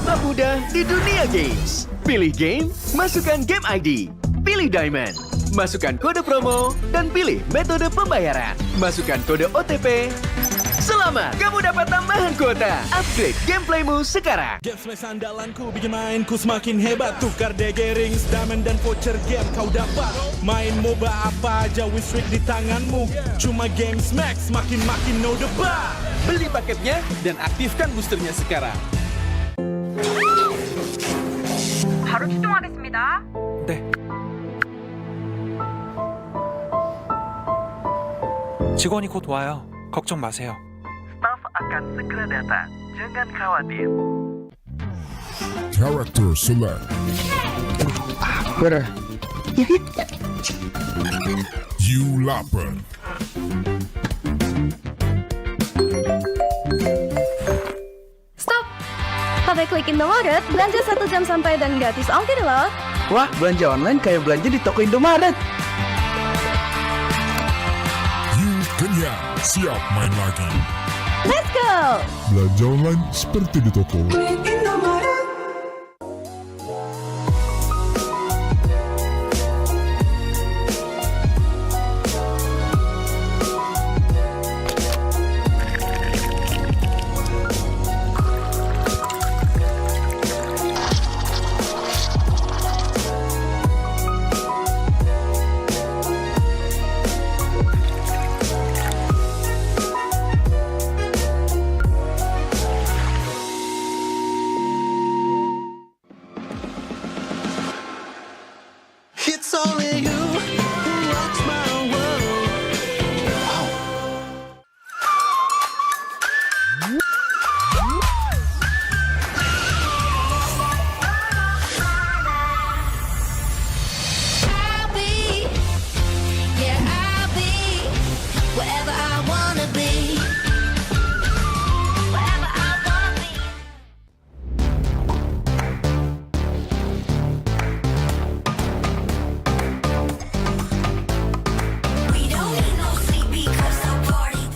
tetap mudah di dunia games. Pilih game, masukkan game ID. Pilih Diamond, masukkan kode promo, dan pilih metode pembayaran. Masukkan kode OTP. Selamat, kamu dapat tambahan kuota. Upgrade gameplaymu sekarang. Games Max andalanku bikin mainku semakin hebat. Tukar DG rings, diamond dan voucher game kau dapat. Main MOBA apa aja win streak di tanganmu. Cuma Games Max makin no debat. Beli paketnya dan aktifkan boosternya sekarang. 바로 출동하겠습니다. 네. 직원이 곧 와요. 걱정 마세요. Staf akan segera datang. Jangan khawatir. Character select. Bener. You lapper. Stop! Pakai klik Indomaret, belanja 1 jam sampai dan gratis ongkir loh. Wah, belanja online kayak belanja di toko Indomaret. You kenyang. Siap main lagi. Let's go! Belanja online seperti di toko. It's only you who rocks my world. I'll be wherever I wanna be. Wherever I wanna be. We don't need no sleep because the party.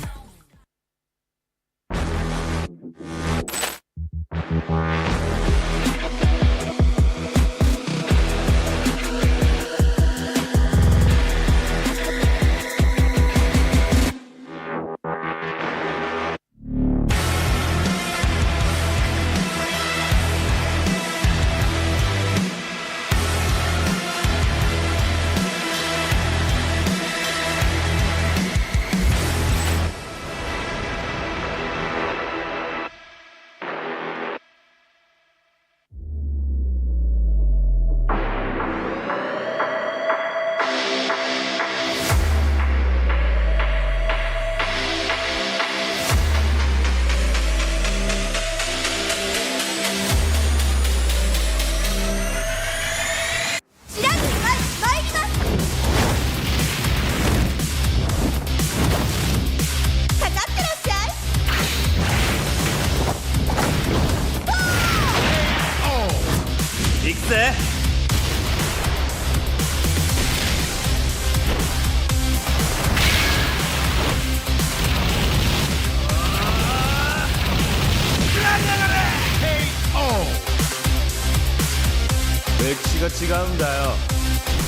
맥시가 지갑니다요.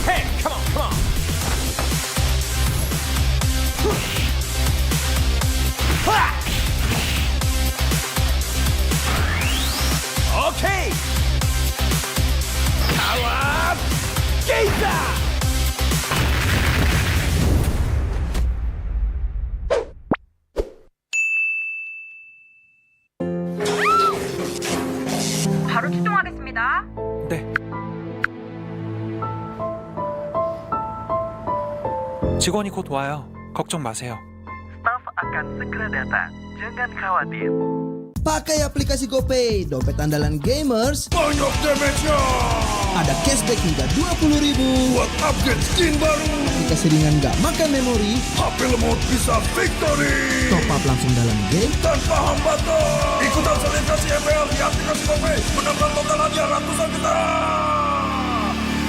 Hey, come on, come on. 오케이. 파워 게이다. 바로 출동하겠습니다. 네. 직원이 곧 와요. 걱정 마세요. Staf akan segera datang. Jangan khawatir. Pakai aplikasi GoPay, dompet andalan gamers. Banyak damage-nya. Ada cashback hingga 20.000 Buat upgrade skin baru. aplikasi ringan gak makan memori. HP lemot bisa victory. Top up langsung dalam game. Tanpa hambatan. Ikutan selebrasi MPL di aplikasi GoPay. Menambah total hadiah ratusan juta.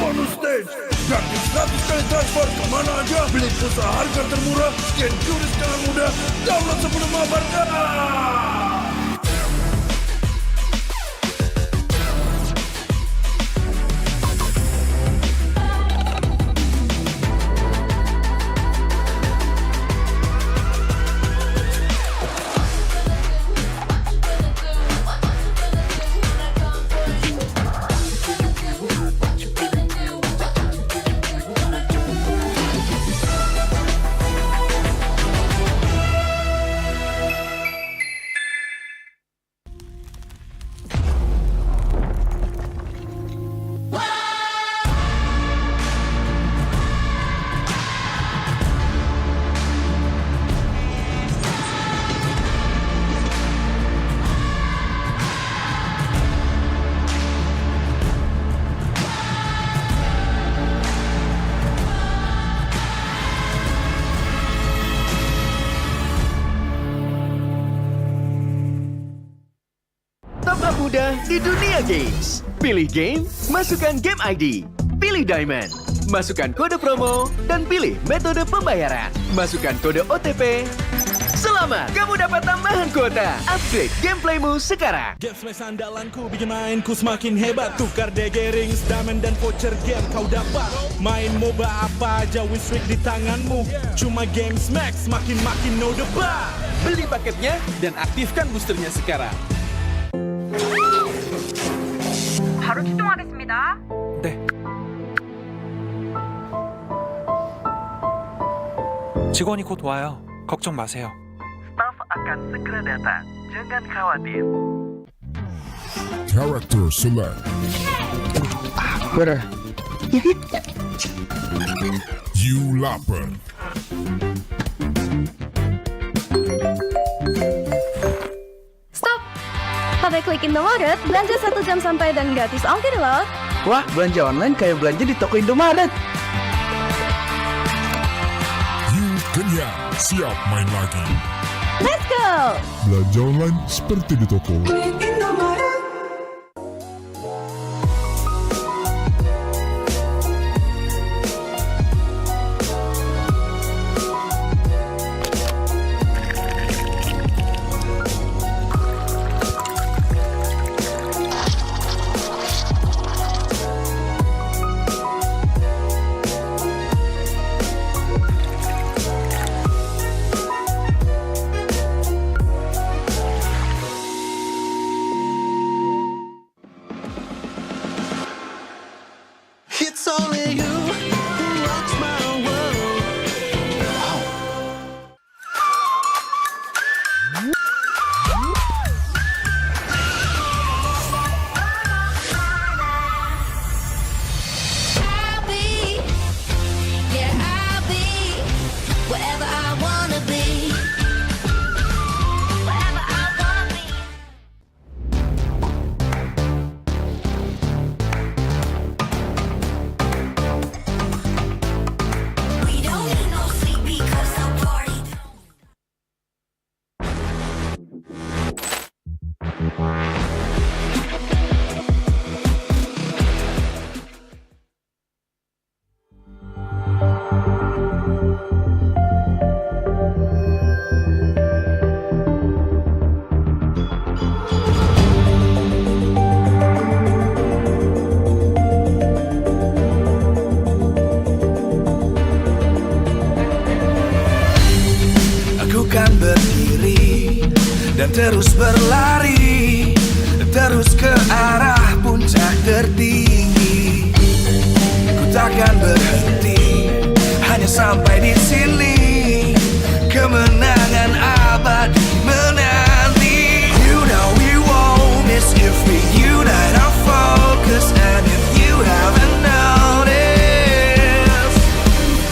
Bonus stage. Gratis 100 kali transfer kemana aja. Beli pulsa harga termurah. Scan QRIS dengan mudah. Download sebelum mabarkan. mudah di dunia games. Pilih game, masukkan game ID. Pilih Diamond, masukkan kode promo, dan pilih metode pembayaran. Masukkan kode OTP. Selamat, kamu dapat tambahan kuota. Upgrade gameplaymu sekarang. Game smash andalanku bikin mainku semakin hebat. Tukar DG rings, diamond dan voucher game kau dapat. Main MOBA apa aja win streak di tanganmu. Cuma game smash makin no debat. Beli paketnya dan aktifkan boosternya sekarang. 바로 출동하겠습니다. 네. 직원이 곧 와요. 걱정 마세요. Staff akan segera datang. Jangan khawatir. Character select. Bener. You lapar. Stop! Pakai klik Indomaret, belanja 1 jam sampai dan gratis ongkir loh. Wah, belanja online kayak belanja di toko Indomaret. You kenyang. Siap main lagi. Let's go! Belanja online seperti di toko. It's only you who rocks my world. I'll be, yeah, I'll be whatever I wanna be. Whatever I wanna be. We don't need no sleep because our party don't. Aku kan berdiri dan terus berlari, terus ke arah puncak tertinggi. Ku takkan berhenti, hanya sampai di sini. Kemenangan abadi menanti. You know we won't miss if we unite our focus. And if you haven't noticed,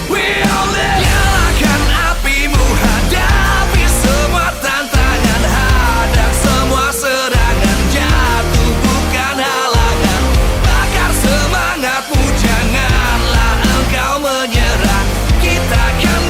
we'll nyalakan apimu, hadapi semua tantangan, hadang semua serangan, jatuh bukan halangan, bakar semangatmu, janganlah engkau menyerah, kita kan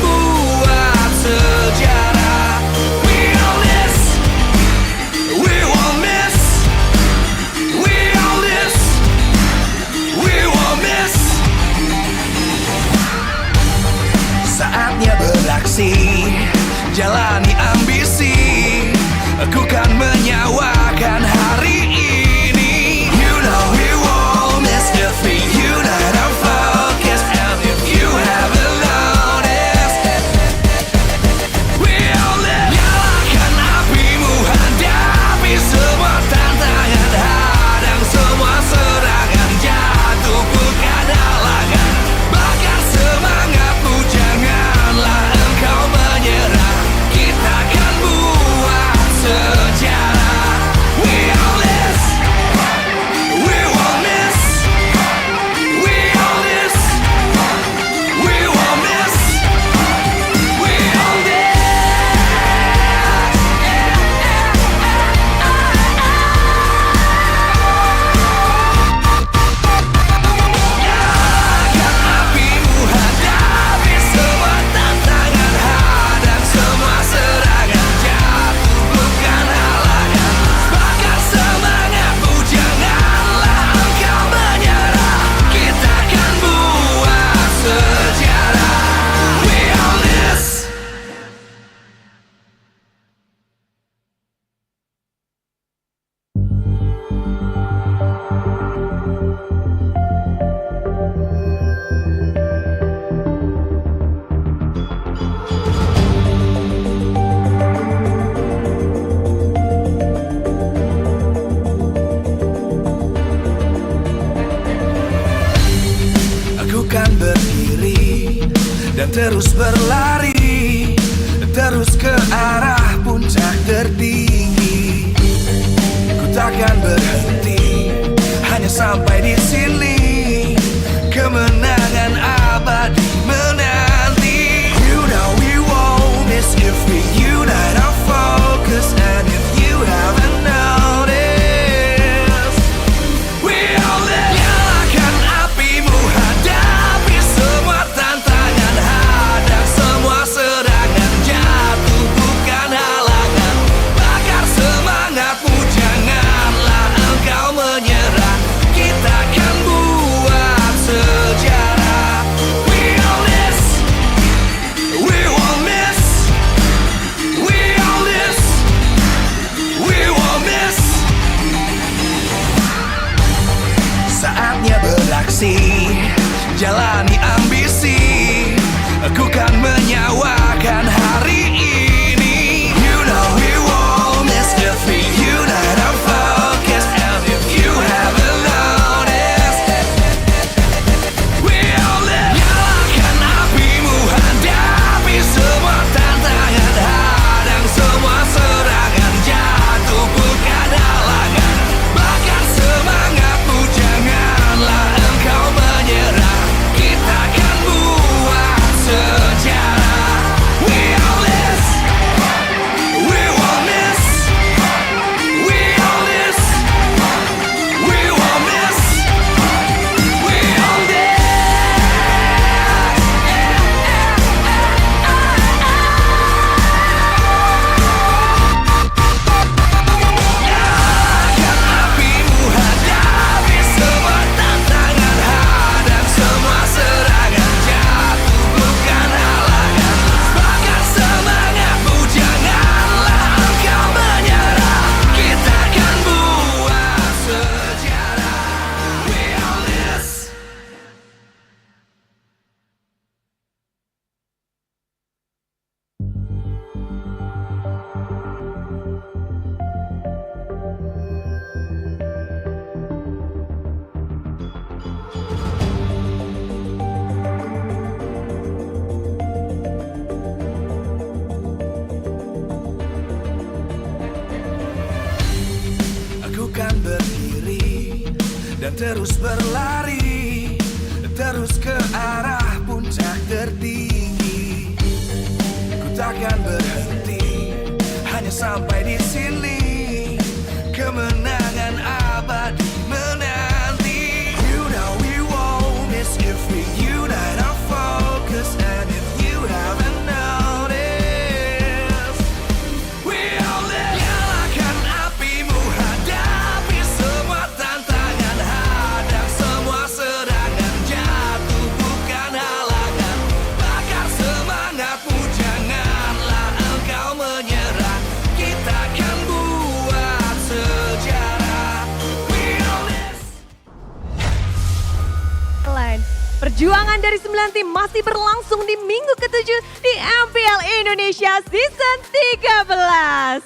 terus berlari, terus ke arah puncak tertinggi. Ku takkan berhenti, hanya sampai di sini. Kemenangan abadi menanti. You know we won't miss if we unite our focus. And if you haven't noticed, we all live. Nyalakan apimu, hadapi semua tantangan, hadang semua serangan, jatuh bukan halangan. Bakar semangatmu, janganlah engkau menyerah. Kita akan buat sejarah. We all this, we won't miss. We all this, we won't miss. Saatnya beraksi, jalani ambisi. Aku kan menyawakan hari ini. You know we won't miss if we unite our focus. And if you haven't noticed, we all live. Nyalakan apimu, hadapi semua tantangan, hadang semua serangan, jatuh bukan halangan. Bakar semangatmu, janganlah engkau menyerah. Kita akan buat sejarah. We all this, we won't miss. We all this, we won't miss. We all this. Nyalakan apimu, hadapi semua tantangan, hadang semua serangan, jatuh bukan halangan. Bakar semangatmu, janganlah engkau menyerah. Kita akan buat sejarah. We all this. Aku kan berdiri dan terus berlari, terus ke arah puncak tertinggi. Ku takkan berhenti, hanya sampai di sini. Kemenangan abadi menanti. You know we won't miss if we unite our focus. And if you haven't noticed, we all live. Nyalakan apimu, hadapi semua tantangan, hadang semua serangan, jatuh bukan halangan. Bakar semangatmu, janganlah engkau menyerah. Kita akan buat sejarah. We all this. Perjuangan dari 9 tim masih berlangsung di minggu ke-7 di MPL Indonesia Season 13.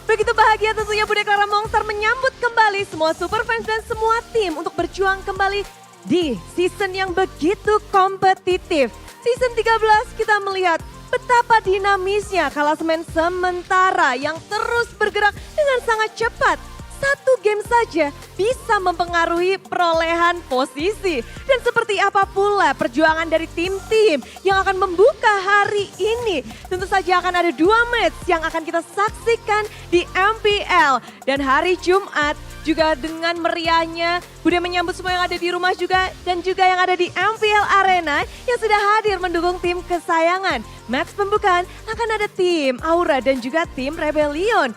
Begitu bahagia tentunya Bude Clara Monster menyambut kembali semua super fans dan semua tim untuk berjuang kembali di season yang begitu kompetitif. Season 13 kita melihat betapa dinamisnya klasemen sementara yang terus bergerak dengan sangat cepat. Satu game saja bisa mempengaruhi perolehan posisi. Dan seperti apa pula perjuangan dari tim-tim yang akan membuka hari ini. Tentu saja akan ada 2 match yang akan kita saksikan di MPL. Dan hari Jumat juga dengan meriahnya Bude menyambut semua yang ada di rumah juga. Dan juga yang ada di MPL Arena yang sudah hadir mendukung tim kesayangan. Match pembukaan akan ada tim Aura dan juga tim Rebellion.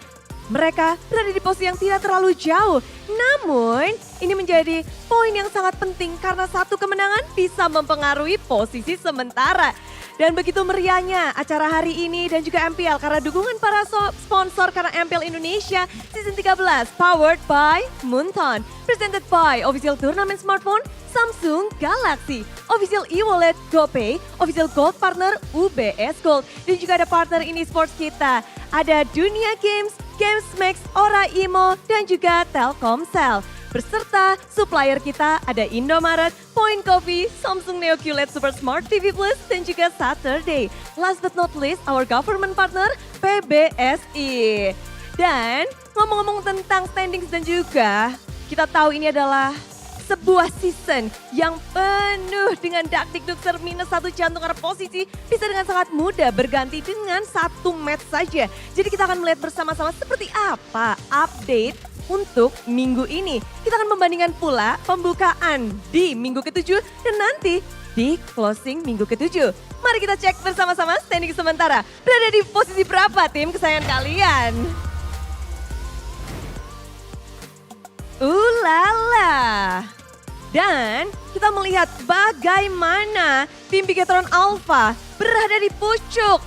Mereka berada di posisi yang tidak terlalu jauh. Namun ini menjadi poin yang sangat penting karena satu kemenangan bisa mempengaruhi posisi sementara. Dan begitu meriahnya acara hari ini dan juga MPL karena dukungan para sponsor karena MPL Indonesia Season 13 powered by Moonton. Presented by Official Turnamen Smartphone Samsung Galaxy, Official e-wallet GoPay, Official Gold Partner UBS Gold. Dan juga ada partner ini sports kita. Ada Dunia Games, Games Max, Ora Imo, dan juga Telkomsel. Beserta supplier kita ada Indomaret, Point Coffee, Samsung Neo QLED Super Smart TV Plus, dan juga Saturday. Last but not least, our government partner PBSI. Dan ngomong-ngomong tentang standings dan juga kita tahu ini adalah sebuah season yang penuh dengan dak-dikduk minus 1 jantung karena posisi bisa dengan sangat mudah berganti dengan 1 match saja. Jadi kita akan melihat bersama-sama seperti apa update untuk minggu ini. Kita akan membandingkan pula pembukaan di minggu ke-7 dan nanti di closing minggu ke-7. Mari kita cek bersama-sama standing sementara. Berada di posisi berapa tim kesayangan kalian? Ulala. Dan kita melihat bagaimana tim Bigetron Alpha berada di pucuk.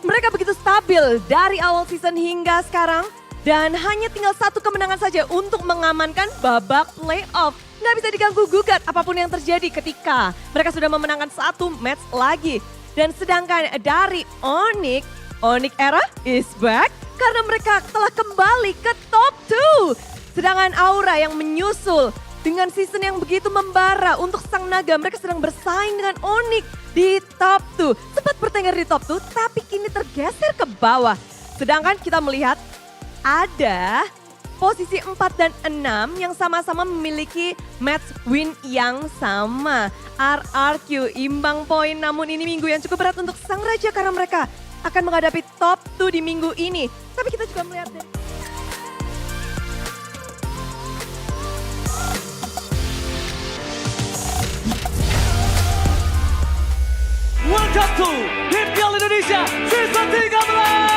Mereka begitu stabil dari awal season hingga sekarang. Dan hanya tinggal 1 kemenangan saja untuk mengamankan babak playoff. Nggak bisa diganggu gugat apapun yang terjadi ketika mereka sudah memenangkan 1 match lagi. Dan sedangkan dari Onyx era is back karena mereka telah kembali ke top 2. Sedangkan Aura yang menyusul dengan season yang begitu membara untuk Sang Naga. Mereka sedang bersaing dengan Onyx di top 2. Sempat bertengger di top 2 tapi kini tergeser ke bawah. Sedangkan kita melihat ada posisi 4 dan 6 yang sama-sama memiliki match win yang sama. RRQ imbang poin, namun ini minggu yang cukup berat untuk Sang Raja karena mereka akan menghadapi top 2 di minggu ini. Tapi kita juga melihat dari Welcome to MPL Indonesia Season 13!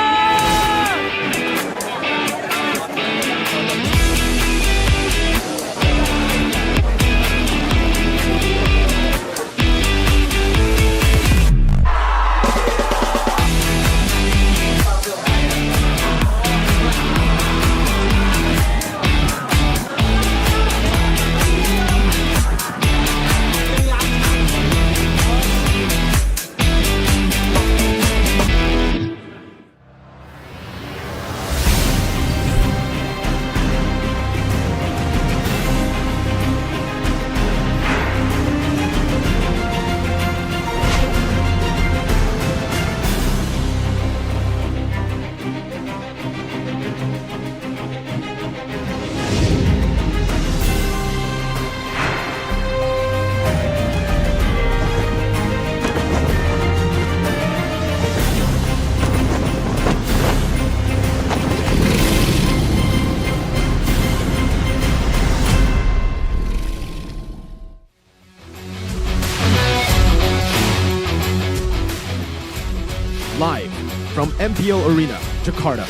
Live from MPL Arena, Jakarta.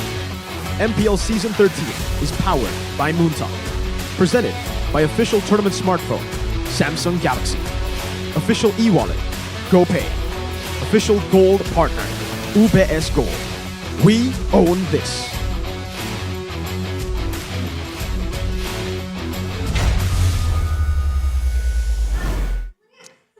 MPL Season 13 is powered by Moontalk. Presented by official tournament smartphone, Samsung Galaxy. Official e-wallet, GoPay. Official gold partner, UBS Gold. We own this.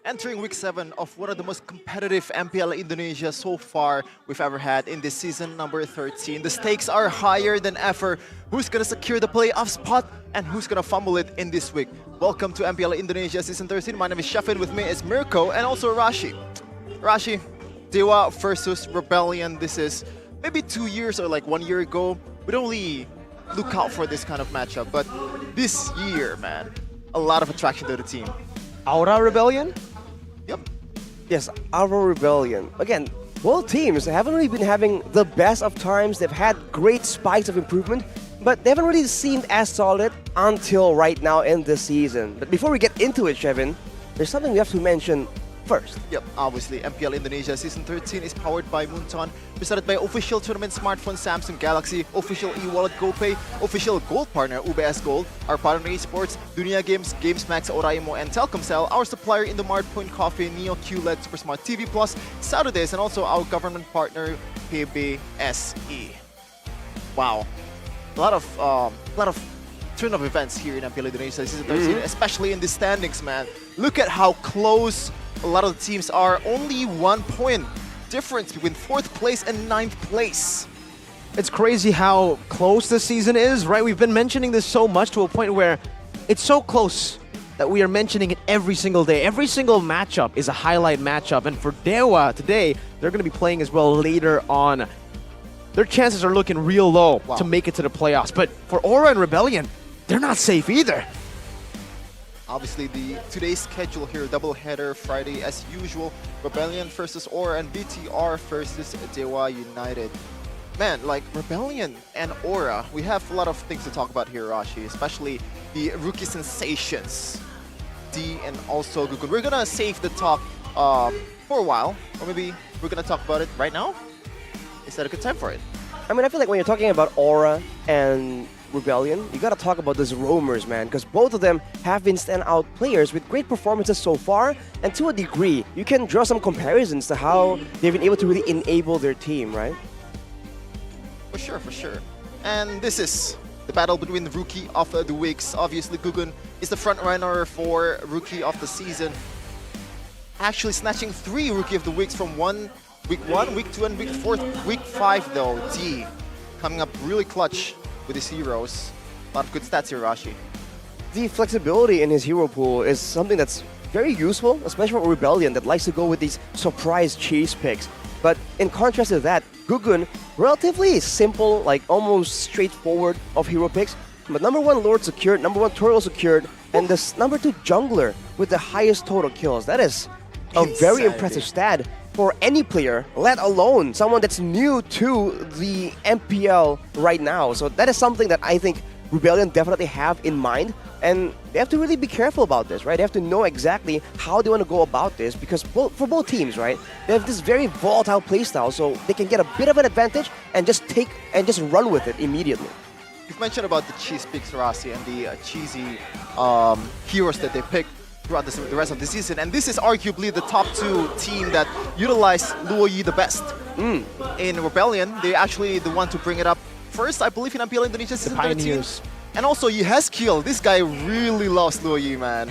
Entering week 7 of one of the most competitive MPL Indonesia so far we've ever had in this season number 13. The stakes are higher than ever. Who's gonna secure the playoff spot and who's gonna fumble it in this week? Welcome to MPL Indonesia Season 13. My name is Shafin, with me is Mirko and also Rashi. Rashi, Dewa versus Rebellion. This is maybe 2 years or like 1 year ago. We don't really look out for this kind of matchup, but this year, man, a lot of attraction to the team. Aura Rebellion? Yep. Yes, Aura Rebellion. Again, both teams haven't really been having the best of times. They've had great spikes of improvement, but they haven't really seemed as solid until right now in this season. But before we get into it, Shevin, there's something we have to mention first. Yep, obviously, MPL Indonesia Season 13 is powered by Moonton, presented by official tournament smartphone Samsung Galaxy, official e-wallet GoPay, official gold partner UBS Gold, our partner Esports, Dunia Games, GamesMax, Oraimo, and Telkomsel, our supplier in the Point Coffee, Neo QLED Super Smart TV Plus, Saturdays, and also our government partner PBSI. Wow, a lot of turn of events here in MPL Indonesia Season 13, especially in the standings, man. Look at how close a lot of the teams are. Only 1 point difference between 4th place and 9th place. It's crazy how close this season is, right? We've been mentioning this so much to a point where it's so close that we are mentioning it every single day. Every single matchup is a highlight matchup. And for Dewa today, they're going to be playing as well later on. Their chances are looking real low to make it to the playoffs. But for Aura and Rebellion, they're not safe either. Obviously, today's schedule here, doubleheader Friday as usual. Rebellion versus Aura and BTR versus Dewa United. Man, like Rebellion and Aura, we have a lot of things to talk about here, Rashi, especially the rookie sensations, D and also Gugun. We're gonna save the talk for a while, or maybe we're gonna talk about it right now. Is that a good time for it? I mean, I feel like when you're talking about Aura and Rebellion, you gotta talk about those roamers, man, because both of them have been standout players with great performances so far, and to a degree, you can draw some comparisons to how they've been able to really enable their team, right? For sure, for sure. And this is the battle between the Rookie of the Weeks. Obviously, Gugun is the front runner for Rookie of the Season. Actually snatching 3 Rookie of the Weeks from week 1, week 2, and week 4. Week 5 though, D coming up really clutch with his heroes. A lot of good stats here, Rashi. The flexibility in his hero pool is something that's very useful, especially for Rebellion that likes to go with these surprise chase picks. But in contrast to that, Gugun, relatively simple, like almost straightforward of hero picks. But number 1 Lord secured, number 1 Turtle secured, and this number 2 Jungler with the highest total kills. That is a very impressive stat for any player, let alone someone that's new to the MPL right now. So that is something that I think Rebellion definitely have in mind, and they have to really be careful about this, right? They have to know exactly how they want to go about this, because for both teams, right, they have this very volatile playstyle, so they can get a bit of an advantage and just run with it immediately. You've mentioned about the cheese picks, Rasi, and the cheesy heroes that they pick throughout the rest of the season, and this is arguably the top 2 team that utilize Luo Yi the best. In Rebellion, they're actually the one to bring it up first, I believe, in MPL Indonesia Season 13. And also Yehezkiel, this guy really loves Luo Yi, man.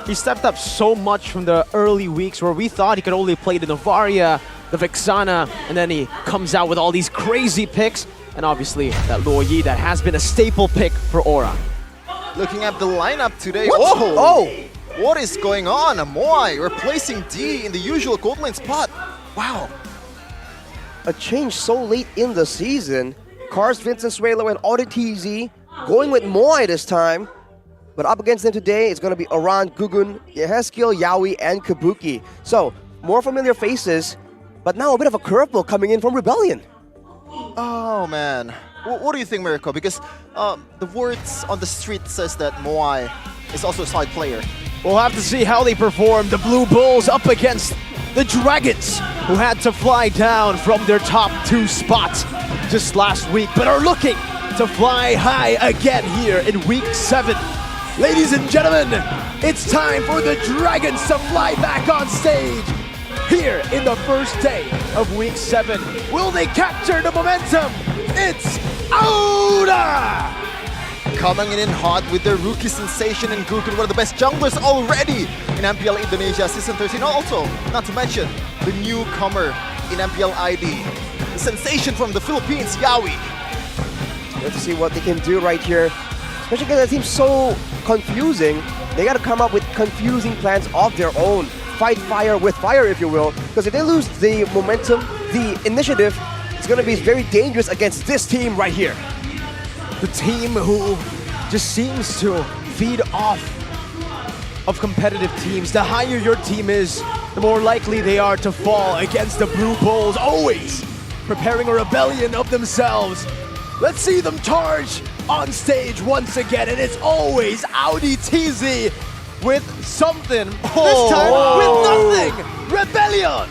He stepped up so much from the early weeks where we thought he could only play the Novaria, the Vexana, and then he comes out with all these crazy picks, and obviously that Luo Yi that has been a staple pick for Aura. Looking at the lineup today, what is going on? Moai replacing D in the usual gold lane spot. Wow. A change so late in the season. Cars, Vincent Suelo, and AutoTZ going with Moai this time. But up against them today, it's going to be Aran, Gugun, Yehezkiel, Yaoi, and Kabuki. So, more familiar faces, but now a bit of a curveball coming in from Rebellion. Oh, man. What do you think, Mirko? Because the words on the street says that Moai is also a side player. We'll have to see how they perform. The Blue Bulls up against the Dragons, who had to fly down from their top 2 spots just last week, but are looking to fly high again here in week 7. Ladies and gentlemen, it's time for the Dragons to fly back on stage here in the first day of week 7. Will they capture the momentum? It's Aura! Coming in hot with their rookie sensation and Gugun, one of the best junglers already in MPL Indonesia Season 13. Also, not to mention, the newcomer in MPL ID, the sensation from the Philippines, Yaoi. Let's see what they can do right here. Especially because the team's so confusing, they gotta come up with confusing plans of their own. Fight fire with fire, if you will. Because if they lose the momentum, the initiative, it's gonna be very dangerous against this team right here. The team who just seems to feed off of competitive teams. The higher your team is, the more likely they are to fall against the Blue Bulls, always preparing a rebellion of themselves. Let's see them charge on stage once again, and it's always AutoTZ with something. This time with nothing. Rebellion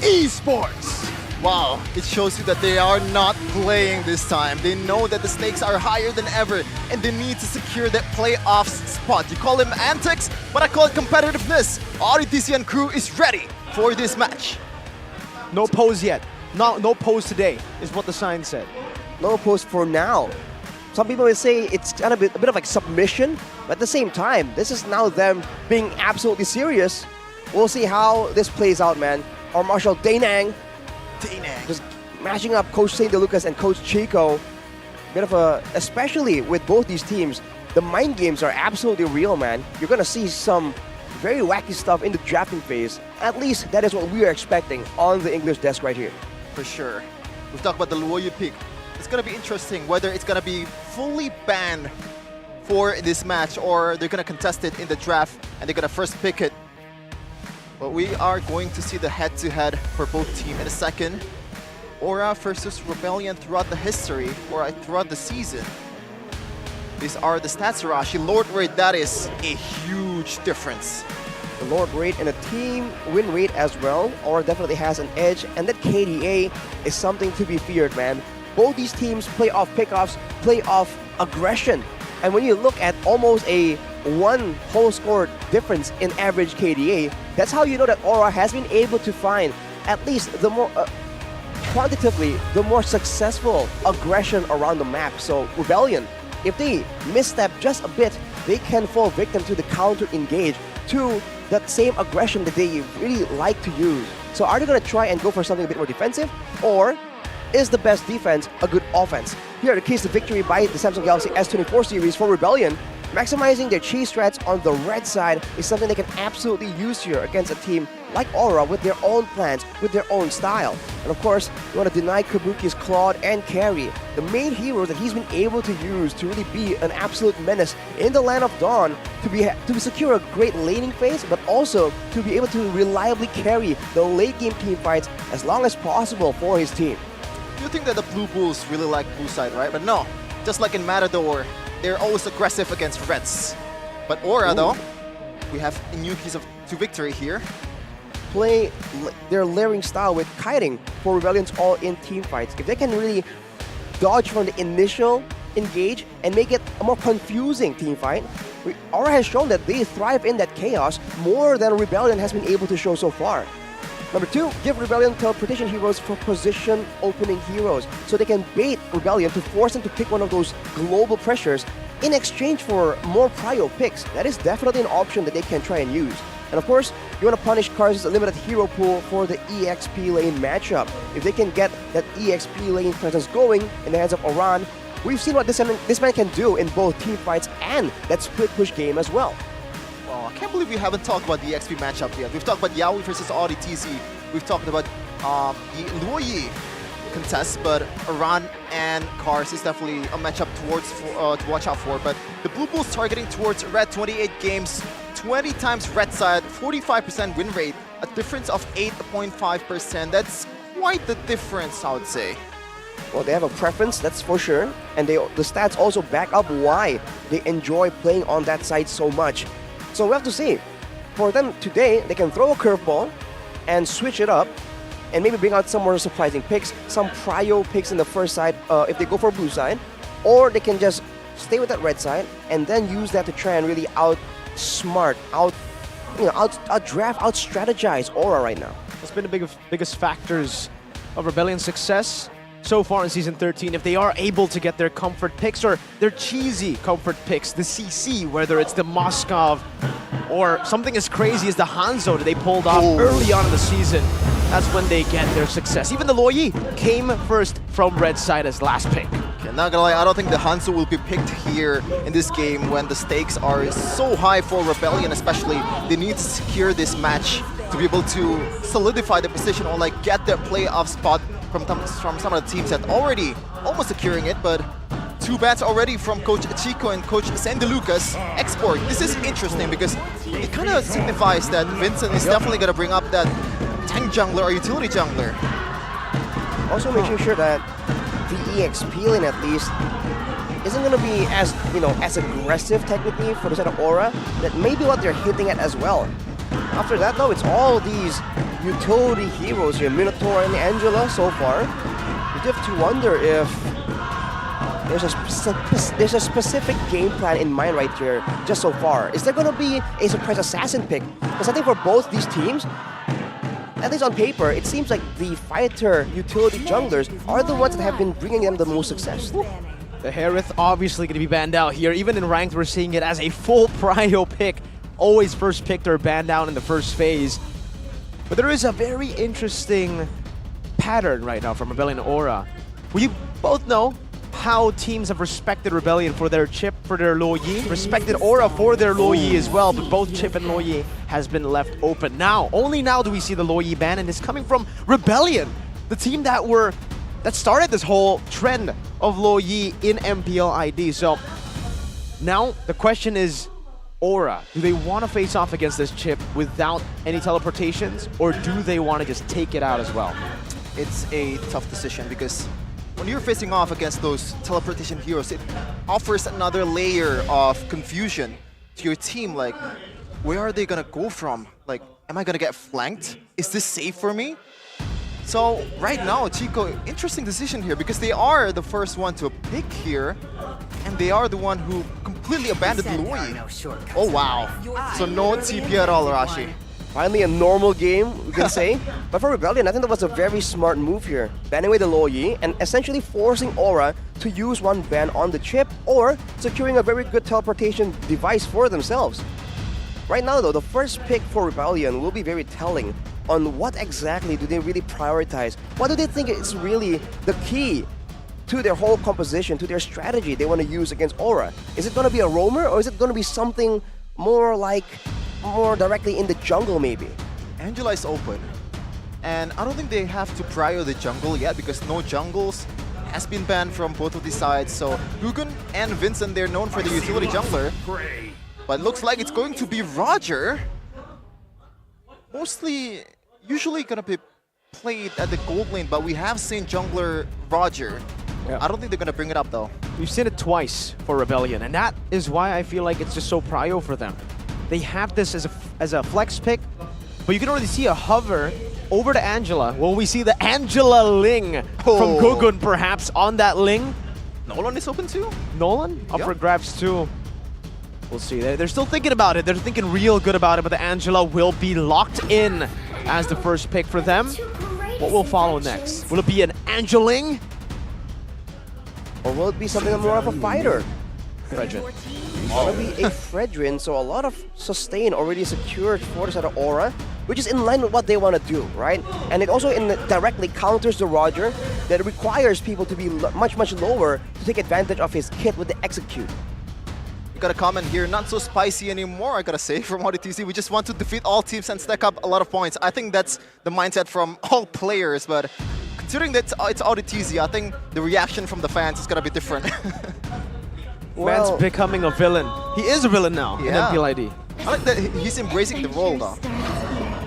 Esports. Wow, it shows you that they are not playing this time. They know that the stakes are higher than ever, and they need to secure that playoffs spot. You call them antics, but I call it competitiveness. AutoTZ and crew is ready for this match. No pose yet. No pose today, is what the sign said. No pose for now. Some people will say it's kind of a bit of like submission, but at the same time, this is now them being absolutely serious. We'll see how this plays out, man. Our Marshal Dainang just matching up Coach St. DeLucas and Coach Chico. Bit of a, especially with both these teams, the mind games are absolutely real, man. You're gonna see some very wacky stuff in the drafting phase. At least that is what we are expecting on the English desk right here. For sure. We've talked about the Luoyu pick. It's gonna be interesting whether it's gonna be fully banned for this match or they're gonna contest it in the draft and they're gonna first pick it. But we are going to see the head-to-head for both teams in a second. Aura versus Rebellion throughout the history, or throughout the season. These are the stats, Rashi. Lord rate, that is a huge difference. The Lord rate and the team win rate as well. Aura definitely has an edge, and that KDA is something to be feared, man. Both these teams play off pickoffs, play off aggression. And when you look at almost a 1 whole score difference in average KDA, that's how you know that Aura has been able to find at least the more quantitatively the more successful aggression around the map. So Rebellion, if they misstep just a bit, they can fall victim to the counter engage to that same aggression that they really like to use. So are they going to try and go for something a bit more defensive, or is the best defense a good offense? Here, the case to victory by the Samsung Galaxy S24 series for Rebellion. Maximizing their cheese strats on the red side is something they can absolutely use here against a team like Aura with their own plans, with their own style. And of course, you want to deny Kabuki's Claude and Carry, the main heroes that he's been able to use to really be an absolute menace in the Land of Dawn, to secure a great laning phase, but also to be able to reliably carry the late game team fights as long as possible for his team. You think that the Blue Bulls really like blue side, right? But no, just like in Matador, they're always aggressive against Reds. But Aura, though, we have a new piece to victory here. Play their layering style with kiting for Rebellion's all-in team fights. If they can really dodge from the initial engage and make it a more confusing team fight, Aura has shown that they thrive in that chaos more than Rebellion has been able to show so far. Number 2, give Rebellion teleportation heroes for position opening heroes, so they can bait Rebellion to force them to pick one of those global pressures in exchange for more prio picks. That is definitely an option that they can try and use. And of course, you want to punish Cars' limited hero pool for the EXP lane matchup. If they can get that EXP lane presence going in the hands of Oran, we've seen what this man can do in both team fights and that split push game as well. Oh, I can't believe we haven't talked about the EXP matchup yet. We've talked about Yaoi versus Audi TC. We've talked about the Luoyi contest, but Iran and Cars is definitely a matchup to watch out for. But the Blue Bulls targeting towards Red, 28 games, 20 times Red side, 45% win rate, a difference of 8.5%. That's quite the difference, I would say. Well, they have a preference, that's for sure. And the stats also back up why they enjoy playing on that side so much. So we have to see. For them today, they can throw a curveball and switch it up and maybe bring out some more surprising picks, some prio picks in the first side if they go for blue side, or they can just stay with that red side and then use that to try and really outsmart, out-draft, out-strategize Aura right now. What's been the biggest factors of Rebellion's success so far in Season 13? If they are able to get their comfort picks or their cheesy comfort picks, the CC, whether it's the Moskov or something as crazy as the Hanzo that they pulled off early on in the season, that's when they get their success. Even the Luoyi came first from red side as last pick. Okay, not gonna lie, I don't think the Hanzo will be picked here in this game when the stakes are so high for Rebellion, especially. They need to secure this match to be able to solidify their position or like get their playoff spot from some of the teams that already almost securing it, but 2 bats already from Coach Chico and Coach Sandy Lucas. Export, this is interesting because it kind of signifies that Vincent is definitely going to bring up that tank jungler or utility jungler. Also making sure that the EXP lane at least isn't going to be as, as aggressive technically for the side of Aura. That may be what they're hinting at as well. After that though, it's all these utility heroes here, Minotaur and Angela so far. You have to wonder if there's a specific game plan in mind right here just so far. Is there going to be a surprise assassin pick? Because I think for both these teams, at least on paper, it seems like the fighter utility junglers are the ones that have been bringing them the most success. The Harith obviously going to be banned out here. Even in ranked, we're seeing it as a full prio pick. Always first picked or banned out in the first phase. But there is a very interesting pattern right now from Rebellion Aura. We both know how teams have respected Rebellion for their chip, for their Lo Yi, respected Aura for their Lo Yi as well, but both chip and Lo Yi has been left open. Now, only now do we see the Lo Yi ban, and it's coming from Rebellion, the team that started this whole trend of Lo Yi in MPL ID. So now the question is, Aura, do they want to face off against this chip without any teleportations, or do they want to just take it out as well? It's a tough decision because when you're facing off against those teleportation heroes, it offers another layer of confusion to your team. Like, where are they gonna go from? Like, am I gonna get flanked? Is this safe for me? So right now, Chico, interesting decision here because they are the first one to pick here, and they are the one who completely abandoned Lo Yi. Oh wow! So no TP at all, Rashi. Finally a normal game, we can say. But for Rebellion, I think that was a very smart move here. Banning away the Lo Yi and essentially forcing Aura to use one ban on the chip or securing a very good teleportation device for themselves. Right now though, the first pick for Rebellion will be very telling on what exactly do they really prioritize. What do they think is really the key to their whole composition, to their strategy they want to use against Aura? Is it going to be a roamer or is it going to be something more directly in the jungle maybe? Angela is open, and I don't think they have to prior the jungle yet because no jungles has been banned from both of these sides. So Hugun and Vincent, they're known for the utility jungler, but looks like it's going to be Roger. Usually gonna be played at the gold lane, but we have seen jungler Roger. Yeah. I don't think they're gonna bring it up though. We've seen it twice for Rebellion, and that is why I feel like it's just so prio for them. They have this as a flex pick, but you can already see a hover over to Angela. Well, we see the Angela Ling from Gugun perhaps on that Ling. Nolan is open too? Nolan? Up for grabs too. We'll see. They're still thinking about it. They're thinking real good about it, but the Angela will be locked in as the first pick for them. What will follow next? Will it be an Angeling? Or will it be something more of a fighter? Fredrin. It's gonna be a Fredrin, so a lot of sustain already secured for the side of Aura, which is in line with what they want to do, right? And it also directly counters the Roger that requires people to be much lower to take advantage of his kit with the execute. Got a comment here, not so spicy anymore, I gotta say, from ODTC. We just want to defeat all teams and stack up a lot of points. I think that's the mindset from all players, but considering that it's ODTC, I think the reaction from the fans is gonna be different. Man's becoming a villain. He is a villain now in MPL ID. I like that he's embracing the role though.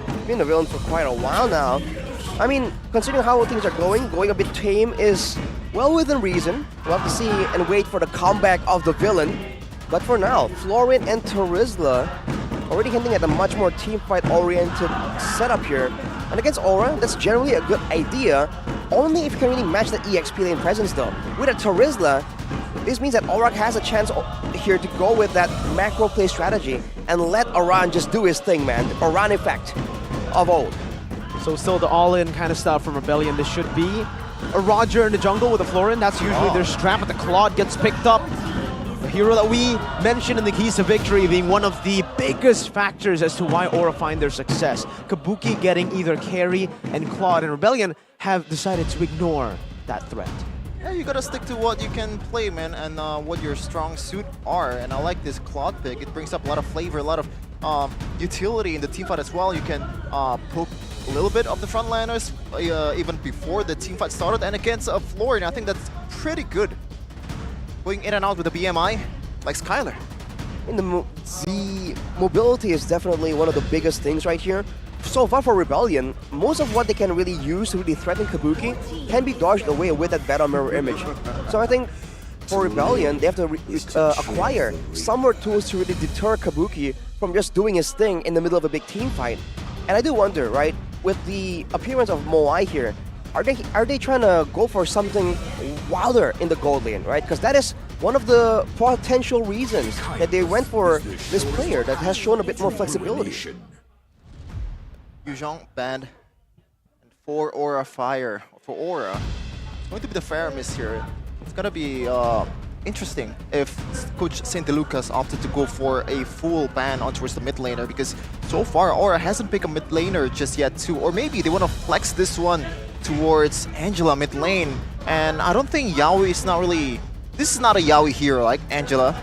He's been a villain for quite a while now. I mean, considering how things are going a bit tame is well within reason. We'll have to see and wait for the comeback of the villain. But for now, Florin and Terizla already hinting at a much more teamfight-oriented setup here. And against Aura, that's generally a good idea, only if you can really match the EXP lane presence though. With a Terizla, this means that Aura has a chance here to go with that macro play strategy and let Aran just do his thing, man. The Aran effect of old. So still the all-in kind of stuff from Rebellion. This should be a Roger in the jungle with a Florin. That's usually their strat, but the Claude gets picked up. The hero that we mentioned in the keys to victory being one of the biggest factors as to why Aura find their success. Kabuki getting either carry and Claude, and Rebellion have decided to ignore that threat. Yeah, you gotta stick to what you can play, man, and what your strong suit are. And I like this Claude pick. It brings up a lot of flavor, a lot of utility in the teamfight as well. You can poke a little bit of the frontliners even before the teamfight started. And against Florin, I think that's pretty good. Going in and out with the BMI, like Skylar. The mobility is definitely one of the biggest things right here. So far for Rebellion, most of what they can really use to really threaten Kabuki can be dodged away with that battle mirror image. So I think for Rebellion, they have to acquire some more tools to really deter Kabuki from just doing his thing in the middle of a big team fight. And I do wonder, right, with the appearance of Moai here, are they trying to go for something wilder in the gold lane, right? Because that is one of the potential reasons that they went for this player that has shown a bit more flexibility. Yuzhong banned, and 4 Aura Fire for Aura. It's going to be the Faramis here. It's gonna be interesting if Coach St. Lucas opted to go for a full ban on towards the mid laner, because so far Aura hasn't picked a mid laner just yet too. Or maybe they want to flex this one towards Angela mid lane. And I don't think Yaoi is not really... This is not a Yaoi hero like Angela.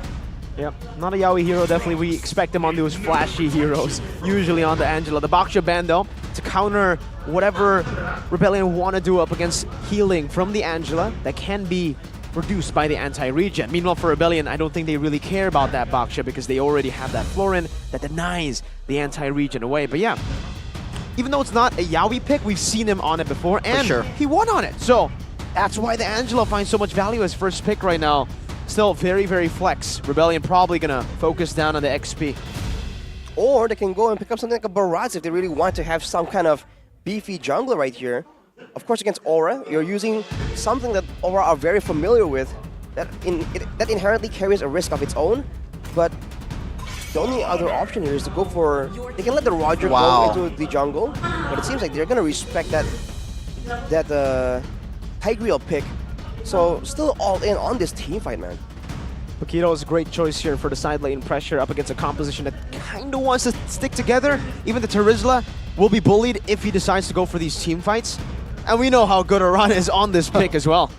Yep, not a Yaoi hero. Definitely we expect him on those flashy heroes, usually on the Angela. The Baksha ban though, to counter whatever Rebellion want to do up against healing from the Angela that can be reduced by the anti-regen. Meanwhile for Rebellion, I don't think they really care about that Baksha because they already have that Florin that denies the anti-regen away. But yeah, even though it's not a Yaoi pick, we've seen him on it before and he won on it. So that's why the Angela finds so much value as first pick right now. Still very, very flex. Rebellion probably gonna focus down on the XP. Or they can go and pick up something like a Baraz if they really want to have some kind of beefy jungler right here. Of course, against Aura, you're using something that Aura are very familiar with, that inherently carries a risk of its own. But the only other option here is to go for... They can let the Roger go into the jungle, but it seems like they're gonna respect that Tigreal pick. So still all in on this team fight, man. Paquito is a great choice here for the side lane pressure up against a composition that kind of wants to stick together. Even the Terizla will be bullied if he decides to go for these team fights. And we know how good Aran is on this pick as well.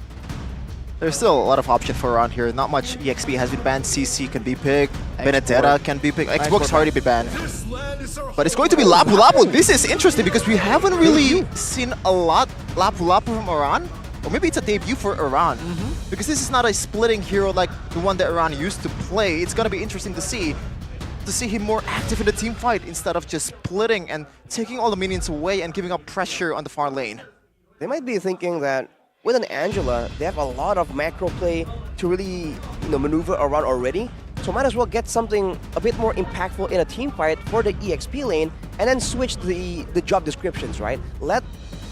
There's still a lot of option for Aran here. Not much EXP has been banned. CC can be picked. Benedetta can be picked. Xbox already been banned. But it's going to be Lapu Lapu. This is interesting because we haven't really seen a lot Lapu Lapu from Aran. Or maybe it's a debut for Aran. Because this is not a splitting hero like the one that Aran used to play. It's going to be interesting to see him more active in the team fight instead of just splitting and taking all the minions away and giving up pressure on the far lane. They might be thinking that with an Angela, they have a lot of macro play to really maneuver around already. So might as well get something a bit more impactful in a team fight for the EXP lane and then switch the job descriptions, right? Let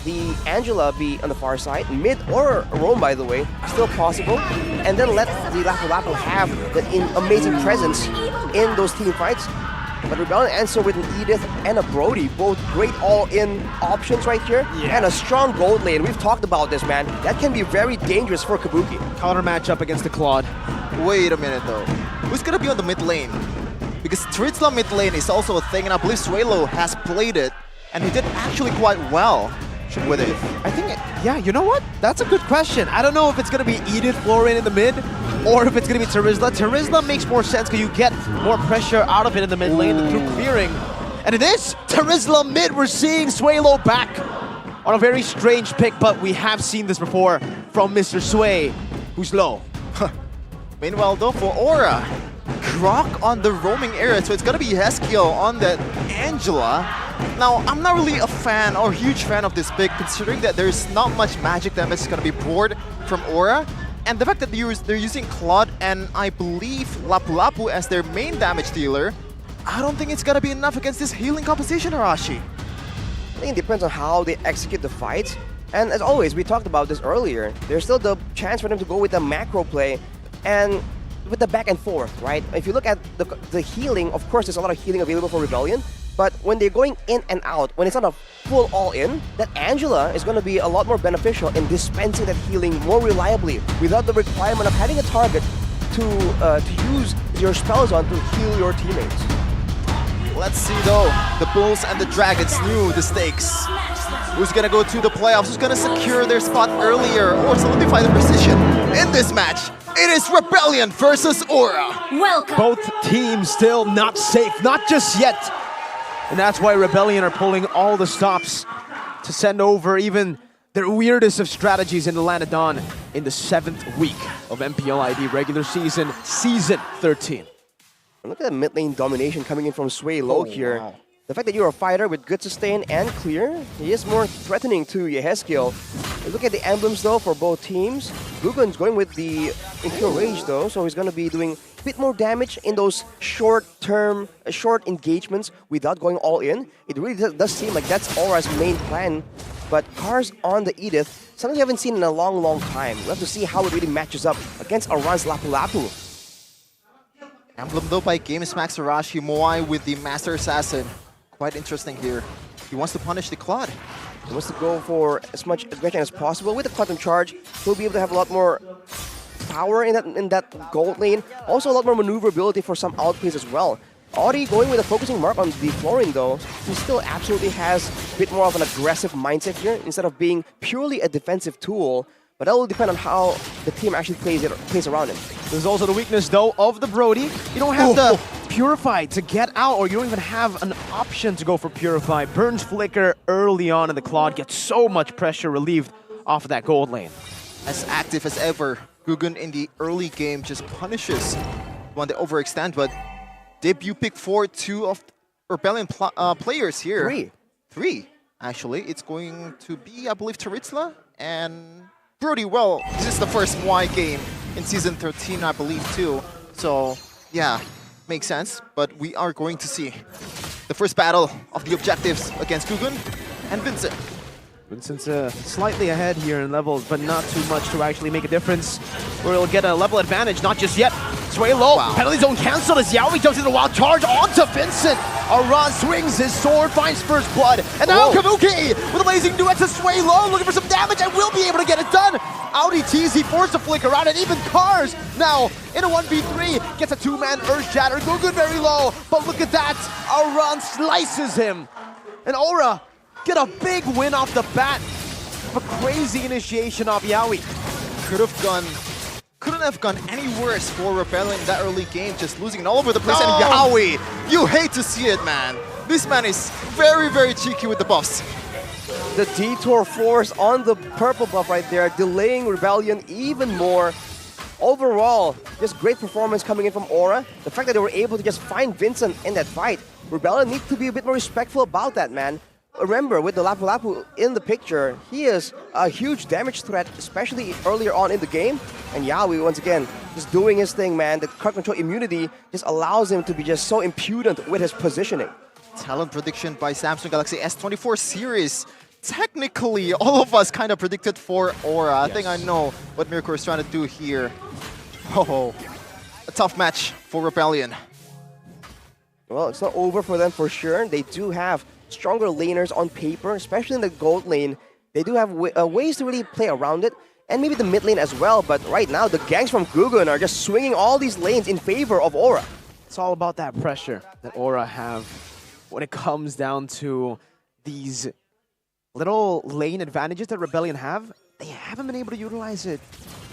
the Angela be on the far side, mid or roam by the way, still possible, and then let the Lapu Lapu have the amazing presence in those team fights. But Rebellion answer with an Edith and a Brody, both great all-in options right here, and a strong gold lane. We've talked about this, man. That can be very dangerous for Kabuki. Counter matchup against the Claude. Wait a minute though. Who's gonna be on the mid lane? Because Terizla mid lane is also a thing, and I believe Suelo has played it, and he did actually quite well with it. I think, yeah, you know what? That's a good question. I don't know if it's going to be Edith Florin in the mid or if it's going to be Terizla. Terizla makes more sense because you get more pressure out of it in the mid lane through clearing. And it is Terizla mid. We're seeing Suelo back on a very strange pick, but we have seen this before from Mr. Sway, who's low. Meanwhile though, for Aura, Croc on the roaming area, so it's going to be Heskiel on that Angela. Now, I'm not really a fan or huge fan of this pick, considering that there's not much magic damage is going to be poured from Aura. And the fact that they're using Claude and I believe Lapu Lapu as their main damage dealer, I don't think it's going to be enough against this healing composition, Arashi. I think it depends on how they execute the fights. And as always, we talked about this earlier, there's still the chance for them to go with a macro play and with the back and forth, right? If you look at the healing, of course there's a lot of healing available for Rebellion, but when they're going in and out, when it's not a full all-in, that Angela is going to be a lot more beneficial in dispensing that healing more reliably without the requirement of having a target to use your spells on to heal your teammates. Let's see though, the Bulls and the Dragons knew the stakes. Who's going to go to the playoffs? Who's going to secure their spot earlier or solidify their position in this match? It is Rebellion versus Aura. Welcome. Both teams still not safe, not just yet. And that's why Rebellion are pulling all the stops to send over even their weirdest of strategies in the Land of Dawn in the 7th week of MPL ID regular season, Season 13. Look at the mid lane domination coming in from Sway Low here. Wow. The fact that you're a fighter with good sustain and clear, he is more threatening to Yeheskiel. Look at the emblems though for both teams. Gugun's going with the Impure Rage though, so he's going to be doing a bit more damage in those short engagements without going all in. It really does seem like that's Aura's main plan. But Cars on the Edith, something we haven't seen in a long time. We'll have to see how it really matches up against Aran's Lapu Lapu. Emblem though by GameSmax Arashi, Moai with the Master Assassin. Quite interesting here. He wants to punish the Claude. He wants to go for as much aggression as possible. With the Quantum Charge, he'll be able to have a lot more power in that gold lane. Also a lot more maneuverability for some outplays as well. Audi going with a focusing mark on the flooring though, he still absolutely has a bit more of an aggressive mindset here instead of being purely a defensive tool. But that will depend on how the team actually plays around him. There's also the weakness though of the Brody. You don't have the Purify to get out, or you don't even have an option to go for Purify. Burns Flicker early on in the Claude gets so much pressure relieved off of that gold lane. As active as ever, Guggen in the early game just punishes when they overextend, but debut pick for 2 of Rebellion players here. Three, actually. It's going to be, I believe, Taritzla and Brody. Well, this is the first Y game in Season 13, I believe, too. So, yeah, makes sense. But we are going to see the first battle of the objectives against Guggen and Vincent. Vincent's slightly ahead here in levels, but not too much to actually make a difference. Where he'll get a level advantage, not just yet. Sway low, penalty zone cancelled as Yaoi jumps into the wild charge onto Vincent. Aran swings his sword, finds first blood, and now Kabuki with amazing duets to Sway low, looking for some damage and will be able to get it done. Audi TZ forced to flick around, and even Cars now in a 1v3 gets a 2-man Earth Shatter. Guggen very low, but look at that. Aran slices him, and Aura get a big win off the bat. A crazy initiation of Yaoi. Couldn't have gone any worse for Rebellion in that early game, just losing all over the place. And Yaoi, you hate to see it, man. This man is very, very cheeky with the buffs. The Detour Force on the purple buff right there, delaying Rebellion even more. Overall, just great performance coming in from Aura. The fact that they were able to just find Vincent in that fight, Rebellion needs to be a bit more respectful about that, man. Remember, with the Lapu Lapu in the picture, he is a huge damage threat, especially earlier on in the game. And Yaoi, once again, just doing his thing, man. The card control immunity just allows him to be just so impudent with his positioning. Talent prediction by Samsung Galaxy S24 series. Technically, all of us kind of predicted for Aura. I think I know what Mirko is trying to do here. Oh, a tough match for Rebellion. Well, it's not over for them for sure. They do have stronger laners on paper, especially in the gold lane. They do have ways to really play around it, and maybe the mid lane as well, but right now the ganks from Guggen are just swinging all these lanes in favor of Aura. It's all about that pressure that Aura have when it comes down to these little lane advantages that Rebellion have. They haven't been able to utilize it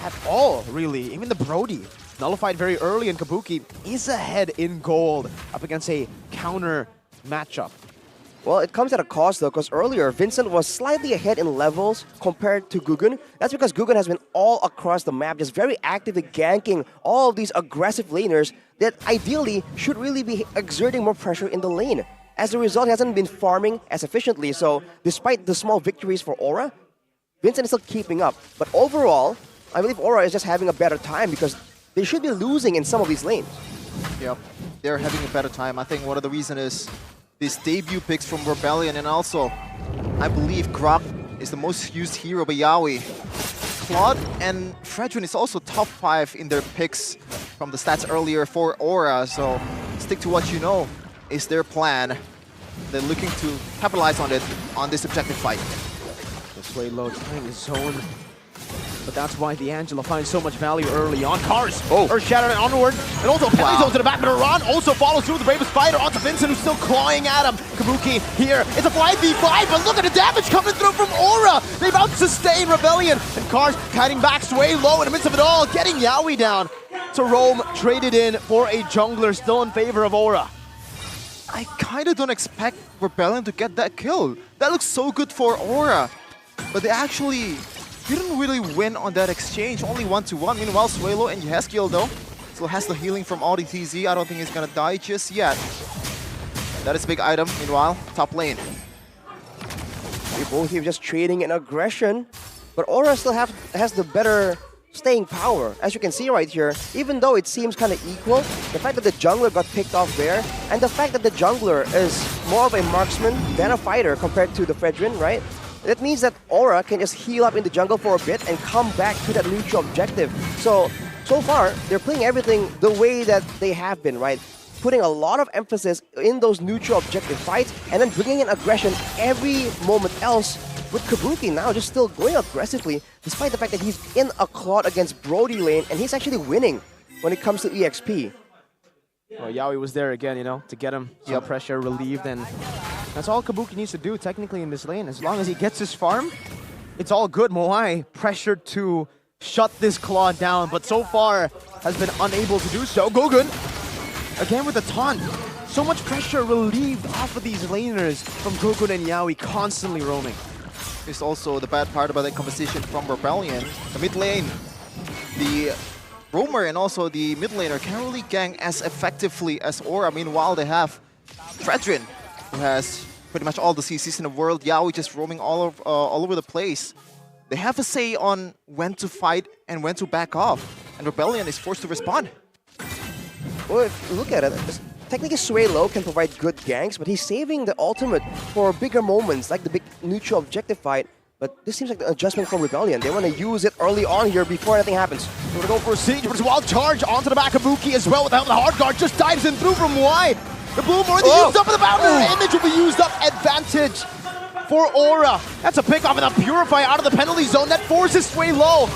at all, really. Even the Brody, nullified very early, and Kabuki is ahead in gold up against a counter matchup. Well, it comes at a cost though, because earlier Vincent was slightly ahead in levels compared to Guggen. That's because Guggen has been all across the map, just very actively ganking all of these aggressive laners that ideally should really be exerting more pressure in the lane. As a result, he hasn't been farming as efficiently, so despite the small victories for Aura, Vincent is still keeping up. But overall, I believe Aura is just having a better time because they should be losing in some of these lanes. Yep, they're having a better time. I think one of the reasons is these debut picks from Rebellion, and also, I believe Grok is the most used hero by Yaoi. Claude and Fredrin is also top 5 in their picks from the stats earlier for Aura, so stick to what you know is their plan. They're looking to capitalize on it on this objective fight. This way low trying to zone, but that's why the Angela finds so much value early on. Cars, Earth Shatter and onward, and also penalty zone to the back, but Iran also follows through the bravest fighter onto Vincent, who's still clawing at him. Kabuki here, it's a 5v5, but look at the damage coming through from Aura. They've out-sustained Rebellion, and Cars kiting back Sway low in the midst of it all, getting Yaoi down. So Rome traded in for a jungler, still in favor of Aura. I kind of don't expect Rebellion to get that kill. That looks so good for Aura, but they actually didn't really win on that exchange, only 1-1. Meanwhile, Suelo and Yeskiel, though, still has the healing from Audi TZ. I don't think he's gonna die just yet. That is a big item. Meanwhile, top lane. They both here just trading in aggression, but Aura still has the better staying power. As you can see right here, even though it seems kind of equal, the fact that the jungler got picked off there, and the fact that the jungler is more of a marksman than a fighter compared to the Fredrin, right? That means that Aura can just heal up in the jungle for a bit and come back to that neutral objective. So far, they're playing everything the way that they have been, right? Putting a lot of emphasis in those neutral objective fights and then bringing in aggression every moment else, with Kabuki now just still going aggressively despite the fact that he's in a Claude against Brody lane and he's actually winning when it comes to EXP. Well, Yaoi was there again, you know, to get him some pressure relieved, and that's all Kabuki needs to do technically in this lane. As long as he gets his farm, it's all good. Moai pressured to shut this Claw down, but so far has been unable to do so. Gogun, again with a taunt. So much pressure relieved off of these laners from Gogun and Yaoi constantly roaming. It's also the bad part about that composition from Rebellion. The mid lane, the roamer and also the mid laner can't really gang as effectively as Aura. Meanwhile, they have Fredrin, who has pretty much all the CCs in the world. Yaoi just roaming all over the place. They have a say on when to fight and when to back off, and Rebellion is forced to respond. Well, if you look at it, technically Sway Low can provide good ganks, but he's saving the ultimate for bigger moments, like the big neutral objective fight. But this seems like the adjustment from Rebellion. They want to use it early on here before anything happens. We're going to go for a siege, but it's a wild charge onto the back of Buki as well with the help of the hard guard. Just dives in through from Y. The Bloom already used up in the boundary. Image will be used up. Advantage for Aura. That's a pick off and a Purify out of the penalty zone. That forces Sway Low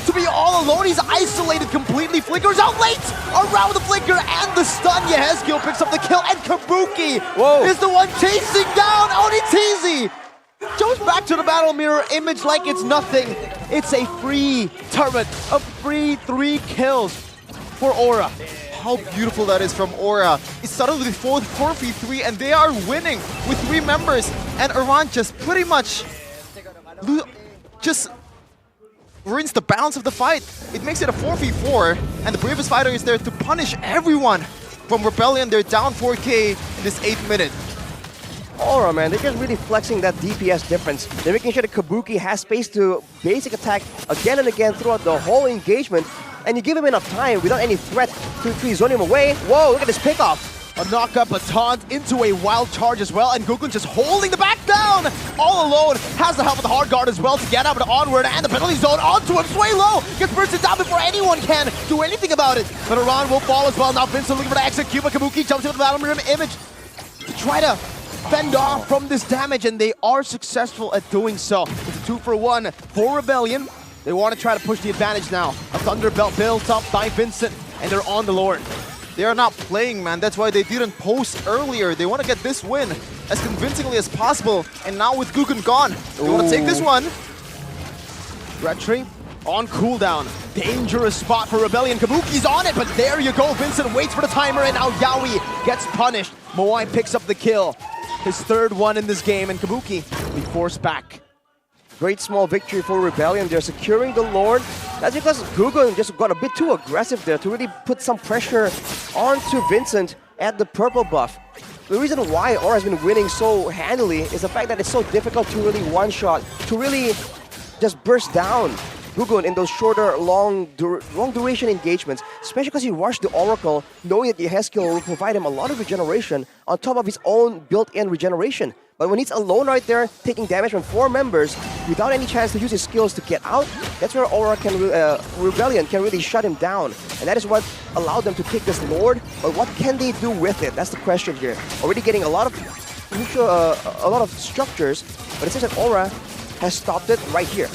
to be all alone. He's isolated completely. Flicker's out late around the flicker and the stun. Yehezkiel picks up the kill, and Kabuki is the one chasing down Onitizi. Jumps back to the battle mirror. Image like it's nothing. It's a free turret, a free 3 kills for Aura. How beautiful that is from Aura. It's suddenly 4v3 and they are winning with 3 members. And Iran just pretty much just ruins the balance of the fight. It makes it a 4v4 and the bravest fighter is there to punish everyone from Rebellion. They're down 4k in this 8th minute. Aura, man, they're just really flexing that DPS difference. They're making sure that Kabuki has space to basic attack again and again throughout the whole engagement. And you give him enough time without any threat to zone him away. Whoa, look at this pickoff. A knock up, a taunt into a wild charge as well, and Gogun just holding the back down all alone. Has the help of the hard guard as well to get up and onward, and the penalty zone onto him. Sway Low gets bursted down before anyone can do anything about it. But Iran will fall as well. Now Vincent looking for the execute, but Kabuki jumps into the battle mirror Image to try to fend off from this damage, and they are successful at doing so. It's a 2-for-1 for Rebellion. They want to try to push the advantage now. A Thunder Belt built up by Vincent, and they're on the Lord. They are not playing, man. That's why they didn't post earlier. They want to get this win as convincingly as possible. And now with Gugun gone, they want to take this one. Retry on cooldown. Dangerous spot for Rebellion. Kabuki's on it, but there you go. Vincent waits for the timer, and now Yaoi gets punished. Moai picks up the kill. His 3rd one in this game, and Kabuki will be forced back. Great small victory for Rebellion. They're securing the Lord. That's because Gugun just got a bit too aggressive there to really put some pressure onto Vincent at the purple buff. The reason why Aura has been winning so handily is the fact that it's so difficult to really one-shot, to really just burst down Gugun in those shorter, long duration engagements, especially because he rushed the Oracle, knowing that Yehezkiel will provide him a lot of regeneration on top of his own built-in regeneration. But when he's alone right there, taking damage from 4 members, without any chance to use his skills to get out, that's where Aura Rebellion can really shut him down. And that is what allowed them to take this Lord. But what can they do with it? That's the question here. Already getting a lot of structures, but it seems like Aura has stopped it right here.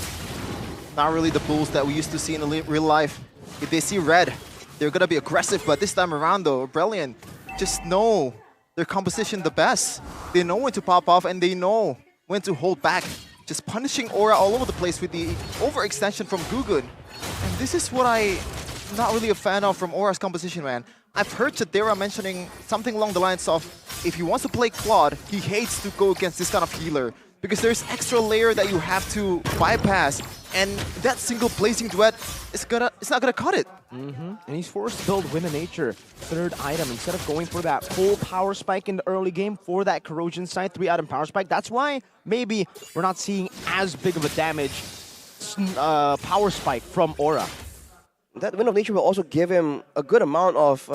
Not really the bulls that we used to see in real life. If they see red, they're going to be aggressive. But this time around, though, Rebellion just know their composition the best. They know when to pop off and they know when to hold back. Just punishing Aura all over the place with the overextension from Gugun. And this is what I'm not really a fan of from Aura's composition, man. I've heard Chadera mentioning something along the lines of, if he wants to play Claude, he hates to go against this kind of healer. Because there's extra layer that you have to bypass, and that single blazing duet it's not gonna cut it. And he's forced to build Wind of Nature, 3rd item, instead of going for that full power spike in the early game for that corrosion side, 3-item power spike. That's why maybe we're not seeing as big of a damage power spike from Aura. That Wind of Nature will also give him a good amount of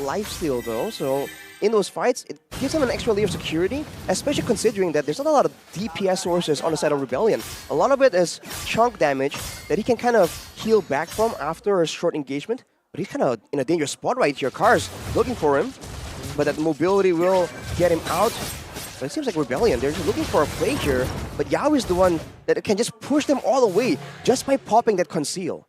lifesteal though, so in those fights, it gives him an extra layer of security, especially considering that there's not a lot of DPS sources on the side of Rebellion. A lot of it is chunk damage that he can kind of heal back from after a short engagement, but he's kind of in a dangerous spot right here. Cars looking for him, but that mobility will get him out. But it seems like Rebellion, they're just looking for a play here, but Yao is the one that can just push them all the way just by popping that conceal.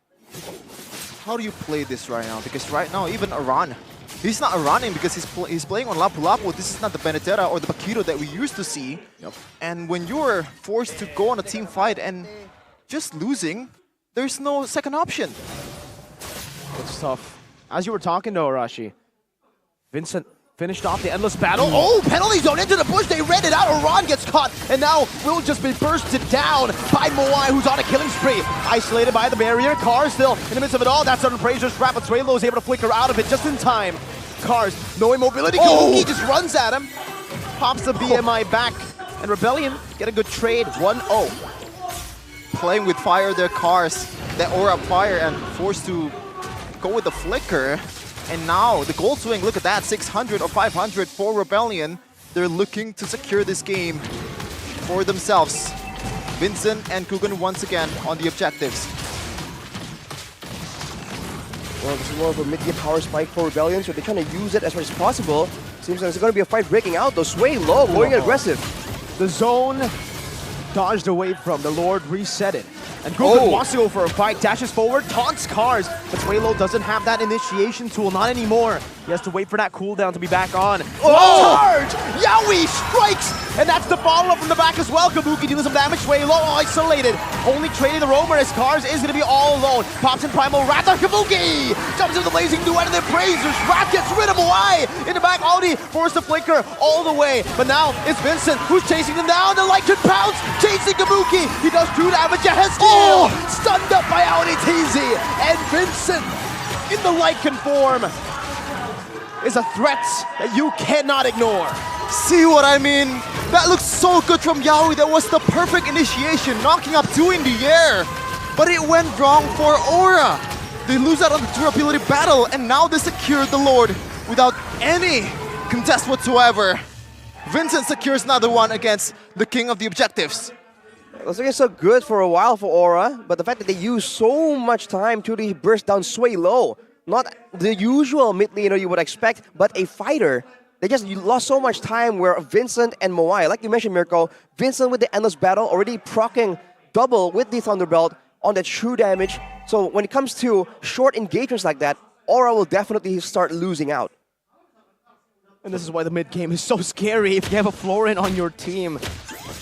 How do you play this right now? Because right now, even Iran He's not running because he's playing on Lapu Lapu. This is not the Benedetta or the Bakiro that we used to see. And when you're forced to go on a team fight and just losing, there's no second option. It's tough. As you were talking to Arashi, Vincent finished off the endless battle. Oh, penalty zone into the bush. They read it out. Oran gets caught. And now will just be bursted down by Moai, who's on a killing spree. Isolated by the barrier. Cars still in the midst of it all. That's an Appraiser's trap, but Suelo is able to flicker out of it just in time. Cars, no immobility. Oh! He just runs at him. Pops the BMI back. And Rebellion get a good trade. 1-0. Playing with fire their cars. That aura of fire and forced to go with the flicker. And now the goal swing, look at that, 600 or 500 for Rebellion. They're looking to secure this game for themselves. Vincent and Kugan once again on the objectives. Well, this is more of a mid-tier power spike for Rebellion, so they're trying to use it as much as possible. Seems like there's going to be a fight breaking out, though. Sway low, going aggressive. The zone dodged away from. The Lord reset it. And Gugan wants to go for a fight, dashes forward, taunts Cars, but Suelo doesn't have that initiation tool, not anymore. He has to wait for that cooldown to be back on. Oh! Charge! Yowie strikes! And that's the follow-up from the back as well. Kabuki doing some damage, Suelo isolated. Only trading the roamer as Cars is going to be all alone. Pops in Primal Wrath on Kabuki! Jumps into the blazing duet and then Appraisers. Wrath gets rid of Moai! In the back, Audi forced to flicker all the way. But now it's Vincent who's chasing them down. The light could pounce, chasing Kabuki. He does 2 damage to Hesky. Stunned up by Audi TZ. And Vincent in the Lycan form is a threat that you cannot ignore. See what I mean? That looks so good from Yaoi. That was the perfect initiation, knocking up 2 in the air. But it went wrong for Aura. They lose out on the durability battle, and now they secure the Lord without any contest whatsoever. Vincent secures another one against the king of the objectives. It was looking so good for a while for Aura, but the fact that they used so much time to really burst down Sway low, not the usual mid laner you would expect, but a fighter. They just lost so much time where Vincent and Moai, like you mentioned, Mirko, Vincent with the endless battle already proccing double with the Thunderbelt on that true damage. So when it comes to short engagements like that, Aura will definitely start losing out. And this is why the mid game is so scary if you have a Florin on your team.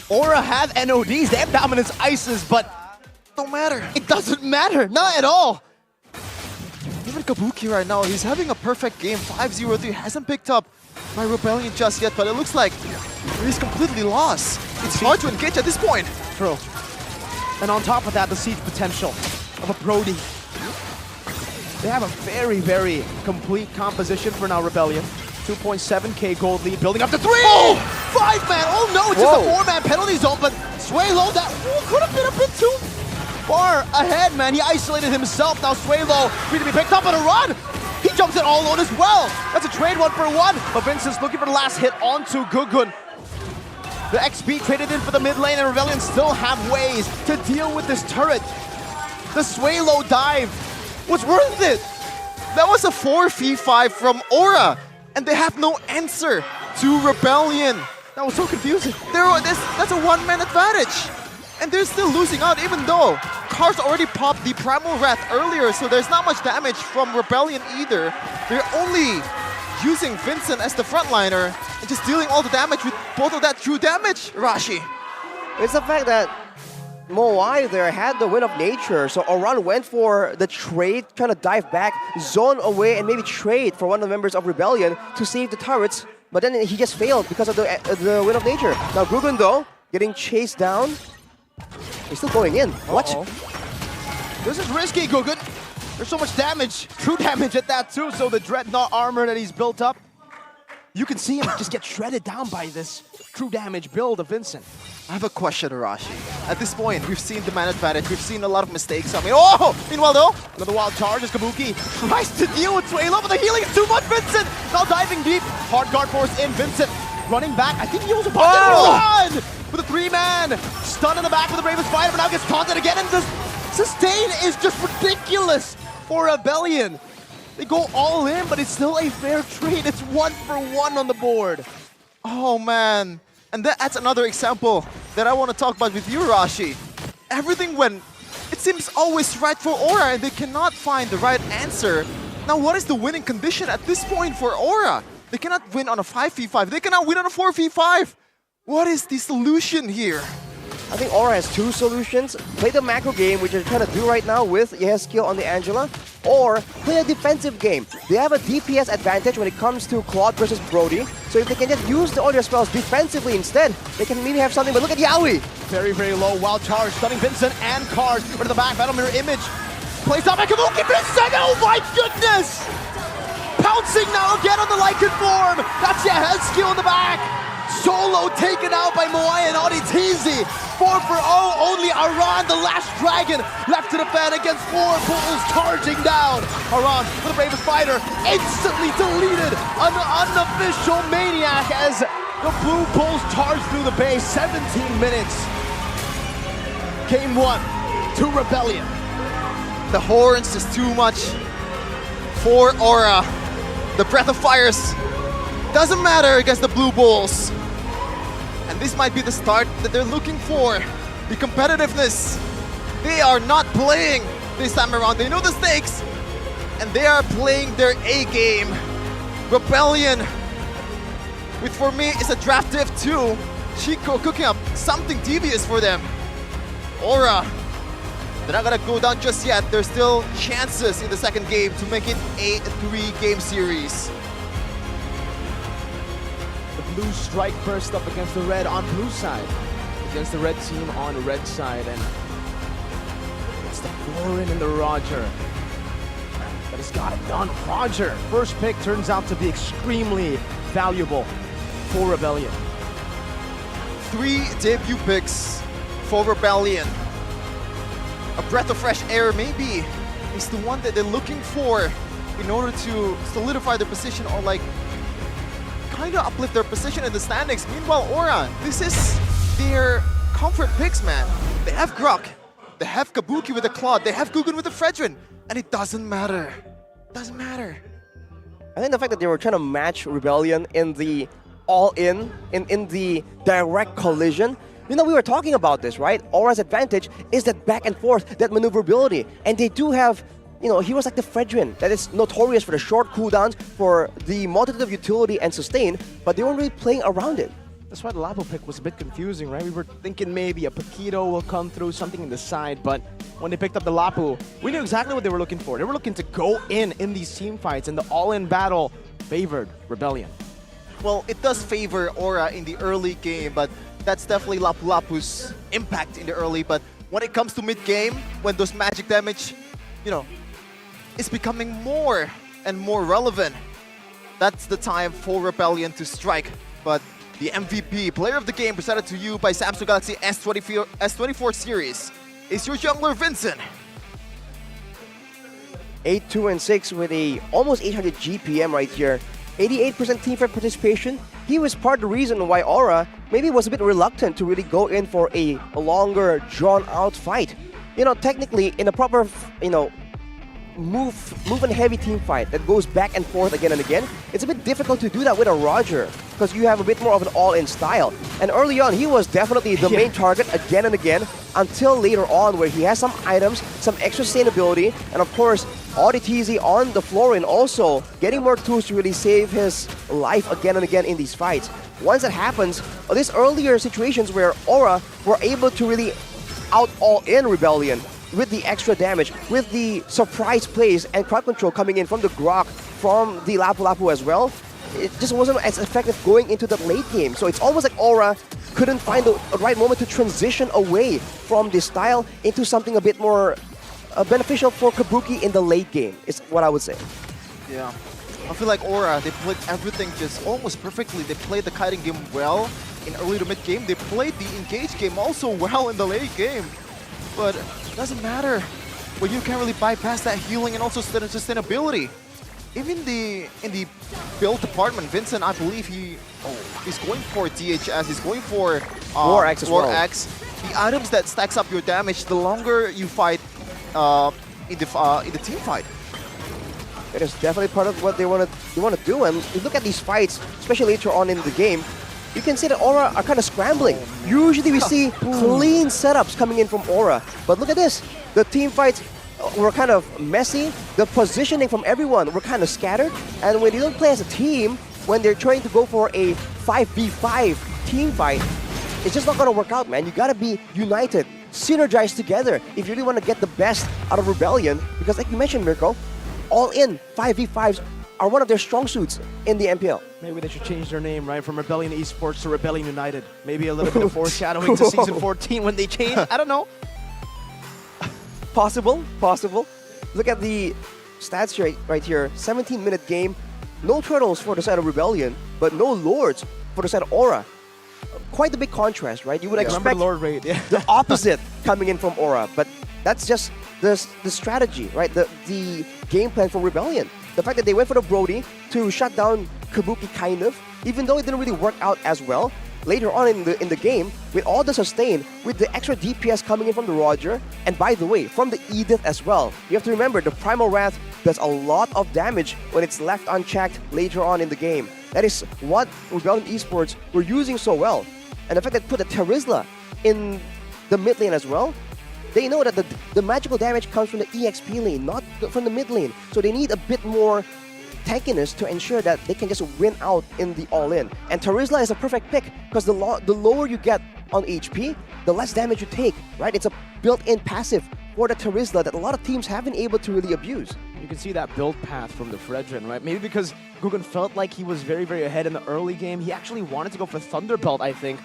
Aura have NODs, they have Dominance Ices, but don't matter. It doesn't matter, not at all. Even Kabuki right now, he's having a perfect game. 5-0-3, hasn't picked up by Rebellion just yet, but it looks like he's completely lost. It's hard to engage at this point. True. And on top of that, the siege potential of a Brody. They have a very, very complete composition for now, Rebellion. 2.7k gold lead, building up to 3! Oh! 5-man! Oh no, it's just a 4-man penalty zone, but Suelo, that could have been a bit too far ahead, man. He isolated himself. Now Suelo free to be picked up on a run. He jumps it all alone as well. That's a trade 1-for-1, but Vincent's looking for the last hit onto Gugun. The XP traded in for the mid lane, and Rebellion still have ways to deal with this turret. The Suelo dive was worth it. That was a 4v5 from Aura, and they have no answer to Rebellion. That was so confusing. That's a 1-man advantage. And they're still losing out, even though Cars already popped the Primal Wrath earlier, so there's not much damage from Rebellion either. They're only using Vincent as the frontliner and just dealing all the damage with both of that true damage, Rashi. It's the fact that Moai there had the Wind of Nature, so Oran went for the trade, trying to dive back, zone away, and maybe trade for one of the members of Rebellion to save the turrets, but then he just failed because of the Wind of Nature. Now Gugun though, getting chased down. He's still going in. What? This is risky, Gugun. There's so much damage, true damage at that too, so the Dreadnought armor that he's built up, you can see him just get shredded down by this true damage build of Vincent. I have a question, Arashi. At this point, we've seen the man advantage, we've seen a lot of mistakes. I mean, oh! Meanwhile though, another wild charge as Kabuki tries to deal with Suelo, but the healing is too much, Vincent! Now diving deep, hard guard force in, Vincent running back. I think he was about to run! With a 3-man, stun in the back with the Bravest Fighter, but now gets taunted again, and the sustain is just ridiculous for Rebellion. They go all in, but it's still a fair trade. It's 1-for-1 on the board. Oh man, and that adds another example that I want to talk about with you, Rashi. Everything went, it seems always right for Aura, and they cannot find the right answer Now, what is the winning condition at this point for Aura? They cannot win on a 5v5. They cannot win on a 4v5. What is the solution here? I think Aura has two solutions. Play the macro game, which they're trying to do right now with Yehezkiel on the Angela, or play a defensive game. They have a DPS advantage when it comes to Claude versus Brody, so if they can just use the audio spells defensively instead, they can maybe have something. But look at Yaoi! Very, very low. Wild charge, stunning Vincent and Cars. Over to the back, battle mirror image. Plays out by Kabuki Vincent! Oh my goodness! Pouncing now again on the Lycan form! That's Yehezkiel in the back! Solo taken out by Moai and Auditizi. 4 for 0, only Aran, the last dragon, left to defend against 4 bulls charging down. Aran, the bravest fighter, instantly deleted. An unofficial maniac as the blue bulls charge through the base. 17 minutes. Game 1 to Rebellion. The horns is too much for Aura. The breath of fires doesn't matter against the blue bulls. And this might be the start that they're looking for. The competitiveness. They are not playing this time around. They know the stakes. And they are playing their A game. Rebellion, which for me is a draft div too. Chico cooking up something devious for them. Aura, they're not gonna go down just yet. There's still chances in the second game to make it a 3-game series. Blue strike burst up against the red on blue side. Against the red team on red side. And it's the Florin and the Roger that has got it done. Roger, first pick, turns out to be extremely valuable for Rebellion. 3 debut picks for Rebellion. A breath of fresh air maybe is the one that they're looking for in order to solidify their position or like kind of uplift their position in the standings. Meanwhile, Aura, this is their comfort picks, man. They have Grok, they have Kabuki with the Claude, they have Gugun with the Fredrin, and it doesn't matter. Doesn't matter. I think the fact that they were trying to match Rebellion in the all-in, in the direct collision. You know, we were talking about this, right? Aura's advantage is that back and forth, that maneuverability. And they do have, you know, heroes like the Fredrin that is notorious for the short cooldowns, for the multitude of utility and sustain, but they weren't really playing around it. That's why the Lapo pick was a bit confusing, right? We were thinking maybe a Paquito will come through, something in the side, but when they picked up the Lapu, we knew exactly what they were looking for. They were looking to go in these team fights, and the all-in battle favored Rebellion. Well, it does favor Aura in the early game, but that's definitely Lapu Lapu's impact in the early. But when it comes to mid-game, when those magic damage, you know, is becoming more and more relevant, that's the time for Rebellion to strike. But the MVP, player of the game, presented to you by Samsung Galaxy S24 series, is your jungler Vincent. 8-2-6 with a almost 800 GPM right here. 88% teamfight participation. He was part of the reason why Aura maybe was a bit reluctant to really go in for a longer, drawn-out fight. You know, technically, in a proper, you know, move and heavy team fight that goes back and forth again and again, it's a bit difficult to do that with a Roger because you have a bit more of an all-in style. And early on, he was definitely the main target again and again until later on where he has some items, some extra sustainability, and of course, Auditizi on the Florin also getting more tools to really save his life again and again in these fights. Once that happens, these earlier situations where Aura were able to really all-in Rebellion with the extra damage, with the surprise plays and crowd control coming in from the Grok, from the Lapu Lapu as well, it just wasn't as effective going into the late game. So it's almost like Aura couldn't find the right moment to transition away from this style into something a bit more beneficial for Kabuki in the late game, is what I would say. Yeah. I feel like Aura, they played everything just almost perfectly. They played the kiting game well in early to mid game. They played the engage game also well in the late game. But it doesn't matter when you can't really bypass that healing and also sustainability. Even in the build department, Vincent, I believe he's going for DHS, he's going for War X as well. The items that stacks up your damage the longer you fight in the team fight. It is definitely part of what they want to do. And you look at these fights, especially later on in the game, you can see that Aura are kind of scrambling. Usually we see clean setups coming in from Aura. But look at this. The team fights were kind of messy. The positioning from everyone were kind of scattered. And when they don't play as a team, when they're trying to go for a 5v5 team fight, it's just not going to work out, man. You got to be united, synergize together if you really want to get the best out of Rebellion. Because like you mentioned, Mirko, all-in 5v5s are one of their strong suits in the MPL. Maybe they should change their name, right? From Rebellion Esports to Rebellion United. Maybe a little bit of foreshadowing to Season 14 when they change. I don't know. Possible. Look at the stats right here. 17-minute game. No turtles for the side of Rebellion, but no lords for the side of Aura. Quite a big contrast, right? You would expect Lord Raid, the opposite coming in from Aura, but that's just the strategy, right? The game plan for Rebellion. The fact that they went for the Brody to shut down Kabuki, kind of, even though it didn't really work out as well. Later on in the game, with all the sustain, with the extra DPS coming in from the Roger, and by the way, from the Edith as well. You have to remember, the Primal Wrath does a lot of damage when it's left unchecked later on in the game. That is what Rebellion Esports were using so well. And the fact that put the Terizla in the mid lane as well, they know that the magical damage comes from the EXP lane, not from the mid lane. So they need a bit more tankiness to ensure that they can just win out in the all-in. And Terizla is a perfect pick because the lower you get on HP, the less damage you take, right? It's a built-in passive for the Terizla that a lot of teams haven't been able to really abuse. You can see that build path from the Fredrin, right? Maybe because Guggen felt like he was very, very ahead in the early game. He actually wanted to go for Thunderbelt, I think,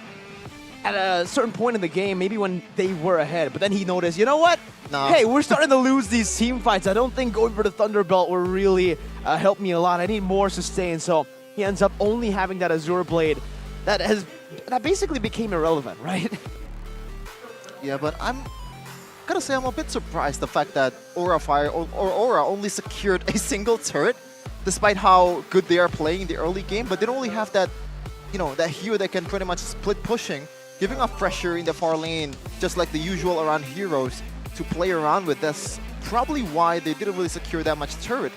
at a certain point in the game, maybe when they were ahead. But then he noticed, you know what? No. Hey, we're starting to lose these team fights. I don't think going for the Thunderbelt will really help me a lot. I need more sustain. So he ends up only having that Azure Blade that basically became irrelevant, right? Yeah, but I'm gonna say I'm a bit surprised the fact that Aura Fire or Aura only secured a single turret, despite how good they are playing in the early game. But they don't really have that, you know, that hero that can pretty much split pushing, giving off pressure in the far lane, just like the usual around heroes to play around with. That's probably why they didn't really secure that much turret.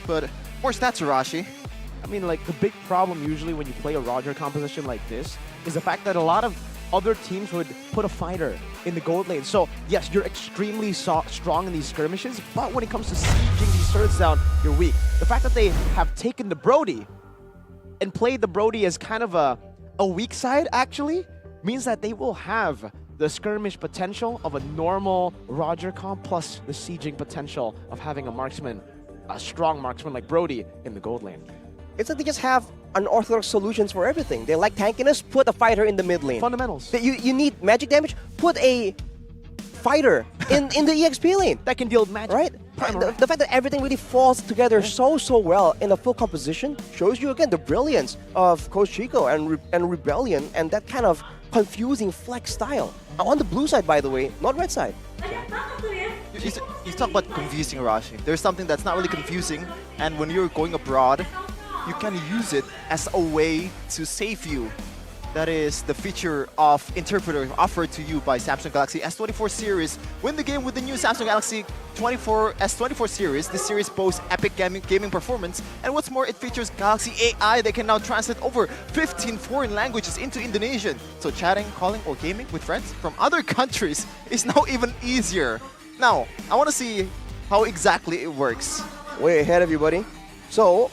But more stats, Arashi. I mean, like, the big problem usually when you play a Roger composition like this is the fact that a lot of other teams would put a fighter in the gold lane. So, yes, you're extremely strong in these skirmishes, but when it comes to sieging these turrets down, you're weak. The fact that they have taken the Brody and played the Brody as kind of a weak side, actually, means that they will have the skirmish potential of a normal Roger comp plus the sieging potential of having a marksman, a strong marksman like Brody in the gold lane. It's like they just have unorthodox solutions for everything. They like tankiness, put a fighter in the mid lane. Fundamentals. You need magic damage, put a fighter in the EXP lane. That can deal magic. Right? The fact that everything really falls together so well in a full composition shows you again the brilliance of Coach Chico and Rebellion and that kind of confusing flex style. On the blue side, by the way, not red side. You talk about confusing, Arashi. There's something that's not really confusing, and when you're going abroad, you can use it as a way to save you. That is the feature of Interpreter offered to you by Samsung Galaxy S24 series. Win the game with the new Samsung Galaxy S24 series. This series boasts epic gaming performance, and what's more, it features Galaxy AI that can now translate over 15 foreign languages into Indonesian. So chatting, calling, or gaming with friends from other countries is now even easier. Now, I want to see how exactly it works. Way ahead of you, buddy. So,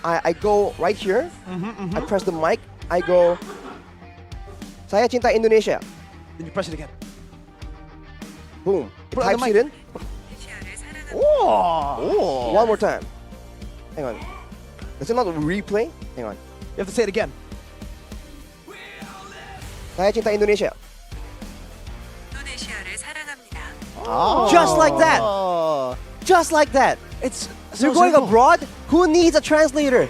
I go right here. I press the mic. I go, Saya cinta Indonesia. Then you press it again. Boom. Put it on Types the it in. Oh. One more time. Hang on. Does it not replay? Hang on. You have to say it again. Saya cinta Indonesia. Oh. Just like that. Just like that. It's You're going abroad? Who needs a translator?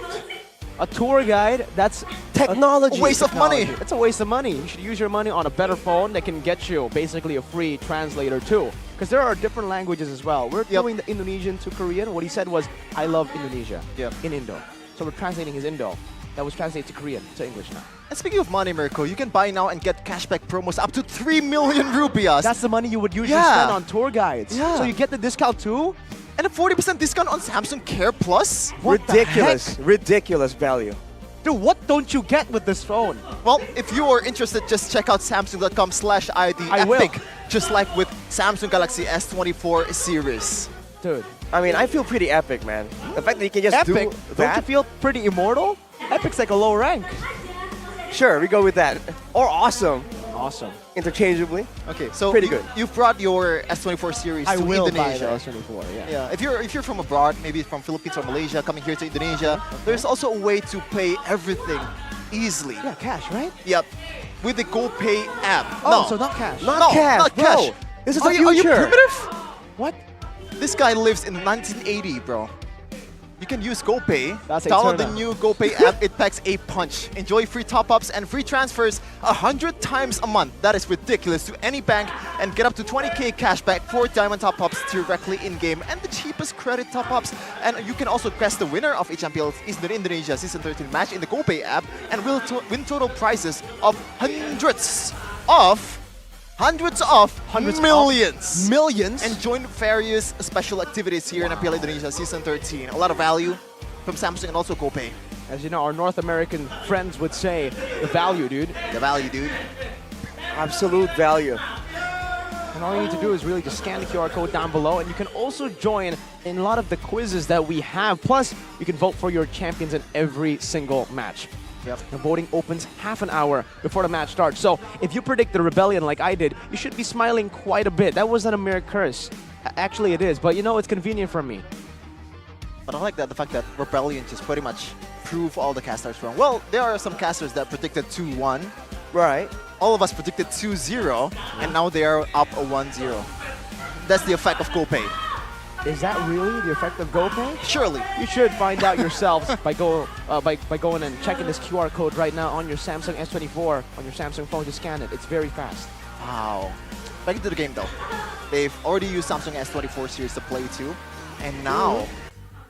A tour guide, that's technology. A waste of money. It's a waste of money. You should use your money on a better phone that can get you basically a free translator too. Because there are different languages as well. We're doing the Indonesian to Korean. What he said was, I love Indonesia in Indo. So we're translating his Indo. That was translated to Korean, to English now. And speaking of money, Mirko, you can buy now and get cashback promos up to 3 million rupiahs. That's the money you would usually spend on tour guides. Yeah. So you get the discount too? And a 40% discount on Samsung Care Plus? What Ridiculous. Ridiculous value. Dude, what don't you get with this phone? Well, if you are interested, just check out samsung.com/ID. I will. just like with Samsung Galaxy S24 series. Dude, I mean, I feel pretty epic, man. The fact that you can just epic. do Don't that. you feel pretty immortal? Epic's like a low rank. Sure, we go with that. Or awesome. Awesome. Interchangeably. Okay, so pretty good. You've brought your S24 series I to will Indonesia. buy the S24, yeah. Yeah, if you're from abroad, maybe from Philippines or Malaysia, coming here to Indonesia, there's also a way to pay everything easily. Yeah, cash, right? Yep, with the GoPay app. Oh, no, so not cash. Not cash, not bro. cash. This is are the you future. primitive? What? This guy lives in 1980, bro. You can use GoPay. That's Download the Eterna. new GoPay app. It packs a punch. Enjoy free top-ups and free transfers 100 times a month. That is ridiculous to any bank, and get up to 20k cashback for diamond top-ups directly in-game and the cheapest credit top-ups. And you can also guess the winner of each MPL Indonesia Season 13 match in the GoPay app and will win total prizes of hundreds of millions. Millions? And join various special activities here in MPL Indonesia Season 13. A lot of value from Samsung and also GoPay. As you know, our North American friends would say, the value, dude. The value, dude. Absolute value. And all you need to do is really just scan the QR code down below, and you can also join in a lot of the quizzes that we have. Plus, you can vote for your champions in every single match. Yep. The voting opens half an hour before the match starts. So if you predict the Rebellion like I did, you should be smiling quite a bit. That wasn't a mere curse. Actually, it is, but you know, it's convenient for me. But I like that, the fact that Rebellion just pretty much prove all the casters wrong. Well, there are some casters that predicted 2-1. Right. All of us predicted 2-0, and now they are up a 1-0. That's the effect of GoPay. Is that really the effect of GoPay? Surely. You should find out yourselves by going and checking this QR code right now on your Samsung S24, on your Samsung phone to scan it. It's very fast. Wow. Back into the game though. They've already used Samsung S24 series to play too. And now,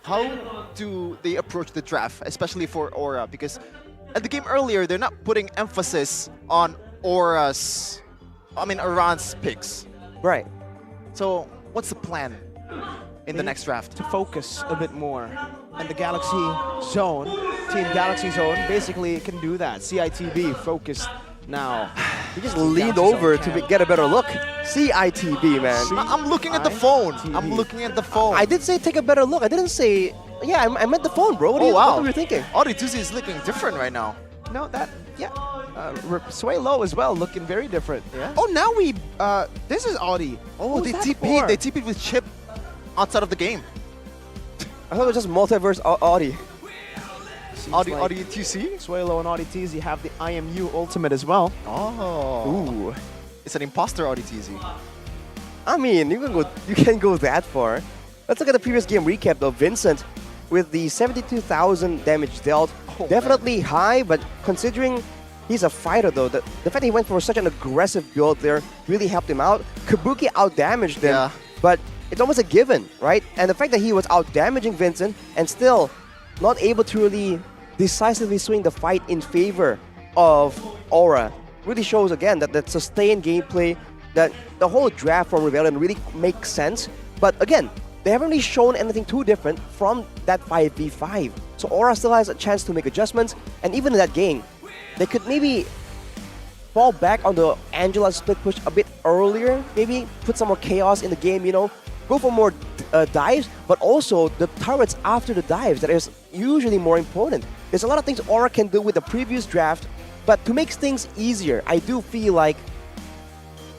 how do they approach the draft, especially for Aura? Because at the game earlier, they're not putting emphasis on Aura's picks. Right. So what's the plan in the next draft? To focus a bit more. And the Galaxy Zone, Team Galaxy Zone, basically can do that. CITB focused now. You just leaned over to get a better look. CITB, man. I'm looking at the phone. I'm looking at the phone. I did say take a better look. I didn't say... Yeah, I meant the phone, bro. What were you thinking? Audi Tuzi is looking different right now. No, that... Yeah. Sway Low as well, looking very different. Yeah. Oh, now we... this is Audi. Oh, they TP'd. They TP'd with Chip outside of the game. I thought it was just multiverse Audi. Audi TC? Sway Low and Audi TZ have the IMU Ultimate as well. Oh. Ooh. It's an imposter Audi TZ. I mean, you can go that far. Let's look at the previous game recap though. Vincent with the 72,000 damage dealt. Definitely high, but considering he's a fighter though, the fact that he went for such an aggressive build there really helped him out. Kabuki outdamaged him, but it's almost a given, right? And the fact that he was outdamaging Vincent and still not able to really decisively swing the fight in favor of Aura really shows again that that sustained gameplay, that the whole draft from Rebellion really makes sense. But again, they haven't really shown anything too different from that 5v5. So Aura still has a chance to make adjustments, and even in that game, they could maybe fall back on the Angela split push a bit earlier, maybe put some more chaos in the game, you know, go for more dives, but also the turrets after the dives that is usually more important. There's a lot of things Aura can do with the previous draft, but to make things easier, I do feel like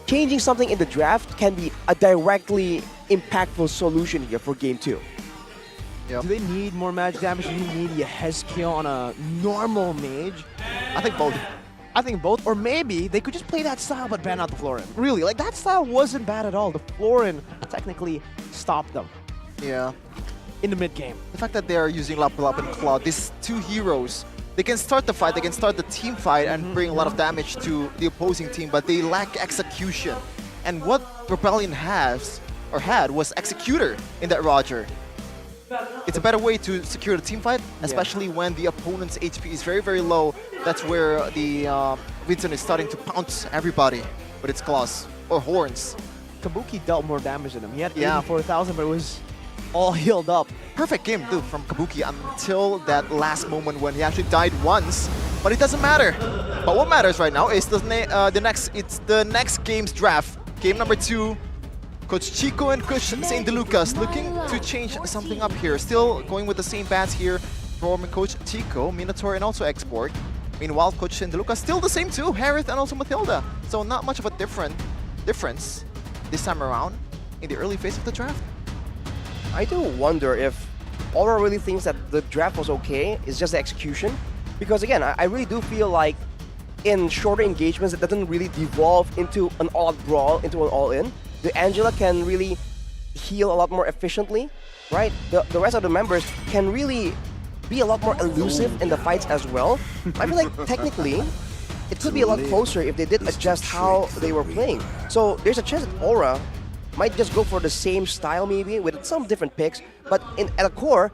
changing something in the draft can be a directly impactful solution here for Game 2. Yep. Do they need more magic damage? Do you need a Hes kill on a normal mage? I think both. I think both, or maybe they could just play that style but ban out the Florin. Really, like that style wasn't bad at all. The Florin technically stopped them. Yeah. In the mid game. The fact that they are using Lapalap and Cloud, these two heroes, they can start the fight, they can start the team fight and bring a lot of damage to the opposing team, but they lack execution. And what Rebellion has, or had, was Executor in that Roger. It's a better way to secure the team fight, especially when the opponent's HP is very, very low. That's where the Vincent is starting to pounce everybody with its claws or horns. Kabuki dealt more damage than him. He had 84,000, but it was all healed up. Perfect game, too, from Kabuki until that last moment when he actually died once. But it doesn't matter. But what matters right now is the next game's draft. game number 2. Coach Chico and Coach St. DeLucas looking to change something up here. Still going with the same bats here from Coach Chico, Minotaur, and also Export. Meanwhile, Coach St. DeLucas still the same too, Harith and also Matilda. So not much of a difference this time around in the early phase of the draft. I do wonder if Aura really thinks that the draft was okay, it's just the execution. Because again, I really do feel like in shorter engagements, it doesn't really devolve into an all-out brawl, into an all-in. The Angela can really heal a lot more efficiently, right? The rest of the members can really be a lot more elusive in the fights as well. I feel like technically, it could be a lot closer if they did adjust how they were playing. So there's a chance that Aura might just go for the same style maybe with some different picks, but at the core,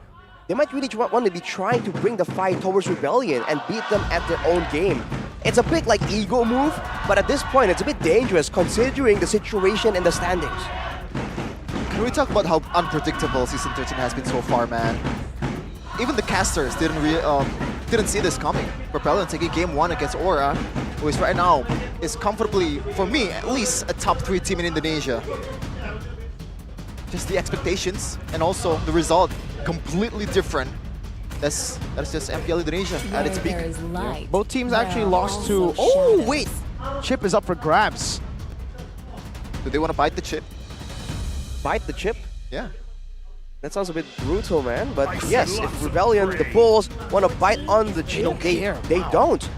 they might really want to be trying to bring the fight towards Rebellion and beat them at their own game. It's a bit like ego move, but at this point it's a bit dangerous considering the situation and the standings. Can we talk about how unpredictable Season 13 has been so far, man? Even the casters didn't see this coming. Rebellion taking game 1 against Aura, who is right now is comfortably, for me at least, a top 3 team in Indonesia. Just the expectations and also the result completely different. That's just MPL Indonesia at its peak. Both teams actually lost to... Oh, wait! Chip is up for grabs. Do they want to bite the chip? Bite the chip? Yeah. That sounds a bit brutal, man. But yes, if Rebellion, the Bulls, want to bite on the chip, they don't.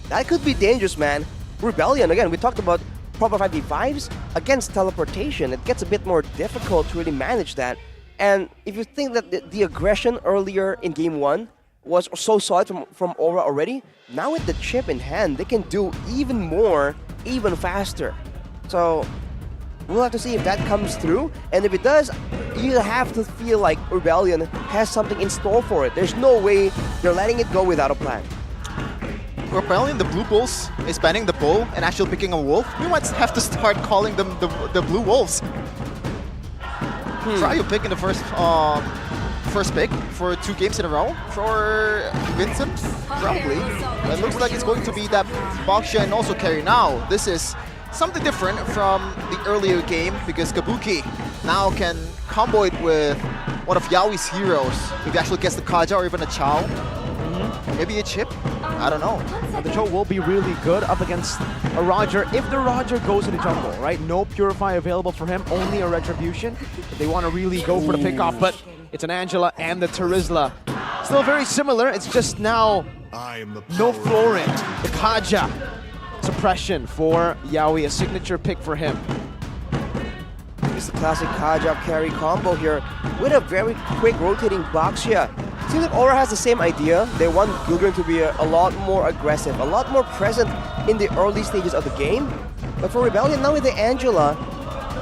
That could be dangerous, man. Rebellion, again, we talked about proper 5v5s against teleportation. It gets a bit more difficult to really manage that. And if you think that the aggression earlier in game 1 was so solid from Aura already, now with the chip in hand, they can do even more, even faster. So we'll have to see if that comes through. And if it does, you have to feel like Rebellion has something in store for it. There's no way they're letting it go without a plan. Rebellion, the Blue Bulls, is banning the bull and actually picking a wolf. We might have to start calling them the Blue Wolves. Try you picking the first pick for 2 games in a row for Vincent, probably. It looks like it's going to be that Baksha and also Carry. Now, this is something different from the earlier game because Kabuki now can combo it with one of Yaoi's heroes. If he actually gets the Kaja or even a Chow. Maybe a chip? I don't know. And the Cho will be really good up against a Roger if the Roger goes to the jungle, right? No Purify available for him, only a Retribution. If they want to really go for the pickoff, but it's an Angela and the Terizla. Still very similar, it's just now no Florin. The Kaja suppression for Yaoi, a signature pick for him. It's the classic Kaja carry combo here with a very quick rotating Baxia. Seems like Aura has the same idea. They want Gugren to be a lot more aggressive, a lot more present in the early stages of the game. But for Rebellion, now with the Angela,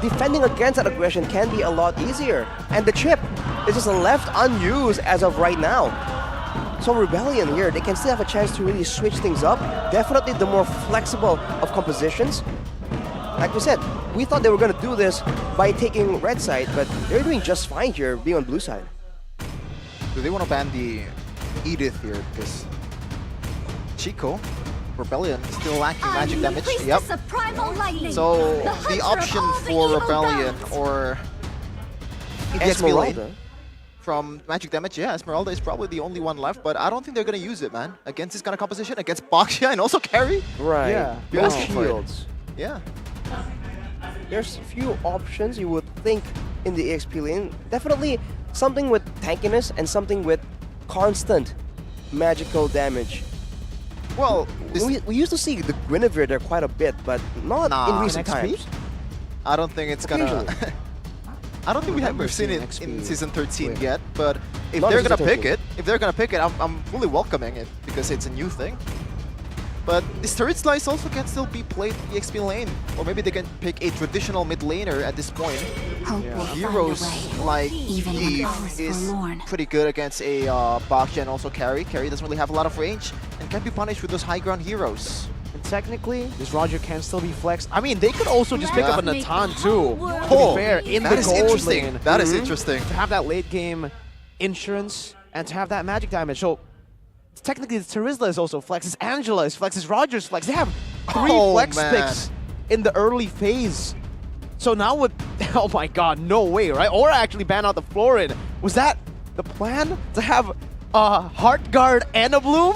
defending against that aggression can be a lot easier. And the chip is just left unused as of right now. So Rebellion here, they can still have a chance to really switch things up. Definitely the more flexible of compositions. Like we said, we thought they were going to do this by taking red side, but they're doing just fine here being on blue side. Do they want to ban the Edith here? Because Chico, Rebellion, is still lacking magic damage. Yep. So the option for Rebellion or Esmeralda from magic damage, yeah, Esmeralda is probably the only one left, but I don't think they're going to use it, man. Against this kind of composition, against Baksha and also Carry. Right. Yeah. No shields. Yeah. There's few options you would think in the EXP lane. Definitely something with tankiness and something with constant magical damage. Well, we used to see the Guinevere there quite a bit, but not in recent times. I don't think it's gonna... I don't think we've seen it in Season 13 yet, but if they're gonna pick it, I'm fully welcoming it because it's a new thing. But this turret slice also can still be played in the EXP lane. Or maybe they can pick a traditional mid laner at this point. Heroes like Eve is pretty good against a Baksha and also Carry. Carry doesn't really have a lot of range and can be punished with those high ground heroes. And technically, this Roger can still be flexed. I mean, they could also just pick up a Natan too, to be fair, in the gold lane. That is interesting. To have that late game insurance and to have that magic damage. So technically, Terizla is also flex, Angela is flex, Roger's flex. They have 3 flex picks in the early phase. So now with, oh my god, no way, right? Aura actually banned out the Florid. Was that the plan? To have a Heart Guard and a Bloom?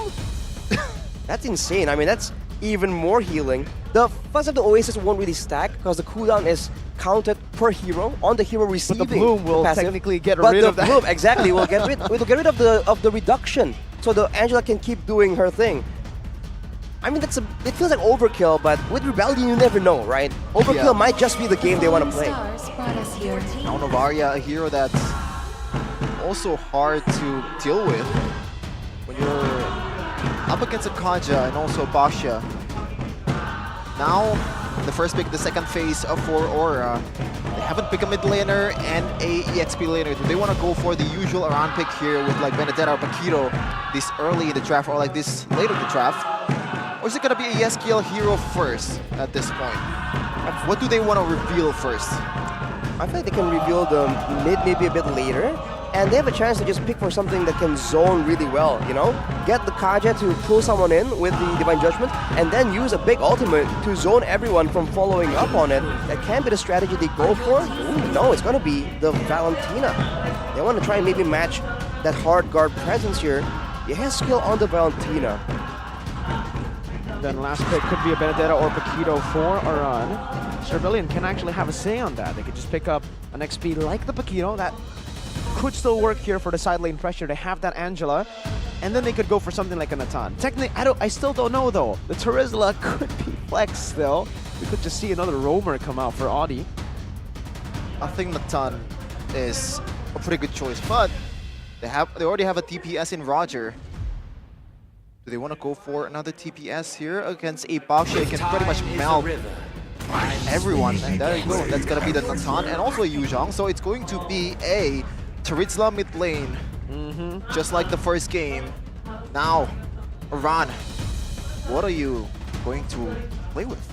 That's insane. I mean, that's even more healing. The first of the Oasis won't really stack because the cooldown is counted per hero on the hero receiving. But the Bloom will passive. technically get But rid the of that. Bloom, exactly, will get rid of the reduction, so the Angela can keep doing her thing. I mean, it feels like overkill, but with Rebellion, you never know, right? Overkill might just be the game they want to play. Now Novaria, a hero that's also hard to deal with when you're up against a Kaja and also Basha. Now, the first pick, the second phase for Aura. They haven't picked a mid laner and a EXP laner. Do they want to go for the usual around pick here with like Benedetta or Paquito this early in the draft or like this late in the draft? Or is it going to be a ESKL hero first at this point? What do they want to reveal first? I feel like they can reveal the mid maybe a bit later, and they have a chance to just pick for something that can zone really well, you know? Get the Kaja to pull someone in with the Divine Judgment, and then use a big ultimate to zone everyone from following up on it. That can be the strategy they go for. Ooh, no, it's gonna be the Valentina. They want to try and maybe match that hard guard presence here. He has skill on the Valentina. Then last pick could be a Benedetta or Paquito for Aran. So Rebellion can actually have a say on that. They could just pick up an XP like the Paquito. That could still work here for the side lane pressure. They have that Angela. And then they could go for something like a Natan. Technically, I still don't know though. The Terizla could be flex still. We could just see another roamer come out for Audi. I think Natan is a pretty good choice, but they already have a TPS in Roger. Do they want to go for another TPS here against a Basha? It can pretty much melt everyone. And there you go. That's going to be the Natan and also a Yuzhong. So it's going to be a Terizla mid lane. Just like the first game. Now, Aran, what are you going to play with?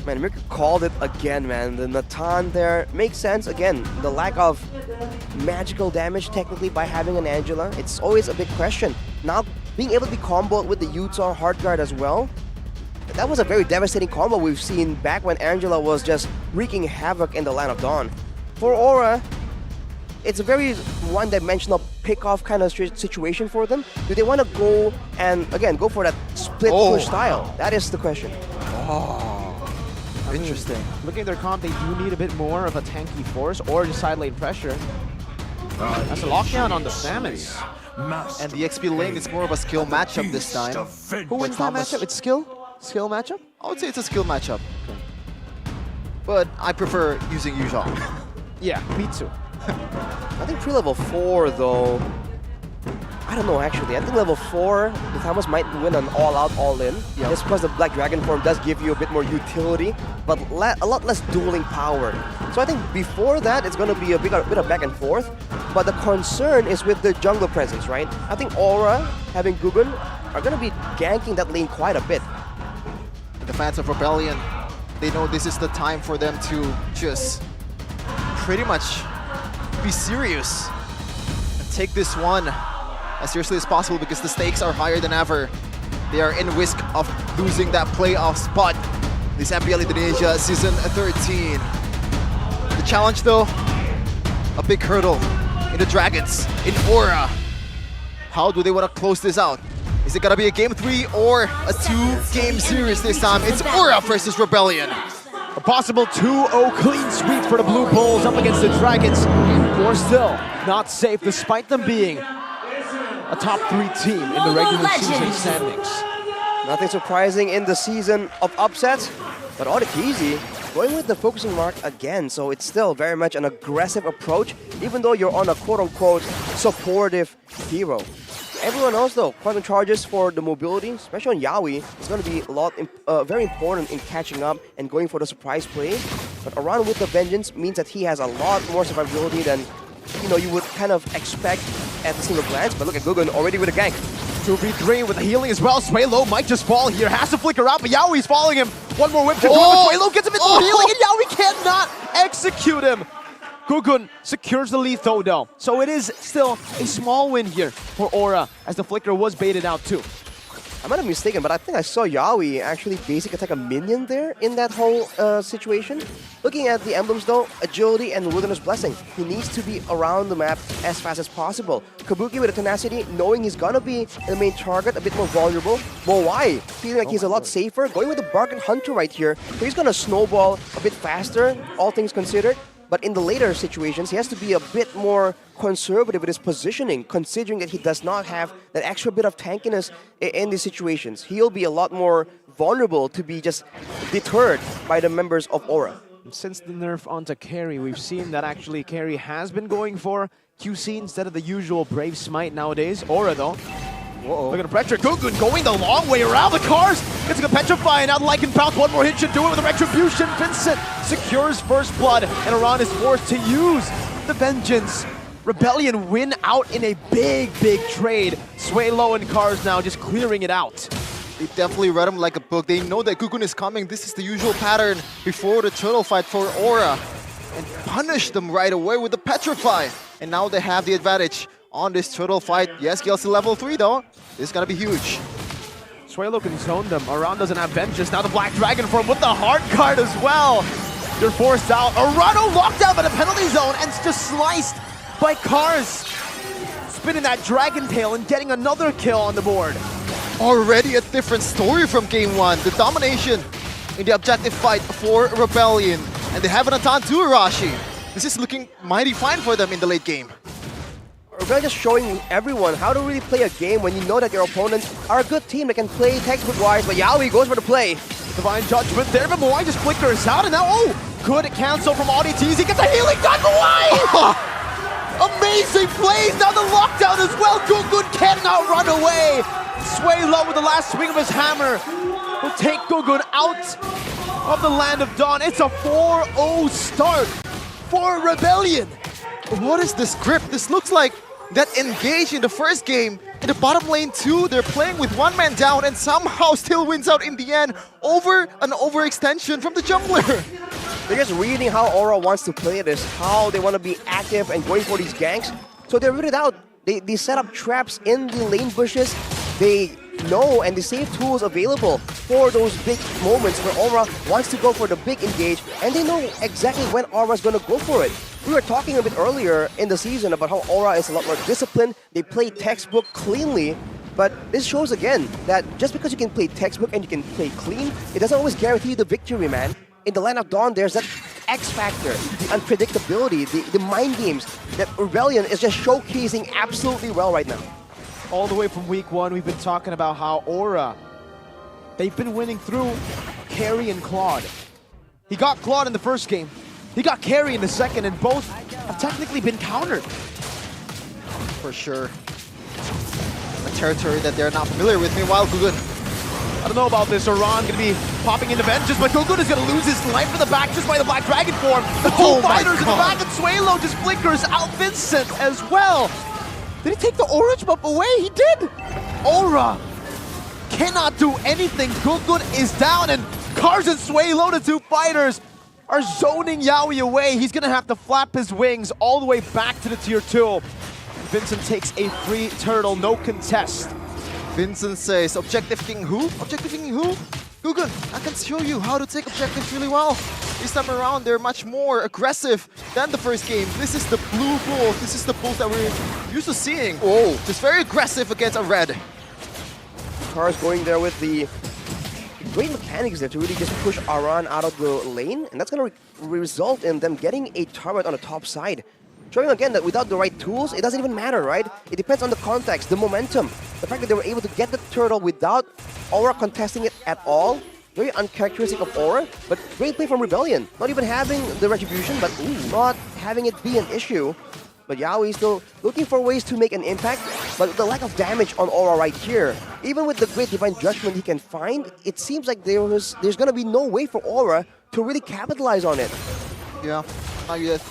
Man, Mirka called it again, man. The Natan there makes sense. Again, the lack of magical damage technically by having an Angela. It's always a big question. Now, being able to be comboed with the Utah hard guard as well, that was a very devastating combo we've seen back when Angela was just wreaking havoc in the Land of Dawn. For Aura, it's a very one-dimensional pick-off kind of situation for them. Do they want to go and, again, go for that split push style? That is the question. Interesting. Looking at their comp, they do need a bit more of a tanky force or just side lane pressure. That's a lockdown on the Samus. And the XP lane is more of a skill matchup this time. Who wins that matchup? It's skill? Skill matchup? I would say it's a skill matchup. But I prefer using Yuzhong. Yeah, me too. I think pre-level 4 though, I don't know actually. I think level 4, the Thomas might win an all-out, all-in. Just because the Black Dragon form does give you a bit more utility, but a lot less dueling power. So I think before that, it's going to be a bit of back and forth. But the concern is with the jungle presence, right? I think Aura, having Gugun, are going to be ganking that lane quite a bit. The fans of Rebellion, they know this is the time for them to just pretty much be serious and take this one as seriously as possible because the stakes are higher than ever. They are in risk of losing that playoff spot. This MPL Indonesia Season 13. The challenge though, a big hurdle in the Dragons, in Aura. How do they want to close this out? Is it going to be a game 3 or a 2-game series this time? It's Aura versus Rebellion. A possible 2-0 clean sweep for the Blue Bulls up against the Dragons, who are still not safe despite them being a top 3 team in the regular season standings. Nothing surprising in the season of upsets, but Audikizzy going with the focusing mark again, so it's still very much an aggressive approach, even though you're on a quote-unquote supportive hero. Everyone else though, quantum charges for the mobility, especially on Yaoi, is going to be very important in catching up and going for the surprise play. But Aran with the Vengeance means that he has a lot more survivability than you would kind of expect at a single glance. But look at Gugun already with a gank. 2v3 with the healing as well. Swaylo might just fall here, has to flicker out, but Yaoi's following him. One more whip to do it, but Swaylo gets a bit more healing, and Yaoi cannot execute him. Gugun secures the Letho though, so it is still a small win here for Aura, as the flicker was baited out too. I might have mistaken, but I think I saw Yawi actually basic attack a minion there in that whole situation. Looking at the emblems though, agility and wilderness blessing. He needs to be around the map as fast as possible. Kabuki with a tenacity, knowing he's gonna be the main target, a bit more vulnerable. Moai feeling like he's a lot safer, going with the bargain hunter right here. So he's gonna snowball a bit faster, all things considered. But in the later situations, he has to be a bit more conservative with his positioning, considering that he does not have that extra bit of tankiness in these situations. He'll be a lot more vulnerable to be just deterred by the members of Aura. Since the nerf onto Carry, we've seen that actually Carry has been going for QC instead of the usual Brave Smite nowadays. Aura though. Whoa. Look at the pressure. Gugun going the long way around the cars. It's gonna petrify. Now the Lycan Pounce. One more hit should do it with a Retribution. Vincent secures first blood, and Iran is forced to use the Vengeance. Rebellion win out in a big trade. Sway low and cars now just clearing it out. They definitely read him like a book. They know that Gugun is coming. This is the usual pattern before the turtle fight for Aura. And punish them right away with the Petrify. And now they have the advantage on this turtle fight. Yes, Gale's level 3 though. This is gonna be huge. Swaylo can zone them. Aran doesn't have Vengeance. Now the Black Dragon form with the hard card as well. They're forced out. Arano locked out by the penalty zone and just sliced by Cars. Spinning that Dragon Tail and getting another kill on the board. Already a different story from game 1. The domination in the objective fight for Rebellion. And they have an Atan too, Arashi. This is looking mighty fine for them in the late game. Rebellion just showing everyone how to really play a game when you know that your opponents are a good team that can play textbook-wise, but Yawi goes for the play. Divine Judgment there, but Moai just flickers out, and now, good cancel from ODTs. He gets a healing done, Moai! Amazing plays, now the lockdown as well. Gugun cannot run away. Sway low with the last swing of his hammer. Will take Gugun out of the Land of Dawn. It's a 4-0 start for Rebellion. What is this grip? This looks like that engage in the first game. In the bottom lane too, they're playing with one man down and somehow still wins out in the end over an overextension from the jungler. They're just reading how Aura wants to play this, how they want to be active and going for these ganks. So they read it out. They set up traps in the lane bushes. They know and they save tools available for those big moments where Aura wants to go for the big engage, and they know exactly when Aura's going to go for it. We were talking a bit earlier in the season about how Aura is a lot more disciplined. They play textbook cleanly, but this shows again that just because you can play textbook and you can play clean, it doesn't always guarantee you the victory, man. In the Land of Dawn, there's that X factor, the unpredictability, the mind games that Rebellion is just showcasing absolutely well right now. All the way from week 1, we've been talking about how Aura, they've been winning through Carry and Claude. He got Claude in the first game. He got Carry in the second, and both have technically been countered. For sure. A territory that they're not familiar with. Meanwhile, Gugun. I don't know about this. Iran gonna be popping into Vengeance, but Gugun is gonna lose his life in the back just by the Black Dragon form. The two fighters in the back, and Swaylo just flickers out Vincent as well. Did he take the orange buff away? He did! Aura cannot do anything. Gugun is down, and Cars and Swaylo, the two fighters, are zoning Yawi away. He's gonna have to flap his wings all the way back to the tier 2. Vincent takes a free turtle, no contest. Vincent says, objective king who? Objective king who? Gugun, I can show you how to take objectives really well. This time around, they're much more aggressive than the first game. This is the blue Bulls. This is the Bulls that we're used to seeing. Oh, just very aggressive against a red. Cars going there with the great mechanics there to really just push Aran out of the lane, and that's going to result in them getting a turret on the top side. Showing again that without the right tools, it doesn't even matter, right? It depends on the context, the momentum. The fact that they were able to get the turtle without Aura contesting it at all, very uncharacteristic of Aura, but great play from Rebellion. Not even having the retribution, but not having it be an issue. But Yawi is still looking for ways to make an impact, but the lack of damage on Aura right here, even with the great Divine Judgment he can find, it seems like there's going to be no way for Aura to really capitalize on it. Yeah, not yet.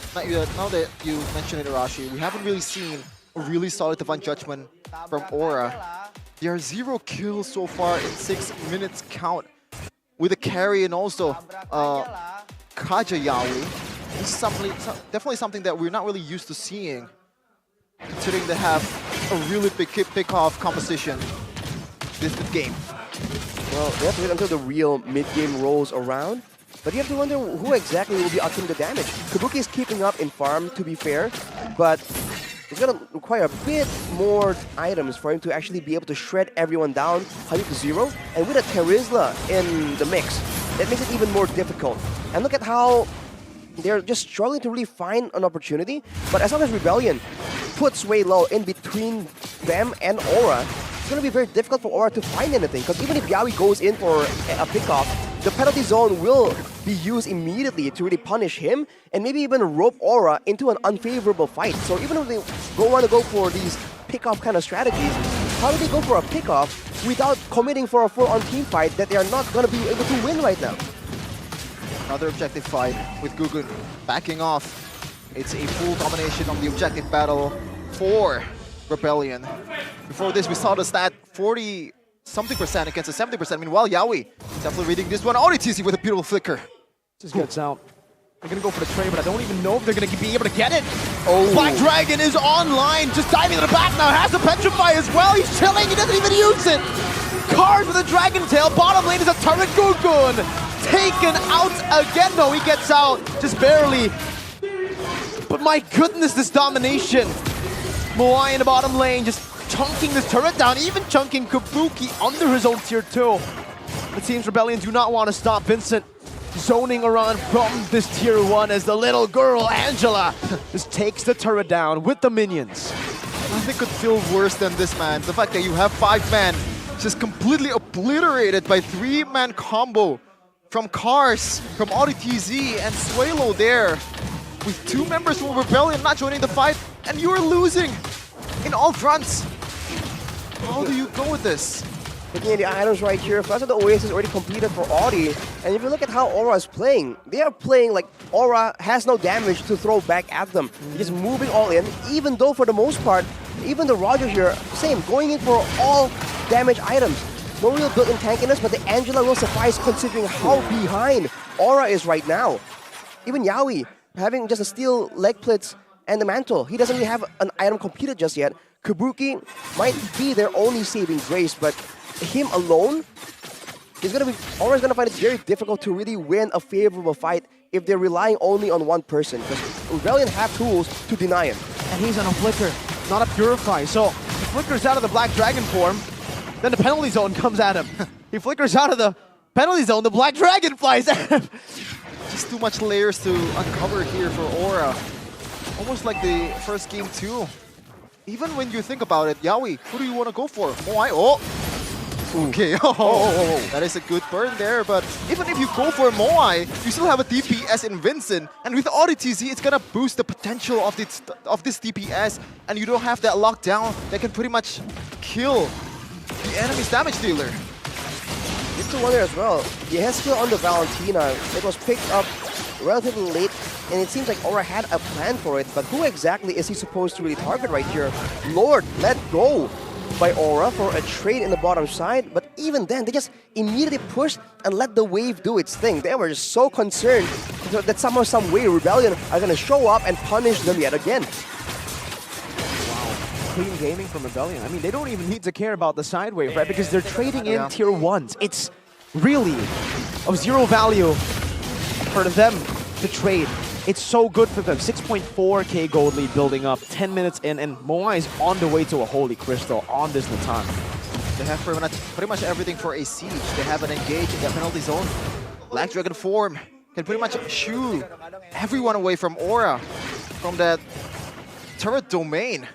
Now that you mentioned it, Arashi, we haven't really seen a really solid Divine Judgment from Aura. There are 0 kills so far in 6 minutes count with a carry and also Kaja Yawi. This is definitely something that we're not really used to seeing, considering they have a really big pick-off composition. this game. Well, they have to wait until the real mid-game rolls around. But you have to wonder who exactly will be upping the damage. Kabuki is keeping up in farm, to be fair, but it's going to require a bit more items for him to actually be able to shred everyone down 100 to 0. And with a Terizla in the mix, that makes it even more difficult. And look at how they're just struggling to really find an opportunity. But as long as Rebellion puts Wei Lo in between them and Aura, it's going to be very difficult for Aura to find anything. Because even if Yawi goes in for a pickoff, the penalty zone will be used immediately to really punish him and maybe even rope Aura into an unfavorable fight. So even if they don't want to go for these pickoff kind of strategies, how do they go for a pickoff without committing for a full-on team fight that they are not going to be able to win right now? Another objective fight with Gugun backing off. It's a full domination on the objective battle for Rebellion. Before this, we saw the stat 40-something% against a 70%. Meanwhile, Yawi definitely reading this one. OTTC with a beautiful flicker. Just gets out. They're going to go for the trade, but I don't even know if they're going to be able to get it. Oh. Black Dragon is online, just diving to the back now. Has the Petrify as well. He's chilling. He doesn't even use it. Card with a Dragon Tail. Bottom lane is a turret Gugun. Taken out again. No, he gets out just barely. But my goodness, this domination. Moai in the bottom lane just chunking this turret down, even chunking Kabuki under his own tier 2. It seems Rebellion do not want to stop Vincent zoning around from this tier 1 as the little girl, Angela, just takes the turret down with the minions. Nothing could feel worse than this, man. The fact that you have 5 men just completely obliterated by 3-man combo from Cars, from ODTZ, and Swalo there. With 2 members from Rebellion not joining the fight, and you're losing in all fronts. How do you go with this? Looking at the items right here, Flash of the Oasis already completed for Audi. And if you look at how Aura is playing, they are playing like Aura has no damage to throw back at them. Just moving all in, even though for the most part, even the Roger here, same, going in for all damage items. No real built-in tankiness, but the Angela will suffice considering how behind Aura is right now. Even Yawi, having just a steel leg plates and the mantle, he doesn't really have an item completed just yet. Kabuki might be their only saving grace, but him alone is gonna be. Aura's gonna find it very difficult to really win a favorable fight if they're relying only on one person. Because Rebellion have tools to deny him. And he's on a flicker, not a purify. So he flickers out of the Black Dragon form, then the penalty zone comes at him. He flickers out of the penalty zone, the Black Dragon flies at him. Just too much layers to uncover here for Aura. Almost like the first game too. Even when you think about it, Yawi, who do you want to go for? Moai? Oh! Okay, that is a good burn there, but even if you go for Moai, you still have a DPS in Vincent, and with ODTZ, it's gonna boost the potential of this DPS, and you don't have that lockdown that can pretty much kill the enemy's damage dealer. You have to wonder as well, the head skill on the Valentina, it was picked up relatively late, and it seems like Aura had a plan for it, but who exactly is he supposed to really target right here? Lord, let go by Aura for a trade in the bottom side, but even then, they just immediately pushed and let the wave do its thing. They were just so concerned that somehow, some way, Rebellion are going to show up and punish them yet again. Wow, clean gaming from Rebellion. I mean, they don't even need to care about the side wave, right? Because they're trading in tier 1s. It's really of zero value for them to trade. It's so good for them. 6.4k gold lead building up, 10 minutes in, and Moai is on the way to a Holy Crystal on this Natan. They have pretty much everything for a siege. They have an engage in the penalty zone. Black Dragon form can pretty much shoo everyone away from Aura, from that turret domain.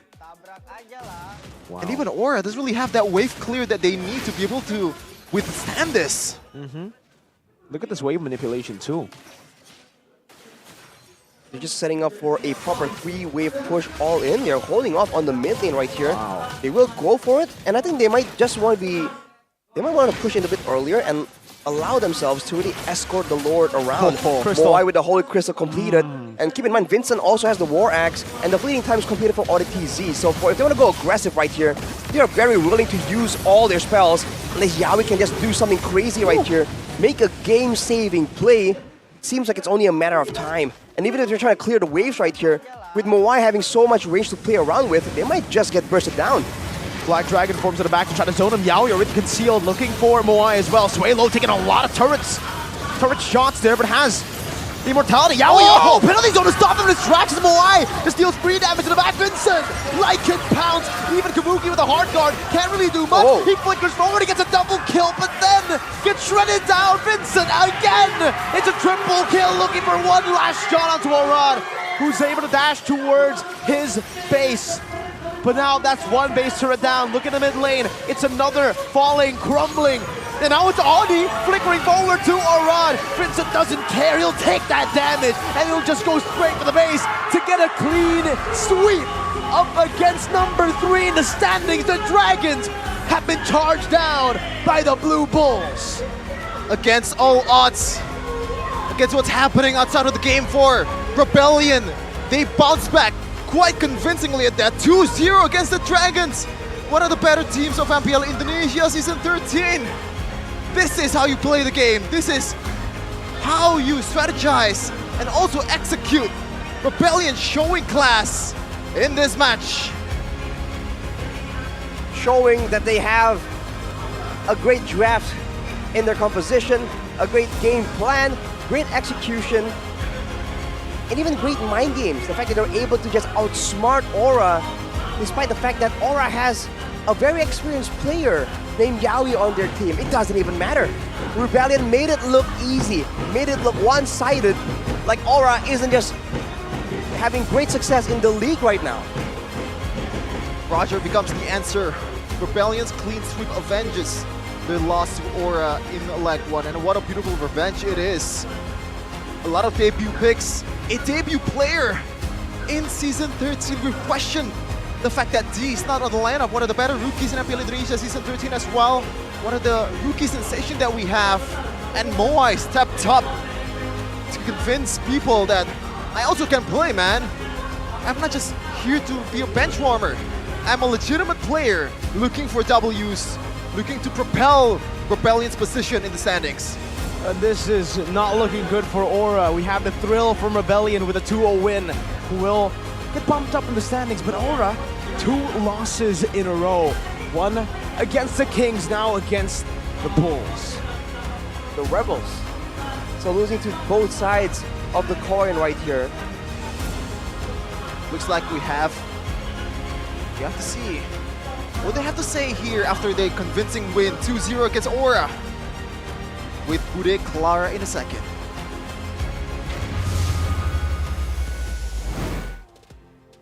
Wow. And even Aura doesn't really have that wave clear that they need to be able to withstand this. Look at this wave manipulation too. They're just setting up for a proper 3-wave push all in. They're holding off on the mid lane right here. Wow. They will go for it, and I think they might just want to be... They might want to push in a bit earlier and allow themselves to really escort the Lord around. Moai with the Holy Crystal completed. And keep in mind, Vincent also has the War Axe, and the fleeting time is completed for ODTZ. So if they want to go aggressive right here, they are very willing to use all their spells, unless Yawi can just do something crazy right here. Make a game-saving play. Seems like it's only a matter of time. And even if they're trying to clear the waves right here, with Moai having so much range to play around with, they might just get bursted down. Black Dragon forms in the back to try to zone him. Yaoi already concealed, looking for Moai as well. Suelo taking a lot of turret shots there, but has the immortality. Yaoi, oh! Penalty zone to stop him, distracts Moai. Just deals 3 damage in the back. Vincent, Lycan pounds. Even Kabuki with a hard guard can't really do much. He flickers forward, he gets a double kill, but then gets shredded down. Vincent again. It's a triple kill, looking for one last shot onto Orad, who's able to dash towards his base. But now that's one base turret down. Look at the mid lane. It's another falling, crumbling. And now it's Audi flickering forward to Orad. Vincent doesn't care. He'll take that damage and he'll just go straight for the base to get a clean sweep up against number 3 in the standings. The Dragons have been charged down by the Blue Bulls. Against all odds, against what's happening outside of the game 4, Rebellion, they bounce back quite convincingly at that 2-0 against the Dragons. One of the better teams of MPL Indonesia Season 13. This is how you play the game. This is how you strategize and also execute. Rebellion showing class in this match. Showing that they have a great draft in their composition, a great game plan, great execution, and even great mind games. The fact that they're able to just outsmart Aura, despite the fact that Aura has a very experienced player named Yaoi on their team. It doesn't even matter. Rebellion made it look easy, made it look one-sided, like Aura isn't just having great success in the league right now. Roger becomes the answer. Rebellion's clean sweep avenges their loss to Aura in leg 1, and what a beautiful revenge it is. A lot of debut picks, a debut player in Season 13. We question the fact that D is not on the lineup. One of the better rookies in MPL Indonesia Season 13 as well. One of the rookie sensation that we have. And Moai stepped up to convince people that I also can play, man. I'm not just here to be a bench warmer. I'm a legitimate player looking for W's, looking to propel Rebellion's position in the standings. This is not looking good for Aura. We have the thrill from Rebellion with a 2-0 win, who will get bumped up in the standings, but Aura, 2 losses in a row. One against the Kings, now against the Bulls. The Rebels. So losing to both sides of the coin right here. Looks like we have to see what they have to say here after their convincing win 2-0 against Aura. With Bude Clara in a second.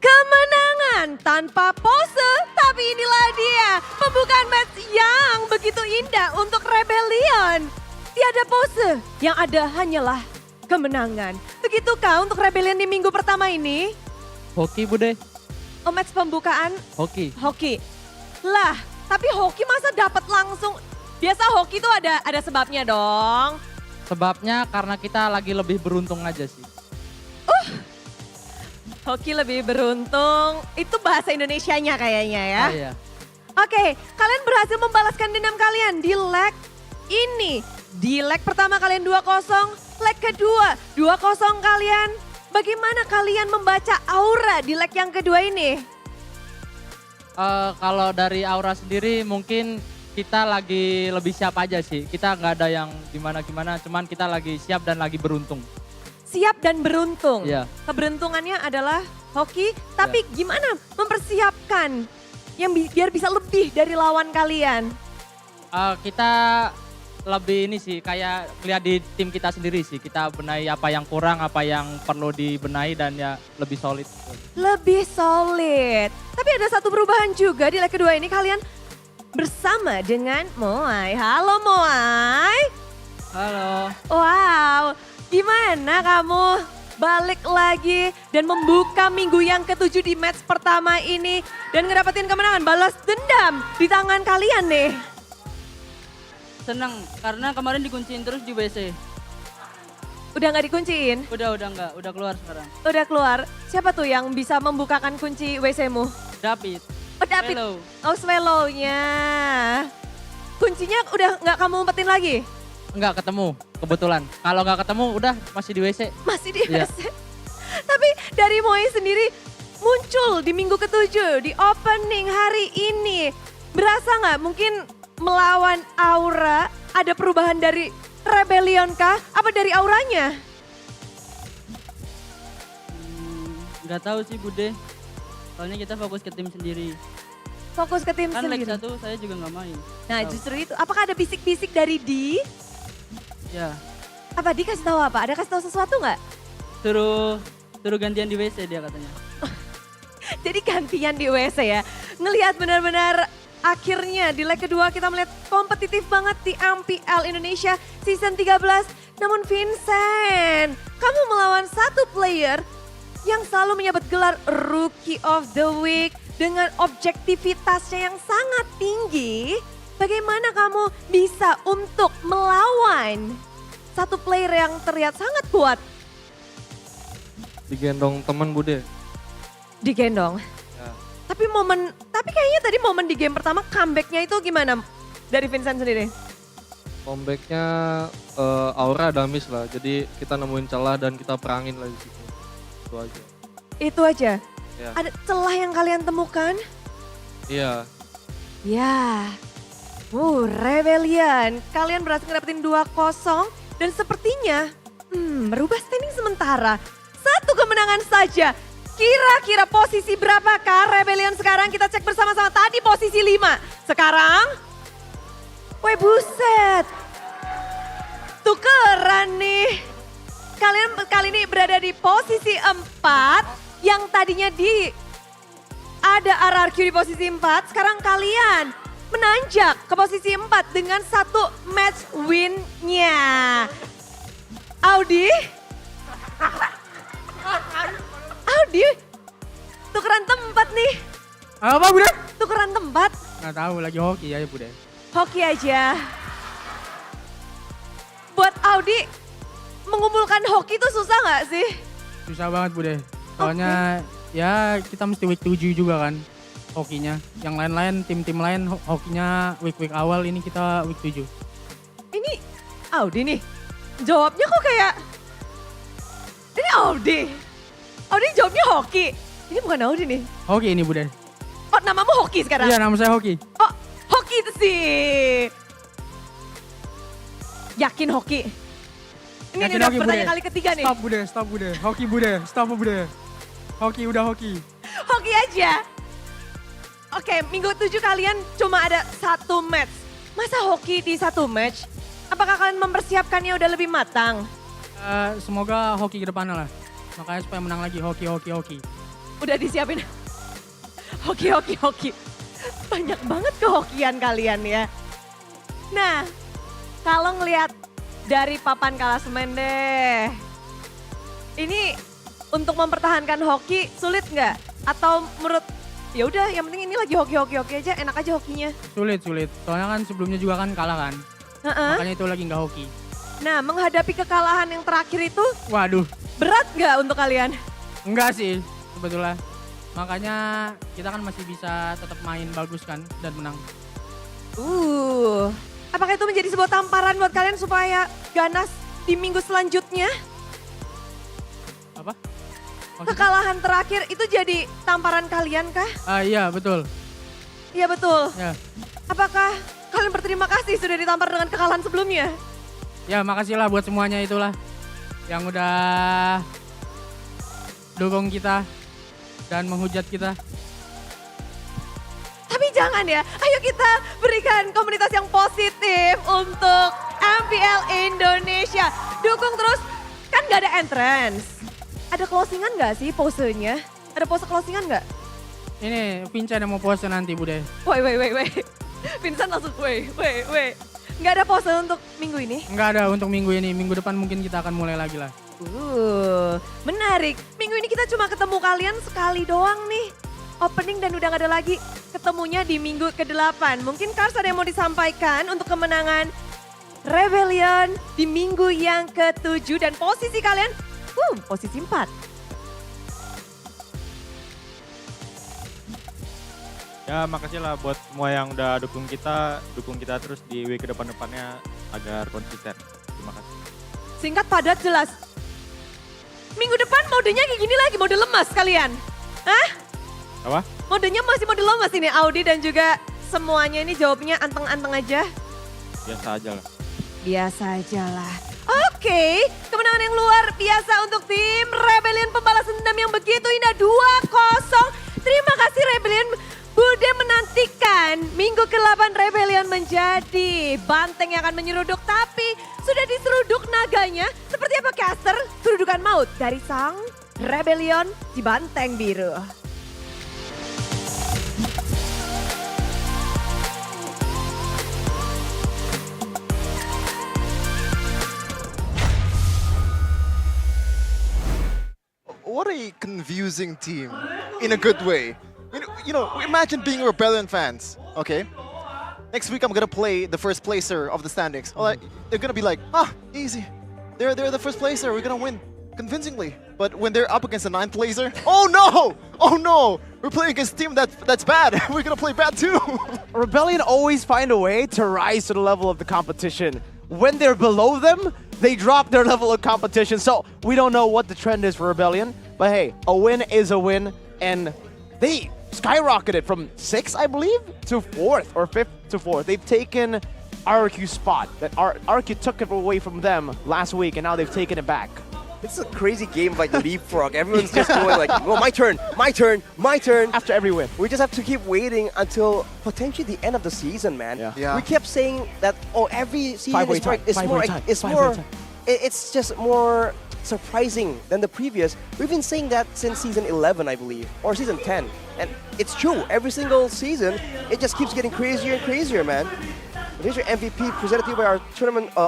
Kemenangan tanpa pose, tapi inilah dia pembukaan match yang begitu indah untuk Rebellion. Tiada pose, yang ada hanyalah kemenangan. Begitukah untuk Rebellion di minggu pertama ini? Hoki Bude. Oh, match pembukaan? Hoki. Hoki. Lah, tapi hoki masa dapat langsung? Biasa hoki itu ada sebabnya dong. Sebabnya karena kita lagi lebih beruntung aja sih. Hoki lebih beruntung, itu bahasa Indonesianya kayaknya ya. Oh, iya. Oke, kalian berhasil membalaskan dendam kalian di leg ini. Di leg pertama kalian 2-0, leg kedua 2-0 kalian. Bagaimana kalian membaca Aura di leg yang kedua ini? Kalau dari Aura sendiri mungkin kita lagi lebih siap aja sih. Kita nggak ada yang gimana-gimana, cuman kita lagi siap dan lagi beruntung. Siap dan beruntung. Iya. Keberuntungannya adalah hoki, tapi gimana mempersiapkan yang biar bisa lebih dari lawan kalian? Kita lebih ini sih, kayak lihat di tim kita sendiri sih. Kita benahi apa yang kurang, apa yang perlu dibenahi dan ya lebih solid. Lebih solid. Tapi ada satu perubahan juga di leg kedua ini, kalian bersama dengan Moai. Halo Moai. Halo. Wow, gimana kamu balik lagi dan membuka minggu yang ke-7 di match pertama ini dan ngedapetin kemenangan, balas dendam di tangan kalian nih? Senang, karena kemarin dikunciin terus di WC. Udah nggak dikunciin? Udah nggak, udah keluar sekarang. Udah keluar. Siapa tuh yang bisa membukakan kunci WC-mu? David. Oh David. Swallow. Oh Swallow-nya. Kuncinya udah nggak kamu umpetin lagi? Nggak ketemu, kebetulan. Kalau nggak ketemu udah masih di WC. Masih di WC. Tapi dari Moai sendiri muncul di minggu ke-7 di opening hari ini. Berasa nggak mungkin melawan Aura ada perubahan dari Rebellion kah? Apa dari auranya? Nggak tahu sih Bude. Soalnya kita fokus ke tim sendiri. Fokus ke tim Kan leg sendiri? 1 saya juga nggak main. Nah justru itu, apakah ada bisik-bisik dari Di? Ya, Apa Di kasih tahu apa? Ada kasih tahu sesuatu nggak? suruh gantian di WC dia katanya. Jadi gantian di WC ya. Ngelihat benar-benar akhirnya di leg kedua kita melihat kompetitif banget di MPL Indonesia season 13. Namun Vincent, kamu melawan satu player yang selalu menyabet gelar Rookie of the Week dengan objektivitasnya yang sangat tinggi. Bagaimana kamu bisa untuk melawan satu player yang terlihat sangat kuat? Digendong teman Bude. Digendong? Ya. Tapi kayaknya tadi momen di game pertama comebacknya itu gimana dari Vincent sendiri? Comebacknya Aura ada miss lah, jadi kita nemuin celah dan kita perangin lah di situ. Itu aja. Itu aja? Ya. Ada celah yang kalian temukan? Iya. Ya. Rebellion. Kalian berhasil ngedapetin 2-0 dan sepertinya merubah standing sementara. Satu kemenangan saja. Kira-kira posisi berapakah Rebellion sekarang? Kita cek bersama-sama. Tadi posisi 5. Sekarang, weh buset. Tukeran nih. Kalian kali ini berada di posisi 4. Yang tadinya ada RRQ di posisi 4. Sekarang kalian menanjak ke posisi 4 dengan 1 match win-nya. Audi? Audi, tukeran tempat nih. Apa Bude? Tukeran tempat. Nggak tahu, lagi hoki aja Bude. Hoki aja. Buat Audi, mengumpulkan hoki itu susah nggak sih? Susah banget Bude. Soalnya ya kita mesti week 7 juga kan hokinya. Yang lain-lain, tim-tim lain hokinya week-week awal, ini kita week 7. Ini Audi nih, jawabnya kok kayak, ini Audi. Audi jawabnya hoki. Ini bukan Audi nih. Hoki ini Bude. Oh namamu hoki sekarang? Iya nama saya hoki. Oh hoki itu sih. Yakin hoki? Ini Yakin udah hoki, pertanyaan Bude. kali ketiga nih. Stop Bude, stop Bude. Hoki Bude, stop Bude. Hoki udah hoki. Hoki aja. Oke, minggu 7 kalian cuma ada 1 match. Masa hoki di 1 match? Apakah kalian mempersiapkannya udah lebih matang? Semoga hoki ke depannya lah. Makanya supaya menang lagi hoki. Udah disiapin. Hoki. Banyak banget kehokian kalian ya. Nah, kalau ngelihat dari papan klasemen deh. Ini untuk mempertahankan hoki sulit nggak? Atau menurut ya udah yang penting ini lagi hoki aja, enak aja hokinya. Sulit. Soalnya kan sebelumnya juga kan kalah kan. Makanya itu lagi nggak hoki. Nah, menghadapi kekalahan yang terakhir itu, Waduh. berat nggak untuk kalian? Enggak sih sebetulnya. Makanya kita kan masih bisa tetap main bagus kan dan menang. Apakah itu menjadi sebuah tamparan buat kalian supaya ganas di minggu selanjutnya? Apa? Kekalahan terakhir itu jadi tamparan kalian kah? Iya betul. Iya betul. Ya. Apakah kalian berterima kasih sudah ditampar dengan kekalahan sebelumnya? Ya makasih lah buat semuanya itulah. Yang udah dukung kita dan menghujat kita. Tapi jangan ya, ayo kita berikan komunitas yang positif untuk MPL Indonesia. Dukung terus, kan gak ada entrance. Ada closingan gak sih posenya? Ada pose closingan gak? Ini Vincent yang mau pose nanti Bude. Wait. Vincent langsung wait. Gak ada pose untuk minggu ini? Enggak ada untuk minggu ini, minggu depan mungkin kita akan mulai lagi lah. Menarik. Minggu ini kita cuma ketemu kalian sekali doang nih. Opening dan udah gak ada lagi. Ketemunya di minggu ke-8. Mungkin Kars ada yang mau disampaikan untuk kemenangan Rebellion di minggu yang ke-7. Dan posisi kalian, posisi 4. Ya makasih lah buat semua yang udah dukung kita terus di week ke depannya agar konsisten. Terima kasih. Singkat, padat, jelas. Minggu depan modenya kayak gini lagi, mode lemas kalian. Hah? Apa? Modenya masih mode lemas ini, Audi dan juga semuanya ini jawabnya anteng-anteng aja? Biasa aja lah. Biasa aja lah. Oke, kemenangan yang luar biasa untuk tim Rebellion pembalas dendam yang begitu indah 2-0. Terima kasih Rebellion. Bude menantikan minggu ke-8 Rebellion menjadi banteng yang akan menyeruduk. Tapi sudah diseruduk naganya. Seperti apa caster? Serudukan maut dari sang Rebellion di banteng biru. What a confusing team in a good way. You know, imagine being Rebellion fans, okay? Next week I'm gonna play the first placer of the standings. They're gonna be like, easy. They're the first placer, we're gonna win convincingly. But when they're up against the 9th placer, oh no! We're playing against a team that's bad. We're gonna play bad too. Rebellion always find a way to rise to the level of the competition. When they're below them, they drop their level of competition. So we don't know what the trend is for Rebellion. But hey, a win is a win. And they skyrocketed from 6th, I believe, to 4th or 5th to 4th. They've taken RQ's spot. That RQ took it away from them last week, and now they've taken it back. It's a crazy game like leapfrog. Everyone's just going like, oh, my turn, my turn, my turn. After every win. We just have to keep waiting until potentially the end of the season, man. Yeah. We kept saying that, every season it's just more surprising than the previous. We've been saying that since season 11, I believe, or season 10. And it's true, every single season, it just keeps getting crazier and crazier, man. Here's your MVP presented to you by our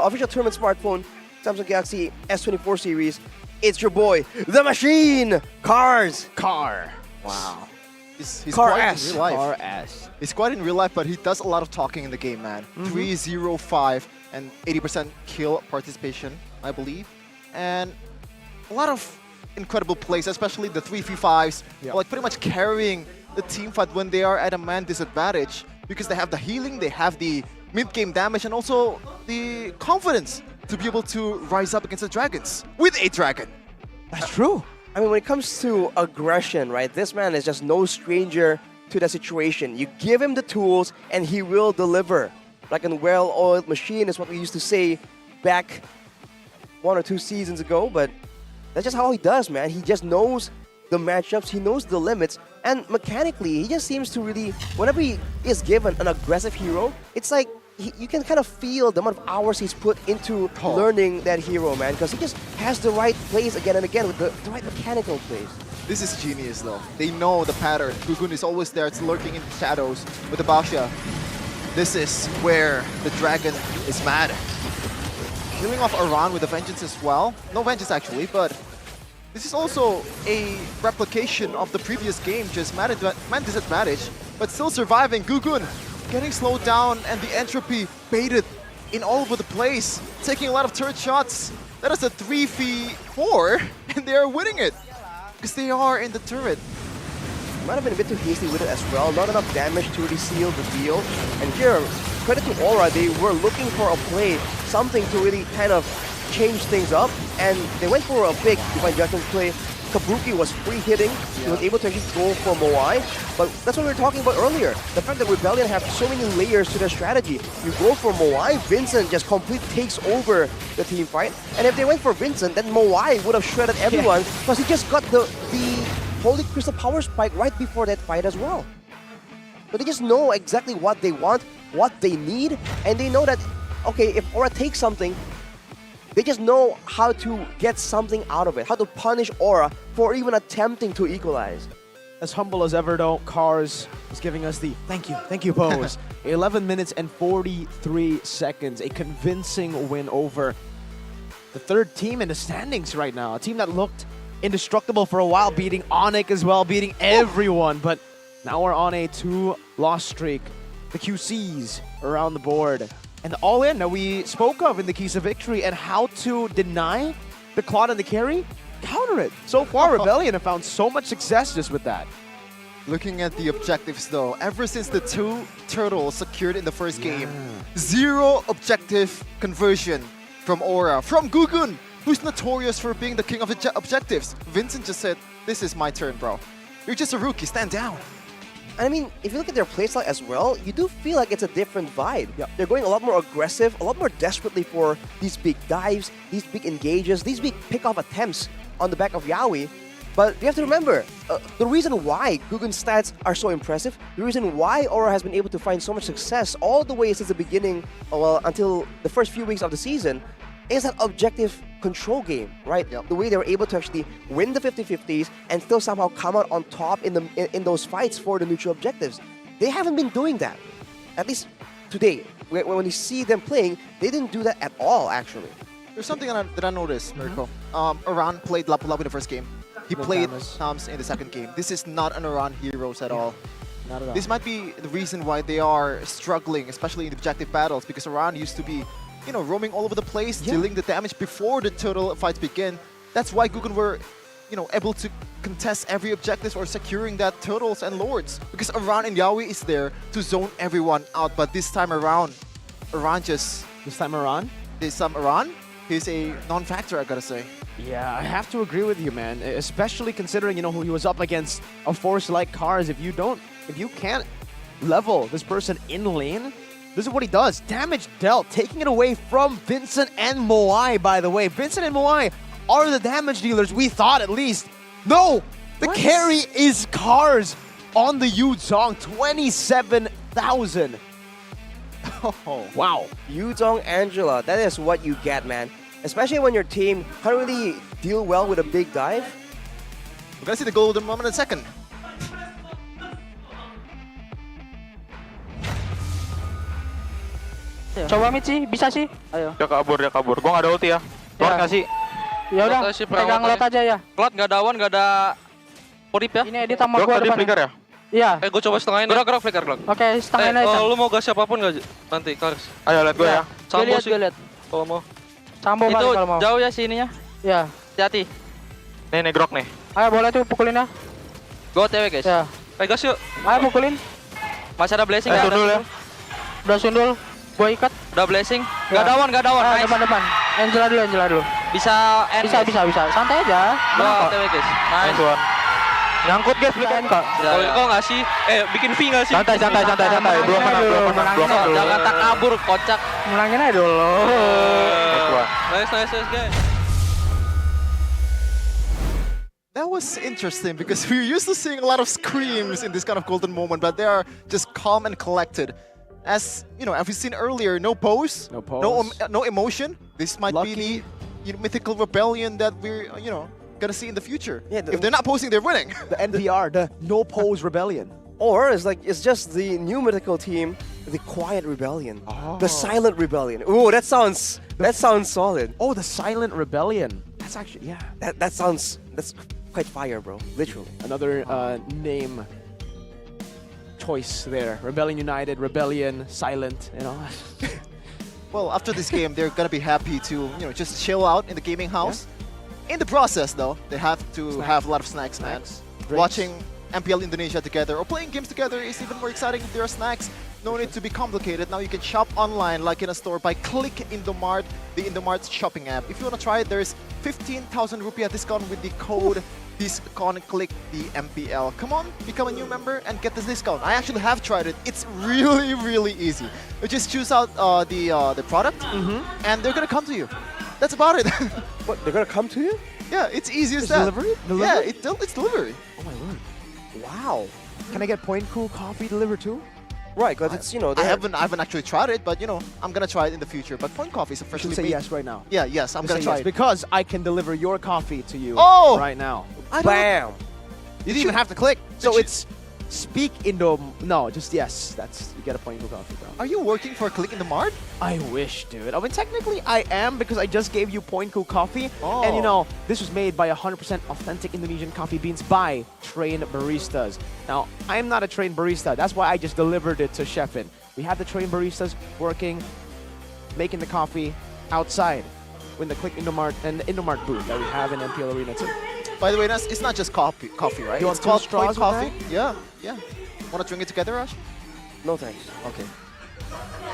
official tournament smartphone, Samsung Galaxy S24 series. It's your boy, the machine, Cars. Wow. He's Car quite S. in real life. Car S. He's quite in real life, but he does a lot of talking in the game, man. 3-0-5 and 80% kill participation, I believe. And a lot of incredible plays, especially the 3v5s, like pretty much carrying the team fight when they are at a man disadvantage, because they have the healing, they have the mid-game damage, and also the confidence to be able to rise up against the dragons with a dragon. That's true. I mean, when it comes to aggression, right, this man is just no stranger to the situation. You give him the tools and he will deliver. Like a well-oiled machine is what we used to say back 1 or 2 seasons ago, but that's just how he does, man. He just knows the matchups, he knows the limits, and mechanically, he just seems to really, whenever he is given an aggressive hero, it's like you can kind of feel the amount of hours he's put into learning that hero, man, because he just has the right plays again and again with the right mechanical plays. This is genius, though. They know the pattern. Gugun is always there. It's lurking in the shadows with the Bausha. This is where the dragon is mad. Killing off Aran with a vengeance as well. No vengeance, actually, but this is also a replication of the previous game, just man disadvantage, but still surviving. Gugun getting slowed down and the entropy baited in all over the place, taking a lot of turret shots. That is a 3v4, and they are winning it because they are in the turret. Might have been a bit too hasty with it as well. Not enough damage to really seal the deal. And here, credit to Aura, they were looking for a play, something to really kind of change things up, and they went for a big Divine Judgment play. Kabruki was free hitting, he was able to actually go for Moai, but that's what we were talking about earlier. The fact that Rebellion have so many layers to their strategy. You go for Moai, Vincent just completely takes over the team fight, and if they went for Vincent, then Moai would have shredded everyone, because he just got the Holy Crystal Power Spike right before that fight as well. But they just know exactly what they want, what they need, and they know that, okay, if Aura takes something, they just know how to get something out of it, how to punish Aura for even attempting to equalize. As humble as ever, though, Cars is giving us the thank you pose. 11 minutes and 43 seconds, a convincing win over the third team in the standings right now. A team that looked indestructible for a while, beating Onyx as well, beating everyone. But now we're on a 2-loss streak. The QCs around the board. And the all-in that we spoke of in the keys of victory and how to deny the Claude and the carry, counter it. So far, Rebellion have found so much success just with that. Looking at the objectives, though, ever since the 2 turtles secured in the first game, 0 objective conversion from Aura, from Gugun, who's notorious for being the king of objectives. Vincent just said, "This is my turn, bro. You're just a rookie, stand down." I mean, if you look at their playstyle as well, you do feel like it's a different vibe. They're going a lot more aggressive, a lot more desperately for these big dives, these big engages, these big pick-off attempts on the back of Yaoi. But you have to remember, the reason why Gugun's stats are so impressive, the reason why Aura has been able to find so much success all the way since the beginning, well, until the first few weeks of the season, is that objective control game, right? The way they were able to actually win the 50-50s and still somehow come out on top in those fights for the neutral objectives. They haven't been doing that, at least today. When you see them playing, they didn't do that at all, actually. There's something that I noticed, Mirko. Aran played Lapu Lapu in the first game. He played Tams in the second game. This is not an Aran Heroes at all. Not at all. This might be the reason why they are struggling, especially in the objective battles, because Aran used to be, you know, roaming all over the place, dealing the damage before the total fights begin. That's why Gugun were, you know, able to contest every objective or securing that turtles and lords, because Aran and Yaoi is there to zone everyone out. But this time around, Aran, he's a non-factor, I gotta say. Yeah, I have to agree with you, man. Especially considering, you know, who he was up against, a force like Cars. If you can't level this person in lane, this is what he does. Damage dealt, taking it away from Vincent and Moai, by the way. Vincent and Moai are the damage dealers, we thought at least. No! The carry is Cars on the Yuzong, 27,000. Oh, wow. Yuzong Angela, that is what you get, man. Especially when your team can't really deal well with a big dive. We're gonna see the golden moment in a second. Coba mid sih, bisa sih. Ayo. Dia kabur. Gua nggak ada ulti ya. Lot nggak sih? Ya udah, pegang lot aja ya. Lot nggak ada awan, nggak ada porip ya. Ini edit sama gua tadi depan. flicker ya? Iya. Gua coba setengahnya. Gerak flicker. Oke, setengahnya aja. Lu mau gas siapapun nggak nanti, Kars? Ayo lihat gua ya. Sambo sih. Kalau mau. Sambo itu kalau mau. jauh ya sininya. Iya. Hati-hati. Nih grok nih. Ayo boleh tuh pukulin ya. Gua TW guys. Ya. Gas yuk. Ayo pukulin. Masih ada blessing nggak? Sundul ya. Udah sundul. Gua ikat. Udah blessing. Nggak ada awan. Nice. Depan. Angela dulu. Bisa end. Bisa. Santai aja. Gua TW guys. Nice. Nyangkut guys, flicker kok. Kok nggak sih? Bikin V nggak sih? Santai. Belum menang. Jangan tak kabur, kocak. Menangin aja dulu. Nice guys. That was interesting because we're used to seeing a lot of screams in this kind of golden moment, but they are just calm and collected. As you know, as we've seen earlier, no pose, no emotion. This might be the mythical rebellion that we're gonna see in the future. Yeah, if they're not posing, they're winning. The NPR, the no pose rebellion. Or it's just the new mythical team, the quiet rebellion, the silent rebellion. Ooh, that sounds solid. Oh, the silent rebellion. That's actually that's quite fire, bro. Literally. Another name choice there. Rebellion United, Rebellion, Silent, you know. Well, after this game, they're gonna be happy to just chill out in the gaming house. In the process, though, they have to have a lot of snacks, man. Watching MPL Indonesia together or playing games together is even more exciting if there are snacks. No need to be complicated. Now you can shop online like in a store by Click Indomart, the Indomart shopping app. If you want to try it, there's 15,000 rupiah discount with the code Click the MPL. Come on, become a new member and get this discount. I actually have tried it. It's really, really easy. You just choose out the product and they're gonna come to you. That's about it. What, they're gonna come to you? Yeah, it's easy as that. Delivery? Yeah, it's delivery. Oh my word. Wow. Can I get Point Cool coffee delivered too? Right, because it's I haven't actually tried it, but I'm gonna try it in the future. But Point Coffee is officially say yes right now. Yeah, yes, I'm gonna try it because I can deliver your coffee to you right now. Bam! You didn't even have to click. So it's speak Indo. No, just yes. You get a Point Cool coffee, bro. Are you working for Click Indomart? I wish, dude. I mean, technically I am because I just gave you Point Cool coffee, and this was made by 100% authentic Indonesian coffee beans by trained baristas. Now, I am not a trained barista. That's why I just delivered it to Chefin. We have the trained baristas working, making the coffee outside in the Click Indomart and the Indomart booth that we have in MPL Arena too. By the way, it's not just coffee, right? You want it's called two straws Point with Coffee. Yeah. Want to drink it together, Rash? No thanks. Okay.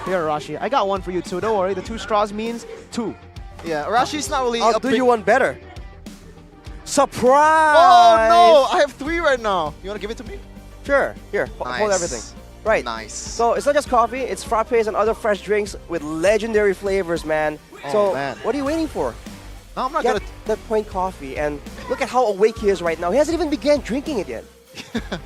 Here, Rashi. I got one for you too. Don't worry. The 2 straws means 2. Yeah, Rashi's not really. I'll do you one better. Surprise! Oh no! I have 3 right now. You want to give it to me? Sure. Here, hold everything. Right. Nice. So it's not just coffee, it's frappes and other fresh drinks with legendary flavors, man. Oh, so man. what are you waiting for? No, I'm not Get gonna. that point coffee and look at how awake he is right now. He hasn't even began drinking it yet.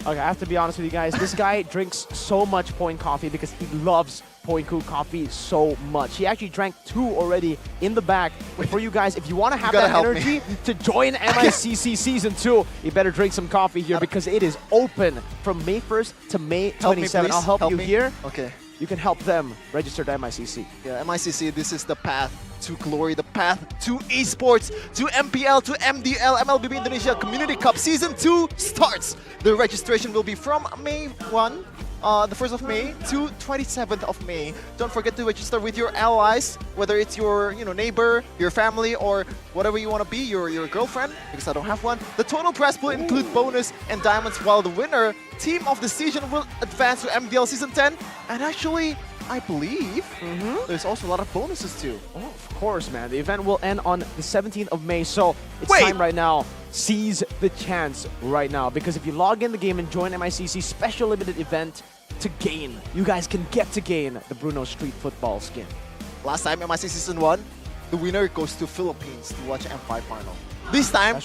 Okay, I have to be honest with you guys. This guy drinks so much point coffee because he loves point coffee so much. He actually drank 2 already in the back. For you guys, if you want to have that energy to join MICC Season 2, you better drink some coffee here because it is open from May 1st to May 27th. I'll help you here. Okay. You can help them register to MICC. Yeah, MICC, this is the path to glory, the path to esports, to MPL, to MDL, MLBB Indonesia Community Cup Season 2 starts. The registration will be from May 1, the 1st of May to 27th of May. Don't forget to register with your allies, whether it's your neighbor, your family, or whatever you want to be, your girlfriend, because I don't have one. The total prize will include bonus and diamonds, while the winner team of the season will advance to MDL Season 10. And actually, I believe there's also a lot of bonuses too. Oh, of course, man. The event will end on the 17th of May, so it's time right now. Seize the chance right now, because if you log in the game and join MICC special limited event to gain, you guys can get to gain the Bruno Street Football skin. Last time MICC Season 1, the winner goes to Philippines to watch M5 final. This time,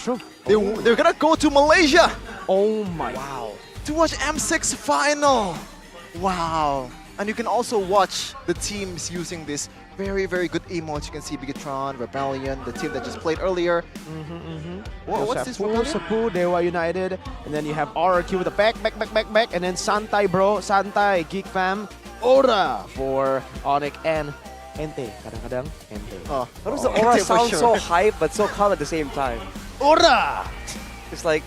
they're gonna go to Malaysia. Oh my. Wow. To watch M6 final. Wow. And you can also watch the teams using this very, very good emotes. You can see Bigetron, Rebellion, the team that just played earlier. Whoa, what's this? Sapu, Dewa United, and then you have RRQ with a back, and then Santai bro, Santai, Geek Fam, Ora for Onyx and Ente. Kadang-kadang Ente. How does the Aura sound so hype but so calm at the same time? Ora! It's like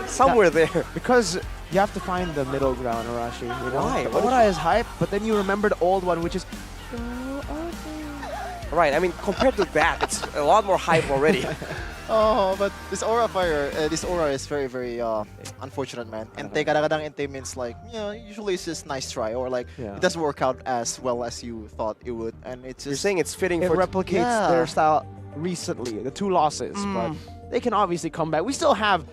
somewhere there. Because you have to find the middle ground, Arashi. You know? Why? The Ora is hype, but then you remember the old one, which is... Right, I mean, compared to that, it's a lot more hype already. Oh, but this Aura fire, this Aura is very, very unfortunate, man. Ente, kadang-kadang Ente means like, usually it's just nice try, or like, it doesn't work out as well as you thought it would. And it's just... You're saying it's fitting it for... replicates their style recently, the 2 losses, but they can obviously come back. We still have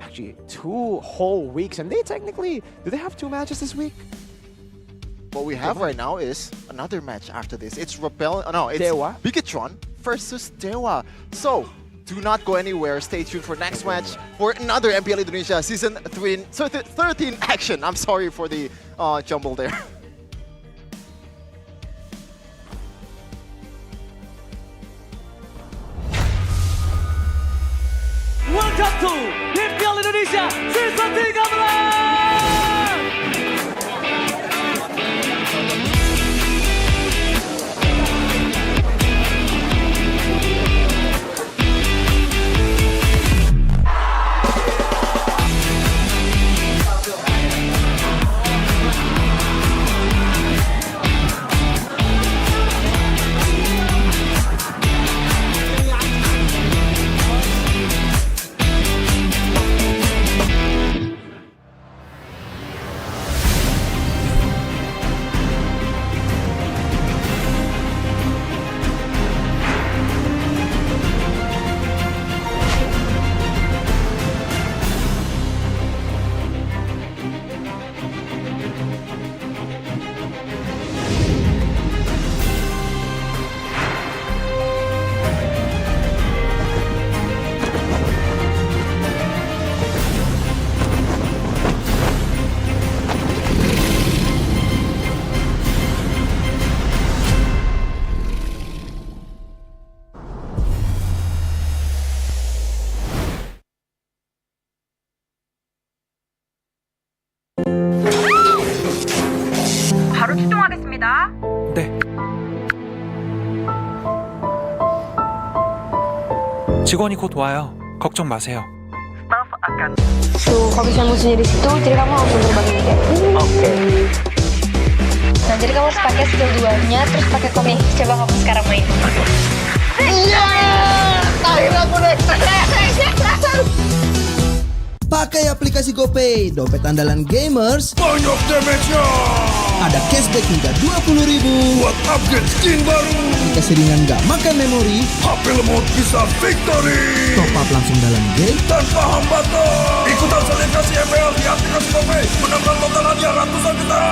actually 2 whole weeks, and they technically, do they have 2 matches this week? What we have right now is another match after this. It's it's Dewa Bigetron versus Dewa. So do not go anywhere. Stay tuned for next match for another MPL Indonesia Season 13 action. I'm sorry for the jumble there. Welcome to MPL Indonesia Season 13! 바로 출동하겠습니다. 네. 직원이 곧 와요. 걱정 마세요. Tuh, kalau bisa musuhnya di situ, jadi kamu langsung terbangin aja. Oke. Nah, jadi kamu harus pakai skill 2-nya, terus pakai komik. Coba kamu sekarang main. Iya! Akhirnya aku naik. Pakai aplikasi aplikasi GoPay, dompet andalan gamers. Banyak damage-nya. Ada cashback hingga 20.000 buat upgrade skin baru. Jika seringan gak makan memori, HP lemot bisa victory. Top up langsung dalam game tanpa hambatan. Ikutan selebrasi MPL di aplikasi GoPay. Menangkan total hadiah ratusan juta.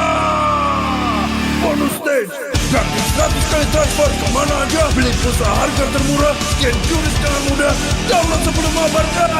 Bonus stage, gratis 100 kali transfer kemana aja. Beli pulsa harga termurah, scan juris dengan mudah. Download sebelum mabarkan.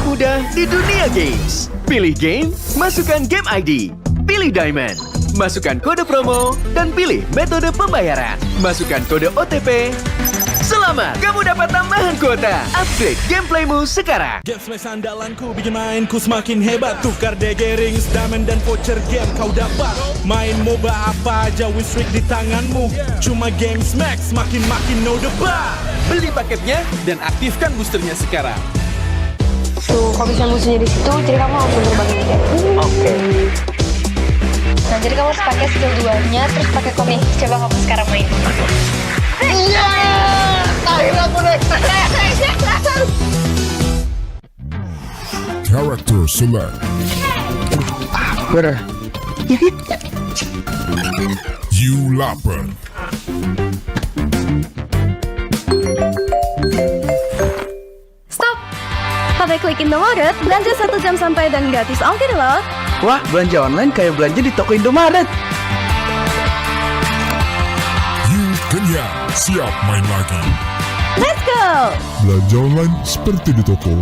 Mudah di dunia games. Pilih game, masukkan game ID. Pilih Diamond, masukkan kode promo, dan pilih metode pembayaran. Masukkan kode OTP. Selamat, kamu dapat tambahan kuota. Upgrade gameplaymu sekarang. Game smash andalanku bikin mainku semakin hebat. Tukar DG rings, diamond dan voucher game kau dapat. Main MOBA apa aja win streak di tanganmu. Cuma game smash makin no debat. Beli paketnya dan aktifkan boosternya sekarang. Tuh, kalau misalnya musuhnya di situ, jadi kamu langsung terbang aja. Oke. Nah, jadi kamu harus pakai skill 2-nya, terus pakai komik. Coba kamu sekarang main. Iya! Akhirnya aku naik. Character select. Bener. You lapar. Sampai klik Indomaret, belanja 1 jam sampai dan gratis ongkir loh. Wah, belanja online kayak belanja di toko Indomaret. You kenyang, siap main lagi. Let's go! Belanja online seperti di toko.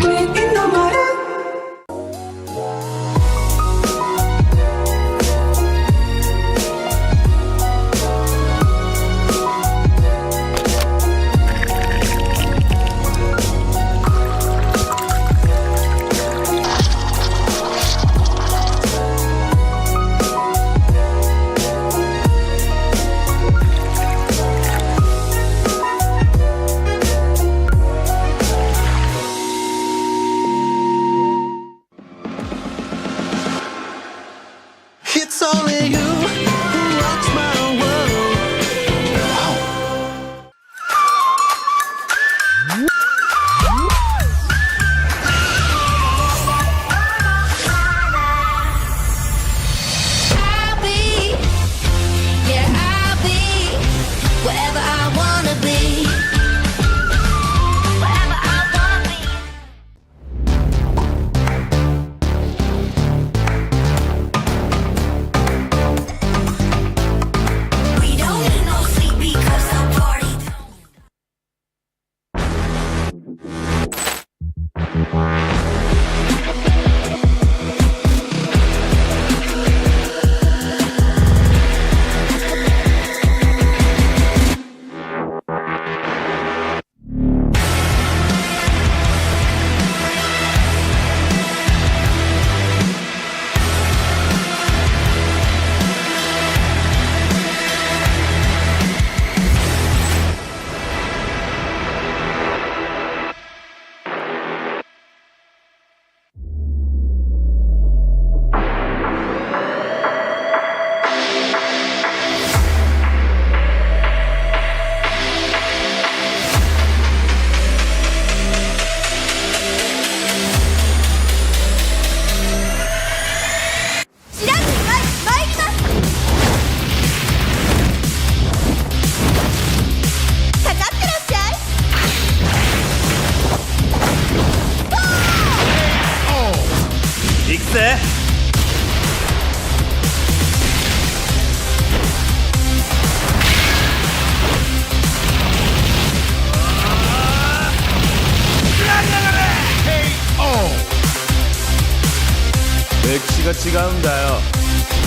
같지가 않은데요.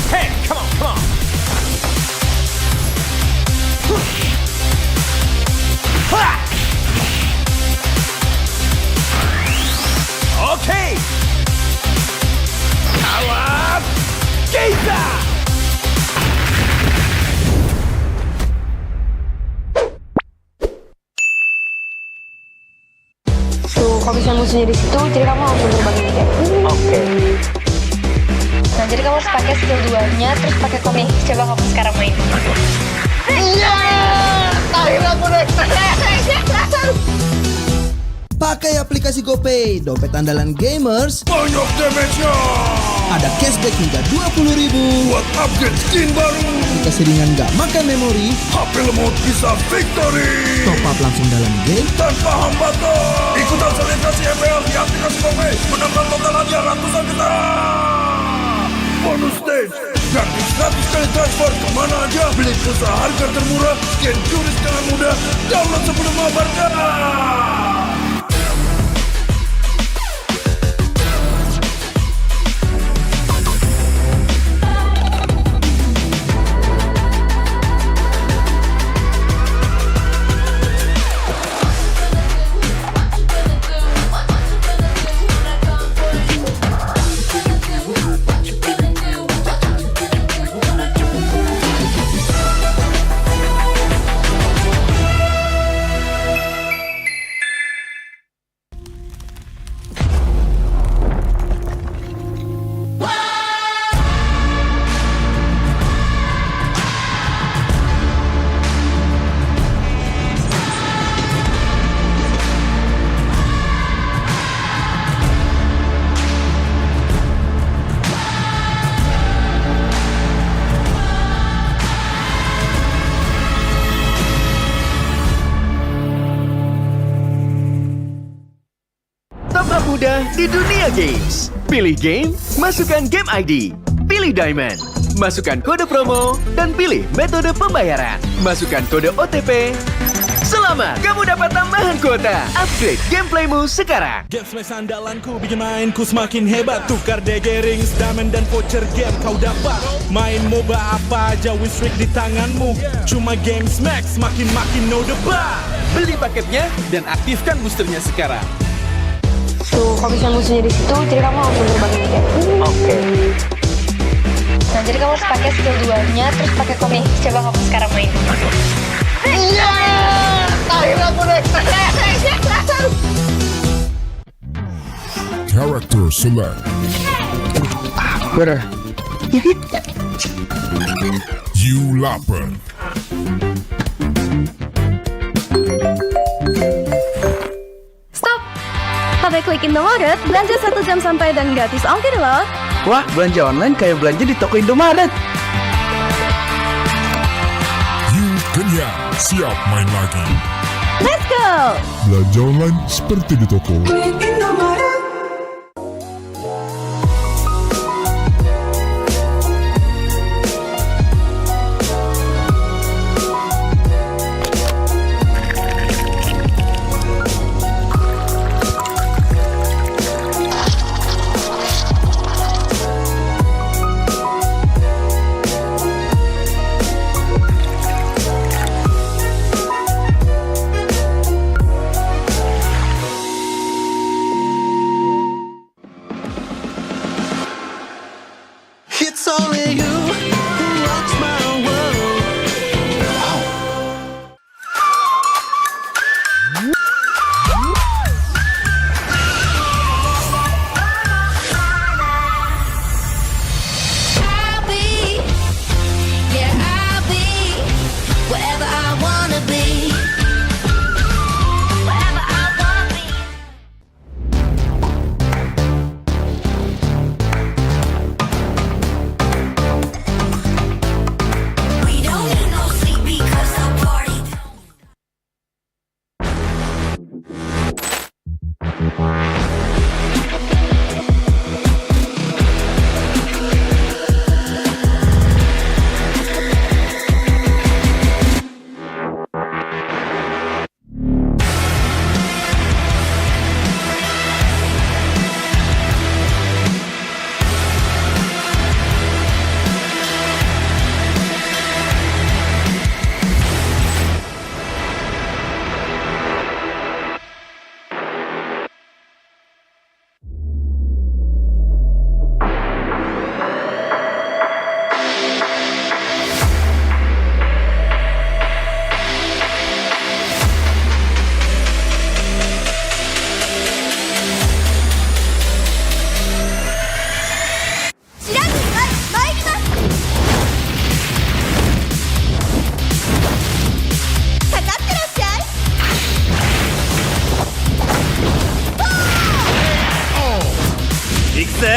Hey, come on, come on. 오케이. 파워 게이다. Tuh, kalau misalnya musuhnya di situ, jadi kamu langsung terbangin aja. Oke. Nah, jadi kamu harus pakai skill 2-nya, terus pakai komik. Coba kamu sekarang main. Iya, akhirnya aku naik. Pakai aplikasi GoPay, dompet andalan gamers. Banyak damage-nya. Ada cashback hingga 20.000 buat upgrade skin baru. Keseringan nggak makan memori, HP lemot bisa victory. top up langsung dalam game tanpa hambatan. Ikutan selebrasi MPL di aplikasi GoPay. Menambah total hadiah ratusan juta. Bonus stage, gratis 100 kali transfer kemana aja. Beli pulsa harga termurah, scan QRIS dengan mudah. Download sebelum mabarkan. Mudah di dunia games. Pilih game, masukkan game ID. Pilih Diamond, masukkan kode promo, dan pilih metode pembayaran. Masukkan kode OTP. Selamat, kamu dapat tambahan kuota. Upgrade gameplaymu sekarang. Game Smash andalanku bikin mainku semakin hebat. Tukar DG rings, diamond dan voucher game kau dapat. Main MOBA apa aja with streak di tanganmu. Cuma Game Smash makin no debat. Beli paketnya dan aktifkan boosternya sekarang. Tuh, kalau misalnya musuhnya di situ, jadi kamu langsung terbangin aja. Oke. Nah, jadi kamu harus pakai skill 2-nya, terus pakai komik. Coba kamu sekarang main. Iya, akhirnya aku naik. Character select. Bener. You lapper. Sampai klik Indomaret, belanja 1 jam sampai dan gratis ongkir loh. Wah, belanja online kayak belanja di toko Indomaret. You kenyang, siap main lagi. Let's go! Belanja online seperti di toko.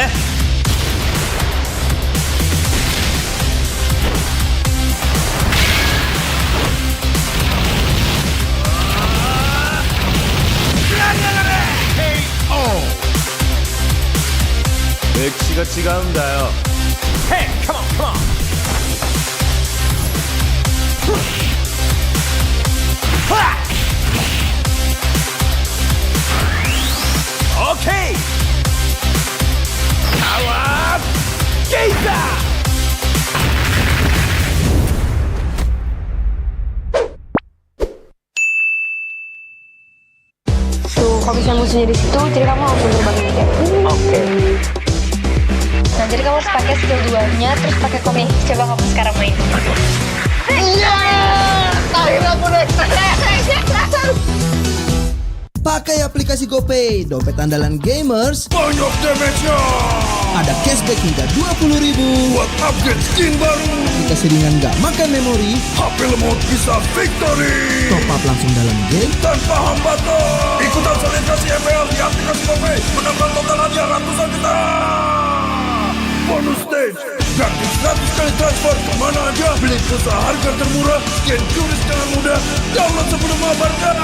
그래? 맥시가 지가운다요. Hey, come on, come on. 오케이. 나와. 게이다. Tuh, kalau bisa musuhnya di situ, jadi kamu langsung terbangin kayak. Oke. Nah, jadi kamu harus pakai skill 2-nya, terus pakai komik. Coba kamu sekarang main. Iya! Akhirnya aku naik. Pakai aplikasi GoPay, dompet andalan gamers. Banyak damage-nya. Ada cashback hingga 20.000 buat upgrade skin baru. Jika seringan nggak makan memori, HP lemot bisa victory. top up langsung dalam game tanpa hambatan. Ikutan selebrasi MPL di aplikasi GoPay, menambah total hadiah ratusan juta. Bonus stage, gratis 100 kali transfer kemana aja. Beli pulsa harga termurah, scan QRIS dengan mudah. Download sebelum mabarkan.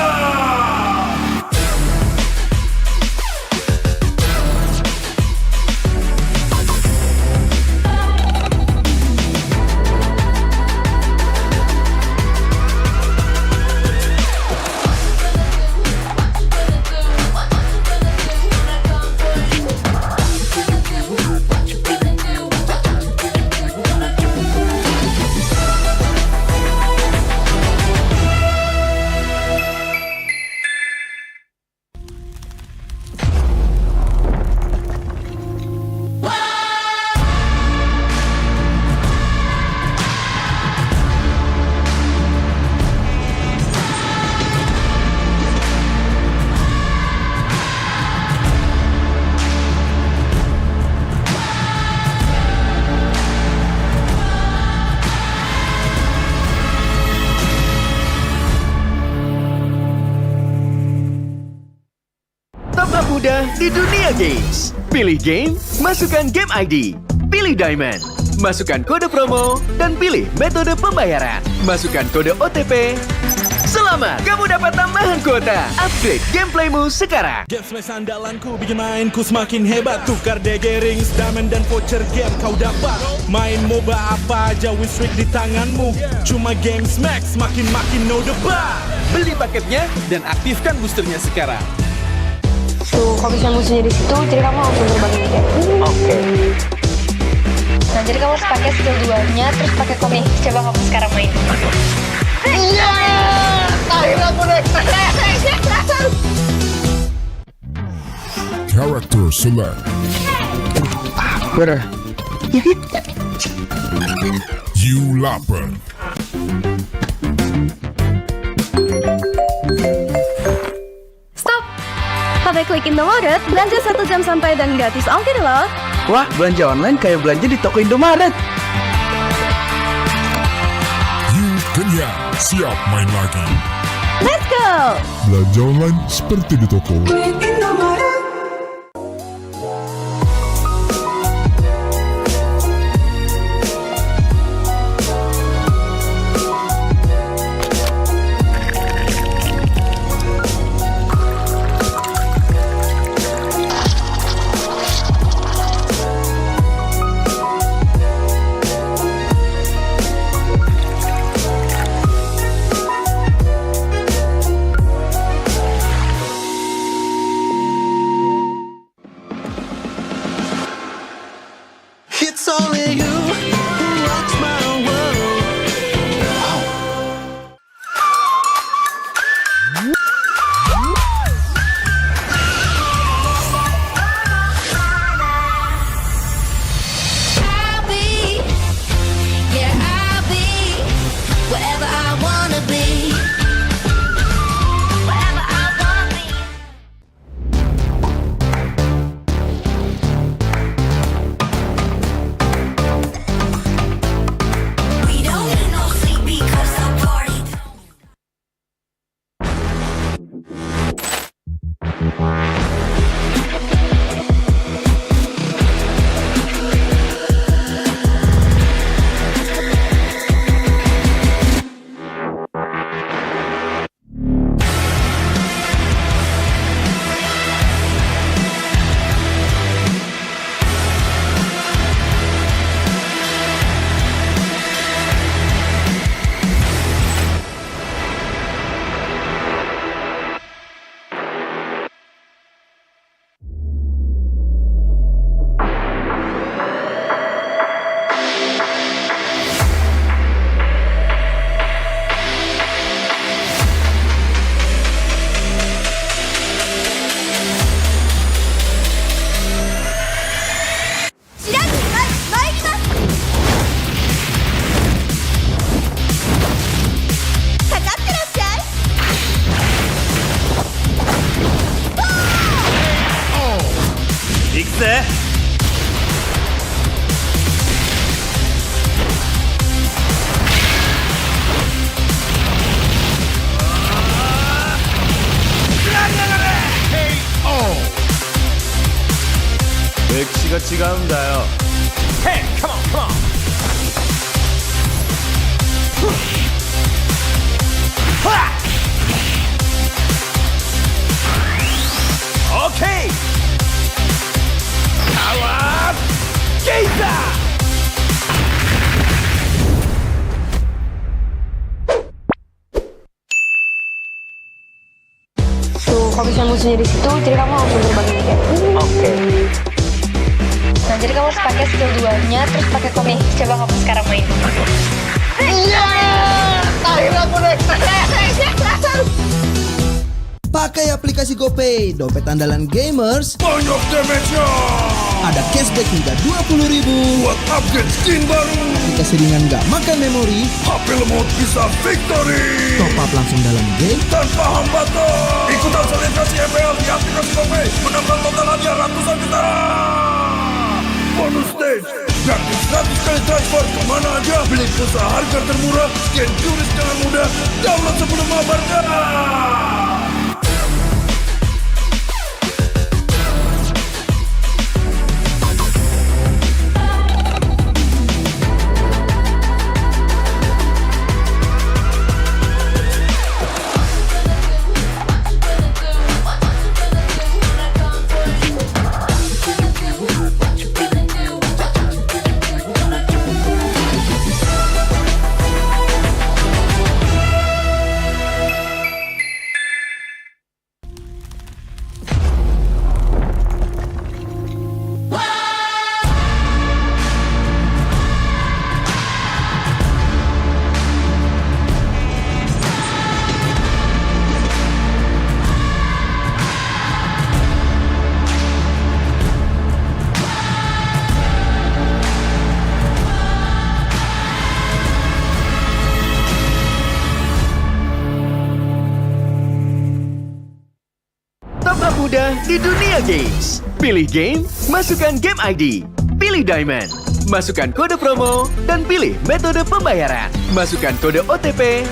mudah di dunia games. Pilih game, masukkan game ID. Pilih Diamond, masukkan kode promo, dan pilih metode pembayaran. Masukkan kode OTP. Selamat, kamu dapat tambahan kuota. Upgrade gameplaymu sekarang. Game smash andalanku bikin mainku semakin hebat. Tukar DG rings, diamond dan voucher game kau dapat. Main MOBA apa aja with streak di tanganmu. Cuma game smash makin no debat. Beli paketnya dan aktifkan boosternya sekarang. Tuh, kalau bisa musuhnya di situ, jadi kamu langsung terbangin kayak. Oke. Nah, jadi kamu harus pakai skill 2-nya, terus pakai komik. Coba kamu sekarang main. Iya! Akhirnya aku naik. Character select. Bener. You lapper. Stop! Sampai klik Indomaret, belanja 1 jam sampai dan gratis ongkir loh. Wah, belanja online kayak belanja di toko Indomaret. You kenyang, siap main lagi. Let's go! Belanja online seperti di toko. ぜ。歴史が違うんだよ。 Hey, come on, come on. Okay. Power Gazer. Tuh, kalau misalnya musuhnya di situ, jadi kamu langsung terbangin kayak. Oke. Nah, jadi kamu harus pakai skill 2-nya, terus pakai komik. Coba kamu sekarang main. Iya, akhirnya aku naik. Pakai aplikasi GoPay, dompet andalan gamers. Banyak damage-nya. Ada cashback hingga 20.000 buat upgrade skin baru. Aplikasi ringan gak makan memori. HP lemot bisa victory. Top up langsung dalam game tanpa hambatan. Ikutan selebrasi MPL di aplikasi GoPay. Menambah total hadiah ratusan juta. Bonus stage. Gratis 100 kali transfer kemana aja. Beli pulsa harga termurah. Scan QRIS dengan mudah. Download sebelum mabarkan. mudah di dunia games. Pilih game, masukkan game ID. Pilih Diamond, masukkan kode promo, dan pilih metode pembayaran. Masukkan kode OTP.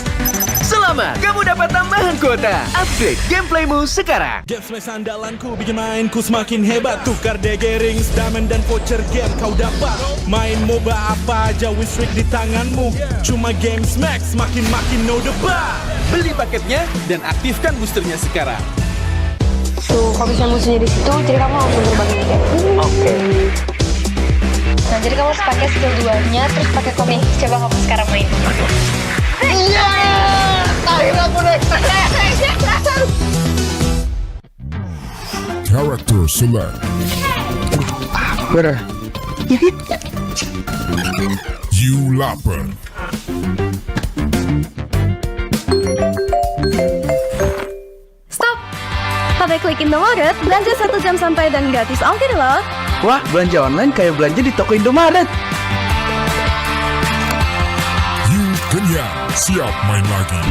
Selamat, kamu dapat tambahan kuota. Upgrade gameplaymu sekarang. Game Smash andalanku bikin mainku semakin hebat. Tukar DG rings, diamond dan voucher game kau dapat. Main MOBA apa aja with streak di tanganmu. Cuma Game Smash makin no debat. Beli paketnya dan aktifkan boosternya sekarang. Tuh, kalau misalnya musuhnya di situ, jadi kamu langsung terbangin kayak. Oke. Nah, jadi kamu harus pakai skill 2-nya, terus pakai komik. Coba kamu sekarang main. Iya, akhirnya aku naik. Character select. Bener. You lapper. Stop! Pakai klik Indomaret, belanja 1 jam sampai dan gratis ongkir loh. Wah, belanja online kayak belanja di toko Indomaret. You kenyang, siap main lagi.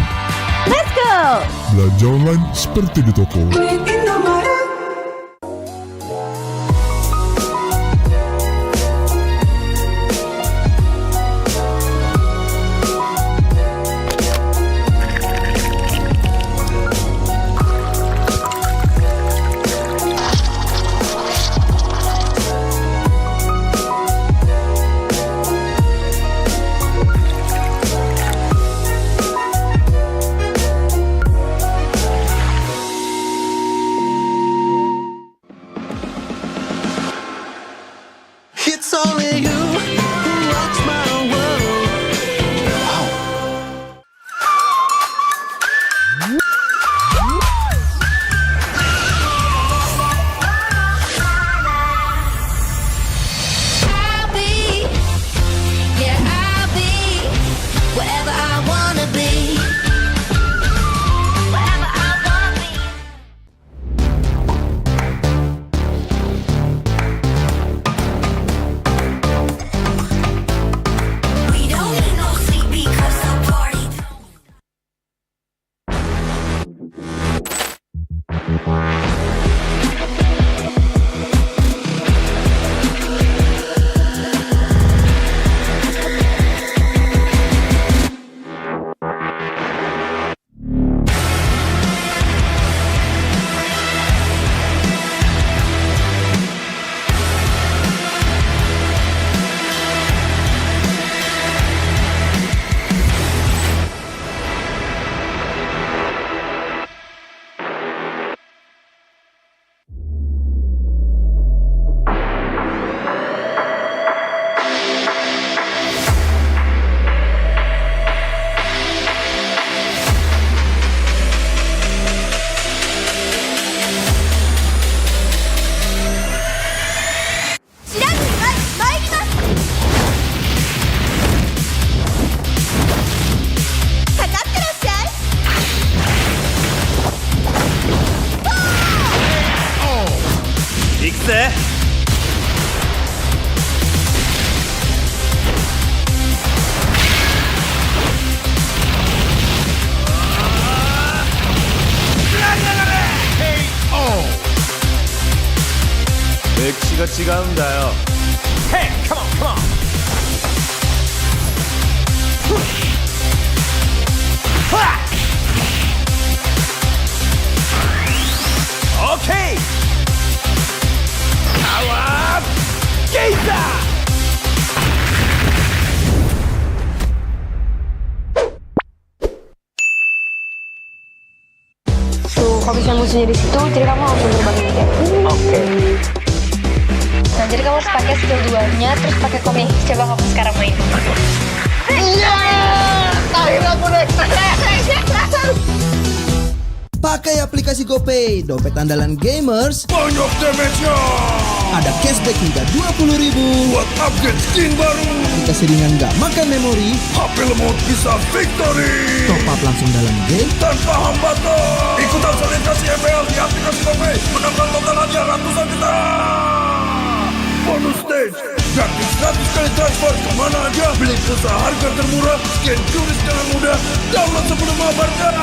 Let's go! Belanja online seperti di toko. 같지가 않은데요. Hey, come on, come on. Okay. Awas, Geisa. Tuh, kalau misalnya musuhnya di situ, jadi kamu langsung terbangin kayak. Oke. Nah, jadi kamu harus pakai skill 2-nya, terus pakai komik. Coba kamu sekarang main. Iya, akhirnya aku naik. Pakai aplikasi GoPay, dompet andalan gamers. Banyak damage-nya. Ada cashback hingga 20.000 buat upgrade skin baru. Aplikasi ringan nggak makan memori. HP lemot bisa victory. Top up langsung dalam game tanpa hambatan. Ikutan selebrasi MPL di aplikasi GoPay. Menangkan total hadiah ratusan juta. Bonus stage, gratis 100 kali transfer kemana aja. Beli pulsa harga termurah, scan turis dengan mudah. Download sebelum mabarkan.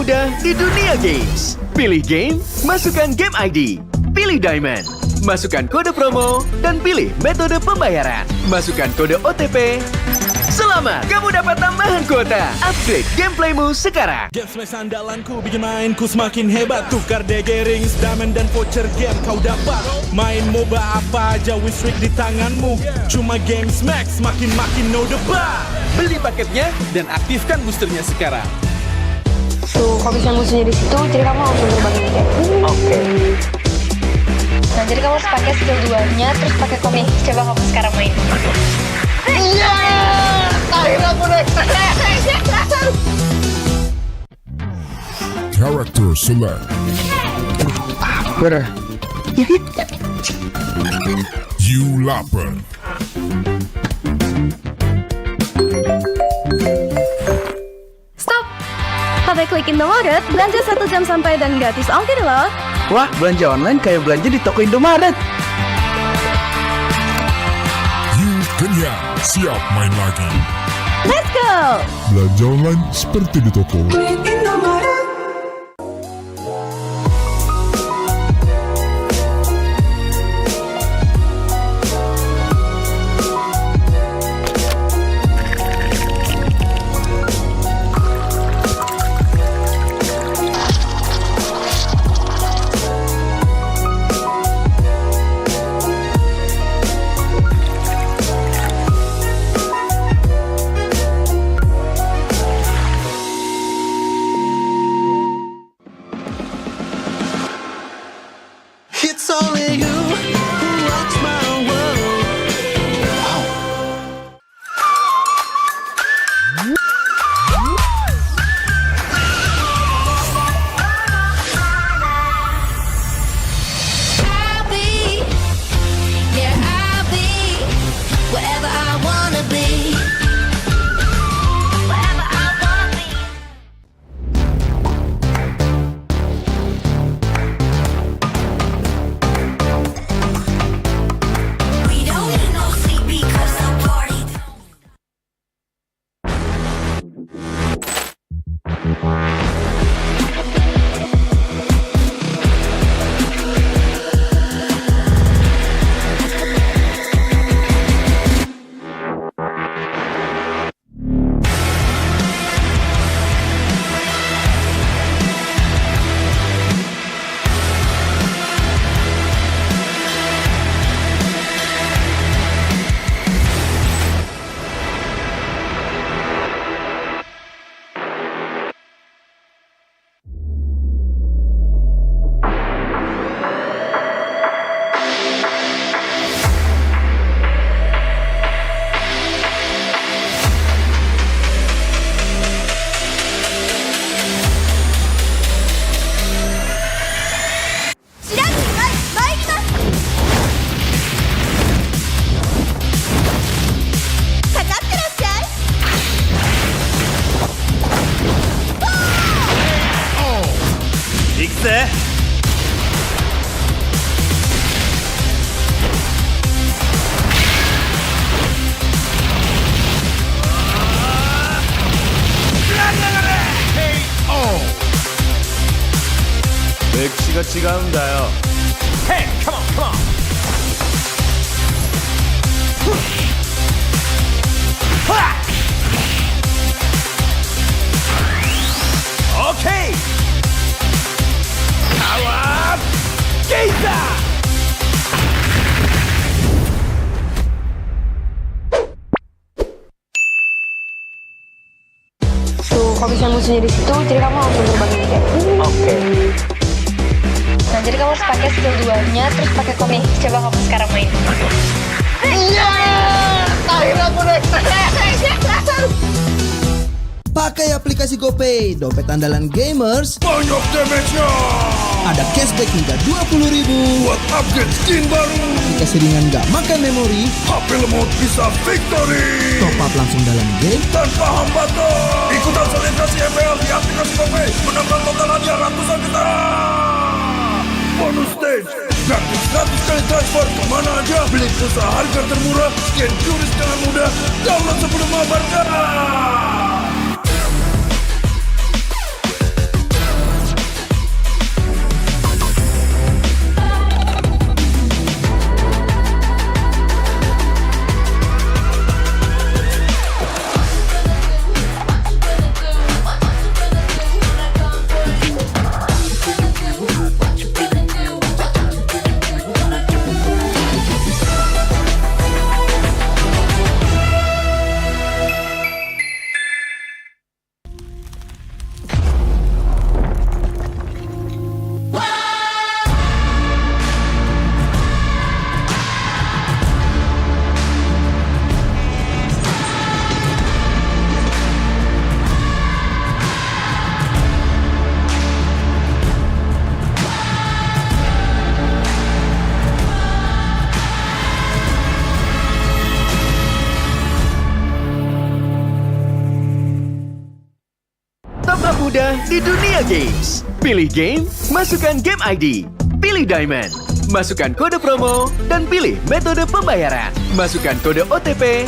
mudah di dunia games. Pilih game, masukkan game ID. Pilih Diamond, masukkan kode promo, dan pilih metode pembayaran. Masukkan kode OTP. Selamat, kamu dapat tambahan kuota. Upgrade gameplaymu sekarang. Game Smash andalanku bikin mainku semakin hebat. Tukar DG rings, diamond dan voucher game kau dapat. Main MOBA apa aja with streak di tanganmu. Cuma Game Smash makin no debat. Beli paketnya dan aktifkan boosternya sekarang. Tuh, kalau misalnya musuhnya di situ, jadi kamu langsung terbangin kayak. Oke. Nah, jadi kamu harus pakai skill 2-nya, terus pakai komik. Coba kamu sekarang main. Iya, akhirnya aku naik. Character select. Bener. You lapar. Stop! Pakai klik Indomaret, belanja 1 jam sampai dan gratis ongkir loh. Wah, belanja online kayak belanja di toko Indomaret. You kenyang, siap main lagi. Let's go! Belanja online seperti di toko. いくぜ。歴史が違うんだよ。 Hey, come on, come on. Okay. Power Gazer. Tuh, kalau misalnya musuhnya di situ, jadi kamu langsung terbang aja. Oke. Nah, jadi kamu harus pakai skill 2-nya, terus pakai komik. Coba kamu sekarang main. Iya! Akhirnya aku naik. Pakai aplikasi GoPay, dompet andalan gamers. Banyak damage-nya. Ada cashback hingga 20.000 buat upgrade skin baru. Aplikasi ringan gak makan memori. HP lemot bisa victory. Top up langsung dalam game tanpa hambatan. Ikutan selebrasi MPL di aplikasi GoPay. Menambah total hadiah ratusan juta. Bonus stage. Gratis 100 kali transfer kemana aja. Beli pulsa harga termurah. Scan QRIS dengan mudah. Download sebelum mabarkan. mudah di dunia games. Pilih game, masukkan game ID. Pilih Diamond, masukkan kode promo, dan pilih metode pembayaran. Masukkan kode OTP.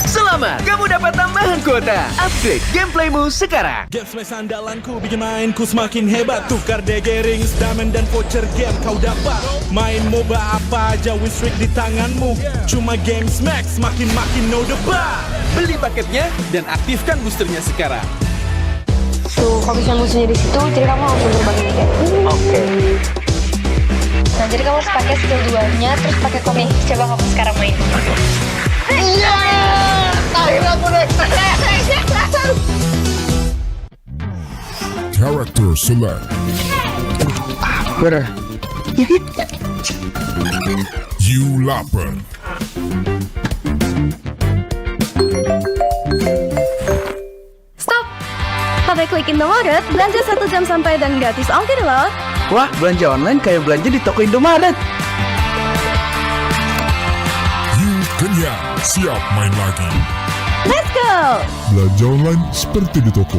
Selamat, kamu dapat tambahan kuota. Upgrade gameplaymu sekarang. Game smash andalanku bikin mainku semakin hebat. Tukar DG rings, diamond dan voucher game kau dapat. Main MOBA apa aja win streak di tanganmu. Cuma game smash makin no debat. Beli paketnya dan aktifkan boosternya sekarang. Tuh, kalau misalnya musuhnya di situ, jadi kamu langsung terbang aja. Oke. Nah, jadi kamu harus pakai skill 2-nya, terus pakai komik. Coba kamu sekarang main. Iya! Akhirnya aku naik. Character select. Bener. You lapar. Stop! Pakai klik Indomaret, belanja 1 jam sampai dan gratis ongkir loh. Wah, belanja online kayak belanja di toko Indomaret. You kenyang, siap main lagi. Let's go! Belanja online seperti di toko.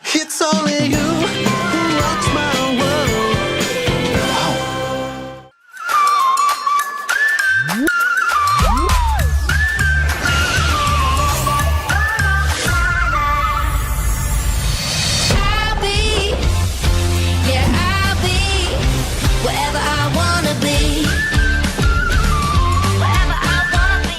It's only you who rocks my world. I'll be, yeah, I'll be wherever I wanna be. Wherever I wanna be.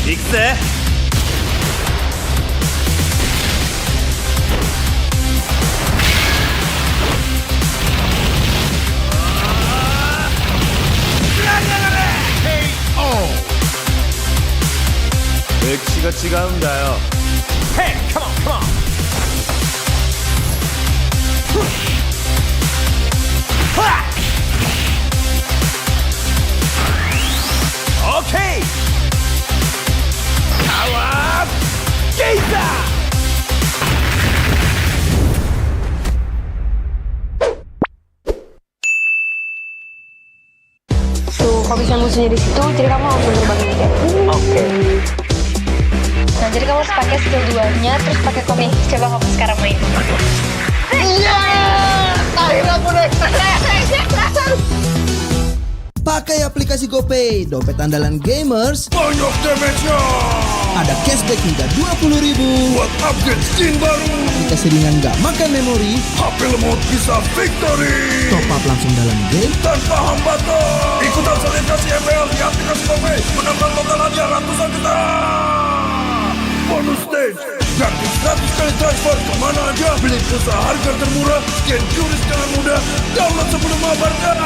行くぜ。歴史が違うんだよ。Hey, come on, come on. Okay. Power Gazer. Tuh, kalau misalnya musuhnya di situ, jadi kamu langsung terbangin kayak. Oke. Nah, jadi kamu harus pakai skill 2-nya, terus pakai komik. Coba kamu sekarang main. Iya! Akhirnya aku naik. Pakai aplikasi GoPay, dompet andalan gamers. Banyak damage-nya. Ada cashback hingga 20.000 buat upgrade skin baru. Aplikasi ringan gak makan memori. HP lemot bisa victory. Top up langsung dalam game tanpa hambatan. Ikutan selebrasi MPL di aplikasi GoPay. Menambah total hadiah ratusan juta. Bonus stage, gratis 100 kali transfer kemana aja. Beli pulsa harga termurah, scan juris dengan mudah. Download sebelum mabarkan.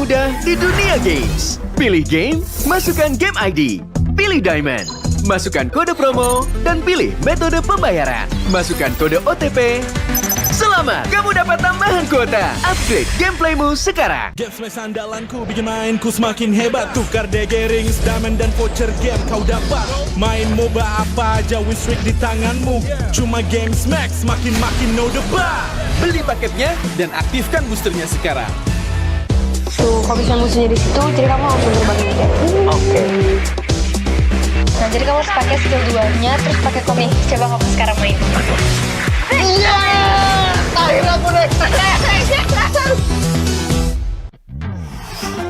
mudah di dunia games. Pilih game, masukkan game ID. Pilih Diamond, masukkan kode promo, dan pilih metode pembayaran. Masukkan kode OTP. Selamat, kamu dapat tambahan kuota. Upgrade gameplaymu sekarang. Game Smash andalanku bikin mainku semakin hebat. Tukar DG rings, diamond dan voucher game kau dapat. Main MOBA apa aja, win streak di tanganmu. Cuma Game Smash makin no debat. Beli paketnya dan aktifkan boosternya sekarang. Tuh, kalau misalnya musuhnya di situ, jadi kamu langsung terbangin kayak. Oke. Nah, jadi kamu harus pakai skill 2-nya, terus pakai komik. Coba kamu sekarang main. Iya! Akhirnya aku naik.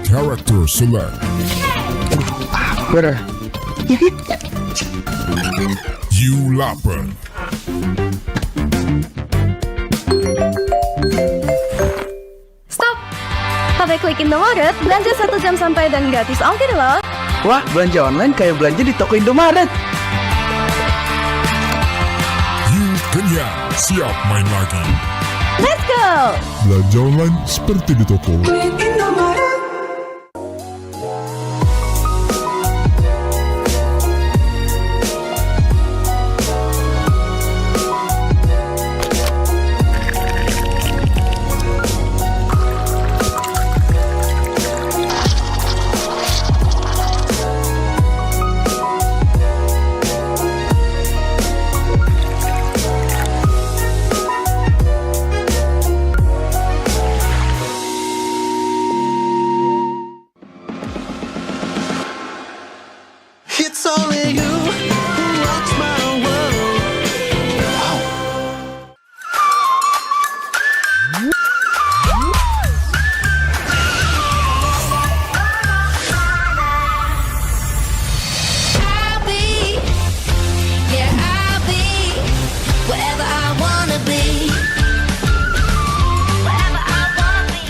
Character select. Bener. You lapar. Stop! Sampai klik Indomaret, belanja 1 jam sampai dan gratis ongkir loh. Wah, belanja online kayak belanja di toko Indomaret. You kenyang, siap main lagi. Let's go! Belanja online seperti di toko. Klik Indomaret. It's only you who rocks my world. I'll be, yeah, I'll be wherever I wanna be. Wherever I wanna be.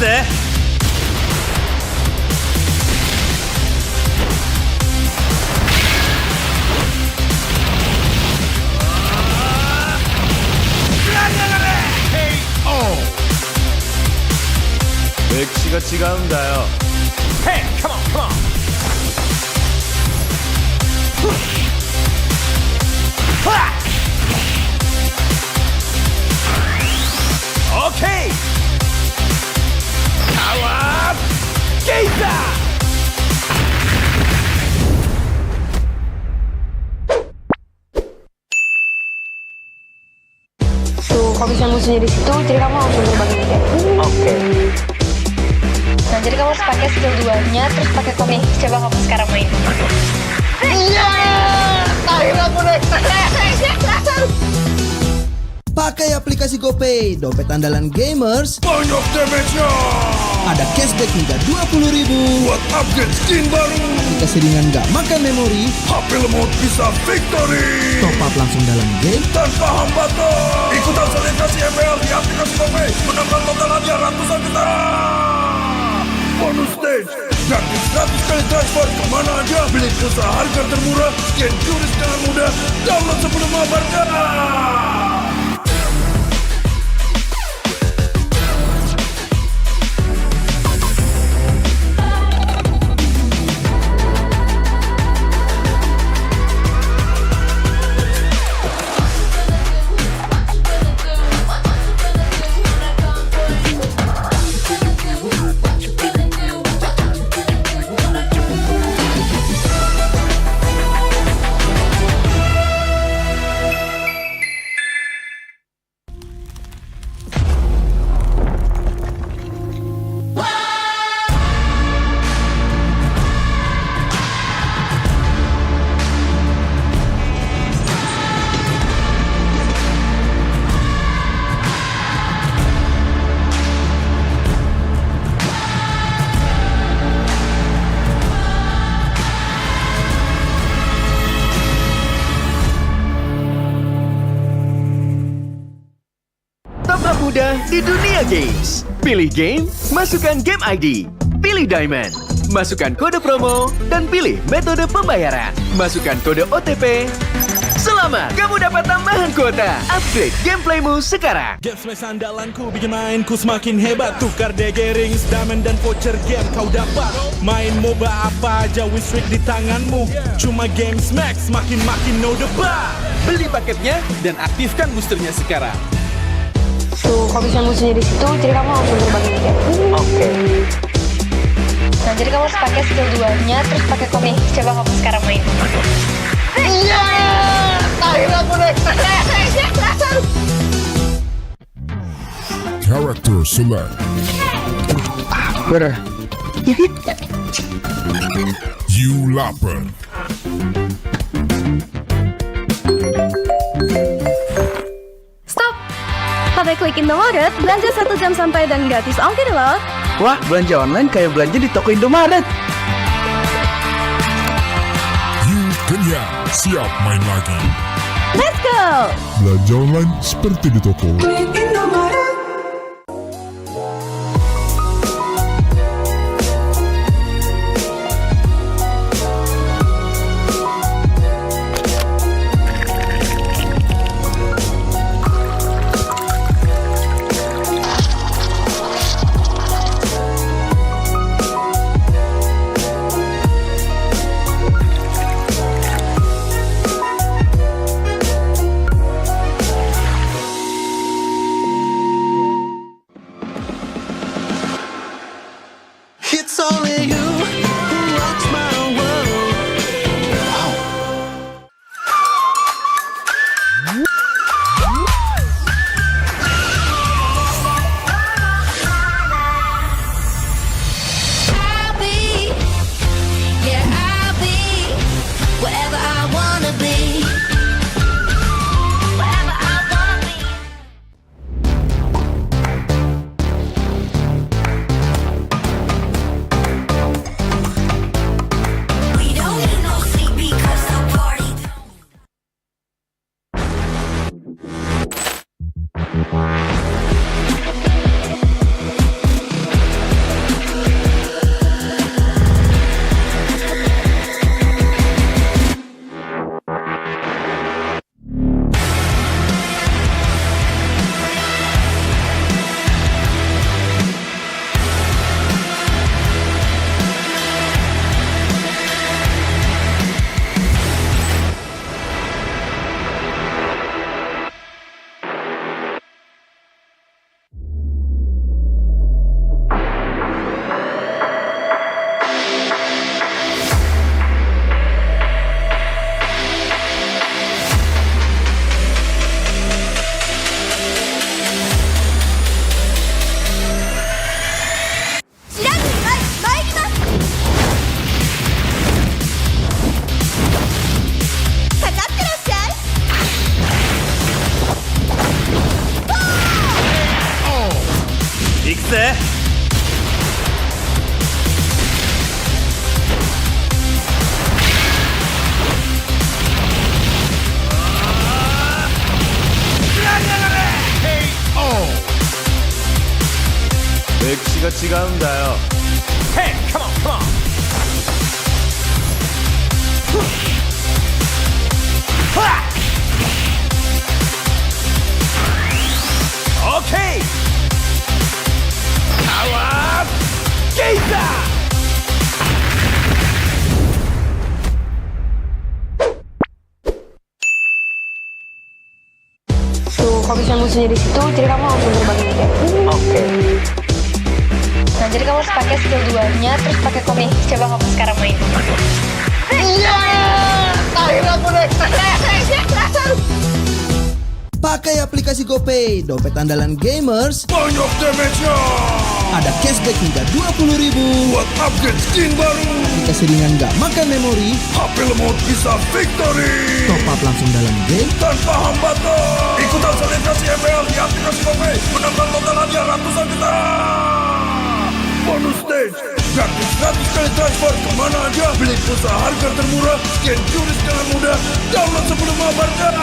ぜ。歴史が違うんだよ。 Hey, come on, come on. Okay. Power Gazer. Tuh, kalau misalnya musuhnya di situ, jadi kamu langsung terbangin kayak. Oke. Nah, jadi kamu harus pakai skill 2-nya, terus pakai komik. Coba kamu sekarang main. Iya! Akhirnya aku naik. Pakai aplikasi GoPay, dompet andalan gamers. Banyak damage-nya. Ada cashback hingga 20.000 buat upgrade skin baru. Aplikasi ringan gak makan memori. HP lemot bisa victory. Top up langsung dalam game tanpa hambatan. Ikutan selebrasi MPL di aplikasi GoPay. Menambah total hadiah ratusan juta. Bonus stage. Gratis 100 kali transfer kemana aja. Beli pulsa harga termurah. Scan QRIS dengan mudah. Download sebelum mabarkan. mudah di dunia games. Pilih game, masukkan game ID. Pilih Diamond, masukkan kode promo, dan pilih metode pembayaran. Masukkan kode OTP. Selamat, kamu dapat tambahan kuota. Upgrade gameplaymu sekarang. Game smash andalanku bikin mainku semakin hebat. Tukar DG rings, diamond dan voucher game kau dapat. Main MOBA apa aja with streak di tanganmu. Cuma game smash makin no debat. Beli paketnya dan aktifkan boosternya sekarang. Tuh, kalau misalnya musuhnya di situ, jadi kamu langsung terbangin kayak. Oke. Nah, jadi kamu harus pakai skill 2-nya, terus pakai komik. Coba kamu sekarang main. Iya! Akhirnya aku naik. Character select. Bener. You lapper. Stop! Sampai klik Indomaret, belanja 1 jam sampai dan gratis ongkir loh. Wah, belanja online kayak belanja di toko Indomaret. You kenyang, siap main lagi. Let's go! Belanja online seperti di toko. It's only you who rocks my world. I'll be, yeah, I'll be wherever I wanna be. Wherever I wanna be. 맥시가 지간다요. Hey, come on, come on. Okay. Power Gazer. Tuh, kalau bisa musuhnya di situ, jadi kamu langsung terbangin aja. Oke. Nah, jadi kamu harus pakai skill 2-nya, terus pakai komik. Coba kamu sekarang main. Iya! Akhirnya aku naik. Pakai aplikasi GoPay, dompet andalan gamers. Banyak damage-nya. Ada cashback hingga 20.000 buat upgrade skin baru. Jika seringan nggak makan memori, HP lemot bisa victory. top up langsung dalam game tanpa hambatan. Ikutan selebrasi MPL di aplikasi GoPay. Menambah total hadiah ratusan juta. Bonus stage, gratis 100 kali transfer kemana aja. Beli pulsa harga termurah, scan juris dengan mudah. Download sebelum mabarkan.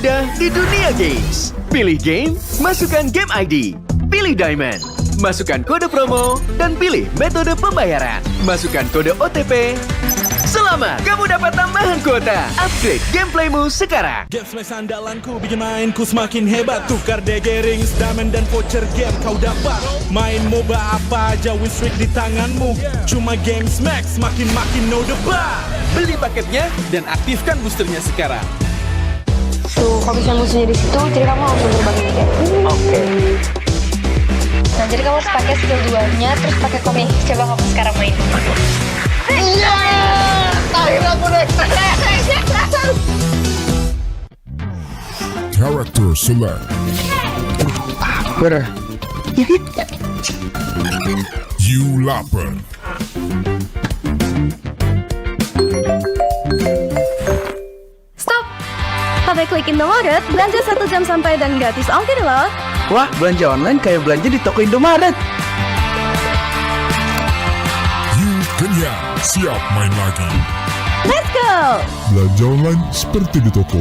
mudah di dunia games. Pilih game, masukkan game ID. Pilih Diamond, masukkan kode promo, dan pilih metode pembayaran. Masukkan kode OTP. Selamat, kamu dapat tambahan kuota. Upgrade gameplaymu sekarang. Game smash andalanku bikin mainku semakin hebat. Tukar DG rings, diamond dan voucher game kau dapat. Main MOBA apa aja win streak di tanganmu. Cuma game smash makin no debat. Beli paketnya dan aktifkan boosternya sekarang. Tuh, kalau bisa musuhnya di situ, jadi kamu langsung terbangin aja. Oke. Nah, jadi kamu harus pakai skill 2-nya, terus pakai komik. Coba kamu sekarang main. Iya! Akhirnya aku naik. Character select. Bener. You lapper. Stop! Sampai klik Indomaret, belanja 1 jam sampai dan gratis ongkir loh. Wah, belanja online kayak belanja di toko Indomaret. You kenyang, siap main lagi. Let's go! Belanja online seperti di toko.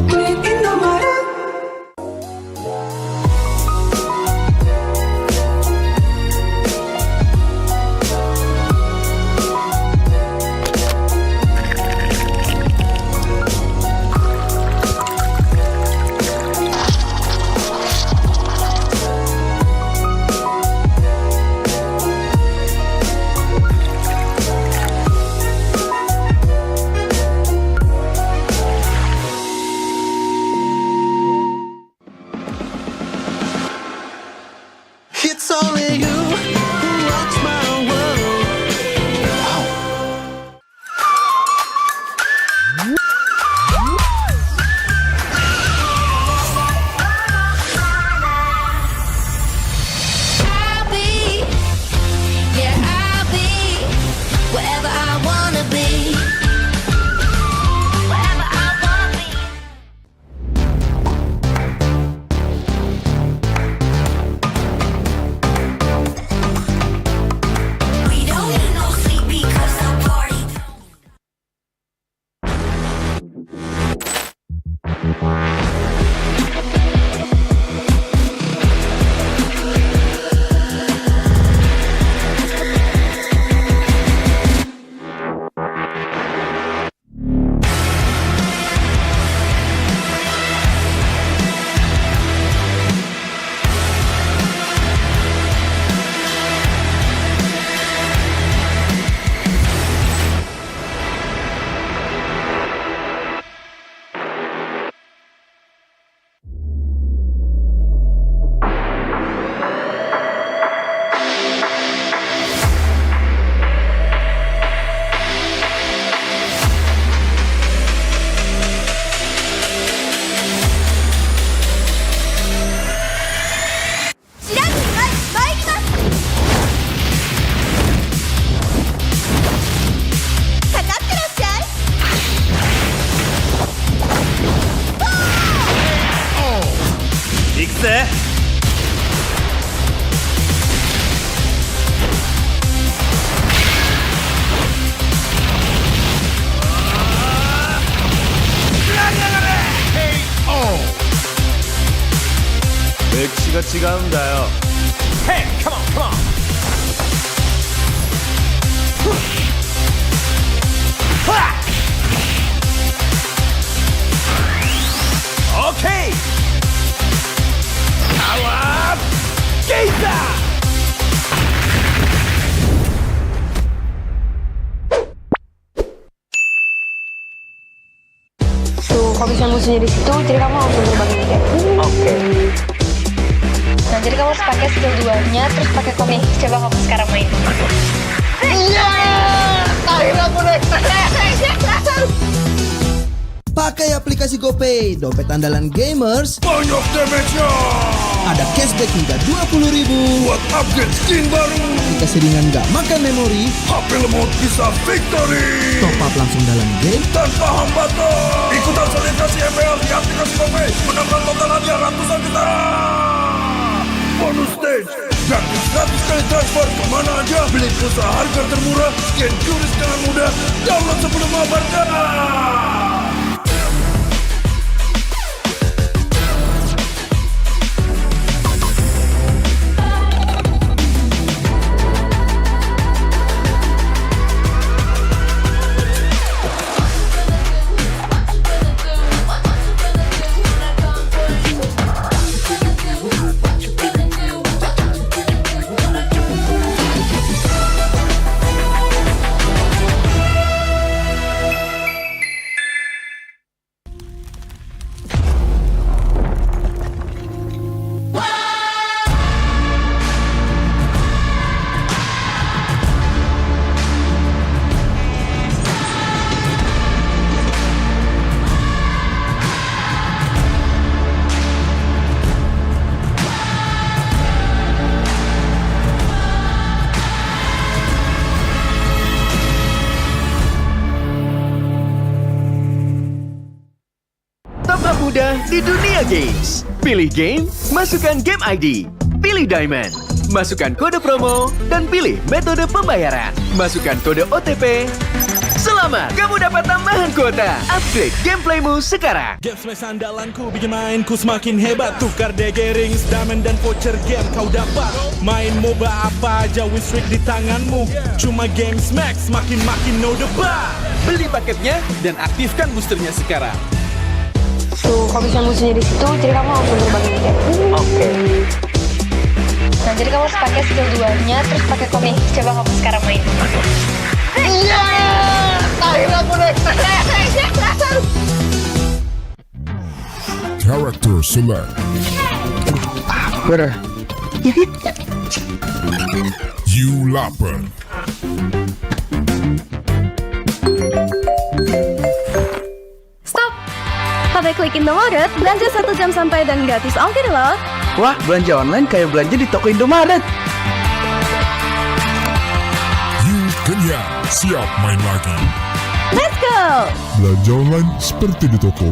간다요. Hey, come on, come on. Okay. Awas, kita. Tuh, kalau misalnya musuhnya di situ, jadi kamu langsung terbangin aja. Oke. Nah, jadi kamu harus pakai skill 2-nya, terus pakai komik. Coba kamu sekarang main. Iya, akhirnya aku naik. Pakai aplikasi GoPay, dompet andalan gamers. Banyak damage-nya. Ada cashback hingga 20.000 buat upgrade skin baru. Aplikasi ringan gak makan memori. HP lemot bisa victory. Top up langsung dalam game tanpa hambatan. Ikutan selebrasi MPL di aplikasi GoPay. Menangkan total hadiah ratusan juta. Bonus stage. Gratis 100 kali transfer kemana aja. Beli pulsa harga termurah. Scan QRIS dengan mudah. Download sebelum mabarkan. Mudah di dunia games. Pilih game, masukkan game ID. Pilih Diamond, masukkan kode promo, dan pilih metode pembayaran. Masukkan kode OTP. Selamat, kamu dapat tambahan kuota. Upgrade gameplaymu sekarang. Game smash andalanku bikin mainku semakin hebat. Tukar DG rings, diamond dan voucher game kau dapat. Main MOBA apa aja win streak di tanganmu. Cuma game smash makin no debat. Beli paketnya dan aktifkan boosternya sekarang. Tuh, kalau misalnya musuhnya di situ, jadi kamu langsung terbangin aja. Oke. Nah, jadi kamu harus pakai skill 2-nya, terus pakai komik. Coba kamu sekarang main. Iya, akhirnya aku naik. Character select. Bener. You lapper. Sampai klik Indomaret, belanja 1 jam sampai dan gratis ongkir loh. Wah, belanja online kayak belanja di toko Indomaret. You kenyang, siap main lagi. Let's go! Belanja online seperti di toko.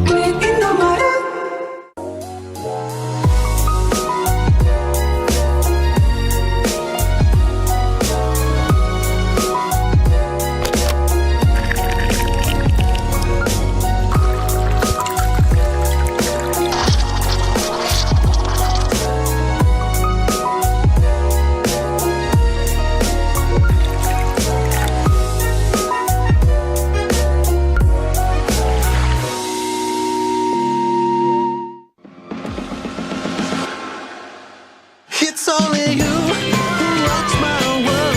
It's only you who rocks my world.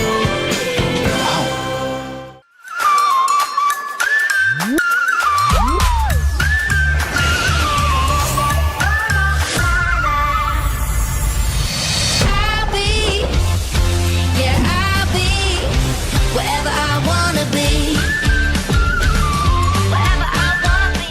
I'll be, yeah, I'll be wherever I wanna be. Wherever I wanna be.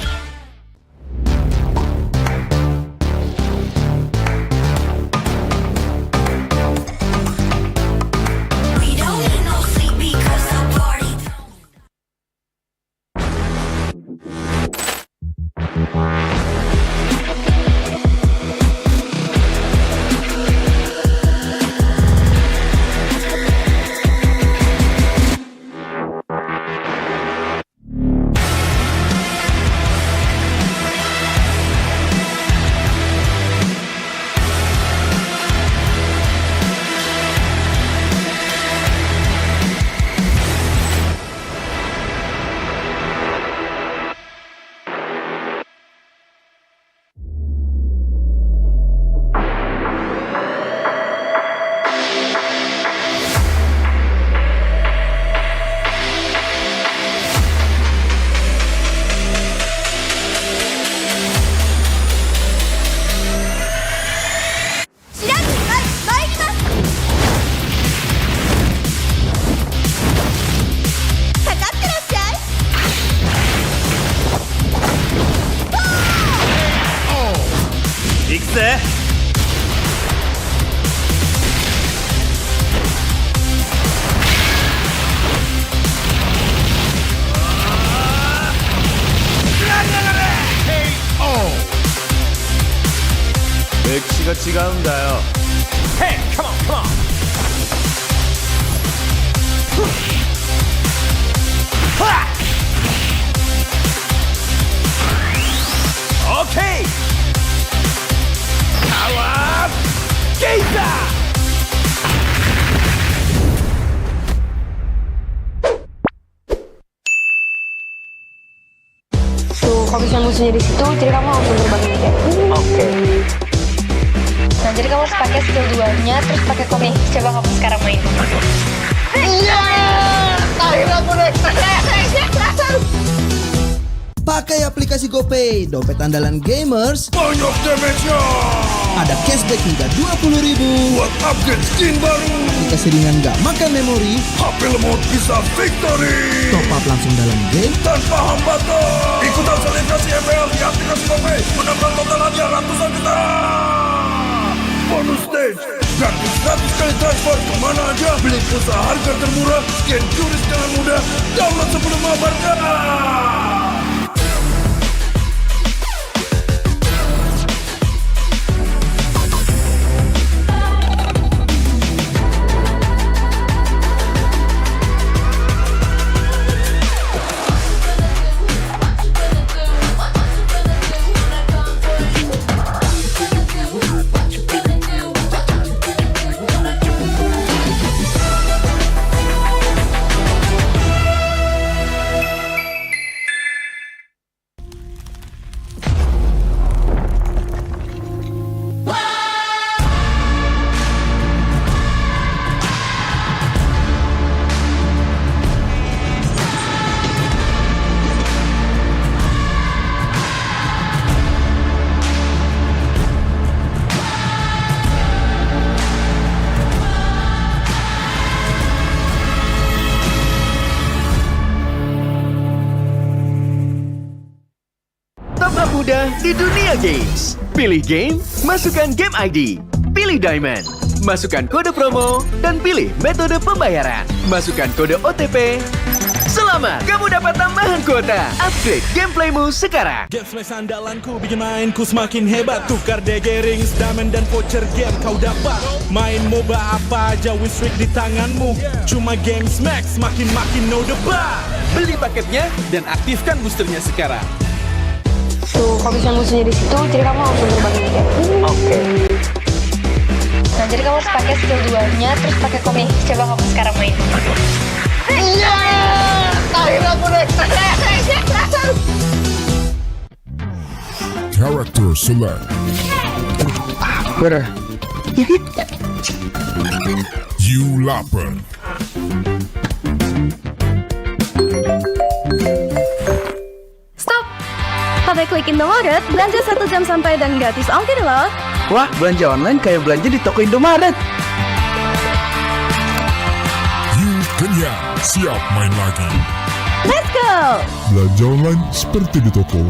같이 간다요. Hey, come on, come on. Okay. Power Gator. Tuh, kalau misalnya musuhnya di situ, jadi kamu langsung terbangin aja. Oke. Nah, jadi kamu harus pakai skill 2-nya, terus pakai komik. Coba kamu sekarang main. Iya! Akhirnya aku naik. Pakai aplikasi GoPay, dompet andalan gamers. Banyak damage-nya. Ada cashback hingga 20.000 buat upgrade skin baru. Aplikasi ringan gak makan memori. HP lemot bisa victory. Top up langsung dalam game tanpa hambatan. Ikutan selebrasi MPL di aplikasi GoPay. Menambah total hadiah ratusan juta. Bonus stage. Gratis 100 kali transfer kemana aja. Beli pulsa harga termurah. Scan QRIS dengan mudah. Download sebelum mabarkan. Mudah di dunia games. Pilih game, masukkan game ID. Pilih Diamond, masukkan kode promo, dan pilih metode pembayaran. Masukkan kode OTP. Selamat, kamu dapat tambahan kuota. Upgrade gameplaymu sekarang. Game smash andalanku bikin mainku semakin hebat. Tukar DG rings, diamond dan voucher game kau dapat. Main MOBA apa aja win streak di tanganmu. Cuma game smash makin no debat. Beli paketnya dan aktifkan boosternya sekarang. Tuh, kalau misalnya musuhnya di situ, jadi kamu langsung terbangin aja. Oke. Nah, jadi kamu harus pakai skill 2-nya, terus pakai komik. Coba kamu sekarang main. Iya! Akhirnya aku naik. Character select. Bener. You lapper. Stop! Pakai klik Indomaret, belanja 1 jam sampai dan gratis ongkir loh. Wah, belanja online kayak belanja di toko Indomaret. You kenyang, siap main lagi. Let's go! Belanja online seperti di toko.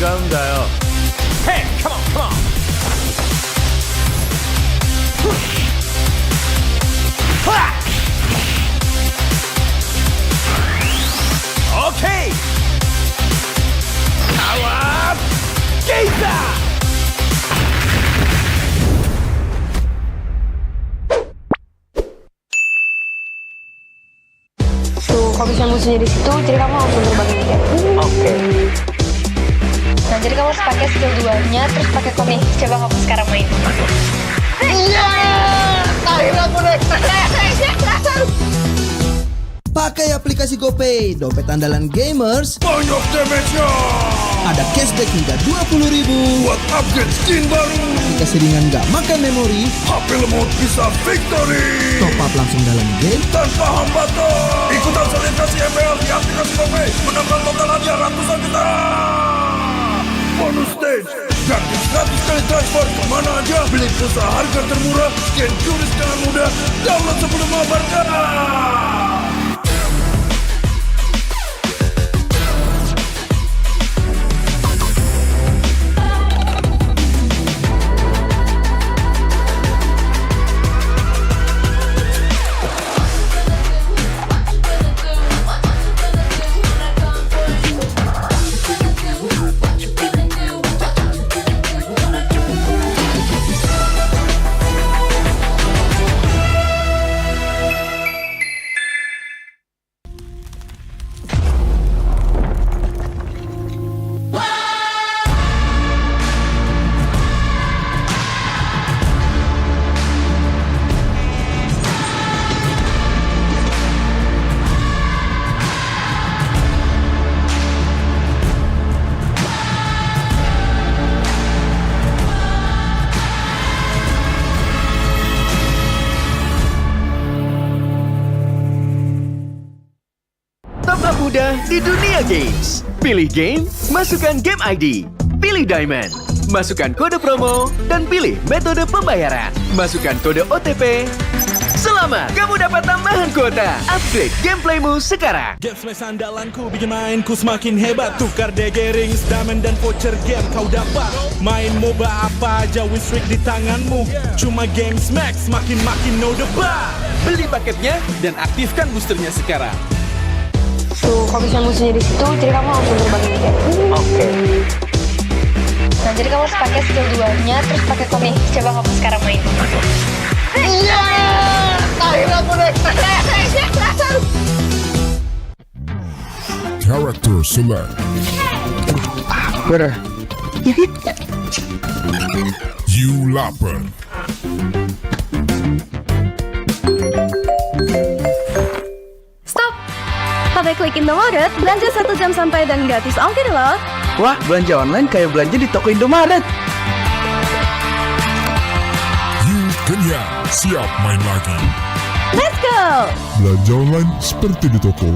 같이 가면 돼요. Hey, come on, come on. Okay. Power Gazer. Tuh, kalau misalnya musuhnya di situ, jadi kamu langsung terbangin aja. Oke. Nah, jadi kamu harus pakai skill 2-nya, terus pakai komik. Coba kamu sekarang main. Iya, akhirnya aku naik. Pakai aplikasi GoPay, dompet andalan gamers. Banyak damage-nya. Ada cashback hingga 20.000 buat upgrade skin baru. Aplikasi ringan gak makan memori. HP lemot bisa victory. Top up langsung dalam game tanpa hambatan. Ikutan selebrasi MPL di aplikasi GoPay. Menambah total hadiah ratusan juta. Bonus stage, gratis 100 kali transfer kemana aja. Beli pulsa harga termurah, scan QRIS dengan mudah. Download sebelum mabarkan. mudah di dunia games. Pilih game, masukkan game ID. Pilih Diamond, masukkan kode promo, dan pilih metode pembayaran. Masukkan kode OTP. Selamat, kamu dapat tambahan kuota. Upgrade gameplaymu sekarang. Game smash andalanku bikin mainku semakin hebat. Tukar DG rings, diamond dan voucher game kau dapat. Main MOBA apa aja with streak di tanganmu. Cuma game smash makin no debat. Beli paketnya dan aktifkan boosternya sekarang. Tuh, kalau misalnya musuhnya di situ, jadi kamu langsung terbangin aja. Oke. Nah, jadi kamu harus pakai skill 2-nya, terus pakai komik. Coba kamu sekarang main. Iya, akhirnya aku naik. Character select. Bener. You lapper. Stop! Pakai klik Indomaret, belanja 1 jam sampai dan gratis ongkir loh. Wah, belanja online kayak belanja di toko Indomaret. You kenyang, siap main lagi. Let's go! Belanja online seperti di toko.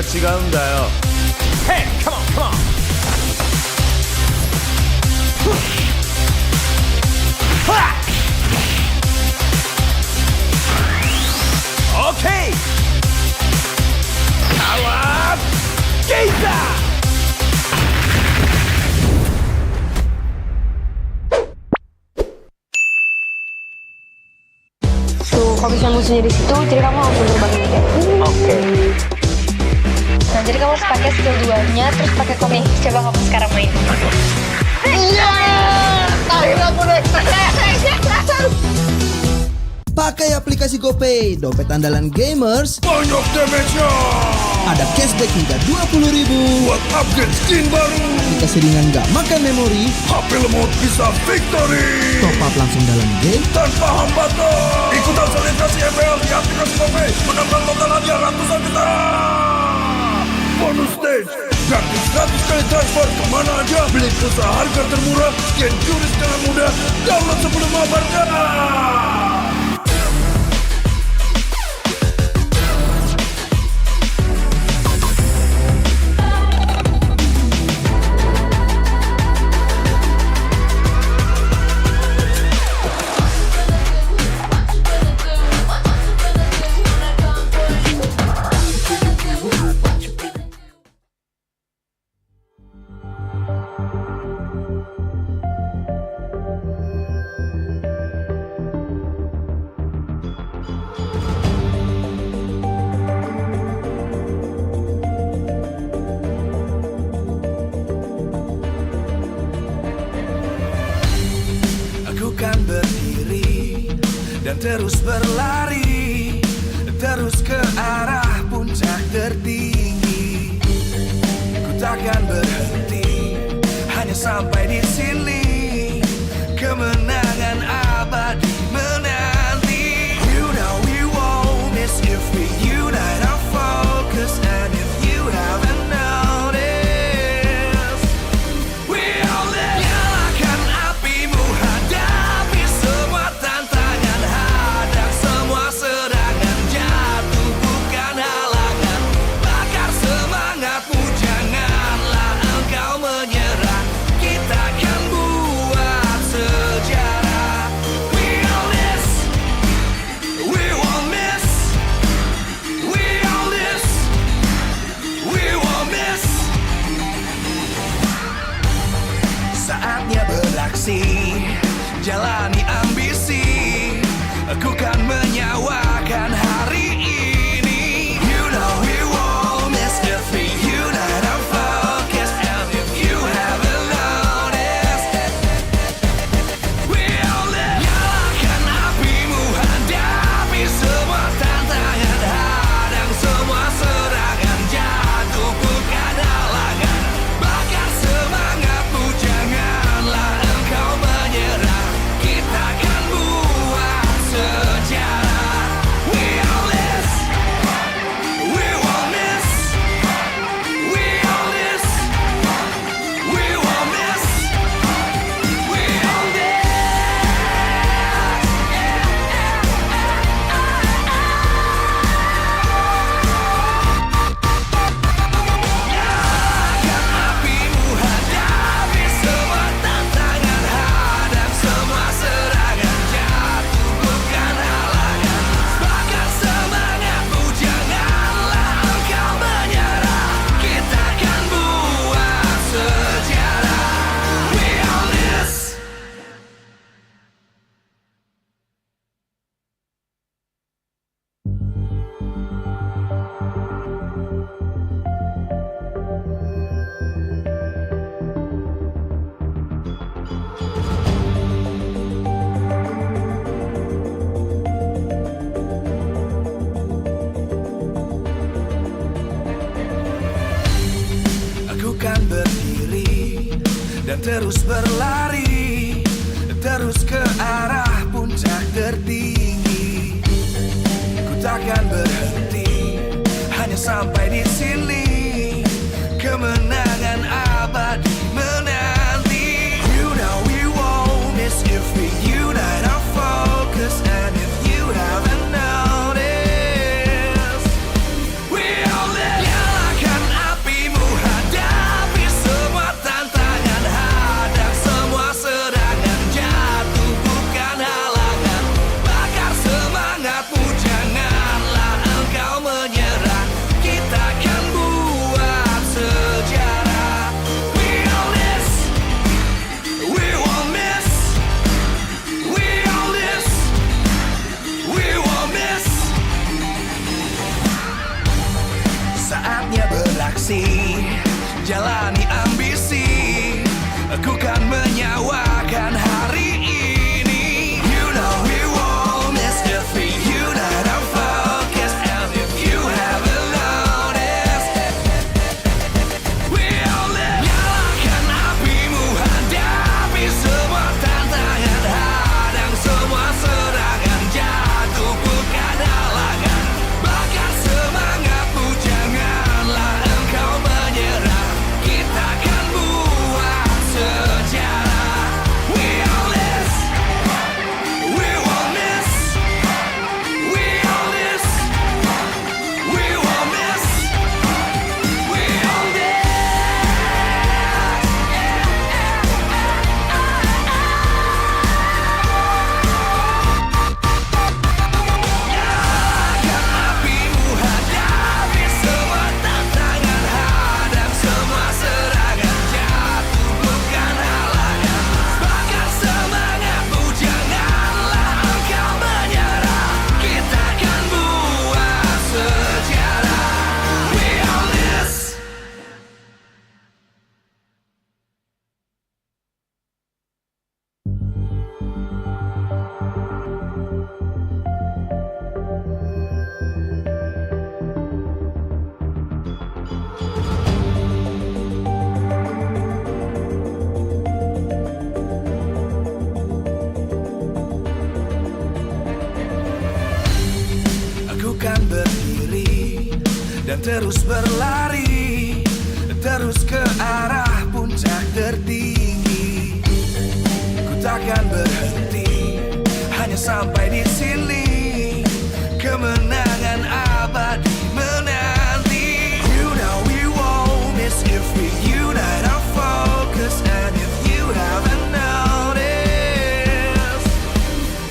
같이 간다요. Hey, come on, come on. Okay. Awas, Geisa. Tuh, kalau misalnya musuhnya di situ, jadi kamu langsung terbangin kayak. Oke. Nah, jadi kamu harus pakai skill 2-nya, terus pakai komik. Coba kamu sekarang main. Iya, akhirnya aku naik. Pakai aplikasi GoPay, dompet andalan gamers. Banyak damage-nya. Ada cashback hingga 20.000 buat upgrade skin baru. Aplikasi ringan gak makan memori. HP lemot bisa victory. Top up langsung dalam game tanpa hambatan. Ikutan selebrasi MPL di aplikasi GoPay. Menambah total hadiah ratusan juta. Bonus stage. Gratis 100 kali transfer kemana aja. Beli pulsa harga termurah. Scan juris dengan mudah. Download sebelum mabarkan. Kan berdiri dan terus berlari, terus ke arah puncak tertinggi. Ku takkan berhenti, hanya sampai di sini. Kemenangan abadi menanti. You know we won't miss if we unite our focus. And if you haven't noticed, we all live. Nyalakan apimu, hadapi semua tantangan, hadang semua serangan, jatuh bukan halangan. Bakar semangatmu, janganlah engkau menyerah. Kita akan buat sejarah. We all this, we won't miss. We all this, we won't miss. Saatnya beraksi, jalani ambisi. Aku kan menyawakan hari ini. You know we won't miss if we unite our focus. And if you haven't noticed, we all live. Nyalakan apimu, hadapi semua tantangan, hadang semua serangan, jatuh bukan halangan. Bakar semangatmu, janganlah engkau menyerah. Kita akan buat sejarah. We all this, we won't miss. We all this, we won't miss. We all this. Nyalakan apimu, hadapi semua tantangan, hadang semua serangan, jatuh bukan halangan. Bakar semangatmu, janganlah engkau menyerah. Kita akan buat sejarah. We all this. Aku kan berdiri dan terus berlari, terus ke arah puncak tertinggi. Ku takkan berhenti, hanya sampai di sini. Kemenangan abadi menanti. You know we won't miss if we unite our focus. And if you haven't noticed, we all live. terus berlari, terus ke arah puncak tertinggi. Ku takkan berhenti, hanya sampai di sini. Kemenangan abadi menanti. You know we won't miss if we unite our focus. And if you haven't noticed,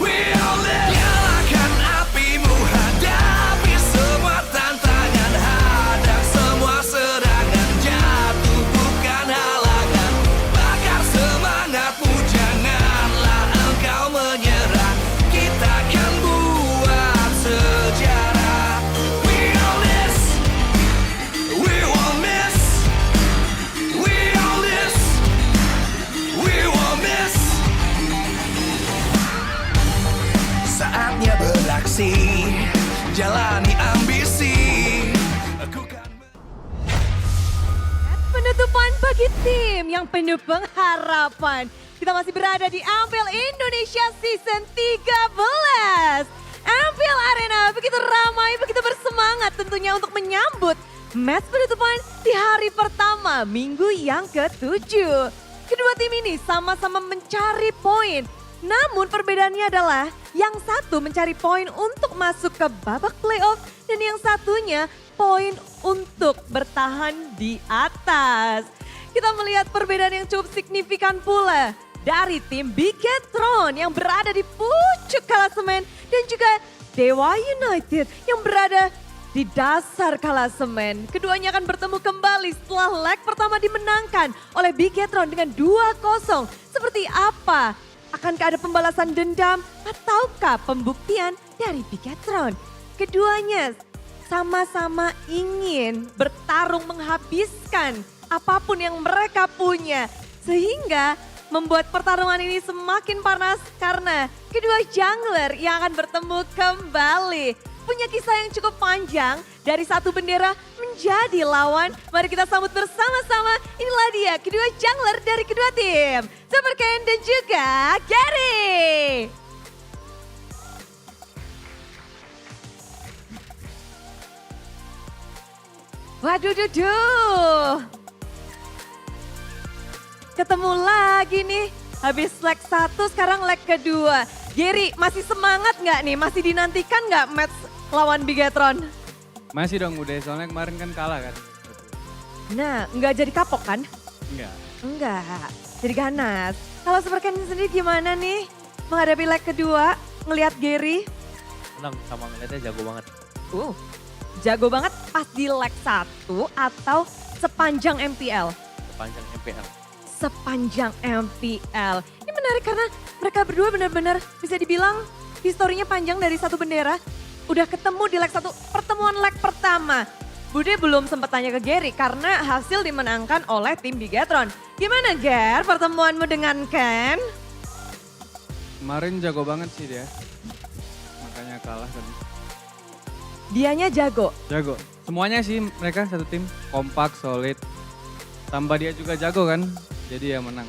we all live. Nyalakan apimu, hadapi semua tantangan, hadang semua serangan, jatuh bukan halangan. Bakar semangatmu, janganlah engkau menyerah. Kita akan buat sejarah. We all this, we won't miss. We all this, we won't miss. Saatnya beraksi, jalani ambisi. Penutupan bagi tim yang penuh pengharapan. Kita masih berada di MPL Indonesia Season 13. MPL Arena begitu ramai, begitu bersemangat tentunya untuk menyambut match penutupan di hari pertama minggu yang ke-7. Kedua tim ini sama-sama mencari poin. Namun perbedaannya adalah yang satu mencari poin untuk masuk ke babak playoff dan yang satunya poin untuk bertahan di atas. Kita melihat perbedaan yang cukup signifikan pula dari tim Bigetron yang berada di pucuk klasemen dan juga Dewa United yang berada di dasar klasemen. Keduanya akan bertemu kembali setelah leg pertama dimenangkan oleh Bigetron dengan 2-0. Seperti apa? Akankah ada pembalasan dendam ataukah pembuktian dari Bigetron? Keduanya sama-sama ingin bertarung menghabiskan apapun yang mereka punya. Sehingga membuat pertarungan ini semakin panas karena kedua jungler yang akan bertemu kembali. Punya kisah yang cukup panjang dari satu bendera menjadi lawan. Mari kita sambut bersama-sama. Inilah dia kedua jungler dari kedua tim. Superken dan juga Gary. Waduh, ketemu lagi nih. Habis leg 1, sekarang leg kedua. Gary, masih semangat nggak nih? Masih dinantikan nggak match lawan Bigetron? Masih dong, udah soalnya kemarin kan kalah kan. Nah, nggak jadi kapok kan? Enggak. Enggak, jadi ganas. Kalau Superken sendiri gimana nih menghadapi leg kedua, ngelihat Gary? Senang sama ngeliatnya jago banget. Jago banget pas di leg 1 atau sepanjang MPL? Sepanjang MPL. Sepanjang MPL. Ini menarik karena mereka berdua benar-benar bisa dibilang historinya panjang dari satu bendera. Udah ketemu di leg 1, pertemuan leg pertama. Bude belum sempat tanya ke Gary karena hasil dimenangkan oleh tim Bigetron. Gimana Ger pertemuanmu dengan Ken? Kemarin jago banget sih dia. Makanya kalah kan. Dianya jago? Jago. Semuanya sih mereka satu tim. Kompak, solid. Tambah dia juga jago kan. Jadi ya menang.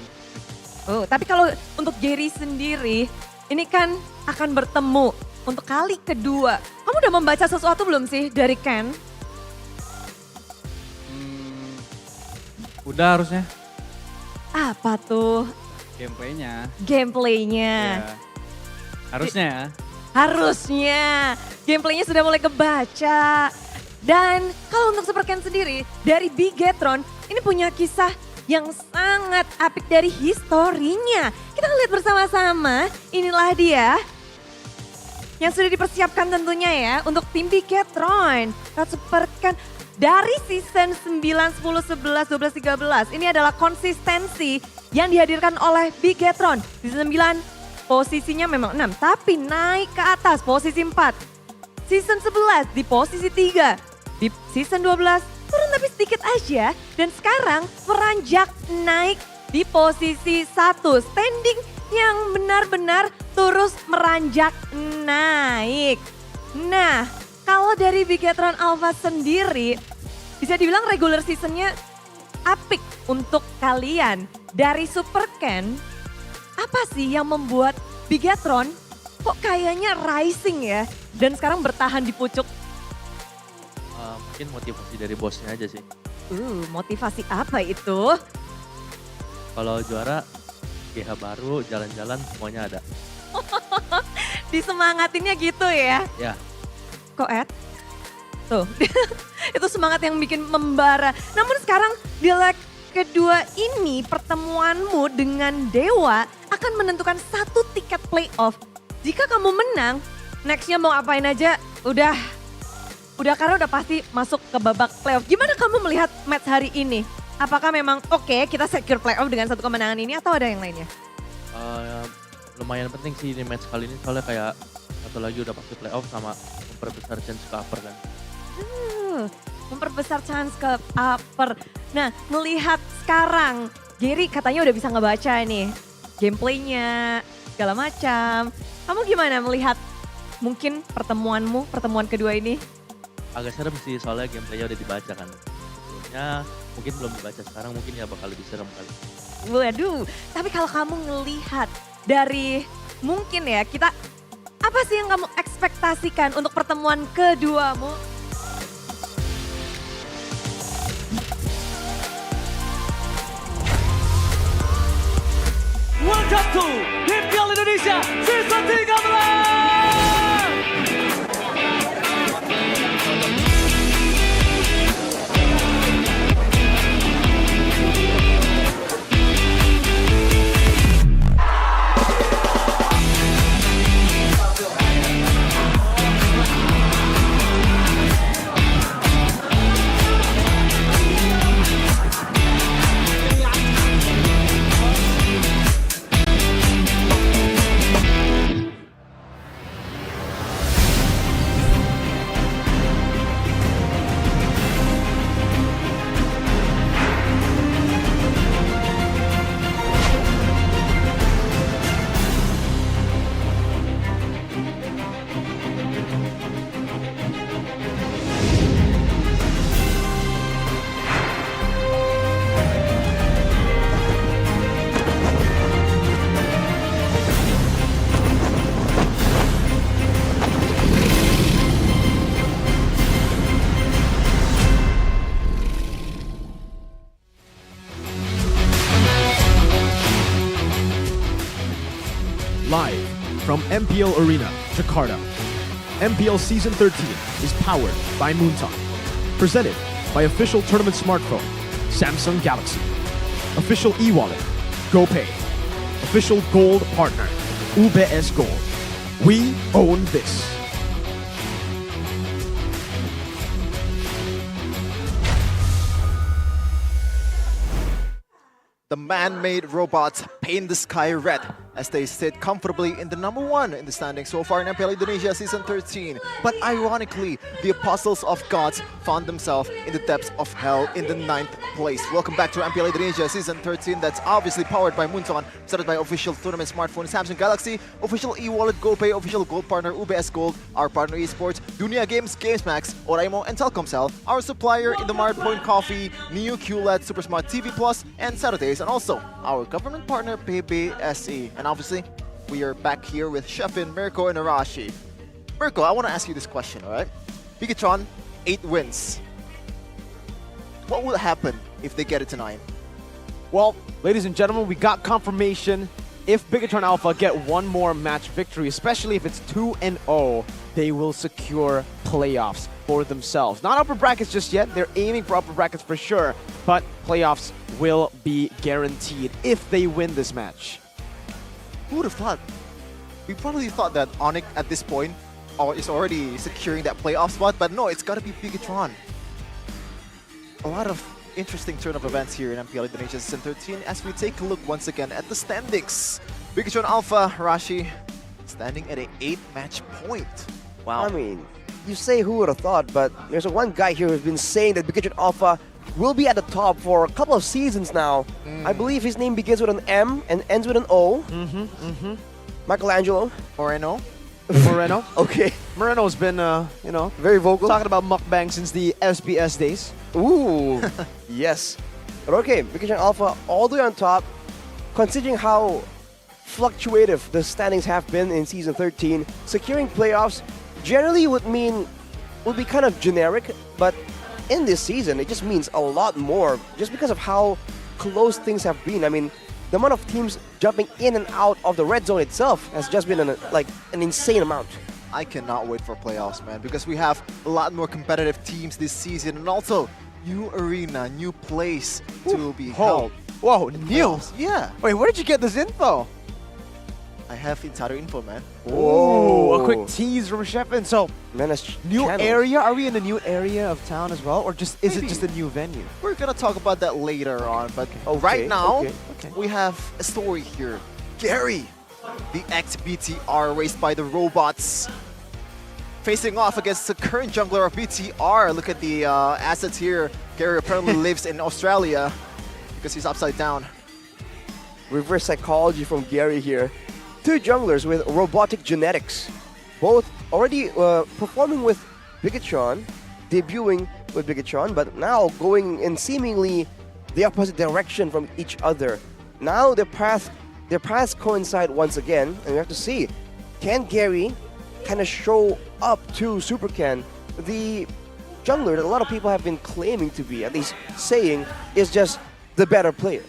Tapi kalau untuk Gary sendiri, ini kan akan bertemu untuk kali kedua. Kamu udah membaca sesuatu belum sih dari Ken? Udah harusnya. Apa tuh? Gameplaynya. Gameplaynya. Ya. Harusnya ya. Harusnya. Gameplaynya sudah mulai kebaca. Dan kalau untuk Superken sendiri, dari Bigetron, ini punya kisah yang sangat apik dari historinya. Kita lihat bersama-sama, inilah dia. Yang sudah dipersiapkan tentunya ya untuk tim Bigetron. Kita Superken dari season 9, 10, 11, 12, 13. Ini adalah konsistensi yang dihadirkan oleh Bigetron. Season 9 posisinya memang 6, tapi naik ke atas posisi 4. Season 11 di posisi 3. Di season 12 turun tapi sedikit aja dan sekarang meranjak naik di posisi 1. Standing yang benar-benar terus meranjak naik. Nah, kalau dari Bigetron Alpha sendiri bisa dibilang regular seasonnya apik untuk kalian. Dari Superken, apa sih yang membuat Bigetron kok kayaknya rising ya dan sekarang bertahan di pucuk? mungkin motivasi dari bosnya aja sih. Motivasi apa itu? Kalau juara, GH baru, jalan-jalan semuanya ada. Disemangatinnya gitu ya? Ya. Kok Ed? Tuh, itu semangat yang bikin membara. Namun sekarang di leg kedua ini pertemuanmu dengan Dewa akan menentukan satu tiket playoff. Jika kamu menang, nextnya mau apain aja udah karena udah pasti masuk ke babak playoff. Gimana kamu melihat match hari ini? Apakah memang oke kita secure playoff dengan satu kemenangan ini atau ada yang lainnya? Lumayan penting sih di match kali ini soalnya kayak satu lagi udah pasti playoff sama memperbesar chance ke upper kan. Memperbesar chance ke upper. Nah, melihat sekarang Gary katanya udah bisa ngebaca nih gameplaynya segala macam. Kamu gimana melihat mungkin pertemuan kedua ini? Agak serem sih soalnya gameplaynya udah dibaca kan. Sebelumnya mungkin belum dibaca, sekarang mungkin ya bakal lebih serem kali. Waduh, tapi kalau kamu ngelihat dari mungkin ya kita, apa sih yang kamu ekspektasikan untuk pertemuan keduamu? Welcome to MPL Indonesia Season 13! Live from MPL Arena, Jakarta. MPL Season 13 is powered by Moonton. Presented by official tournament smartphone, Samsung Galaxy. Official e-wallet, GoPay. Official gold partner, UBS Gold. We own this. The man-made robots paint the sky red as they sit comfortably in the #1 in the standings so far in MPL Indonesia Season 13. But ironically, the Apostles of Gods found themselves in the depths of hell in the 9th place. Welcome back to MPL Indonesia Season 13. That's obviously powered by Moonton, started by official tournament smartphone Samsung Galaxy, official e-wallet GoPay, official gold partner UBS Gold, our partner esports, Dunia Games, GamesMax, Oraimo, and Telkomsel, our supplier in the Mart Point Coffee, Neo QLED, Super Smart TV Plus, and Saturdays, and also our government partner PBSE. And obviously, we are back here with Shefin, Mirko, and Arashi. Mirko, I want to ask you this question, all right? Bigetron, 8 wins. What will happen if they get it to 9? Well, ladies and gentlemen, we got confirmation. If Bigetron Alpha get one more match victory, especially if it's 2-0, they will secure playoffs for themselves. Not upper brackets just yet. They're aiming for upper brackets for sure, but playoffs will be guaranteed if they win this match. Who would have thought? We probably thought that Onyx at this point is already securing that playoff spot, but no, it's got to be Bigetron. A lot of interesting turn of events here in MPL Indonesia Season 13 as we take a look once again at the standings. Bigetron Alpha, Rashi, standing at an 8-match point. Wow. I mean, you say who would have thought, but there's one guy here who's been saying that Bigetron Alpha will be at the top for a couple of seasons now. I believe his name begins with an M and ends with an O. Michelangelo. Moreno. Moreno. Okay. Moreno's been, very vocal. Talking about mukbang since the SBS days. Ooh, yes. But okay, Bigetron Alpha all the way on top. Considering how fluctuative the standings have been in Season 13, securing playoffs generally would be kind of generic, but in this season, it just means a lot more just because of how close things have been. I mean, the amount of teams jumping in and out of the red zone itself has just been an insane amount. I cannot wait for playoffs, man, because we have a lot more competitive teams this season, and also new arena, new place to be held. Whoa, new? Yeah. Wait, where did you get this info? I have insider info, man. Oh, a quick tease from Shepin. So, new channels. area? Are we in a new area of town as well, or is it just a new venue? We're gonna talk about that later on, but right now, we have a story here. Gary, the ex-BTR raised by the robots, facing off against the current jungler of BTR. Look at the assets here. Gary apparently lives in Australia because he's upside down. Reverse psychology from Gary here. Two junglers with robotic genetics, both already performing with Bigetron, debuting with Bigetron, but now going in seemingly the opposite direction from each other. Now their paths coincide once again, and we have to see, can Gary kind of show up to Supercan, the jungler that a lot of people have been claiming to be, at least saying, is just the better player.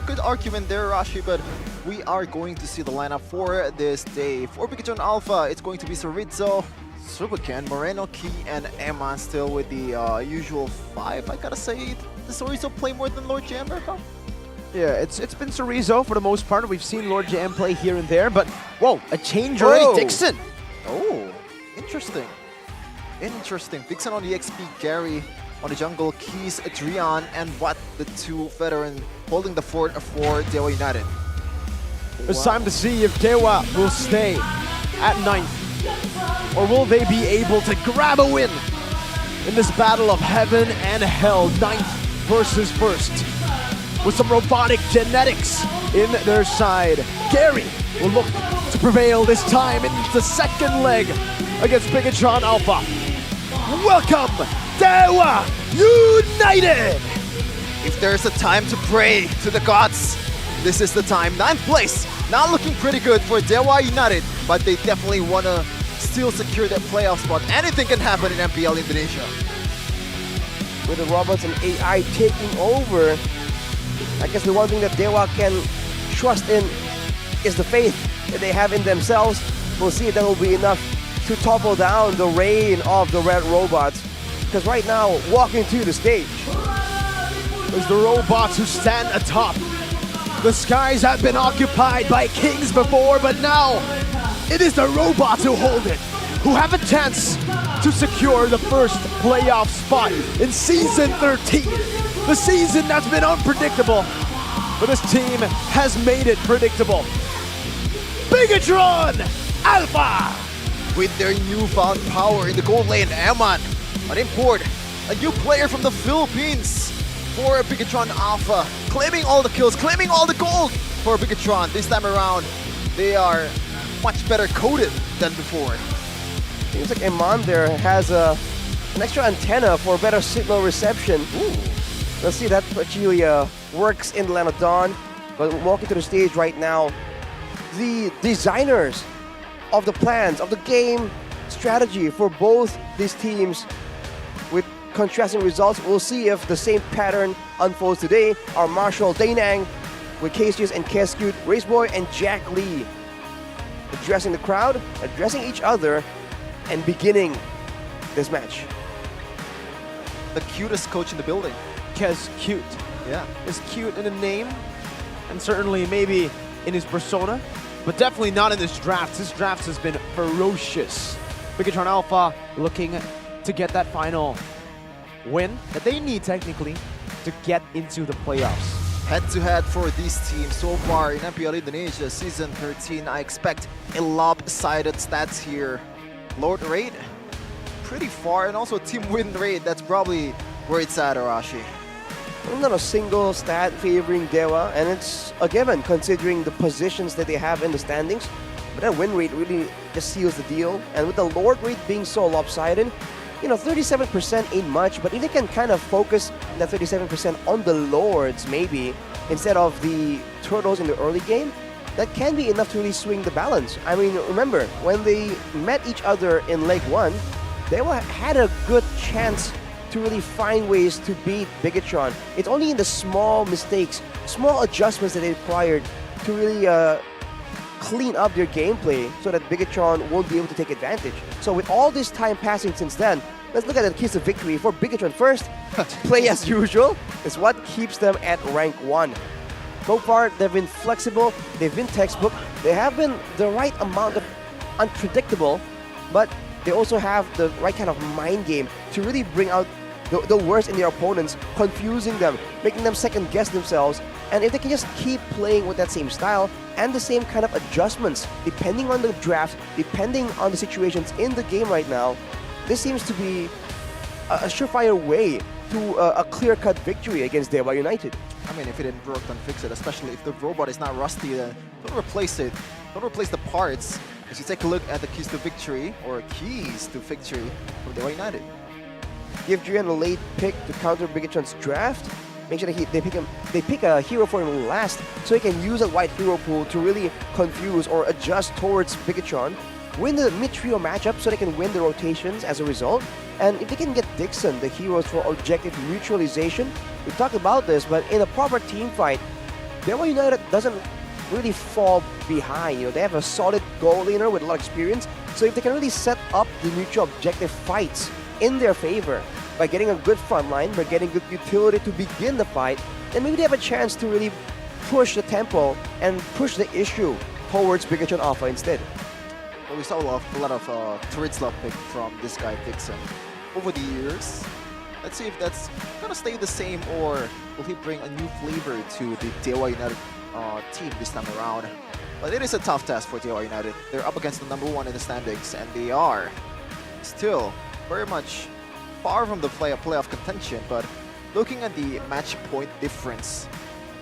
Good argument there, Rashi, but we are going to see the lineup for this day. For Bigetron Alpha, it's going to be Sorizo, Supercan, Moreno, Key, and Emma still with the usual 5. I gotta say, does Sorizo play more than Lord Jam, Mirko? Yeah, it's been Sorizo for the most part. We've seen Lord Jam play here and there, but whoa, a change already, Dixon! Oh, interesting. Interesting. Dixon on the XP, Gary on the jungle, Keys, Adrian, and what, the two veteran holding the fort for Dewa United. It's time to see if Dewa will stay at 9th, or will they be able to grab a win in this battle of heaven and hell, 9th versus 1st, with some robotic genetics in their side. Gary will look to prevail this time in the second leg against Bigetron Alpha. Welcome, Dewa United! If there's a time to pray to the gods, this is the time. 9th place, not looking pretty good for Dewa United, but they definitely want to still secure that playoff spot. Anything can happen in MPL Indonesia. With the robots and AI taking over, I guess the one thing that Dewa can trust in is the faith that they have in themselves. We'll see if that will be enough to topple down the reign of the red robots. Because right now, walking to the stage is the robots who stand atop. The skies have been occupied by kings before, but now it is the robots who hold it, who have a chance to secure the first playoff spot in Season 13. The season that's been unpredictable, but this team has made it predictable. Bigetron Alpha! With their newfound power in the gold lane, Eman, an import, a new player from the Philippines for Bigetron Alpha, claiming all the kills, claiming all the gold for Bigetron. This time around, they are much better coded than before. Seems like Eman there has an extra antenna for better signal reception. Ooh. Let's see if that actually works in the Land of Dawn. But walking to the stage right now, the designers of the plans, of the game strategy for both these teams with contrasting results. We'll see if the same pattern unfolds today. Our Marshal Dainang with KCS and Keskute, Raceboy and Jack Lee addressing the crowd, addressing each other, and beginning this match. The cutest coach in the building. Keskute. Yeah. Is cute in a name, and certainly maybe in his persona, but definitely not in this draft. This draft has been ferocious. Bigetron Alpha looking to get that final win that they need technically to get into the playoffs. Head-to-head for these teams so far in MPL Indonesia Season 13. I expect a lopsided stats here. Lord rate, pretty far, and also team win rate, that's probably where it's at, Arashi. Not a single stat favoring Dewa, and it's a given considering the positions that they have in the standings. But that win rate really just seals the deal. And with the Lord rate being so lopsided, you know, 37% ain't much, but if they can kind of focus that 37% on the Lords maybe, instead of the Turtles in the early game, that can be enough to really swing the balance. I mean, remember, when they met each other in Leg 1, Dewa had a good chance to really find ways to beat Bigetron. It's only in the small mistakes, small adjustments that they required to really clean up their gameplay so that Bigetron won't be able to take advantage. So with all this time passing since then, let's look at the keys to victory for Bigetron. First, play as usual is what keeps them at rank 1. So far, they've been flexible, they've been textbook, they have been the right amount of unpredictable, but they also have the right kind of mind game to really bring out the worst in their opponents, confusing them, making them second guess themselves. And if they can just keep playing with that same style and the same kind of adjustments, depending on the draft, depending on the situations in the game right now, this seems to be a surefire way to a clear-cut victory against Dewa United. I mean, if it didn't work, then fix it. Especially if the robot is not rusty, then don't replace it. Don't replace the parts. As you take a look at the keys to victory, or keys to victory from Dewa United. Give Julian a late pick to counter Bigetron's draft. Make sure that they pick a hero for him last, so he can use a white hero pool to really confuse or adjust towards Bigetron. Win the mid-trio matchup so they can win the rotations as a result. And if they can get Dixon the heroes for objective neutralization, we talked about this, but in a proper team fight, Dewa United doesn't really fall behind. You know, they have a solid goal laner with a lot of experience. So if they can really set up the neutral objective fights in their favor by getting a good front line, by getting good utility to begin the fight, then maybe they have a chance to really push the tempo and push the issue towards Bigetron Alpha instead. Well, we saw a lot of turret slot pick from this guy Dixon over the years. Let's see if that's gonna stay the same, or will he bring a new flavor to the Dewa United team this time around. But it is a tough task for Dewa United. They're up against the #1 in the standings, and they are still very much far from the playoff contention. But looking at the match point difference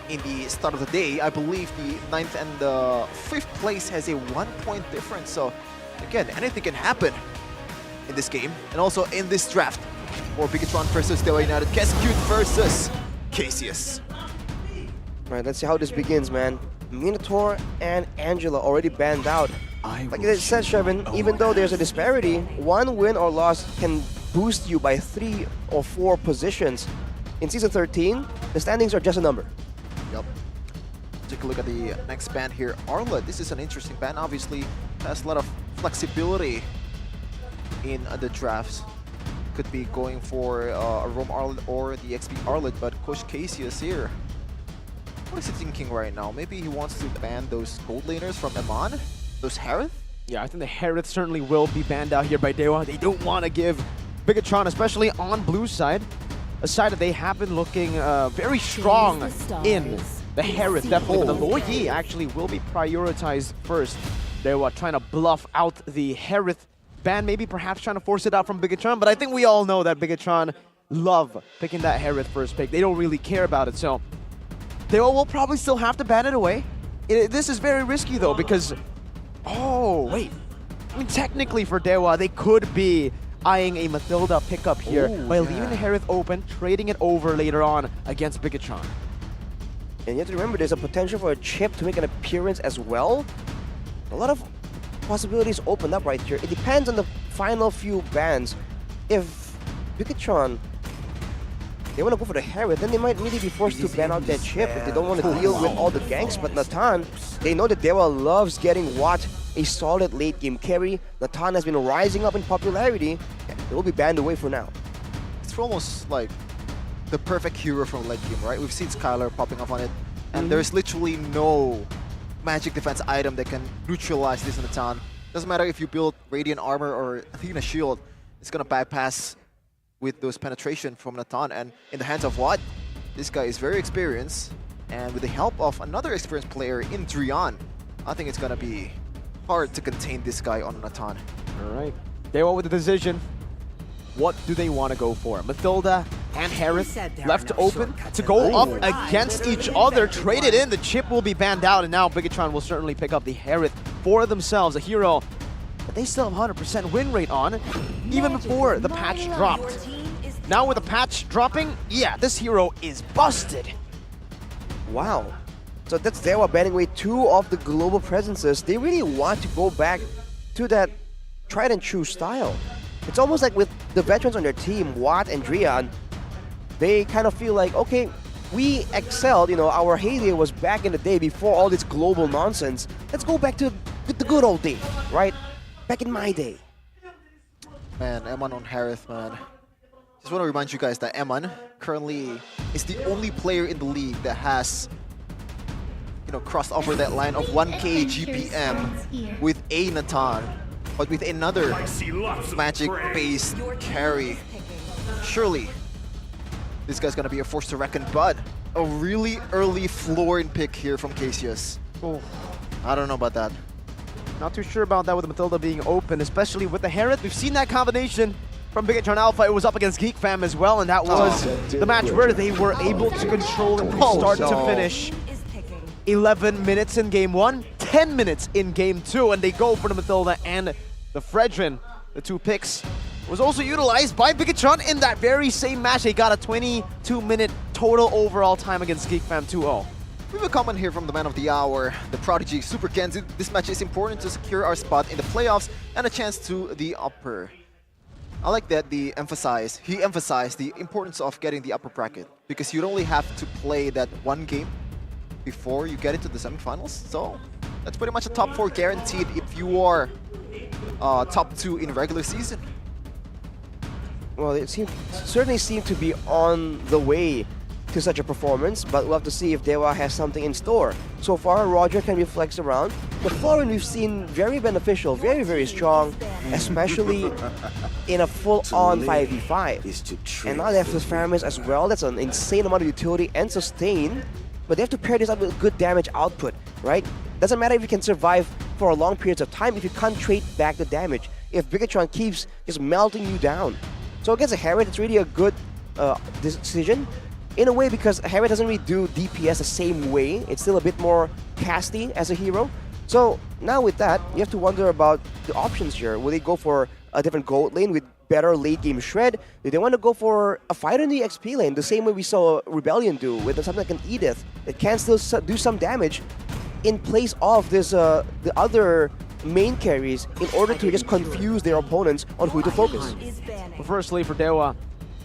in the start of the day, I believe the 9th and the 5th place has a 1-point difference. So again, anything can happen in this game, and also in this draft. Or Bigetron versus Dewa United, Cascute versus Cassius. Alright, let's see how this begins, man. Minotaur and Angela already banned out. Like it said, Shervin, even though there's a disparity, one win or loss can boost you by 3 or 4 positions. In Season 13, the standings are just a number. Yep. Take a look at the next ban here. Arla, this is an interesting ban. Obviously, has a lot of flexibility in the drafts. Could be going for a Roam Arlet or the XP Arlet, but Coach Cassius here. What is he thinking right now? Maybe he wants to ban those gold laners from Amon? Those Harith? Yeah, I think the Harith certainly will be banned out here by Dewa. They don't want to give Bigetron, especially on blue side, a side that they have been looking very strong in. The Harith, definitely. But the Loyi actually will be prioritized first. Dewa trying to bluff out the Harith ban, maybe perhaps trying to force it out from Bigetron, but I think we all know that Bigetron love picking that Harith first pick. They don't really care about it, so they will probably still have to ban it away. This is very risky though, because, oh wait, I mean technically for Dewa, they could be eyeing a Mathilda pickup here by leaving the Harith open, trading it over later on against Bigetron. And you have to remember, there's a potential for a chip to make an appearance as well. A lot of possibilities open up right here. It depends on the final few bans. If Bigetron, they want to go for the Harith, then they might really be forced to ban out that chip if they don't want to deal with all the ganks. But Natan, they know that Dewa loves getting Watt, a solid late game carry. Natan has been rising up in popularity. It will be banned away for now. It's almost like the perfect hero from late game, right? We've seen Skylar popping up on it, and there's literally no magic defense item that can neutralize this Natan. Doesn't matter if you build Radiant Armor or Athena Shield, it's gonna bypass with those penetration from Natan. And in the hands of Watt, this guy is very experienced, and with the help of another experienced player in Drian, I think it's gonna be hard to contain this guy on Natan. Alright, Dewa with the decision. What do they want to go for? Mathilda and Harith left open to go up against each other. Traded in, the chip will be banned out, and now Bigetron will certainly pick up the Harith for themselves, a hero that they still have 100% win rate on, even before the patch dropped. Now with the patch dropping, yeah, this hero is busted. Wow. So that's Dewa banning away 2 of the global presences. They really want to go back to that tried and true style. It's almost like with the veterans on their team, Watt and Drian, they kind of feel like, okay, we excelled, you know, our heyday was back in the day before all this global nonsense. Let's go back to the good old day, right? Back in my day. Man, Eman on Harith, man. Just want to remind you guys that Eman currently is the only player in the league that has, you know, crossed over that line of 1k GPM with a Natan, but with another magic-based carry. Surely, this guy's gonna be a force to reckon, but a really early flooring pick here from Cassius. Oh. I don't know about that. Not too sure about that with Matilda being open, especially with the Harith. We've seen that combination from Bigetron Alpha. It was up against Geek Fam as well, and that was the match where they were able to control it from start to finish. 11 minutes in game 1, 10 minutes in game 2, and they go for the Matilda and the Fredrin. The 2 picks was also utilized by Bigetron in that very same match. They got a 22-minute total overall time against Geek Fam 2-0. We have a comment here from the man of the hour, the prodigy Super Kenzie. This match is important to secure our spot in the playoffs and a chance to the upper. I like that he emphasized the importance of getting the upper bracket, because you'd only have to play that one game before you get into the semifinals. So that's pretty much a top 4 guaranteed if you are top 2 in regular season. Well, it certainly seemed to be on the way to such a performance, but we'll have to see if Dewa has something in store. So far, Roger can be flexed around. The Florin we've seen very beneficial, very, very strong, especially in a full-on 5v5. And now they have this Faramis as well. That's an insane amount of utility and sustain, but they have to pair this up with good damage output, right? Doesn't matter if you can survive for a long periods of time if you can't trade back the damage, if Bigetron keeps just melting you down. So against a Harith, it's really a good decision. In a way, because Harith doesn't really do DPS the same way. It's still a bit more casty as a hero. So now with that, you have to wonder about the options here. Will they go for a different gold lane with better late game shred? Do they want to go for a fighter in the XP lane, the same way we saw Rebellion do with something like an Edith that can still do some damage in place of this the other main carries in order to just confuse their opponents on who to focus? Well, firstly, for Dewa,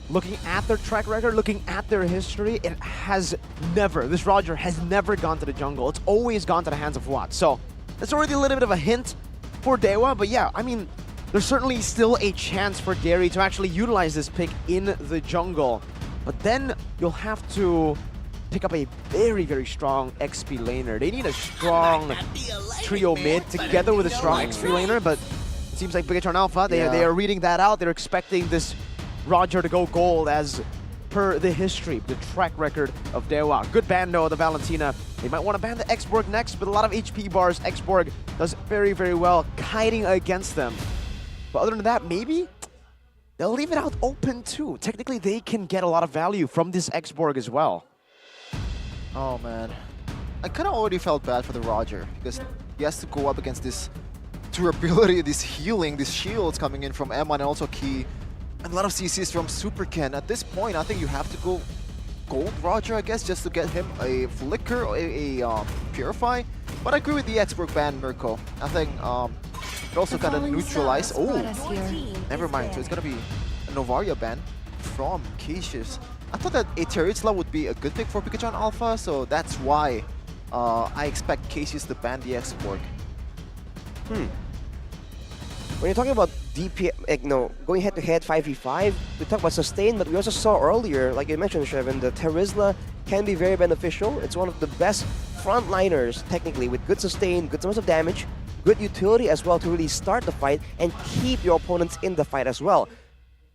looking at their track record, looking at their history, it has never, this Roger has never gone to the jungle. It's always gone to the hands of Watt. So that's already a little bit of a hint for Dewa, but yeah, I mean, there's certainly still a chance for Gary to actually utilize this pick in the jungle. But then you'll have to pick up a very, very strong XP laner. They need a strong trio mid together with a strong XP laner, but it seems like Bigetron Alpha, they are reading that out. They're expecting this Roger to go gold as per the history, the track record of Dewa. Good ban though, the Valentina. They might want to ban the X-Borg next, with a lot of HP bars. X-Borg does very, very well kiting against them. But other than that, maybe they'll leave it out open too. Technically, they can get a lot of value from this X-Borg as well. Oh man, I kind of already felt bad for the Roger, because he has to go up against this durability, this healing, these shields coming in from Eman and also Key. And a lot of CCs from Super Ken. At this point, I think you have to go gold Roger, I guess, just to get him a Flicker or a Purify. But I agree with the X-Borg ban, Mirko. I think it also kind of neutralized. Oh, never mind. So it's going to be a Novaria ban from Cassius. I thought that a Terizla would be a good pick for Bigetron Alpha, so that's why I expect Cassius to ban the X-Borg. When you're talking about going head-to-head 5v5, we talk about sustain, but we also saw earlier, like you mentioned, Shevin, the Terizla can be very beneficial. It's one of the best frontliners, technically, with good sustain, good amounts of damage, good utility as well to really start the fight and keep your opponents in the fight as well.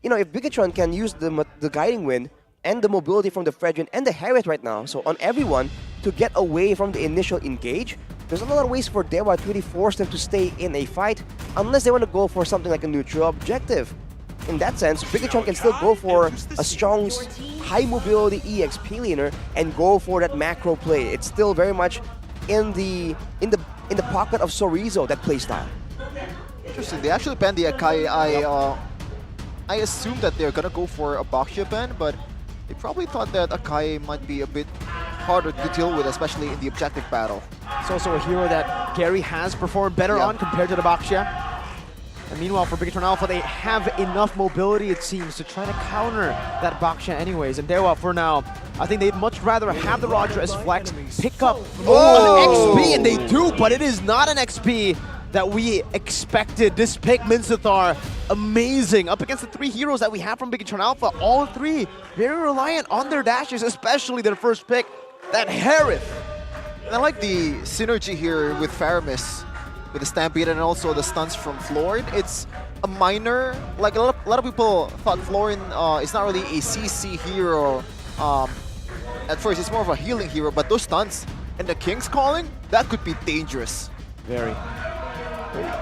You know, if Bigetron can use the guiding wind and the mobility from the Fredrin and the Harith right now, so on everyone, to get away from the initial engage, there's a lot of ways for Dewa to really force them to stay in a fight, unless they want to go for something like a neutral objective. In that sense, Bigetron can still go for a strong, high mobility EXP laner and go for that macro play. It's still very much in the pocket of Sorizo, that playstyle. Interesting. They actually banned the Akai. I assume that they're gonna go for a Baxia ban, but they probably thought that Akai might be a bit harder to deal with, especially in the objective battle. It's also a hero that Gary has performed better on compared to the Baxia. And meanwhile, for Bigetron Alpha, they have enough mobility, it seems, to try to counter that Baksha anyways. And Dewa, for now, I think they'd much rather have the Roger as flex, pick up an XP, and they do, but it is not an XP that we expected. This pick, Minsathar, amazing. Up against the 3 heroes that we have from Bigetron Alpha, all 3 very reliant on their dashes, especially their first pick, that Harith. And I like the synergy here with Faramis, with the Stampede and also the stunts from Florin. It's a minor, like a lot of people thought Florin is not really a CC hero. At first, it's more of a healing hero, but those stunts and the King's Calling, that could be dangerous. Very.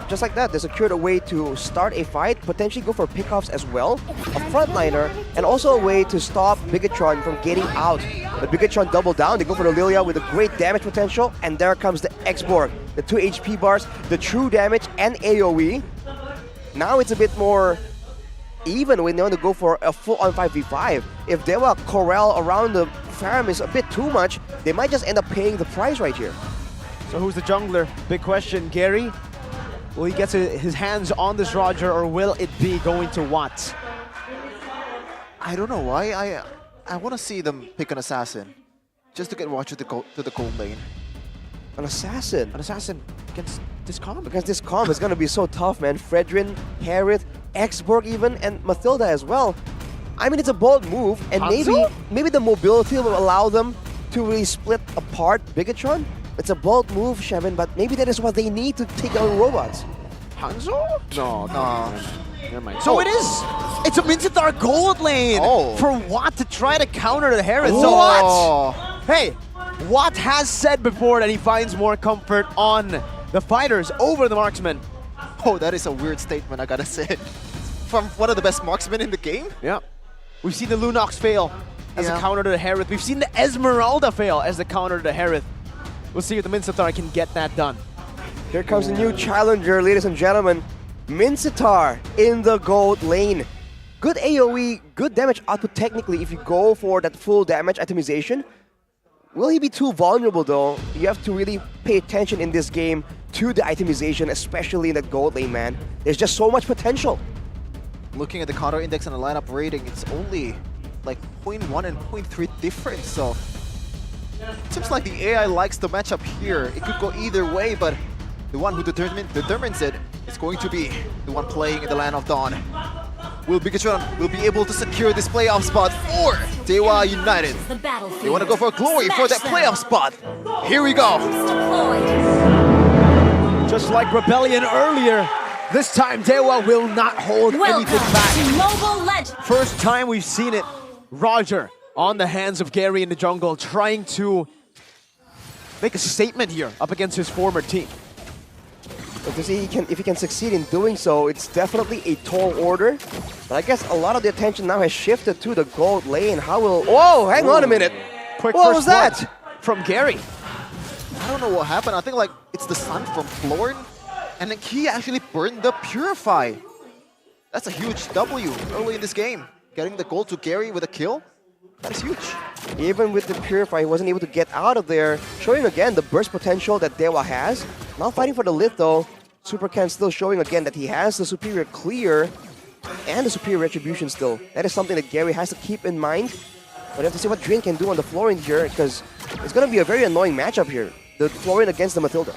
Just like that, they secured a way to start a fight, potentially go for pickoffs as well, a frontliner, and also a way to stop Bigetron from getting out. But Bigetron doubled down, they go for the Lilia with a great damage potential, and there comes the X-Borg, the 2 HP bars, the true damage, and AoE. Now it's a bit more even when they want to go for a full-on 5v5. If they were corral around the Faramis a bit too much, they might just end up paying the price right here. So who's the jungler? Big question, Gary. Will he get his hands on this Roger, or will it be going to Watt? I don't know why. I want to see them pick an assassin, just to get Roger to the gold lane. An assassin? An assassin against this comp? Against this comp, it's going to be so tough, man. Fredrin, Harith, X-Borg even, and Mathilda as well. I mean, it's a bold move, and maybe the mobility will allow them to really split apart Bigetron. It's a bold move, Shevin, but maybe that is what they need to take out robots. Hanzo? No. Never mind. So it's a Minsathar gold lane for Watt to try to counter the Harith. So Watt! Hey, Watt has said before that he finds more comfort on the fighters over the marksmen. Oh, that is a weird statement, I gotta say. From one of the best marksmen in the game? Yeah. We've seen the Lunox fail as a counter to the Harith. We've seen the Esmeralda fail as the counter to the Harith. We'll see if the Minsathar can get that done. Here comes a new challenger, ladies and gentlemen. Minsathar in the gold lane. Good AoE, good damage output technically if you go for that full damage itemization. Will he be too vulnerable though? You have to really pay attention in this game to the itemization, especially in that gold lane, man. There's just so much potential. Looking at the counter index and the lineup rating, it's only like 0.1 and 0.3 difference, so it seems like the AI likes the matchup here. It could go either way, but the one who determines it is going to be the one playing in the Land of Dawn. Will Bigetron be able to secure this playoff spot for Dewa United? They want to go for glory for that playoff spot. Here we go. Just like Rebellion earlier, this time Dewa will not hold anything back. First time we've seen it. Roger on the hands of Gary in the jungle, trying to make a statement here up against his former team. But to see if he can succeed in doing so, it's definitely a tall order. But I guess a lot of the attention now has shifted to the gold lane. How will... Whoa, hang on a minute. Quick what was that? From Gary. I don't know what happened. I think like it's the sun from Florin, and then he actually burned the Purify. That's a huge W early in this game. Getting the gold to Gary with a kill. That is huge. Even with the Purify, he wasn't able to get out of there, showing again the burst potential that Dewa has. Now fighting for the lift though, Supercan still showing again that he has the superior clear and the superior retribution still. That is something that Gary has to keep in mind. But you have to see what Drain can do on the Florin here, because it's going to be a very annoying matchup here. The Florin against the Mathilda.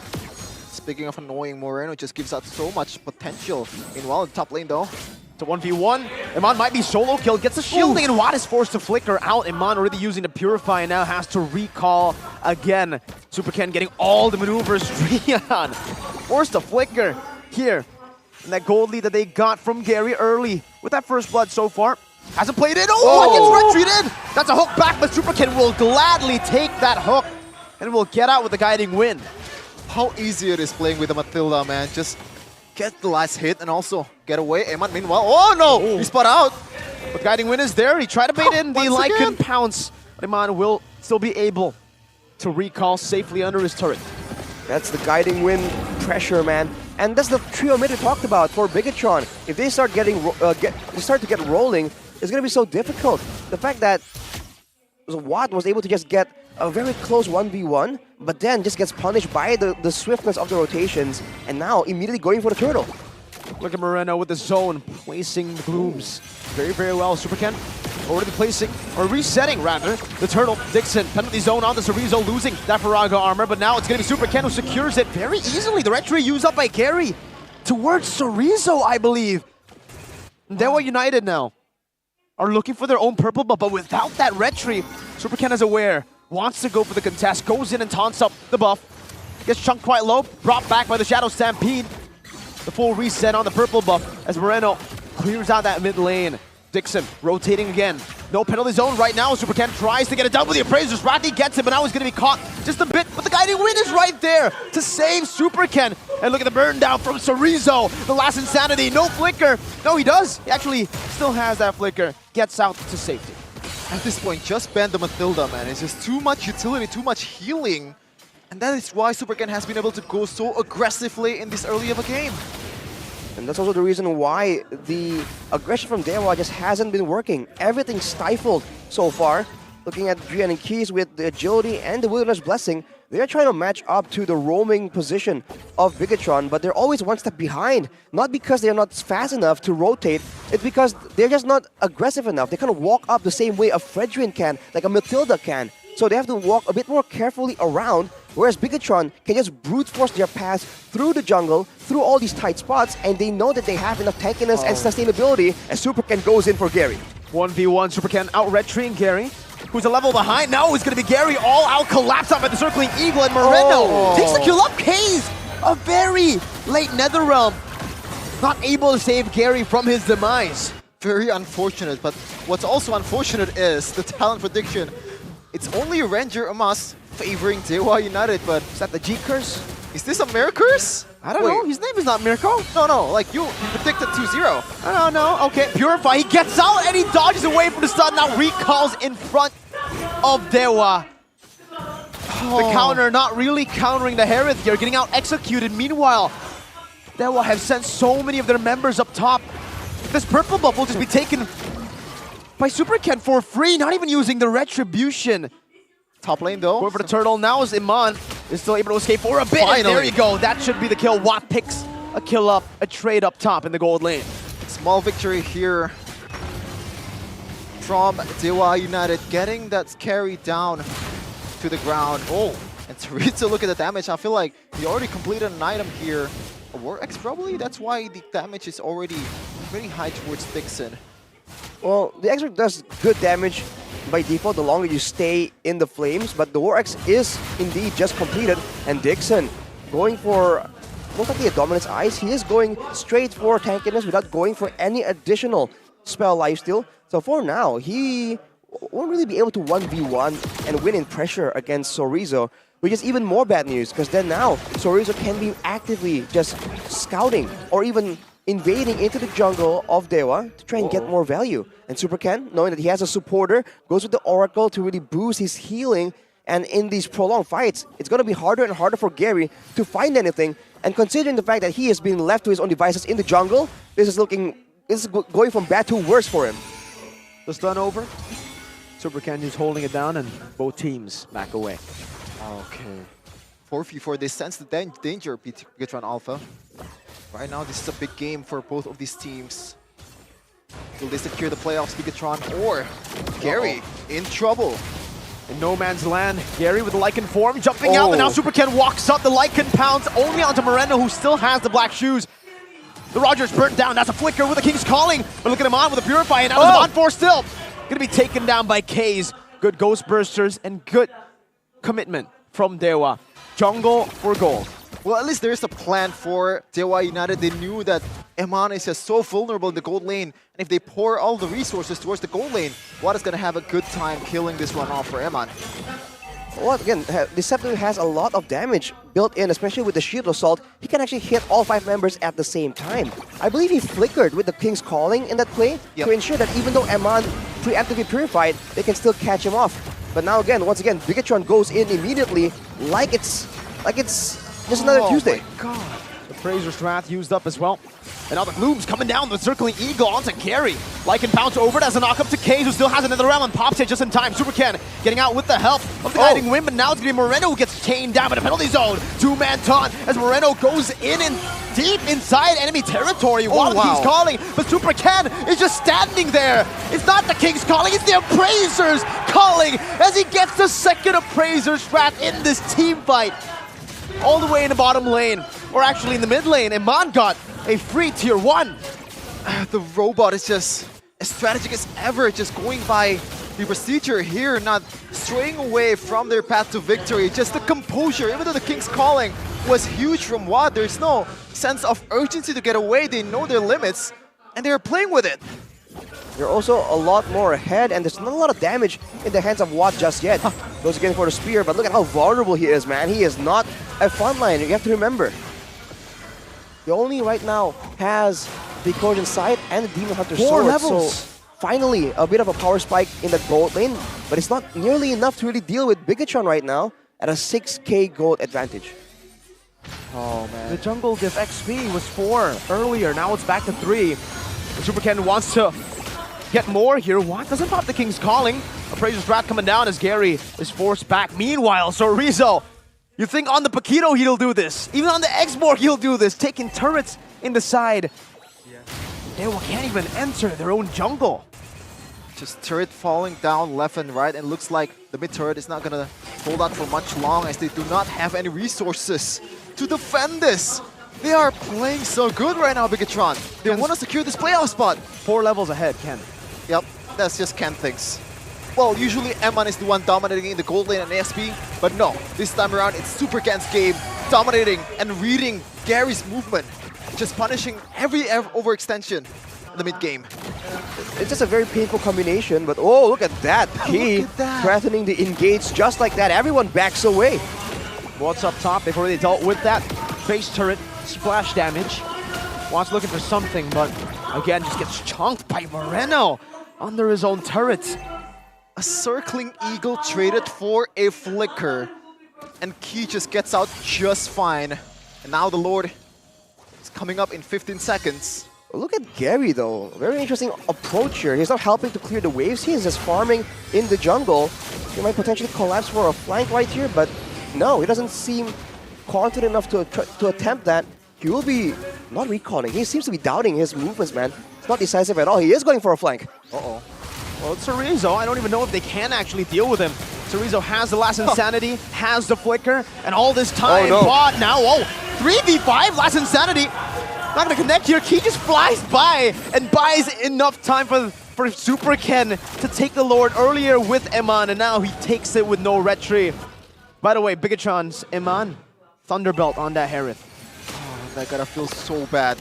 Speaking of annoying, Moreno just gives out so much potential in the top lane though. It's a 1v1. Iman might be solo kill, gets a shielding, and Watt is forced to flicker out. Iman already using the Purify and now has to recall again. Superken getting all the maneuvers. Rian forced to flicker here. And that gold lead that they got from Gary early with that first blood so far. Hasn't played it. Oh, gets retreated. That's a hook back, but Superken will gladly take that hook and will get out with the guiding win. How easy it is playing with the Mathilda, man. Just get the last hit and also get away. Eman, meanwhile, oh no! He spot out! But guiding win is there. He tried to bait in the Lycan pounce. But Iman will still be able to recall safely under his turret. That's the guiding win pressure, man. And that's the trio mid we talked about for Bigetron. If they start to get rolling, it's going to be so difficult. The fact that Watt was able to just get a very close 1v1, but then just gets punished by the swiftness of the rotations, and now immediately going for the turtle. Look at Moreno with the zone, placing the glooms very, very well. Superken already placing, or resetting rather, the turtle. Dixon, penalty zone on the Cerezo, losing that Faraga armor, but now it's going to be Superken who secures it very easily. The retry used up by Gary towards Cerezo, I believe. Dewa United now are looking for their own purple buff, but without that retry, Superken is aware, wants to go for the contest, goes in and taunts up the buff. Gets chunked quite low, brought back by the Shadow Stampede. The full reset on the purple buff as Moreno clears out that mid lane. Dixon rotating again. No penalty zone right now. Superken tries to get it done with the appraisers. Rodney gets it, but now he's going to be caught just a bit. But the guiding win is right there to save Superken. And look at the burn down from Cerezo. The last insanity, no flicker. No, he does. He actually still has that flicker. Gets out to safety. At this point, just ban the Mathilda, man. It's just too much utility, too much healing. And that is why Superken has been able to go so aggressively in this early of a game. And that's also the reason why the aggression from Dewa just hasn't been working. Everything's stifled so far. Looking at Drian and Keys with the agility and the Wilderness Blessing, they're trying to match up to the roaming position of Bigetron, but they're always one step behind. Not because they're not fast enough to rotate, it's because they're just not aggressive enough. They can't walk up the same way a Fredrin can, like a Mathilda can. So they have to walk a bit more carefully around, whereas Bigetron can just brute force their path through the jungle, through all these tight spots, and they know that they have enough tankiness and sustainability as Superken goes in for Gary. 1v1, Superken out retreating Gary, who's a level behind. Now it's going to be Gary all out, collapse up at the Circling Eagle, and Moreno takes the kill up. Kaze, a very late Netherrealm, not able to save Gary from his demise. Very unfortunate, but what's also unfortunate is the talent prediction. It's only Ranger Amas favoring Dewa United, but is that the G curse? Is this a mirror curse? I don't know. His name is not Mirko. No, like you predicted 2-0. I don't know. Okay, Purify. He gets out and he dodges away from the stun. Now recalls in front of Dewa. The counter not really countering the Hereth here, getting out executed. Meanwhile, Dewa have sent so many of their members up top. This purple buff will just be taken by Superken for free, not even using the retribution. Top lane though. Going for the turtle. Now is Iman is still able to escape for a bit. And there you go. That should be the kill. Watt picks a kill up, a trade up top in the gold lane. Small victory here from Dewa United, getting that carry down to the ground. Oh, and to look at the damage, I feel like he already completed an item here. A War X probably? That's why the damage is already very high towards Dixon. Well, the X-Ray does good damage by default the longer you stay in the flames, but the War X is indeed just completed, and Dixon going for most likely a Dominance Ice. He is going straight for tankiness without going for any additional spell lifesteal. So for now, he won't really be able to 1v1 and win in pressure against Cerezo, which is even more bad news, because then now Cerezo can be actively just scouting or even invading into the jungle of Dewa to try and get more value. And Superken, knowing that he has a supporter, goes with the Oracle to really boost his healing. And in these prolonged fights, it's going to be harder and harder for Gary to find anything. And considering the fact that he has been left to his own devices in the jungle, this is going from bad to worse for him. The stun over. Superken is holding it down, and both teams back away. Okay. 4v4, they sense the danger, Bigetron Alpha. Right now, this is a big game for both of these teams. Will they secure the playoffs, Bigetron, or Gary in trouble? In no man's land, Gary with the Lycan form jumping out, and now Superken walks up. The Lycan pounds only onto Moreno, who still has the black shoes. The Rogers burnt down. That's a flicker with the King's Calling. But look at him on with a Purify, and now there's on 4 still. Gonna be taken down by Kaze. Good Ghost Bursters and good commitment from Dewa. Jungle for gold. Well, at least there is a plan for Dewa United. They knew that Eman is just so vulnerable in the gold lane. And if they pour all the resources towards the gold lane, Watt is going to have a good time killing this run off for Eman. Well, again, Deceptive has a lot of damage built in, especially with the Shield Assault. He can actually hit all 5 members at the same time. I believe he flickered with the King's Calling in that play to ensure that even though Eman preemptively purified, they can still catch him off. But now again, once again, Bigetron goes in immediately like it's just another Tuesday. My God. The Praesor's Wrath used up as well. And now the Gloom's coming down, the Circling Eagle onto Gary. Lycan bounce over it as a knock up to Cage, who still has another round and pops it just in time. Super Ken getting out with the help of the Guiding Wind, but now it's going to be Moreno who gets chained down by the penalty zone. Two-man taunt as Moreno goes in and deep inside enemy territory while the King's Calling, but Super Ken is just standing there. It's not the King's Calling, it's the Appraiser's Calling as he gets the second Appraiser's Wrath in this team fight. All the way in the bottom lane, or actually in the mid lane, Iman got a free tier 1. The robot is just as strategic as ever, just going by the procedure here, not straying away from their path to victory. Just the composure, even though the King's Calling was huge from WAD, there's no sense of urgency to get away. They know their limits, and they're playing with it. They're also a lot more ahead, and there's not a lot of damage in the hands of Watt just yet. Goes again for the spear, but look at how vulnerable he is, man. He is not a frontliner, you have to remember. He only right now has the Corrosion Sight and the Demon Hunter 4 sword, levels. so finally a bit of a power spike in the gold lane, but it's not nearly enough to really deal with Bigetron right now at a 6k gold advantage. Oh man. The jungle diff XP was 4 earlier, now it's back to 3. Super Ken wants to get more here. What? Doesn't pop the King's Calling. Appraiser's Wrath coming down as Gary is forced back. Meanwhile, Sorizo, you think on the Paquito he'll do this. Even on the X-Borg he'll do this. Taking turrets in the side. They can't even enter their own jungle. Just turret falling down left and right, and looks like the mid turret is not gonna hold out for much long as they do not have any resources to defend this. They are playing so good right now, Bigetron. They want to secure this playoff spot. 4 levels ahead, Ken. Yep, that's just Ken thinks. Well, usually Eman is the one dominating in the gold lane and ASP, but no, this time around it's Super Ken's game, dominating and reading Gary's movement, just punishing every overextension in the mid game. It's just a very painful combination, but oh, look at that. He threatening to engage just like that. Everyone backs away. What's up top? They've already dealt with that base turret splash damage. Watt's looking for something, but again, just gets chunked by Moreno under his own turret. A Circling Eagle traded for a Flicker, and Key just gets out just fine. And now the Lord is coming up in 15 seconds. Look at Gary though, very interesting approach here. He's not helping to clear the waves, he is just farming in the jungle. He might potentially collapse for a flank right here, but no, he doesn't seem confident enough to attempt that. He will be not recalling, he seems to be doubting his movements, man. It's not decisive at all, he is going for a flank. Uh-oh. Well, it's Sorizo. I don't even know if they can actually deal with him. Sorizo has the last Insanity, has the Flicker, and all this time, bot now, 3v5, last Insanity. Not gonna connect here, Key just flies by and buys enough time for Super Ken to take the Lord earlier with Eman, and now he takes it with no retry. By the way, Bigetron's Eman, Thunderbelt on that Harith. Oh, that gotta feel so bad.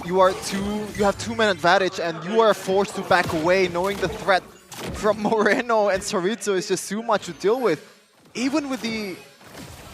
You have 2-man advantage and you are forced to back away, knowing the threat from Moreno and Sorizo is just too much to deal with. Even with the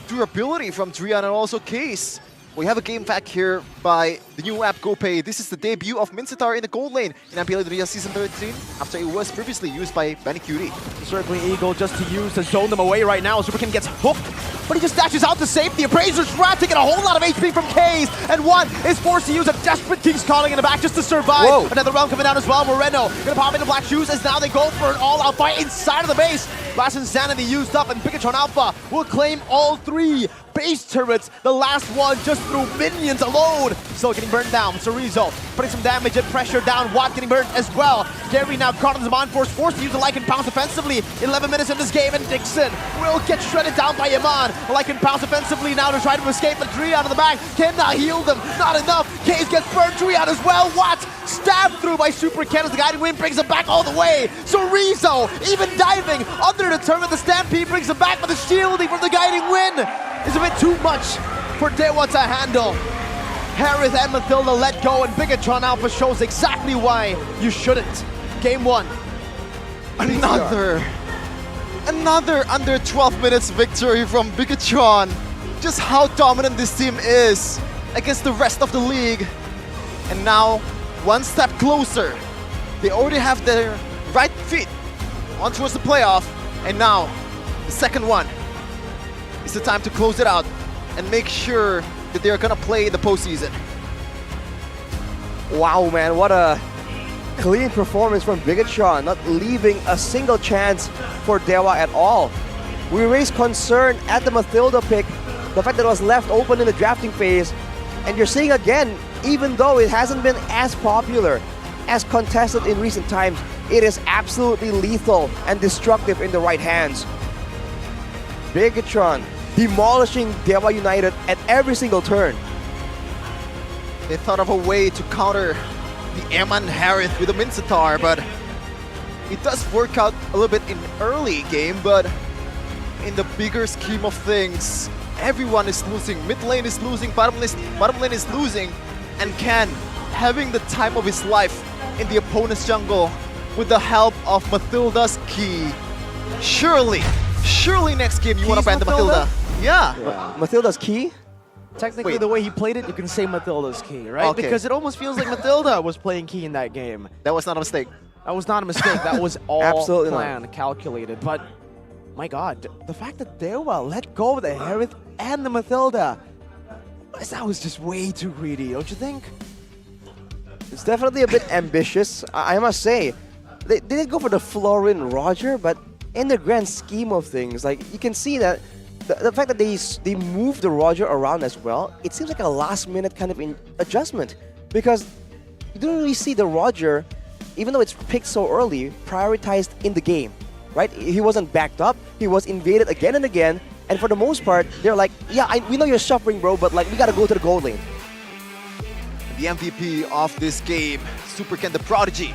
durability from Drian and also Case. We have a game fact here by the new app GoPay. This is the debut of Mincetar in the gold lane in MPL Indonesia Season 13 after it was previously used by Benny Cutie. Circling Eagle just to use to zone them away right now. Super Ken gets hooked, but he just dashes out to safety. Appraiser's Wrath taking a whole lot of HP from Kaze, and one is forced to use a desperate King's Calling in the back just to survive. Whoa. Another round coming down as well. Moreno gonna pop into Black Shoes as now they go for an all-out fight inside of the base. Last Insanity used up, and Bigetron Alpha will claim all 3 base turrets. The last one just through minions alone. Still getting burned down. Sorizo putting some damage and pressure down. Watt getting burned as well. Gary now caught on the Zaman Force, forced to use the Lycan Pounce offensively. 11 minutes in this game, and Dixon will get shredded down by Yaman. Lycan Pounce offensively now to try to escape, but Drian in the back cannot heal them. Not enough. Case gets burned. Drian as well. Watt stabbed through by Super Ken as the Guiding Wind brings him back all the way. Sorizo even diving under the turret. The Stampede brings him back, but the shielding from the Guiding Wind is a bit too much for Dewa to handle. Harith and Mathilda let go, and Bigetron Alpha shows exactly why you shouldn't. Game 1. Another under 12 minutes victory from Bigetron. Just how dominant this team is against the rest of the league. And now, one step closer. They already have their right feet on towards the playoff. And now, the second one. It's the time to close it out and make sure that they're gonna play in the postseason. Wow, man, what a clean performance from Bigetron, not leaving a single chance for Dewa at all. We raised concern at the Mathilda pick, the fact that it was left open in the drafting phase, and you're seeing again, even though it hasn't been as popular, as contested in recent times, it is absolutely lethal and destructive in the right hands. Bigetron demolishing Dewa United at every single turn. They thought of a way to counter the Eman Harith with a Mincetar, but it does work out a little bit in early game, but in the bigger scheme of things, everyone is losing. Mid lane is losing, bottom lane is losing, and Ken having the time of his life in the opponent's jungle with the help of Mathilda's key. Surely next game you want to ban the Mathilda. Yeah. Mathilda's key? Technically, the way he played it, you can say Mathilda's key, right? Okay. Because it almost feels like Mathilda was playing key in that game. That was not a mistake. That was not a mistake. That was all Absolutely planned, calculated. But, my God, the fact that Dewa let go of the Harith and the Mathilda, that was just way too greedy, don't you think? It's definitely a bit ambitious, I must say. They did go for the Florin Roger, but in the grand scheme of things, like, you can see that the fact that they moved the Roger around as well, it seems like a last-minute kind of adjustment, because you don't really see the Roger, even though it's picked so early, prioritized in the game, right? He wasn't backed up, he was invaded again and again, and for the most part, they're like, yeah, we know you're suffering, bro, but like, we gotta go to the gold lane. The MVP of this game, Super Ken the Prodigy.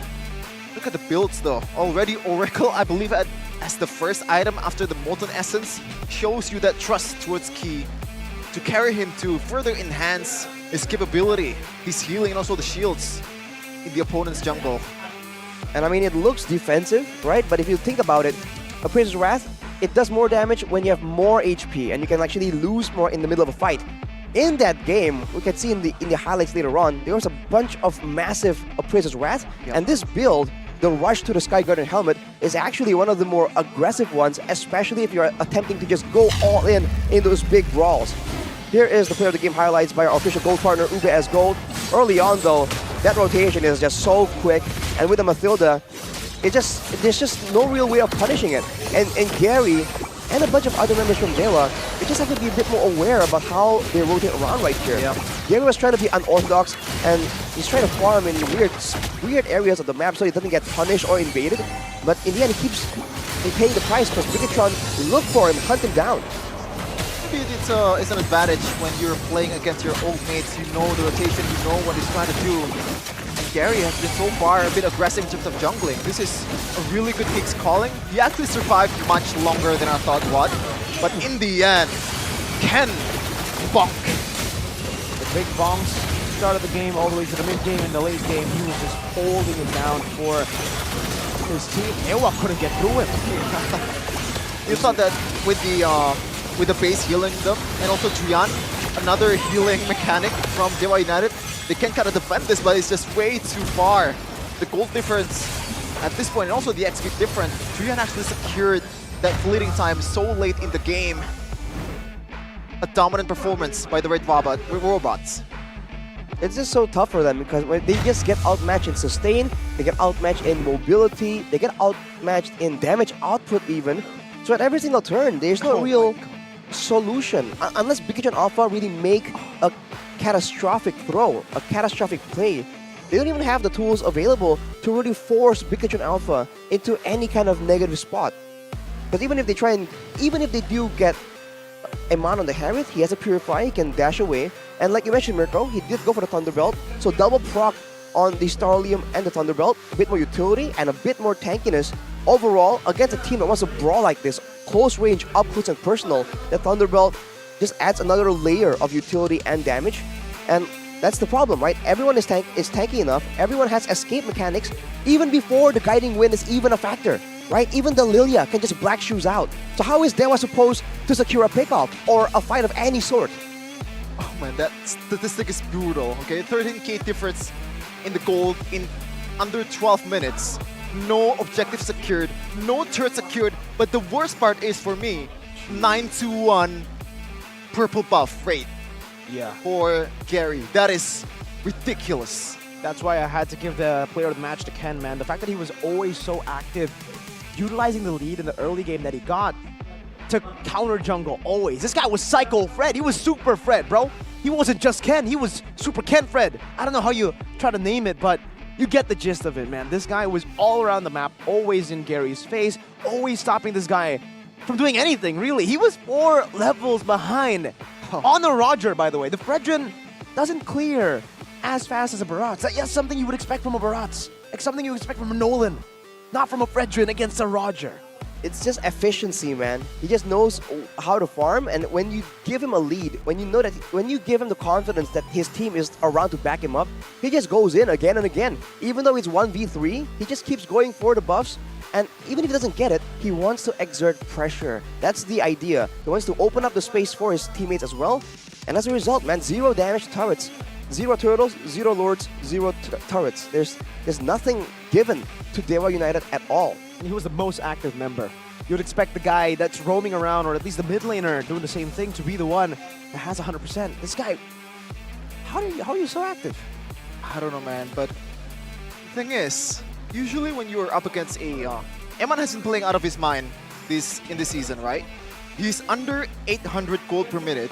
Look at the builds though. Already Oracle, I believe, as the first item after the Molten Essence, shows you that trust towards Key to carry him to further enhance his capability, his healing, and also the shields in the opponent's jungle. And I mean, it looks defensive, right? But if you think about it, a Prince's Wrath, it does more damage when you have more HP, and you can actually lose more in the middle of a fight. In that game, we can see in the highlights later on, there was a bunch of massive Prince's Wrath, and this build, the Rush to the Sky Guardian Helmet, is actually one of the more aggressive ones, especially if you're attempting to just go all in those big brawls. Here is the player of the game highlights by our official gold partner, UBS Gold. Early on though, that rotation is just so quick, and with the Mathilda, there's just no real way of punishing it. And Gary and a bunch of other members from Dewa, they just have to be a bit more aware about how they rotate around right here. Yep. Gary was trying to be unorthodox, and he's trying to farm in weird areas of the map so he doesn't get punished or invaded. But in the end, he keeps paying the price because Bigetron look for him, hunt him down. Maybe it's an advantage when you're playing against your old mates. You know the rotation, you know what he's trying to do. And Gary has been so far a bit aggressive in terms of jungling. This is a really good Higgs calling. He actually survived much longer than I thought would. But in the end, Ken bonk. The big bonks, start of the game all the way to the mid game and the late game, he was just holding it down for his team. Dewa couldn't get through him. You thought that with the base healing them, and also Julian, another healing mechanic from Dewa United, they can kind of defend this, but it's just way too far. The gold difference at this point, and also the XP difference, Julian actually secured that fleeting time so late in the game. A dominant performance by the Red Robots. It's just so tough for them because when they just get outmatched in sustain, they get outmatched in mobility, they get outmatched in damage output even. So at every single turn, there's no real solution. Unless Bigetron Alpha really make a catastrophic throw, a catastrophic play, they don't even have the tools available to really force Bigetron Alpha into any kind of negative spot. But even if they do get a man on the Harith, he has a Purify, he can dash away. And like you mentioned, Mirko, he did go for the Thunderbelt. So double proc on the Starlium and the Thunderbelt, a bit more utility and a bit more tankiness. Overall, against a team that wants to brawl like this, close range, up close and personal, the Thunderbelt just adds another layer of utility and damage. And that's the problem, right? Everyone is tanky enough, everyone has escape mechanics, even before the Guiding Wind is even a factor, right? Even the Lilia can just black shoes out. So how is Dewa supposed to secure a pickoff or a fight of any sort? Oh man, that statistic is brutal, okay? 13k difference in the gold in under 12 minutes. No objective secured, no turret secured, but the worst part is for me, 9-1 purple buff rate. for Gary. That is ridiculous. That's why I had to give the player of the match to Ken, man. The fact that he was always so active, utilizing the lead in the early game that he got to counter jungle always. This guy was Psycho Fred. He was Super Fred, bro. He wasn't just Ken. He was Super Ken Fred. I don't know how you try to name it, but you get the gist of it, man. This guy was all around the map, always in Gary's face, always stopping this guy from doing anything, really. He was 4 levels behind on the Roger, by the way. The Fredrin doesn't clear as fast as a Barats. That's something you would expect from a Barats. Like something you would expect from a Nolan, not from a Fredrin against a Roger. It's just efficiency, man. He just knows how to farm, and when you give him a lead, when you know that, when you give him the confidence that his team is around to back him up, he just goes in again and again. Even though it's 1v3, he just keeps going for the buffs, and even if he doesn't get it, he wants to exert pressure. That's the idea. He wants to open up the space for his teammates as well, and as a result, man, 0 damage to turrets. 0 turtles, 0 lords, 0 turrets. There's nothing given to Dewa United at all. And he was the most active member. You would expect the guy that's roaming around, or at least the mid laner doing the same thing, to be the one that has 100%. This guy, how are you so active? I don't know, man, but the thing is, usually when you are up against a Eman has been playing out of his mind in this season, right? He's under 800 gold per minute.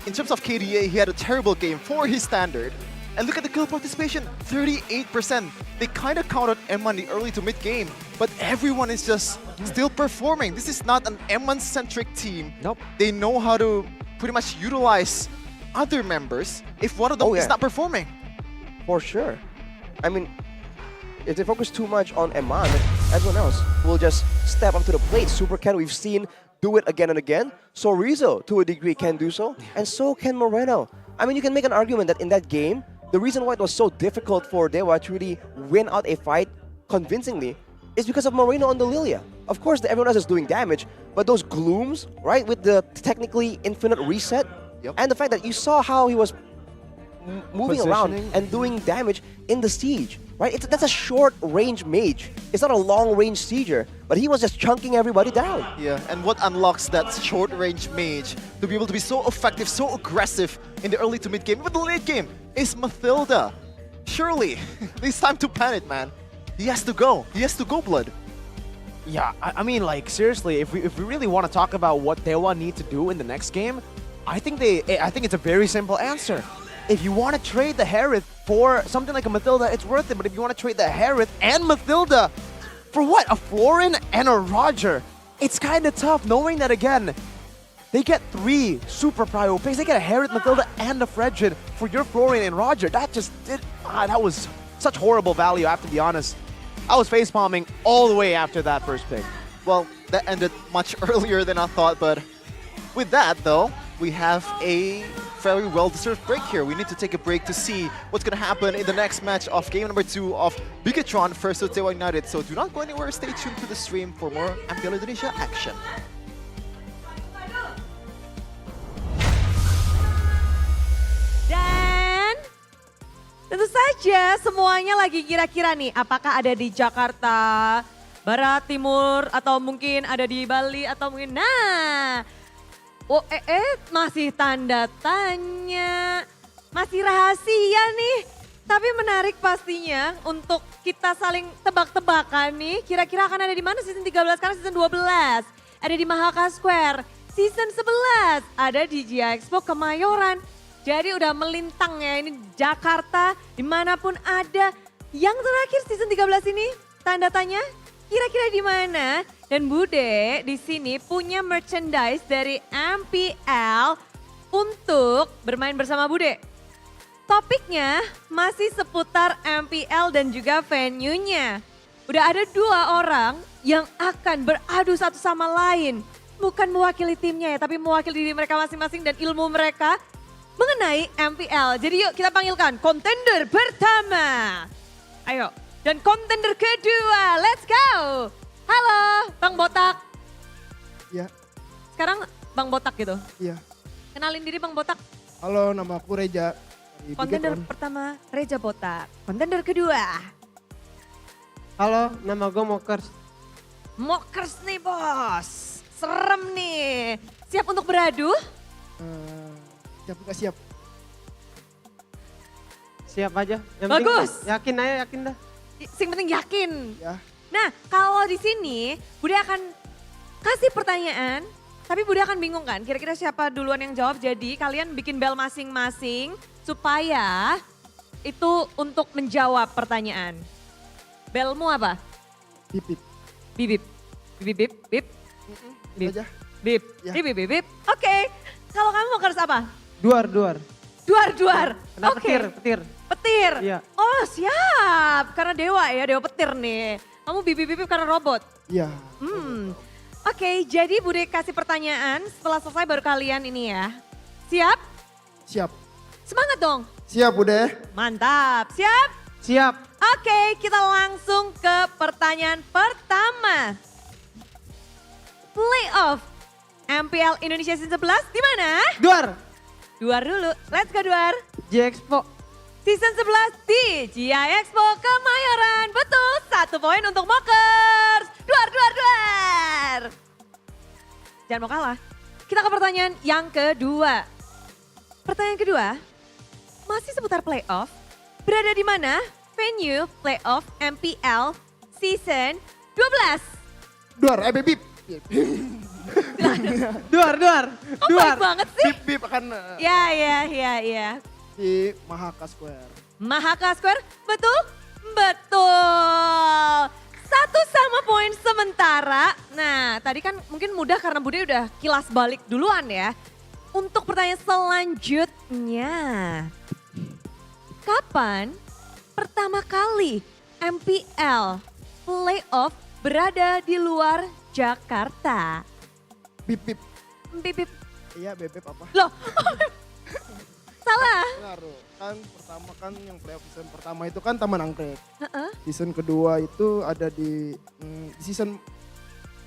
In terms of KDA, he had a terrible game for his standard. And look at the kill participation, 38%. They kind of counted Eman the early to mid game, but everyone is just still performing. This is not an Eman-centric team. Nope. They know how to pretty much utilize other members if one of them is not performing. For sure. I mean, if they focus too much on Eman, everyone else will just step up to the plate. Super Ken, we've seen do it again and again. So Rizzo, to a degree, can do so. And so can Moreno. I mean, you can make an argument that in that game, the reason why it was so difficult for Dewa to really win out a fight convincingly is because of Moreno on the Lilia. Of course, everyone else is doing damage, but those glooms, right, with the technically infinite reset, and the fact that you saw how he was moving around and doing damage in the siege, right? That's a short-range mage. It's not a long-range sieger, but he was just chunking everybody down. Yeah, and what unlocks that short-range mage to be able to be so effective, so aggressive in the early to mid-game, but the late game, is Mathilda. Surely, it's time to panic, man. He has to go. He has to go, Blood. Yeah, I mean, like, seriously, if we really want to talk about what Dewa need to do in the next game, I think it's a very simple answer. If you want to trade the Harith for something like a Mathilda, it's worth it. But if you want to trade the Harith and Mathilda for what? A Florin and a Roger? It's kind of tough knowing that, again, they get 3 super prio picks. They get a Harith, Mathilda, and a Fredrin for your Florin and Roger. That just did... that was such horrible value, I have to be honest. I was facepalming all the way after that first pick. Well, that ended much earlier than I thought, but with that, though, we have a very well-deserved break here. We need to take a break to see what's going to happen in the next match of game number 2 of Bigetron versus Dewa United. So do not go anywhere. Stay tuned to the stream for more MPL Indonesia action. Dan tentu saja semuanya lagi kira-kira nih, apakah ada di Jakarta, Barat, Timur, atau mungkin ada di Bali, atau mungkin, nah, masih tanda tanya, masih rahasia nih. Tapi menarik pastinya untuk kita saling tebak-tebakan nih, kira-kira akan ada di mana season 13, karena season 12 ada di Mahaka Square, season 11 ada di Gia Expo Kemayoran. Jadi udah melintang ya ini Jakarta dimanapun ada. Yang terakhir season 13 ini tanda tanya kira-kira di mana? Dan Bude di sini punya merchandise dari MPL untuk bermain bersama Bude. Topiknya masih seputar MPL dan juga venue-nya. Udah ada 2 orang yang akan beradu satu sama lain. Bukan mewakili timnya ya, tapi mewakili diri mereka masing-masing dan ilmu mereka mengenai MPL. Jadi yuk kita panggilkan kontender pertama. Ayo. Dan kontender kedua, let's go. Halo, Bang Botak. Iya. Sekarang Bang Botak gitu? Iya. Kenalin diri Bang Botak. Halo, nama aku Reja. Kontender pertama, Reja Botak. Kontender kedua. Halo, nama gue Mokers. Mokers nih bos. Serem nih. Siap untuk beradu? Siap nggak siap? Siap aja. Yang Bagus. penting yakin aja, yakin dah. Sing penting yakin. Ya. Nah, kalau di sini Bude akan kasih pertanyaan, tapi Bude akan bingung kan, kira-kira siapa duluan yang jawab. Jadi kalian bikin bel masing-masing supaya itu untuk menjawab pertanyaan. Belmu apa? Bip bip. Bip bip. Bip bip bip. Bip. Aja. Bip. Ya. Bip bip bip. Oke. Kalau kamu mau keras apa? Duar. Duar. Kena Oke. petir. Petir. Iya. Oh siap. Karena dewa ya, dewa petir nih. Kamu bip bip bip karena robot. Iya. Oke, jadi Bude kasih pertanyaan, setelah selesai baru kalian ini ya. Siap? Siap. Semangat dong. Siap Bude. Mantap. Siap? Siap. Oke, kita langsung ke pertanyaan pertama. Playoff MPL Indonesia Season 11 di mana? Duar dulu. Let's go Duar. J-Expo. Season 11 di GI Expo Kemayoran. Betul, 1 poin untuk Mokers. Duar. Jangan mau kalah. Kita ke pertanyaan yang kedua. Pertanyaan kedua, masih seputar playoff. Berada di mana venue playoff MPL Season 12? Duar, bip. Duar. Oh baik banget sih. Bip akan Ya. di Mahaka Square. Mahaka Square, betul? Betul. 1 sama poin sementara. Nah tadi kan mungkin mudah karena Bude udah kilas balik duluan ya. Untuk pertanyaan selanjutnya. Kapan pertama kali MPL playoff berada di luar Jakarta? Bip. Bip. Iya bebek apa? Loh, salah. Ngaruh. Kan pertama kan yang playoff season pertama itu kan Taman Anggrek. Heeh. Season kedua itu ada di season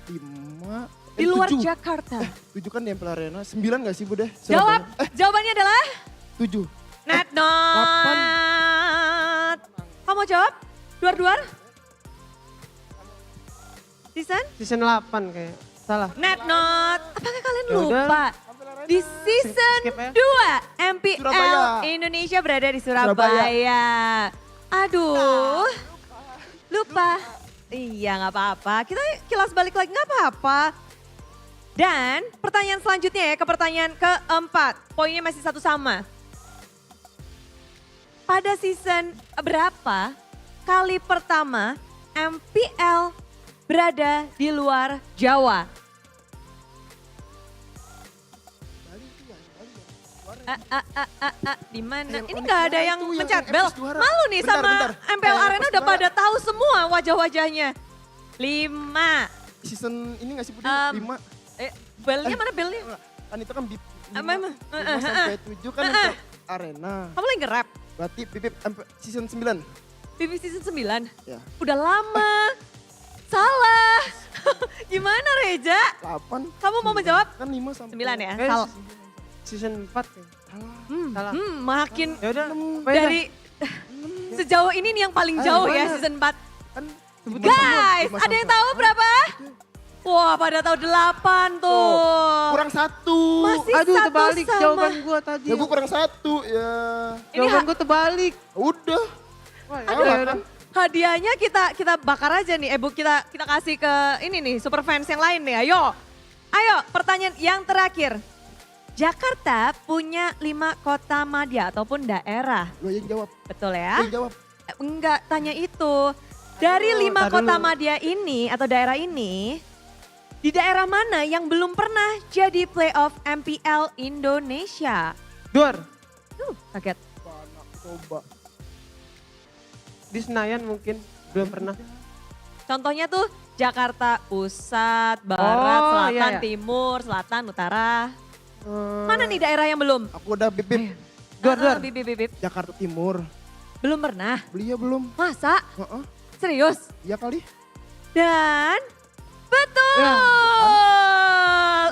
5. Di luar 7. Jakarta. 7 kan di MPL Arena. 9 gak sih Bude? Jawab, jawabannya adalah? 7. Not. Kamu mau jawab? Duar. Season 8 kayak. Salah. Not. Apakah kalian Ya udah. lupa? Di season Skip ya. 2 MPL Surabaya. Indonesia berada di Surabaya. Aduh. Lupa. Iya gak apa-apa. Kita kilas balik lagi gak apa-apa. Dan pertanyaan selanjutnya ya ke pertanyaan keempat. Poinnya masih 1 sama. Pada season berapa kali pertama MPL berada di luar Jawa? Di mana? Ini nggak ada yang mencet bel. Malu nih sama MPL Arena udah pada tahu semua wajah-wajahnya. 5. Season ini gak sih Bude? 5. Belnya mana belnya? Kan itu kan bip. 5 5 sampai 7 kan MPL Arena. Kamu lagi nge-rap? Berarti bip season 9. Bip season 9? Ya. Udah lama. Salah. Gimana Reja? 8. Kamu mau menjawab? Kan 5 sampai 9 ya? Salah. Season 4 ya? Salah. Makin Yaudah, dari sejauh ini nih yang paling jauh ya season 4. Guys, ada yang tahu berapa? Wah, pada tahu 8 tuh. Kurang 1. Masih Aduh, 1 terbalik sama. jawaban gua tadi. Ya gua kurang 1 ya. Jawaban gua terbalik. Udah. Aduh, hadiahnya kita bakar aja nih. Bu, kita kasih ke ini nih, super fans yang lain nih. Ayo, pertanyaan yang terakhir. Jakarta punya 5 kota madya ataupun daerah. Lo yang jawab. Betul ya? Yang jawab. Enggak, tanya itu. Dari 5 kota madya ini atau daerah ini, di daerah mana yang belum pernah jadi playoff MPL Indonesia? Duar. Kaget. Coba. Di Senayan mungkin, belum pernah. Contohnya tuh Jakarta Pusat, Barat, Selatan, iya. Timur, Selatan, Utara. Mana nih daerah yang belum? Aku udah bip. Duar. Bip. Jakarta Timur. Belum pernah? Beli ya belum. Masa? Serius? Iya kali. Dan betul.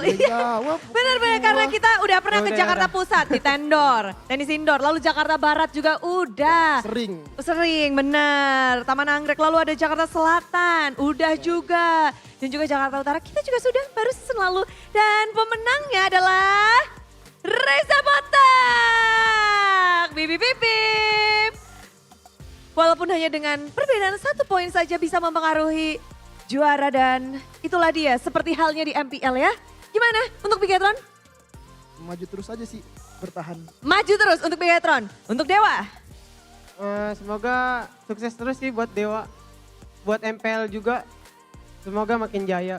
Jawab. Benar-benar karena kita udah pernah ke Jakarta Pusat di tenis indoor. Lalu Jakarta Barat juga udah. Sering, bener. Taman Anggrek, lalu ada Jakarta Selatan, udah juga. Dan juga Jakarta Utara, kita juga sudah baru season lalu. Dan pemenangnya adalah Reza Bata. walaupun hanya dengan perbedaan 1 poin saja bisa mempengaruhi juara dan itulah dia seperti halnya di MPL ya. Gimana untuk Bigetron? Maju terus aja sih, bertahan. Maju terus untuk Bigetron. Untuk Dewa? Semoga sukses terus sih buat Dewa. Buat MPL juga, semoga makin jaya.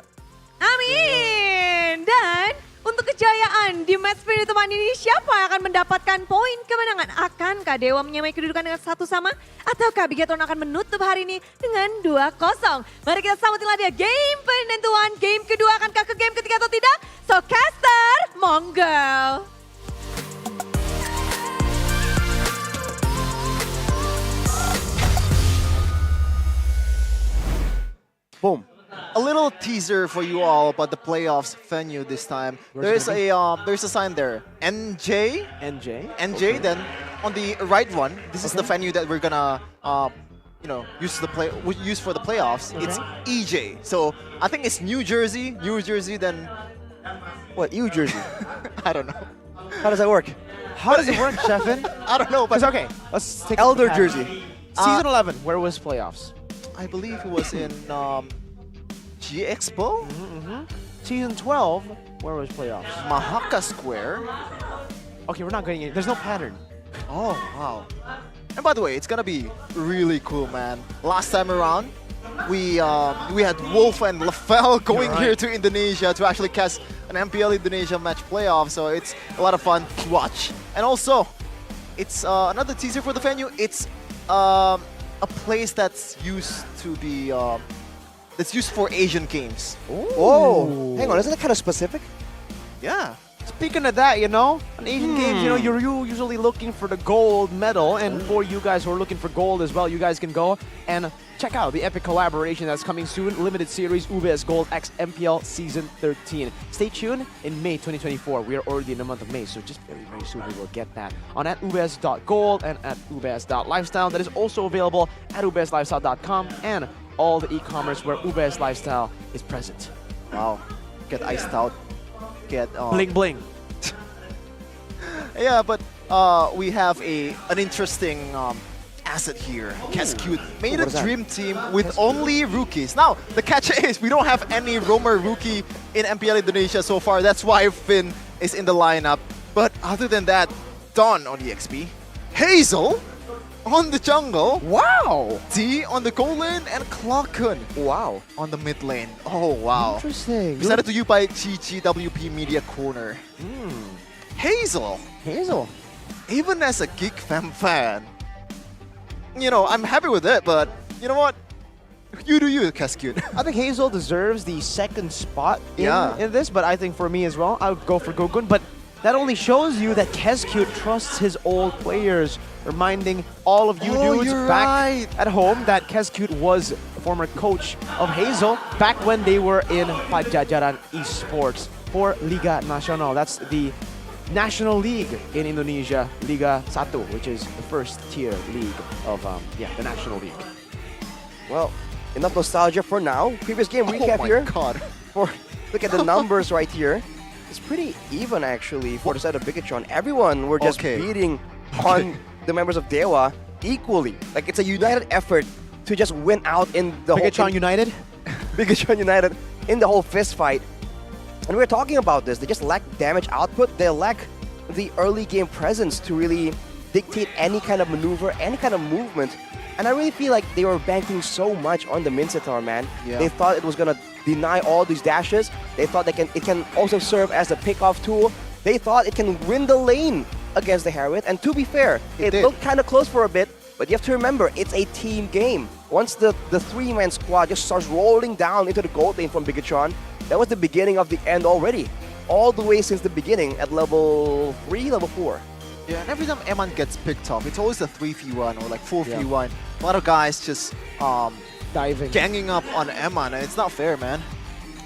Amin. Dan untuk kejayaan di match pertemuan ini siapa yang akan mendapatkan poin kemenangan? Akankah Dewa menyamai kedudukan dengan 1-1 ataukah Bigetron akan menutup hari ini dengan 2-0? Mari kita sambutilah dia game penentuan. Game kedua akankah ke game ketiga atau tidak? So caster, monggo. Boom. A little teaser for you all about the playoffs venue this time. There's a sign there. NJ. Okay. Then on the right one, this is the venue that we're gonna use for the playoffs. It's EJ. So I think it's New Jersey. Then what? New Jersey? I don't know. How does that work? How does it work, Sheffin? I don't know, but okay. Let's take Elder Jersey. Season 11. Where was playoffs? I believe it was in G Expo. Season 12. Where was playoffs? Mahaka Square. Okay, we're not getting it. There's no pattern. Oh wow. And by the way, it's gonna be really cool, man. Last time around, we had Wolf and Lafel going here to Indonesia to actually catch an MPL Indonesia match playoff. So it's a lot of fun to watch. And also, it's another teaser for the venue. It's a place that's used to be that's used for Asian games. Oh, hang on, isn't that kind of specific? Yeah. Speaking of that, on Asian games, you're usually looking for the gold medal, and for you guys who are looking for gold as well, you guys can go and check out the epic collaboration that's coming soon, limited series UBS Gold X MPL Season 13. Stay tuned in May 2024. We are already in the month of May, so just very, very soon we will get that on at ubs.gold and at ubs.lifestyle. That is also available at ubslifestyle.com and all the e-commerce where UBS Lifestyle is present. Wow. Get iced out. Get bling bling. Yeah, but we have an interesting asset here. Cascute made a dream team with only rookies. Now, the catch is we don't have any roamer rookie in MPL Indonesia so far. That's why Finn is in the lineup. But other than that, Don on the XP, Hazel on the jungle. Wow. D on the goal lane and Clockun. Wow. On the mid lane. Oh, wow. Interesting. Presented to you by GGWP Media Corner. Hazel. Even as a Geek Fam fan, I'm happy with it, but you know what? You do you, Cascute. I think Hazel deserves the second spot in this, but I think for me as well, I would go for Gogun. But that only shows you that Cascute trusts his old players, reminding all of you dudes back at home that Cascute was a former coach of Hazel back when they were in Bigetron Esports for Liga Nasional. That's the national league in Indonesia, Liga 1, which is the first tier league of the national league. Well, enough nostalgia for now. Previous game recap here. God. Look at the numbers right here. It's pretty even actually for the side of Bigetron. Everyone were just beating on the members of Dewa equally. Like it's a united effort to just win out in the Bigetron United? Bigetron United in the whole fist fight. And we're talking about this. They just lack damage output. They lack the early game presence to really dictate any kind of maneuver, any kind of movement. And I really feel like they were banking so much on the Mincetar, man. Yeah. They thought it was gonna deny all these dashes. They thought it can also serve as a pick-off tool. They thought it can win the lane against the Harriet. And to be fair, it looked kind of close for a bit, but you have to remember, it's a team game. Once the three-man squad just starts rolling down into the gold lane from Bigetron, that was the beginning of the end already. All the way since the beginning at level 3, level 4. Yeah, and every time Eman gets picked up, it's always a 3v1 or like 4v1. A lot of guys just diving, ganging up on Eman, and it's not fair, man.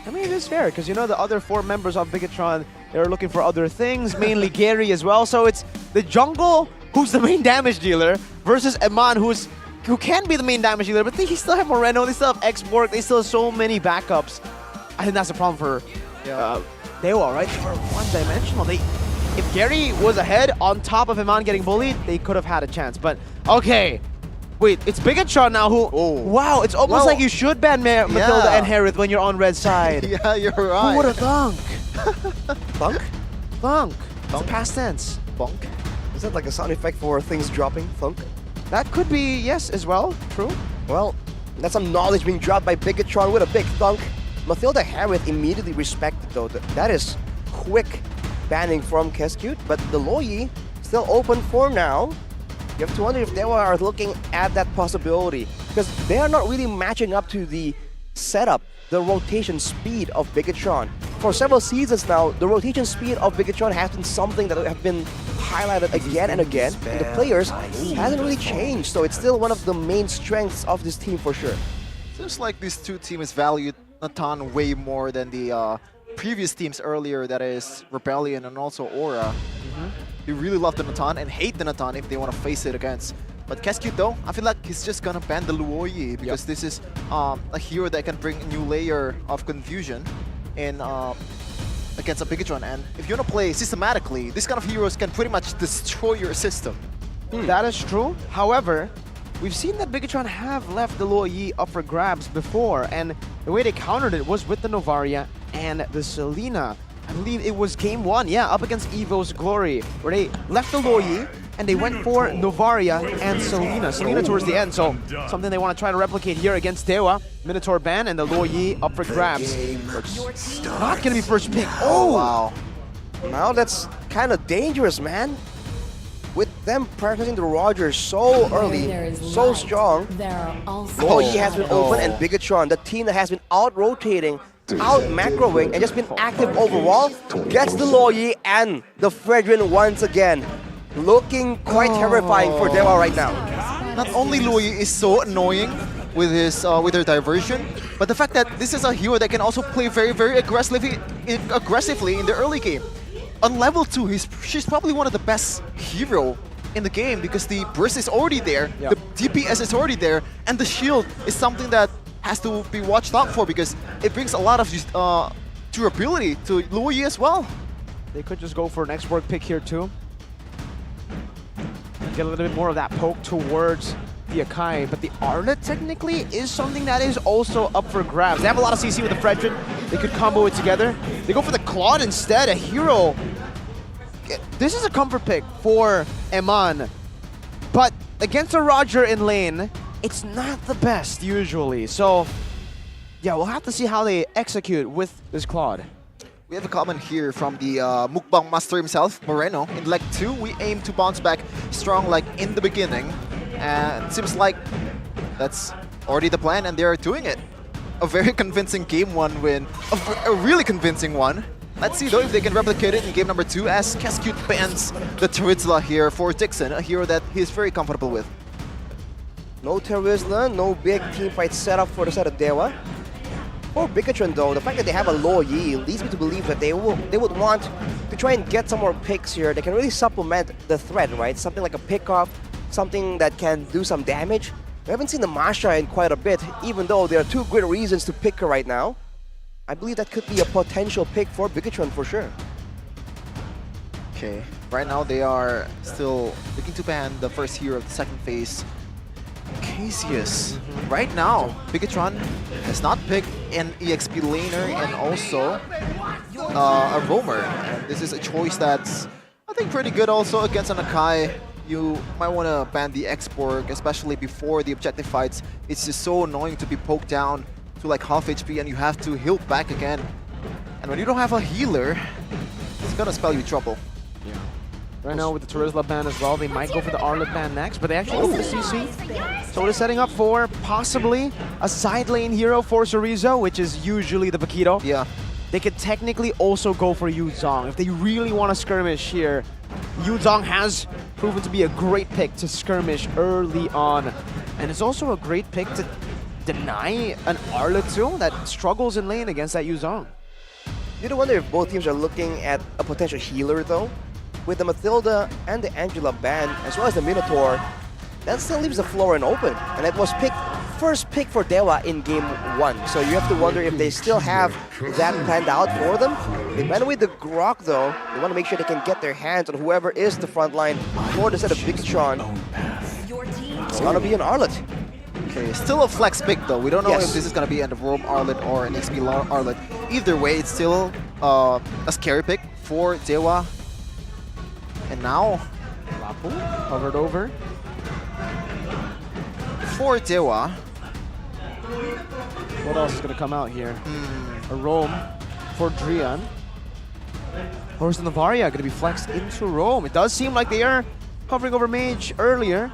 I mean, it is fair, because the other 4 members of Bigetron, they're looking for other things, mainly Gary as well. So it's the jungle, who's the main damage dealer, versus Eman, who can be the main damage dealer, but they still have Moreno, they still have X-Borg, they still have so many backups. I think that's the problem for Dewa, right? They were one-dimensional. If Gary was ahead on top of Eman getting bullied, they could have had a chance. But okay, Wait, it's Bigetron now who... Wow, it's almost like you should ban Matilda and Harith when you're on red side. Yeah, you're right. Who would have thunk? Thunk? Thunk. It's a past tense. Bonk? Is that like a sound effect for things dropping? Thunk? That could be, yes, as well. True. Well, that's some knowledge being dropped by Bigetron with a big thunk. Matilda Harith immediately respected though. That is quick banning from Keskute, but the Loyi still open for now. You have to wonder if Dewa are looking at that possibility, because they are not really matching up to the setup, the rotation speed of Bigetron. For several seasons now, the rotation speed of Bigetron has been something that have been highlighted again and again, and the players hasn't really changed, so it's still one of the main strengths of this team for sure. Seems like these two teams valued Natan way more than the previous teams earlier, that is Rebellion and also Aura. They really love the Natan and hate the Natan if they want to face it against. But Keskute though, I feel like he's just gonna ban the Luoyi because this is a hero that can bring a new layer of confusion in against a Bigetron. And if you want to play systematically, these kind of heroes can pretty much destroy your system. That is true. However, we've seen that Bigetron have left the Luoyi up for grabs before, and the way they countered it was with the Novaria and the Selena. I believe it was game 1, yeah, up against Evo's Glory, where they left the Luoyi and they went for Novaria and Selena. Selena towards the end, so something they want to try to replicate here against Dewa. Minotaur ban and the Luoyi up for grabs. Not going to be first pick. Oh, wow. Now that's kind of dangerous, man. With them practicing the Rogers so early, so strong, Luoyi has been open and Bigetron, the team that has been out-rotating, out-macroing, and just been active overall, gets the Luoyi and the Fredrin once again. Looking quite terrifying for Dewa right now. Not only Luoyi is so annoying with his with her diversion, but the fact that this is a hero that can also play very, very aggressively in the early game. On level 2, she's probably one of the best hero in the game because the burst is already there, the DPS is already there, and the shield is something that has to be watched out for because it brings a lot of durability to Luoyi as well. They could just go for an export pick here too. Get a little bit more of that poke towards the Akai, but the Arlet technically is something that is also up for grabs. They have a lot of CC with the Fredrin. They could combo it together. They go for the Claude instead, a hero. This is a comfort pick for Eman, but against a Roger in lane, it's not the best usually. So yeah, we'll have to see how they execute with this Claude. We have a comment here from the Mukbang master himself, Moreno. In leg 2, we aim to bounce back strong like in the beginning. And it seems like that's already the plan and they are doing it. A very convincing game 1 win, a really convincing one. Let's see though if they can replicate it in game number 2 as Keskute bans the Terizla here for Dixon, a hero that he's very comfortable with. No Terizla, no big team fight setup for the side of Dewa. For Bigetron though, the fact that they have a Luoyi leads me to believe that they would want to try and get some more picks here. They can really supplement the threat, right? Something like a pick-off, something that can do some damage. We haven't seen the Masha in quite a bit, even though there are 2 great reasons to pick her right now. I believe that could be a potential pick for Bigetron for sure. Okay, right now they are still looking to ban the first hero of the second phase, Cassius. Right now, Bigetron has not picked an EXP laner and also a roamer. And this is a choice that's, I think, pretty good also against an Akai. You might want to ban the X-Borg, especially before the objective fights. It's just so annoying to be poked down to like half HP and you have to heal back again. And when you don't have a healer, it's gonna spell you trouble. Right now with the Terizla ban as well, they might go for the Arlet ban next, but they actually go for the CC. So they're setting up for possibly a side lane hero for Chorizo, which is usually the Paquito. Yeah. They could technically also go for Yu Zhong. If they really want to skirmish here, Yu Zhong has proven to be a great pick to skirmish early on. And it's also a great pick to deny an Arlet too that struggles in lane against that Yu Zhong. You do wonder if both teams are looking at a potential healer though? With the Matilda and the Angela ban, as well as the Minotaur, that still leaves the Florin open. And it was first pick for Dewa in game 1. So you have to wonder if they still have that planned out for them. They went with the Grok though. They want to make sure they can get their hands on whoever is the front line for the set of Bigetron. It's gonna be an Arlet. Okay, still a flex pick though. We don't know Yes. if this is gonna be an Roam Arlet or an XP Arlet. Either way, it's still a scary pick for Dewa. And now, Lapu covered over. For Dewa. What else is going to come out here? A Roam for Drian. Or is the Navaria going to be flexed into Roam? It does seem like they are hovering over Mage earlier.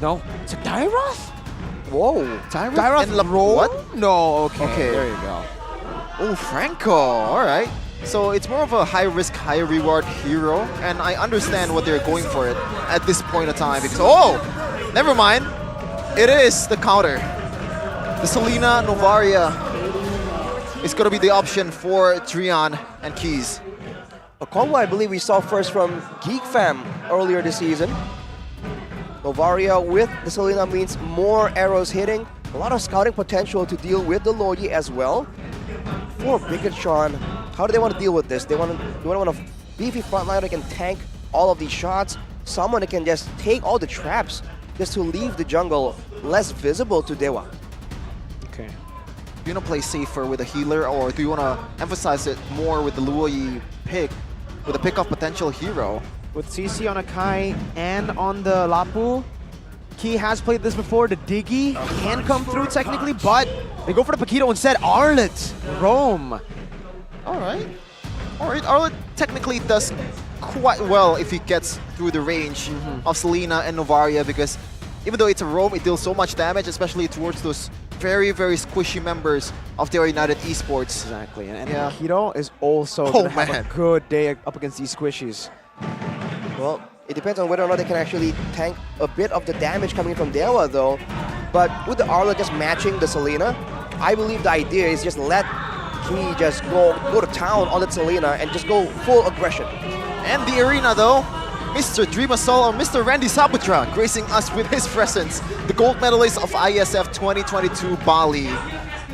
No, it's a Dyroth? Whoa, Dyroth and Roam? What? No, okay, Okay. there you go. Oh, Franco, all right. So it's more of a high risk, high reward hero, and I understand what they're going for it at this point of time because, oh, never mind. It is the counter. The Selena Novaria is going to be the option for Drian and Keys. A combo I believe we saw first from Geek Fam earlier this season. Novaria with the Selena means more arrows hitting, a lot of scouting potential to deal with the Loyi as well. For Bigetron, how do they want to deal with this? They want a beefy frontliner that can tank all of these shots, someone that can just take all the traps just to leave the jungle less visible to Dewa. Okay. Do you want to play safer with a healer, or do you want to emphasize it more with the Luoyi pick, with a pick of potential hero? With CC on Akai and on the Lapu, Key has played this before. The Diggy can come through technically, but they go for the Paquito instead. Arlet, Roam. All right. Arlet technically does quite well if he gets through the range of Selena and Novaria, because even though it's a Roam, it deals so much damage, especially towards those very, very squishy members of Dewa United Esports. Exactly, and Paquito is also going to have a good day up against these squishies. Well, it depends on whether or not they can actually tank a bit of the damage coming from Dewa though. But with the Arlet just matching the Selena, I believe the idea is just let Key just go to town on the Selena and just go full aggression. And the arena though, Mr. Dreamasol or Mr. Randy Saputra gracing us with his presence, the gold medalist of ISF 2022 Bali.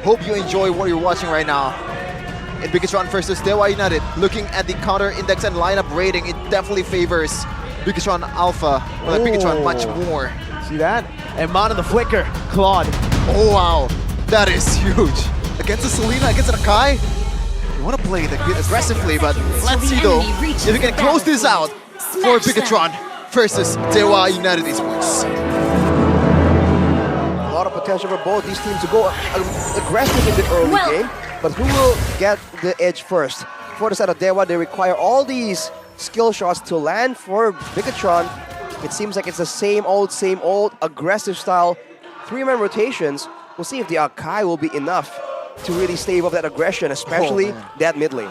Hope you enjoy what you're watching right now. In Bigetron versus Dewa United, looking at the counter index and lineup rating, it definitely favors Bigetron Alpha, or Bigetron much more. See that? And man in the flicker, Claude. Oh wow, that is huge. Against the Selena, against the Akai, you want to play it a bit aggressively, but let's see though if we can close this out for Bigetron versus Dewa United Esports. A lot of potential for both these teams to go aggressive in the early game, but who will get the edge first? For the side of Dewa, they require all these skill shots to land. For Bigetron, it seems like it's the same old aggressive style 3-man rotations. We'll see if the Akai will be enough to really stave off that aggression, especially that mid lane.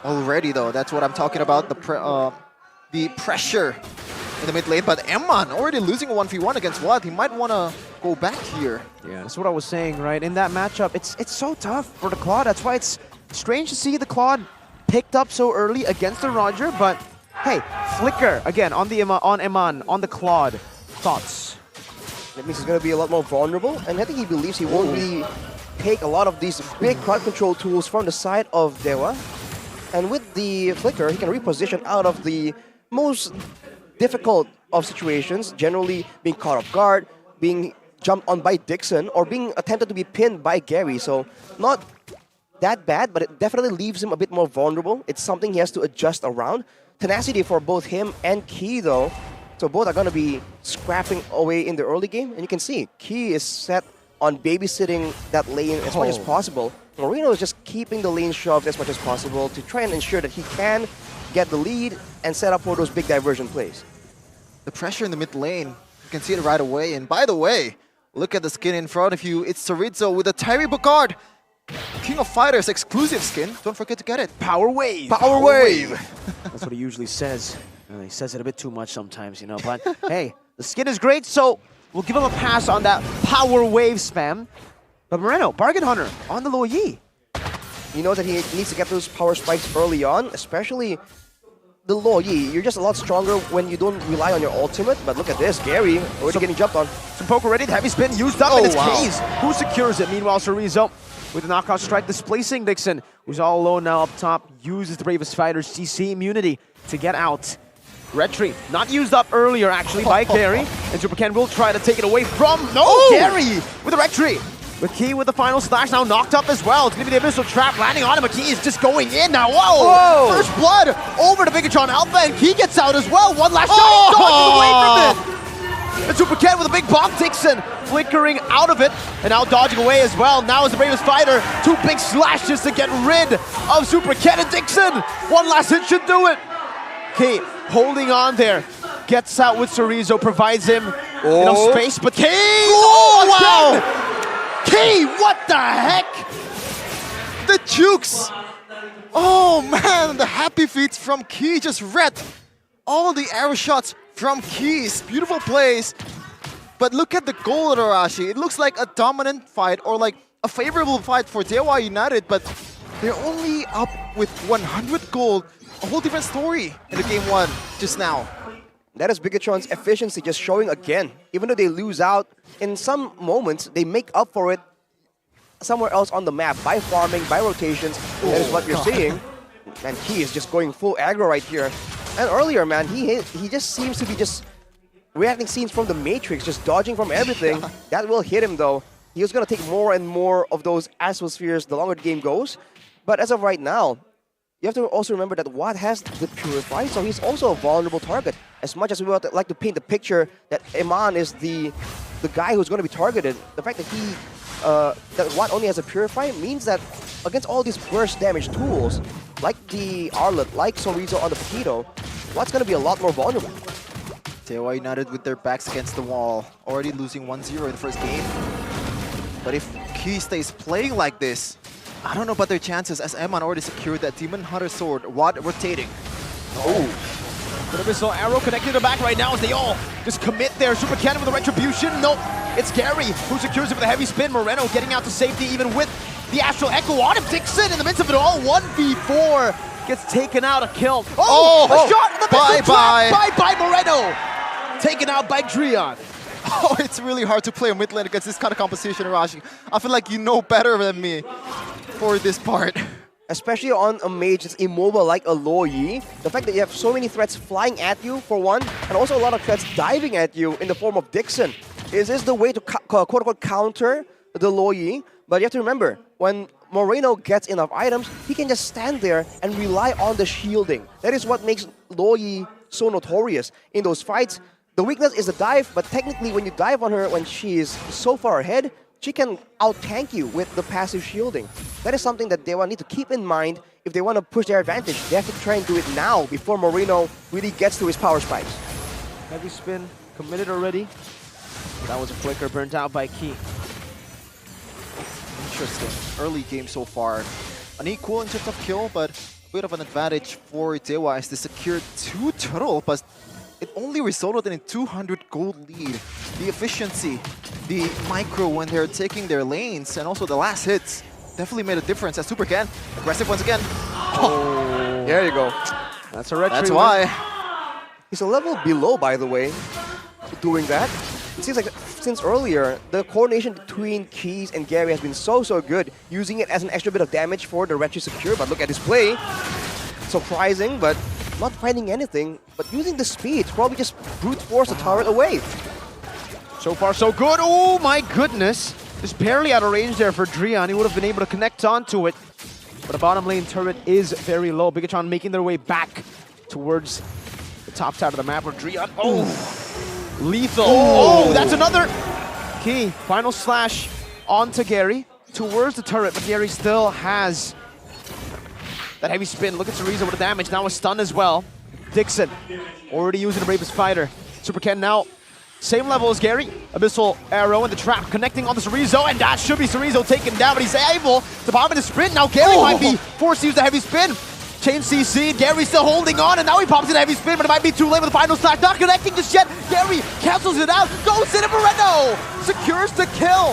Already though, that's what I'm talking about, the pressure in the mid lane, but Emman already losing a 1v1 against Watt. He might want to go back here. Yeah, that's what I was saying, right? In that matchup, it's so tough for the Claude. That's why it's strange to see the Claude picked up so early against the Roger, but hey, Flicker again on the Emman, on the Claude. Thoughts? That means he's going to be a lot more vulnerable, and I think he believes he won't really take a lot of these big crowd control tools from the side of Dewa. And with the Flicker, he can reposition out of the most difficult of situations, generally being caught off guard, being jumped on by Dixon, or being attempted to be pinned by Gary. So not that bad, but it definitely leaves him a bit more vulnerable. It's something he has to adjust around. Tenacity for both him and Key though. So both are going to be scrapping away in the early game. And you can see, Key is set on babysitting that lane as much as possible. Marino is just keeping the lane shoved as much as possible to try and ensure that he can get the lead and set up for those big diversion plays. The pressure in the mid lane, you can see it right away. And by the way, look at the skin in front of you. It's Sorizo with a Tyree Bogard. King of Fighters exclusive skin. Don't forget to get it. Power Wave. Power Wave. That's what he usually says. He says it a bit too much sometimes, you know. But hey, the skin is great, so we'll give him a pass on that Power Wave spam. But Moreno, Bargain Hunter on the Loyi. He knows that he needs to get those power spikes early on, especially the Loyi. You're just a lot stronger when you don't rely on your ultimate. But look at this, Gary already getting jumped on. Some poke already, the heavy spin used up, and it's Keys who secures it. Meanwhile, Sorizo with the knockout strike displacing Dixon, who's all alone now up top, uses the Bravest Fighters CC immunity to get out. Retry, not used up earlier actually by Gary, and Super Ken will try to take it away from Gary with the Retry. With Key with the final slash now knocked up as well. It's gonna be the Abyssal Trap landing on him, but Key is just going in now. Whoa! First blood over to Bigetron Alpha, and Key gets out as well. One last shot, dodges away from it. And Super Ken with a big bomb. Dixon flickering out of it, and now dodging away as well. Now is the bravest fighter. Two big slashes to get rid of Super Ken and Dixon. One last hit should do it. Key holding on there. Gets out with Cerezo, provides him enough space, but Key! Wow! Key, what the heck? The jukes! Oh man, the happy feet from Key just read all the arrow shots from Keys. Beautiful plays. But look at the goal, Arashi. It looks like a dominant fight or like a favorable fight for Dewa United, but they're only up with 100 gold. A whole different story in the game one just now. That is Bigetron's efficiency just showing again. Even though they lose out, in some moments, they make up for it somewhere else on the map by farming, by rotations. That is what you're seeing. And Key is just going full aggro right here. And earlier, man, he just seems to be just reacting scenes from the Matrix, just dodging from everything. That will hit him, though. He was going to take more and more of those Asphospheres the longer the game goes. But as of right now, you have to also remember that Watt has the Purify, so he's also a vulnerable target. As much as we would like to paint the picture that Iman is the guy who's going to be targeted, the fact that that Watt only has a Purify means that against all these burst damage tools, like the Arlet, like Cerezo on the Paquito, Watt's going to be a lot more vulnerable. Dewa United with their backs against the wall, already losing 1-0 in the first game. But if Key stays playing like this, I don't know about their chances, as Eman already secured that Demon Hunter sword. Watt rotating. Good Abyssal arrow connecting to the back right now as they all just commit there. Super Cannon with a retribution. Nope, it's Gary who secures it with a heavy spin. Moreno getting out to safety even with the Astral Echo on him. Dixon in the midst of it all. 1v4 gets taken out, a kill. A shot! The bye Moreno! Taken out by Drion. Oh, it's really hard to play a mid lane against this kind of composition, Arashi. I feel like you know better than me for this part. Especially on a mage that's immobile like a Lo Yi. The fact that you have so many threats flying at you, for one, and also a lot of threats diving at you in the form of Dixon. Is this the way to quote-unquote counter the Lo Yi? But you have to remember, when Moreno gets enough items, he can just stand there and rely on the shielding. That is what makes Lo Yi so notorious in those fights. The weakness is the dive, but technically when you dive on her when she is so far ahead, she can out-tank you with the passive shielding. That is something that they will need to keep in mind if they want to push their advantage. They have to try and do it now before Moreno really gets to his power spikes. Heavy spin committed already. That was a flicker burnt out by Key. Interesting. Early game so far. Unequal in terms of kill, but a bit of an advantage for Dewa as they secured 2 turtle, but it only resulted in a 200 gold lead. The efficiency, the micro when they're taking their lanes, and also the last hits definitely made a difference as Super Ken. Aggressive once again. Oh, there you go. That's a retry. That's why. He's a level below, by the way, doing that. It seems like since earlier, the coordination between Keys and Gary has been so good, using it as an extra bit of damage for the retry secure. But look at this play. Surprising, but not finding anything, but using the speed to probably just brute force the turret away. So far, so good. Oh my goodness. Just barely out of range there for Drion. He would have been able to connect onto it. But the bottom lane turret is very low. Bigetron making their way back towards the top side of the map where Drion. Lethal. Oh, that's another Key. Final slash onto Gary towards the turret, but Gary still has that heavy spin. Look at Cerezo with the damage. Now a stun as well. Dixon already using the bravest fighter. Super Ken now same level as Gary. Abyssal arrow in the trap connecting on the Cerezo, and that should be Cerezo taken down, but he's able to bomb in the sprint. Now Gary might be forced to use the heavy spin. Chain CC, Gary still holding on, and now he pops in a heavy spin, but it might be too late with the final slash. Not connecting just yet. Gary cancels it out. Goes into Moreno. Secures the kill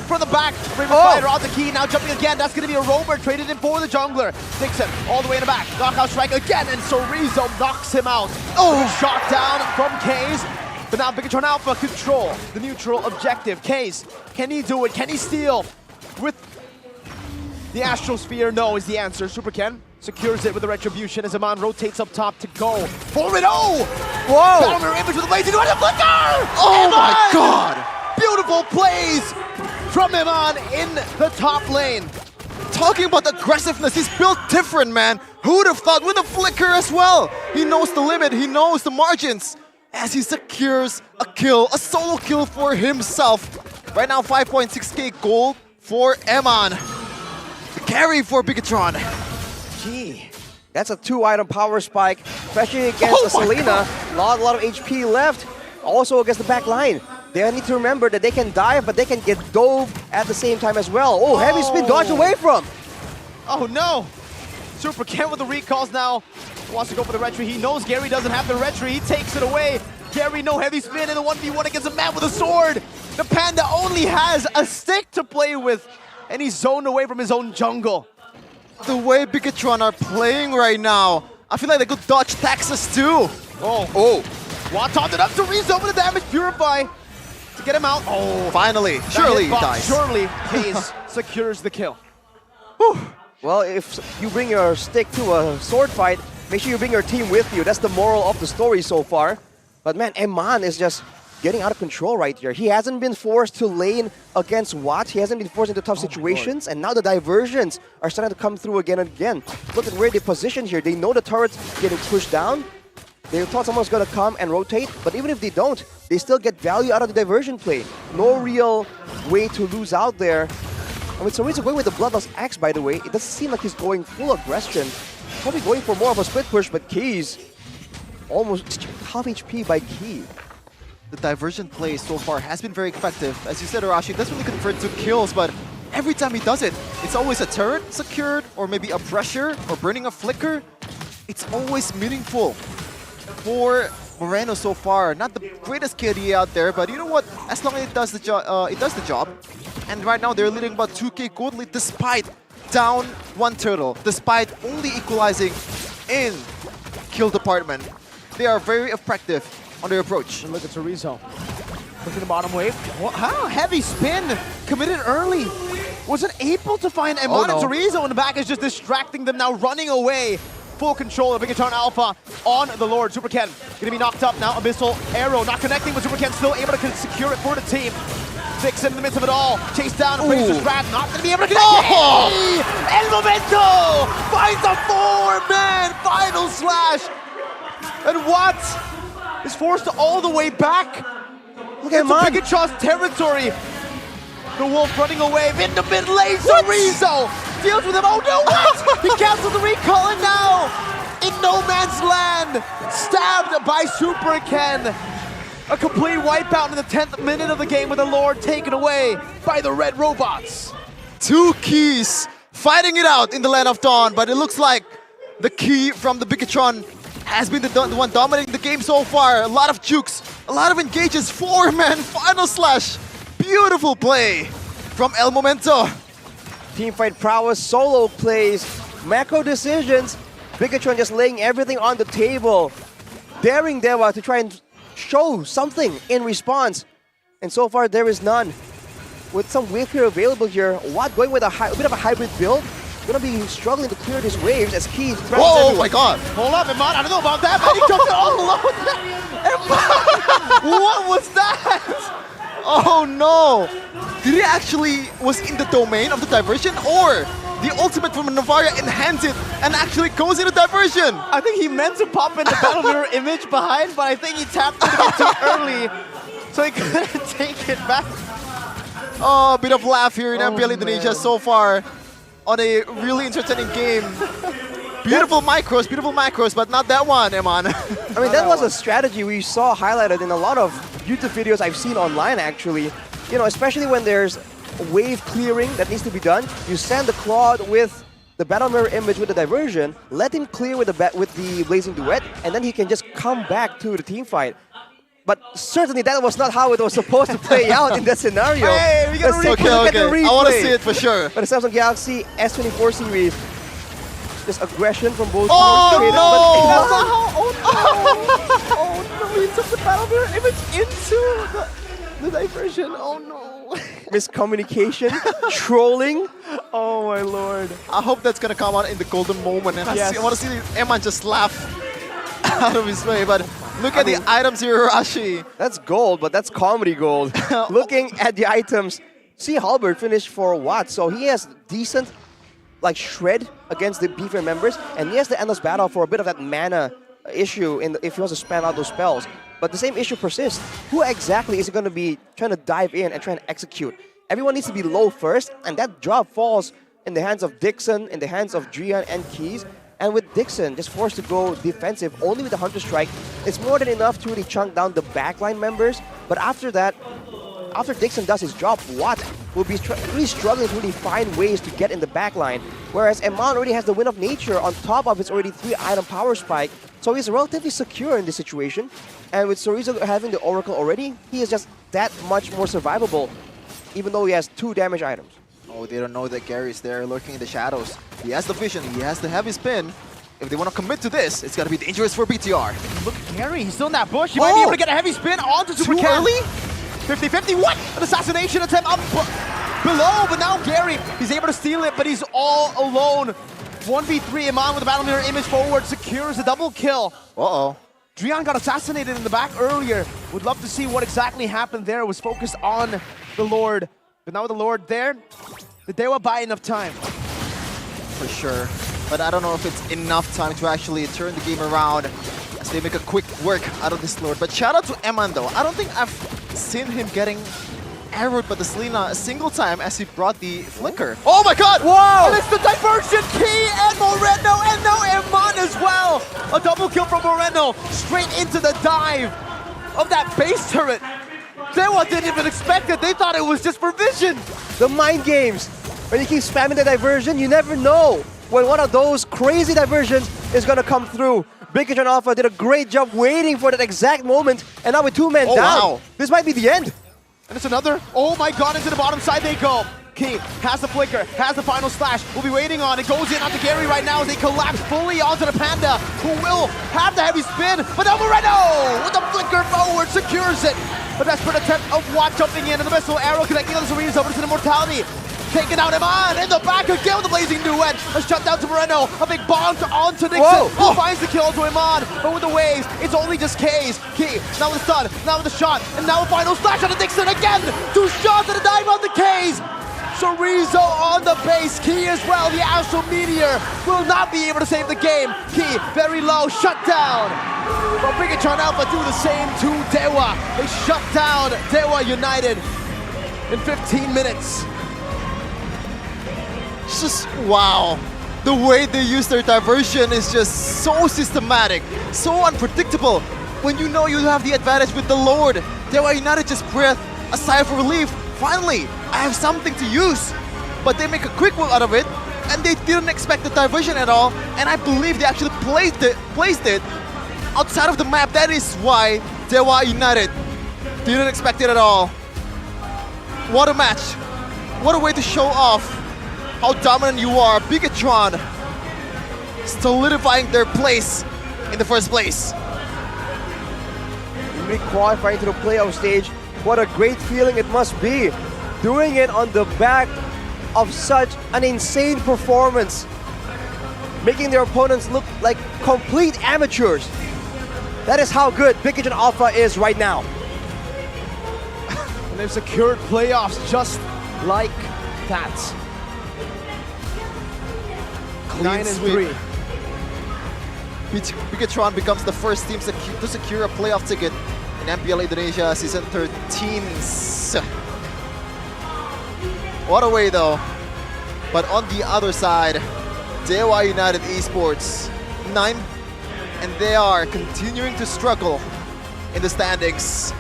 from the back. Bravest fighter on the Key. Now jumping again. That's going to be a roamer traded in for the jungler. Dixon all the way in the back. Knockout strike again, and Cerezo knocks him out. Shot down from Kaze. But now Bigetron Alpha control the neutral objective. Kaze, can he do it? Can he steal with the Astral Sphere? No is the answer. Super Ken secures it with the retribution as Aman rotates up top to go. 4-0! Whoa! Battle image with the blazing door and the flicker! Oh my god! Beautiful plays from Iman in the top lane. Talking about aggressiveness, he's built different, man. Who would have thought with a flicker as well? He knows the limit, he knows the margins. As he secures a kill, a solo kill for himself. Right now, 5.6k gold for Eman. The carry for Bigetron. Gee, that's a 2-item power spike, especially against a Selena. A lot of HP left. Also against the back line. They need to remember that they can dive, but they can get dove at the same time as well. Oh, heavy spin dodge away from. Oh no! Super Ken with the recalls now. Wants to go for the retry. He knows Gary doesn't have the retry. He takes it away. Gary, no heavy spin in the 1v1 against a man with a sword. The Panda only has a stick to play with, and he's zoned away from his own jungle. The way Bigetron are playing right now, I feel like they could dodge taxes too. Oh. Watopped it up to rezone with the damage purify to get him out. Oh, finally. Surely he dies. Surely Hayes secures the kill. Well, if you bring your stick to a sword fight, make sure you bring your team with you. That's the moral of the story so far. But man, Eman is just getting out of control right here. He hasn't been forced to lane against Watt. He hasn't been forced into tough situations. And now the diversions are starting to come through again and again. Look at where they position here. They know the turret's getting pushed down. They thought someone's going to come and rotate. But even if they don't, they still get value out of the diversion play. No real way to lose out there. I mean, Sorizo going with the Bloodlust Axe, by the way. It doesn't seem like he's going full aggression. Probably going for more of a split push, but Keys almost half HP by Key. The diversion play so far has been very effective. As you said, Arashi doesn't really convert to kills, but every time he does it, it's always a turret secured, or maybe a pressure, or burning a flicker. It's always meaningful for Moreno so far. Not the greatest KD out there, but you know what? As long as it does the job. And right now they're leading about 2k gold lead despite down one turtle, despite only equalizing in kill department. They are very effective on their approach. And look at Sorizo. Look at the bottom wave. How heavy spin committed early. Wasn't able to find Eman and Sorizo in the back is just distracting them now, running away. Full control of Bigetron Alpha on the Lord. Super Ken gonna be knocked up now. Abyssal Arrow not connecting, but Super Ken still able to secure it for the team. Six in the midst of it all. Chase down, brings the strat, not gonna be able to connect. Hey! El Momento finds a 4-man final slash. And Watt is forced all the way back. Look at Bigetron's territory. The Wolf running away in the mid lane. Sorizo deals with him. Oh no, what? He cancels the recall and now in no man's land. Stabbed by Super Ken. A complete wipeout in the 10th minute of the game with the Lord taken away by the Red Robots. Two Keys fighting it out in the Land of Dawn, but it looks like the key from the Bigetron has been the one dominating the game so far. A lot of jukes, a lot of engages. 4-man final slash. Beautiful play from El Momento. Teamfight prowess, solo plays, macro decisions. Bigetron just laying everything on the table. Daring Dewa to try and show something in response. And so far there is none. With some wave clear available here, Watt going with a bit of a hybrid build. Gonna be struggling to clear these waves as Keith threatens oh everyone. My god! Hold up, Eman, I don't know about that, but he jumped it all alone. Eman, what was that? Oh no! Did he actually was in the domain of the diversion, or the ultimate from Navaria enhanced it and actually goes into diversion? I think he meant to pop in the battle mirror image behind, but I think he tapped it a bit too early, so he couldn't take it back. Oh, a bit of laugh here in MPL Indonesia so far on a really entertaining game. Beautiful macros, but not that one, Eman. I mean, that was a strategy we saw highlighted in a lot of YouTube videos I've seen online, actually. You know, especially when there's wave clearing that needs to be done, you send the Claude with the battle mirror image with the diversion, let him clear with the Blazing Duet, and then he can just come back to the team fight. But certainly that was not how it was supposed to play out in that scenario. Hey, we got a replay. Okay. I want to see it for sure. But the Samsung Galaxy S24 series, just aggression from both teams. But oh no, he took the battle mirror image into the diversion. Oh no. Miscommunication, trolling. Oh my lord. I hope that's gonna come out in the golden moment. And Yes. I want to see Eman just laugh out of his way. But look at the items here, Rashi. That's gold, but that's comedy gold. Looking at the items, see Halbert finished for what? So he has decent like shred against the Beefer members, and he has the endless battle for a bit of that mana issue if he wants to spam out those spells. But the same issue persists. Who exactly is going to be trying to dive in and try and execute? Everyone needs to be low first, and that job falls in the hands of Dixon, in the hands of Drian and Keys. And with Dixon just forced to go defensive only with the Hunter Strike, it's more than enough to really chunk down the backline members. But after that, after Dixon does his job, Watt will be really struggling to really find ways to get in the backline. Whereas Eman already has the Wind of Nature on top of his already 3-item power spike, so he's relatively secure in this situation. And with Sorizo having the Oracle already, he is just that much more survivable, even though he has 2 damage items. Oh, they don't know that Gary is there lurking in the shadows. He has the vision, he has the heavy spin. If they want to commit to this, it's going to be dangerous for BTR. Look at Gary, he's still in that bush. He might be able to get a heavy spin onto Super Too Cat. early? 50-50, what? An assassination attempt up below, but now Gary, he's able to steal it, but he's all alone. 1v3, Eman with the Battle Mirror image forward, secures a double kill. Uh-oh. Drian got assassinated in the back earlier. Would love to see what exactly happened there. It was focused on the Lord. But now with the Lord there, the Dewa buy enough time. For sure. But I don't know if it's enough time to actually turn the game around as they make a quick work out of this Lord. But shout out to Eman though. I don't think I've seen him getting arrowed by the Selena a single time as he brought the Flicker. Oh my god! Wow! And it's the diversion key and Moreno and now Eman as well! A double kill from Moreno straight into the dive of that base turret. Dewa didn't even expect it. They thought it was just for vision. The mind games. When you keep spamming the diversion, you never know when one of those crazy diversions is going to come through. Bigetron Alpha did a great job waiting for that exact moment, and now with 2 men down, wow. This might be the end. And it's another. Oh my god, into the bottom side they go. Key has the flicker, has the final slash. We'll be waiting on it. Goes in onto Gary right now as they collapse fully onto the Panda, who will have the heavy spin. But now Moreno with the flicker forward secures it. A desperate attempt of Watt jumping in, and the missile arrow connecting on the Serena's over to the Immortality. Taking out Eman in the back again with the Blazing Duet. A shutdown to Moreno. A big bomb onto Nixon. Whoa. Who finds the kill to Eman. But with the waves, it's only just K's. Key, now with the stun, now with the shot, and now a final slash on the Nixon again. 2 shots and a dive on the K's. Chorizo on the base. Key as well. The Astral Meteor will not be able to save the game. Key very low. Shut down. But Bigetron Alpha do the same to Dewa. They shut down Dewa United in 15 minutes. It's just, wow. The way they use their diversion is just so systematic, so unpredictable. When you know you have the advantage with the Lord, Dewa United just breathed a sigh of relief. Finally, I have something to use. But they make a quick work out of it, and they didn't expect the diversion at all, and I believe they actually placed it outside of the map. That is why Dewa United didn't expect it at all. What a match. What a way to show off how dominant you are. Bigetron solidifying their place in the first place. Qualifying to the playoff stage, what a great feeling it must be. Doing it on the back of such an insane performance. Making their opponents look like complete amateurs. That is how good Bigetron Alpha is right now. And they've secured playoffs just like that. Clean 9-3. Bigetron becomes the first team to secure a playoff ticket in MPL Indonesia Season 13. What a way though. But on the other side, Dewa United Esports 9, and they are continuing to struggle in the standings.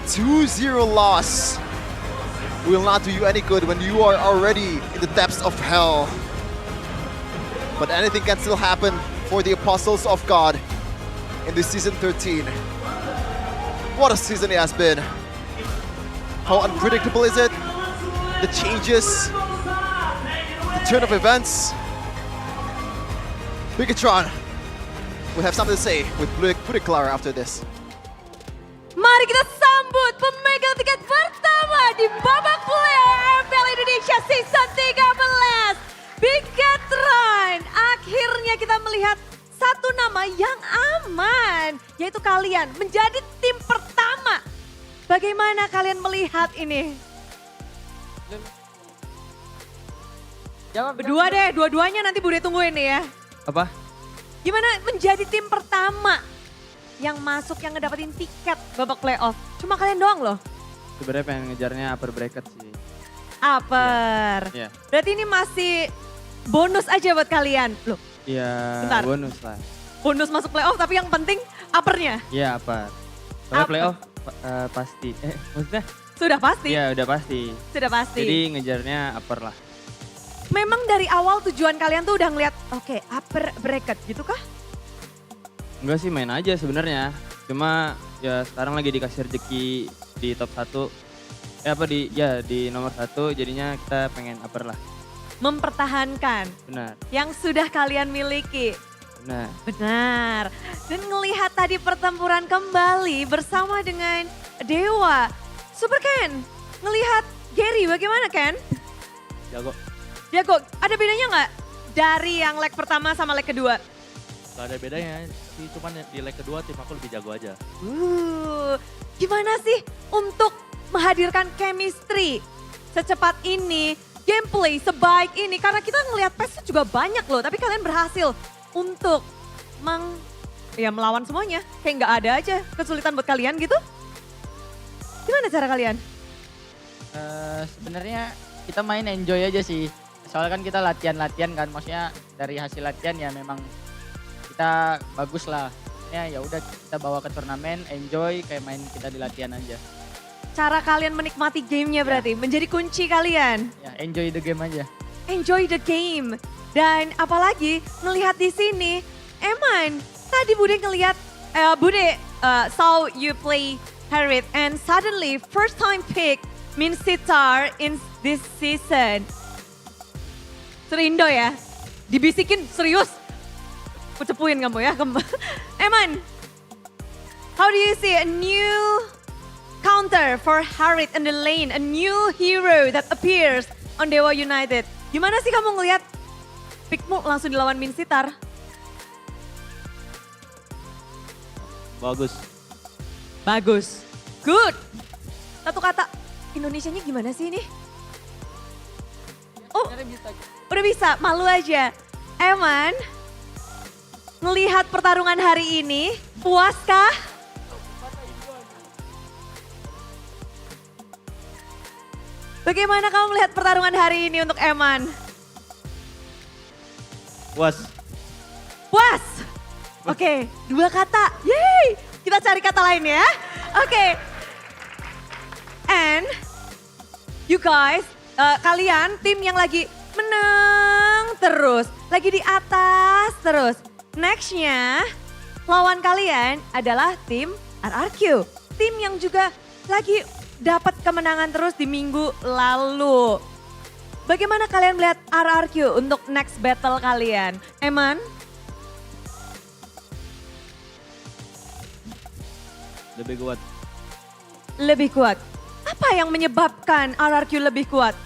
2-0 loss will not do you any good when you are already in the depths of hell. But anything can still happen for the Apostles of God in this Season 13. What a season it has been. How unpredictable is it? The changes, the turn of events. Bigetron will have something to say with Putih Kelar after this. Mari kita sambut pemegang tiket pertama di babak playoff MPL Indonesia Season 13. saatnya kita melihat satu nama yang aman, yaitu kalian menjadi tim pertama. Bagaimana kalian melihat ini? Berdua deh, dua-duanya nanti Bude tungguin nih ya. Apa? Gimana menjadi tim pertama yang masuk, yang ngedapetin tiket babak playoff? Cuma kalian doang loh. Sebenarnya pengen ngejarnya upper bracket sih. Upper. Iya. Berarti ini masih bonus aja buat kalian. Loh, Iya, Bentar. bonus lah. bonus masuk playoff tapi yang penting uppernya. Iya, upper. Soalnya Upper. playoff pasti. Maksudnya? Sudah pasti? Iya, udah pasti. Sudah pasti. Jadi ngejarnya upper lah. Memang dari awal tujuan kalian tuh udah ngeliat, oke, upper bracket gitu kah? Enggak sih, main aja sebenarnya. Cuma ya sekarang lagi dikasih rezeki di top 1. Di nomor 1, jadinya kita pengen upper lah. Mempertahankan Benar. yang sudah kalian miliki. Benar. Benar. Dan ngelihat tadi pertempuran kembali bersama dengan Dewa. Super Ken, ngelihat Gary bagaimana Ken? Jago. Jago, ada bedanya nggak dari yang leg pertama sama leg kedua? Gak ada bedanya sih, cuman di leg kedua tim aku lebih jago aja. Gimana sih untuk menghadirkan chemistry secepat ini, gameplay sebaik ini? Karena kita ngelihat PES juga banyak loh, tapi kalian berhasil untuk melawan semuanya. Kayak nggak ada aja kesulitan buat kalian gitu. Gimana cara kalian? Sebenarnya kita main enjoy aja sih. Soalnya kan kita latihan-latihan kan, maksudnya dari hasil latihan ya memang kita bagus lah. Ya udah kita bawa ke turnamen, enjoy kayak main kita di latihan aja. Cara kalian menikmati gamenya berarti menjadi kunci kalian. Ya enjoy the game aja. Enjoy the game. Dan apalagi melihat di sini, Eman, tadi Bude ngelihat, saw you play Harriet and suddenly first time pick Min Sitar in this season. Serindo ya, dibisikin serius. Kucepuin kamu ya. Eman, how do you see a new counter for Harriet in the lane, a new hero that appears on Dewa United? Gimana sih kamu ngelihat pickmu langsung dilawan Min Sitar? Bagus. Bagus. Good. Satu kata, Indonesianya gimana sih ini? Oh, udah bisa, malu aja. Eman, ngelihat pertarungan hari ini, puaskah? Bagaimana kamu melihat pertarungan hari ini untuk Eman? Puas. Puas. Oke, 2 kata. Yeay, kita cari kata lain ya. Oke. And you guys, kalian tim yang lagi menang terus, lagi di atas terus. Nextnya, lawan kalian adalah tim RRQ. Tim yang juga lagi dapat kemenangan terus di minggu lalu. Bagaimana kalian melihat RRQ untuk next battle kalian? Eman? Lebih kuat. Lebih kuat. Apa yang menyebabkan RRQ lebih kuat?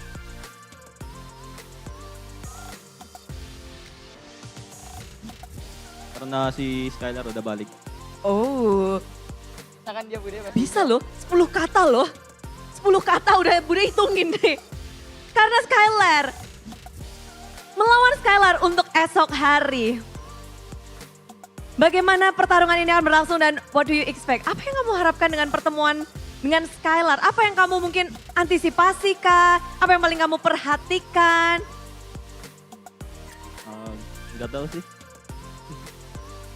Karena si Skylar udah balik. Oh. Misalkan dia Bude Bisa loh, 10 kata loh. 10 kata udah Bude hitungin deh. Karena Skylar, melawan Skylar untuk esok hari. Bagaimana pertarungan ini akan berlangsung dan what do you expect? Apa yang kamu harapkan dengan pertemuan dengan Skylar? Apa yang kamu mungkin antisipasi kah? Apa yang paling kamu perhatikan? Gak tahu sih.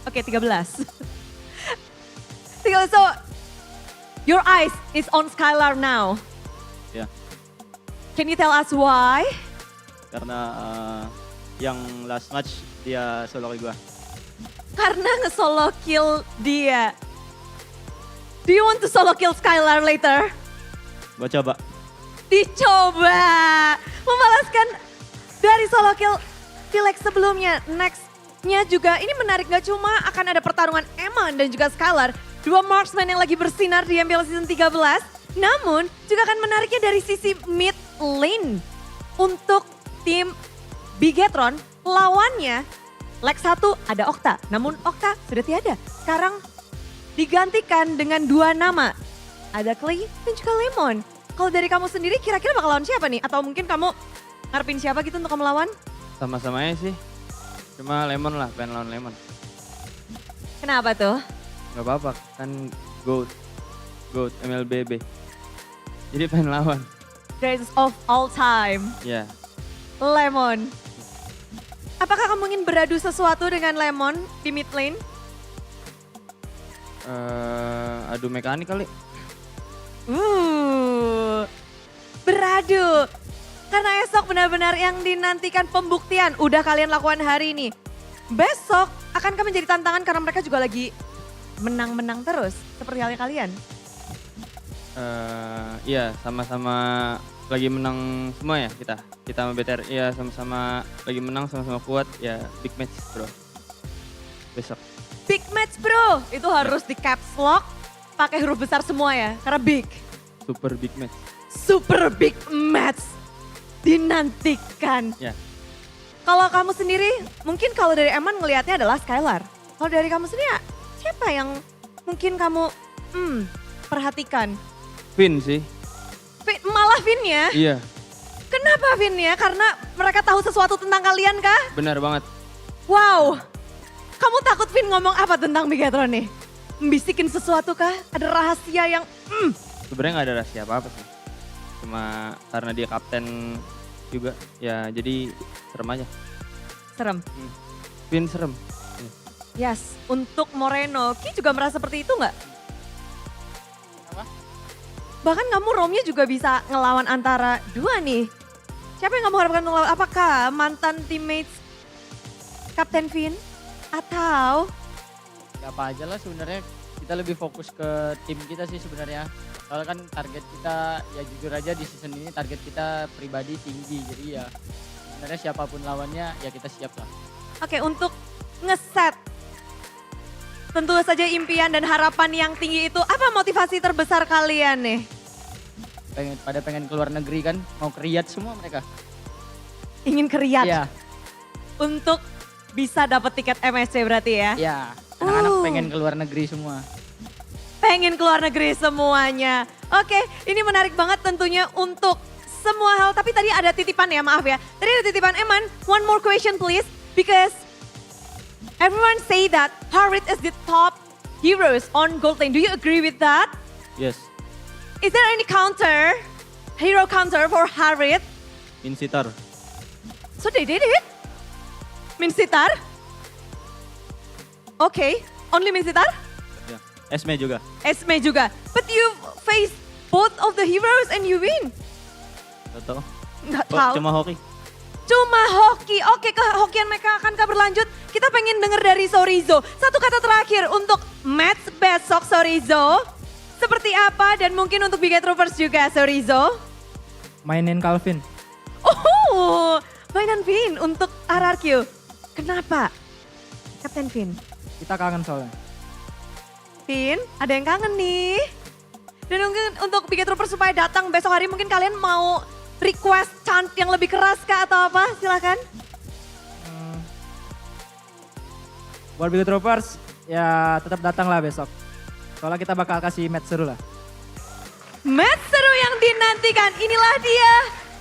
Oke, 13. So, your eyes is on Skylar now. Ya. Can you tell us why? Karena yang last match dia solo ke gua. Karena nge-solo kill dia. Do you want to solo kill Skylar later? Gua coba. Dicoba. Membalaskan dari solo kill Pilex sebelumnya. Next-nya juga ini menarik, gak cuma akan ada pertarungan Eman dan juga Skylar. 2 marksman yang lagi bersinar di MPL Season 13. Namun juga akan menariknya dari sisi mid lane. Untuk tim Bigetron lawannya Leg 1 ada Okta, namun Okta sudah tiada. Sekarang digantikan dengan 2 nama. Ada Clay dan juga Lemon. Kalau dari kamu sendiri kira-kira bakal lawan siapa nih? Atau mungkin kamu ngarepin siapa gitu untuk kamu lawan? Sama-sama aja sih. Cuma Lemon lah, pengen lawan Lemon. Kenapa tuh? Gak apa-apa, kan GOAT MLBB. Jadi pengen lawan. Greatest of all time. Ya. Lemon. Apakah kamu ingin beradu sesuatu dengan Lemon di mid lane? Adu mekanik kali. Beradu. Karena esok benar-benar yang dinantikan pembuktian. Udah kalian lakukan hari ini. Besok akankah menjadi tantangan karena mereka juga lagi menang-menang terus. Seperti halnya kalian. Iya, sama-sama lagi menang semua ya kita. Kita sama BTR, ya sama-sama lagi menang, sama-sama kuat. Ya big match bro. Besok. Big match bro. Itu harus di caps lock. Pakai huruf besar semua ya. Karena big. Super big match. Super big match. Dinantikan. Ya. Kalau kamu sendiri, mungkin kalau dari Eman ngelihatnya adalah Skylar. Kalau dari kamu sendiri siapa yang mungkin kamu perhatikan? Vin sih. Malah Vin ya? Iya. Kenapa Vin ya? Karena mereka tahu sesuatu tentang kalian kah? Benar banget. Wow. Kamu takut Vin ngomong apa tentang Bigetron nih? Membisikin sesuatu kah? Ada rahasia yang Sebenarnya nggak ada rahasia apa-apa sih. Cuma karena dia kapten juga, ya jadi serem aja. serem. Vin serem. Yes, untuk Moreno, Ki juga merasa seperti itu nggak? Bahkan kamu Romnya juga bisa ngelawan antara dua nih. Siapa yang kamu harapkan ngelawan? Apakah mantan teammates Kapten Vin? Atau? Apa aja lah sebenarnya, kita lebih fokus ke tim kita sih sebenarnya. Soalnya kan target kita, ya jujur aja di season ini target kita pribadi tinggi. Jadi ya sebenarnya siapapun lawannya ya kita siap lah. Oke, untuk ngeset tentu saja impian dan harapan yang tinggi itu, apa motivasi terbesar kalian nih? Pengen keluar negeri kan, mau ke Riyadh semua mereka. Ingin ke Riyadh? Iya. Untuk bisa dapat tiket MSC berarti ya? Iya, anak-anak pengen keluar negeri semua. Pengen keluar negeri semuanya. Oke, ini menarik banget tentunya untuk semua hal. Tapi tadi ada titipan ya, maaf ya. Tadi ada titipan, Eman, one more question please. Because everyone say that Harit is the top heroes on gold lane. Do you agree with that? Yes. Is there any counter, hero counter for Harit? Insitar. So they did it? Minsitar? Okay, only Minsitar? Ya. Esme juga. Esme juga. But you face both of the heroes and you win. Gak tahu. Nggak tahu. Cuma hoki. Cuma hoki. Oke, kehokian mereka akankah berlanjut? Kita pengen denger dari Sorizo. Satu kata terakhir untuk match besok Sorizo. Seperti apa dan mungkin untuk Bigetrovers juga Sorizo. Mainin Calvin. Oh, mainan Vin untuk RRQ. Kenapa? Kapten Vin. Kita kangen soalnya. Vin, ada yang kangen nih. Dan mungkin untuk Bigetrovers supaya datang besok hari mungkin kalian mau request chant yang lebih keras kah atau apa? Silakan. Buat Bigetrovers, ya tetap datanglah besok. Soalnya kita bakal kasih match seru lah. Match seru yang dinantikan. Inilah dia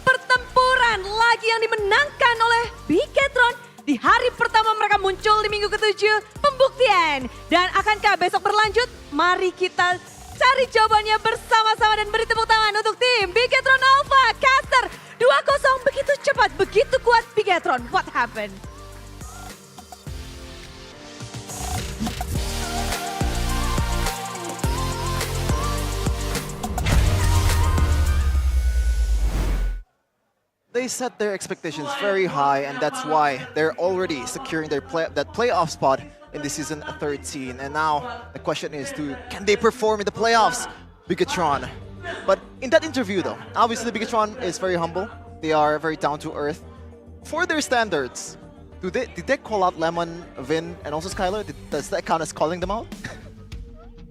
pertempuran lagi yang dimenangkan oleh Bigetron. Di hari pertama mereka muncul di minggu ke-7, pembuktian. Dan akankah besok berlanjut? Mari kita cari jawabannya bersama-sama dan beri tepuk tangan untuk tim Bigetron Alpha. Caster 2-0 begitu cepat, begitu kuat Bigetron. What happened? They set their expectations very high, and that's why they're already securing their playoff spot in the season 13. And now the question is, can they perform in the playoffs? Bigetron. But in that interview though, obviously Bigetron is very humble. They are very down to earth. For their standards, did they call out Lemon, Vin, and also Skylar? Does that count as calling them out?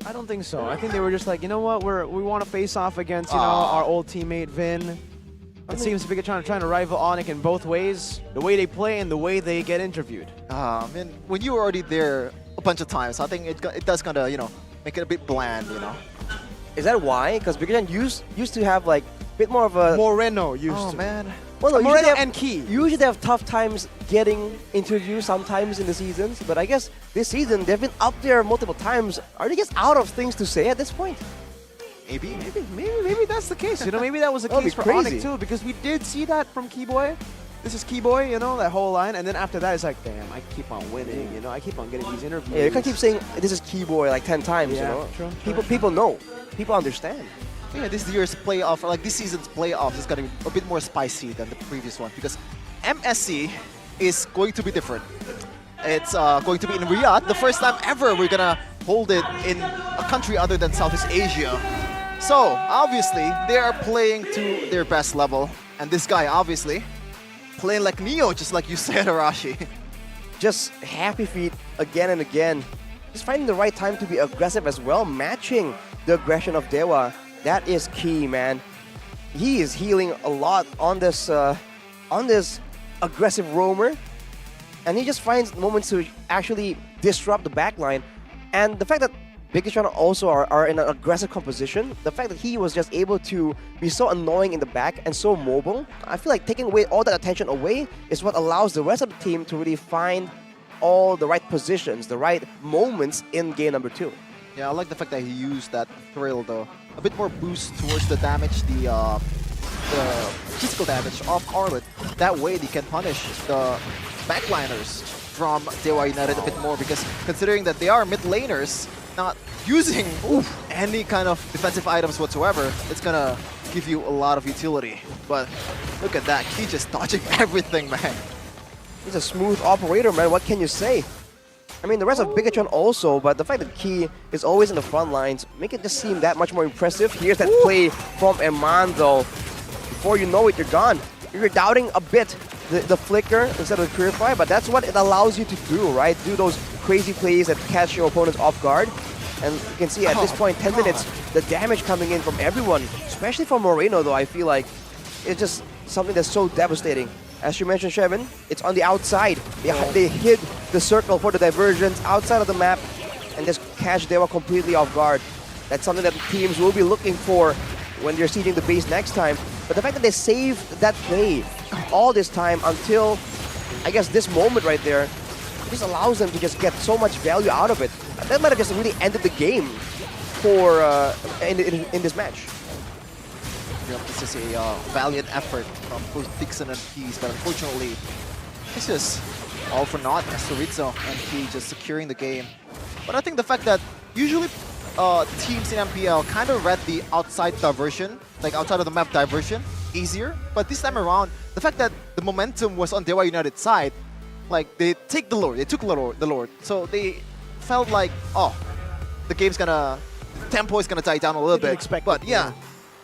I don't think so. I think they were just like, you know what, we want to face off against, you know, our old teammate Vin. It seems Bigetron are trying to rival Onyx in both ways, the way they play and the way they get interviewed. I mean, when you were already there a bunch of times, I think it does kind of, you know, make it a bit bland, you know. Is that why? Because Bigetron used to have like a bit more of a... Moreno used Oh, to. man. Well, no, Moreno usually and Key. Usually they have tough times getting interviews sometimes in the seasons, but I guess this season they've been up there multiple times. Are they just out of things to say at this point? Maybe that's the case. You know, maybe that was the That'd case be for crazy. Onyx too, because we did see that from Keyboy. This is Keyboy, you know, that whole line, and then after that it's like, damn, I keep on winning, you know, I keep on getting these interviews. Yeah, you can't keep saying this is Keyboy like 10 times, Yeah, you know. true, People know. People understand. Yeah, this year's playoff, or like this season's playoff, is going to be a bit more spicy than the previous one because MSC is going to be different. It's going to be in Riyadh, the first time ever we're going to hold it in a country other than Southeast Asia. So, obviously, they are playing to their best level. And this guy, obviously, playing like Neo, just like you said, Arashi. Just happy feet again and again. Just finding the right time to be aggressive as well, matching the aggression of Dewa. That is key, man. He is healing a lot on this aggressive roamer, and he just finds moments to actually disrupt the backline. And the fact that Bigetron also are in an aggressive composition, the fact that he was just able to be so annoying in the back and so mobile, I feel like taking away all that attention away is what allows the rest of the team to really find all the right positions, the right moments in game number 2. Yeah, I like the fact that he used that thrill though. A bit more boost towards the damage, the physical damage of Arlet. That way they can punish the backliners from Dewa United a bit more, because considering that they are mid laners, not using any kind of defensive items whatsoever, it's gonna give you a lot of utility. But look at that, he just dodging everything, man. He's a smooth operator, man. What can you say? I mean, the rest of Bigetron also, but the fact that Key is always in the front lines make it just seem that much more impressive. Here's that play from Eman, though. Before you know it, you're gone. You're doubting a bit the flicker instead of the purify, but that's what it allows you to do, right? Do those crazy plays that catch your opponents off guard. And you can see at this point, 10 minutes, the damage coming in from everyone, especially from Moreno, though. I feel like it's just something that's so devastating. As you mentioned, Shevin, it's on the outside. They hid the circle for the diversions outside of the map and just catch Dewa completely off guard. That's something that teams will be looking for when they're sieging the base next time. But the fact that they saved that play all this time until, I guess, this moment right there, just allows them to just get so much value out of it. That might have just really ended the game for in this match. Yep, this is a valiant effort from both Dixon and Keys, but unfortunately, it's just all for naught as Rizzo and Key just securing the game. But I think the fact that usually teams in MPL kind of read the outside diversion, like outside of the map diversion, easier. But this time around, the fact that the momentum was on Dewa United's side, like they took the Lord. So they felt like, oh, the game's gonna, tempo is gonna die down a little bit. But yeah,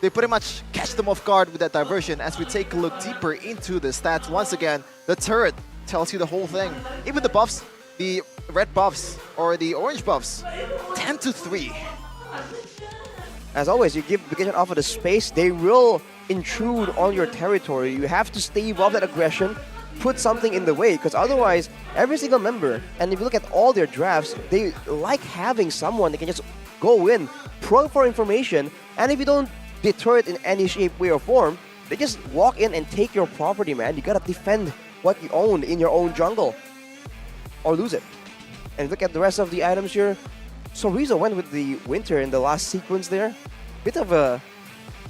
they pretty much catch them off guard with that diversion. As we take a look deeper into the stats, once again, the turret tells you the whole thing. Even the buffs, the red buffs or the orange buffs, 10-3. As always, you give Bigetron Alpha the space, they will intrude on your territory. You have to stave off that aggression, put something in the way, because otherwise, every single member, and if you look at all their drafts, they like having someone that can just go in, probe for information, and if you don't deter it in any shape, way, or form, they just walk in and take your property, man. You gotta defend what you own in your own jungle, or lose it. And look at the rest of the items here. So Rizzo went with the Winter in the last sequence there. Bit of a...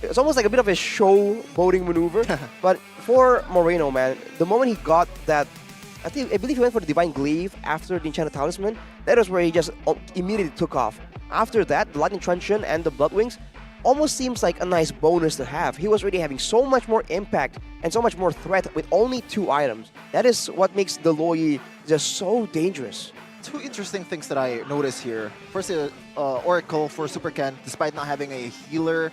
It's almost like a bit of a show-boating maneuver. But for Moreno, man, the moment he got that... I believe he went for the Divine Glaive after the Enchanted Talisman. That was where he just immediately took off. After that, the Lightning Truncheon and the Blood Wings almost seems like a nice bonus to have. He was really having so much more impact and so much more threat with only 2 items. That is what makes the Loyi just so dangerous. 2 interesting things that I noticed here. First, Oracle for Super Ken, despite not having a healer,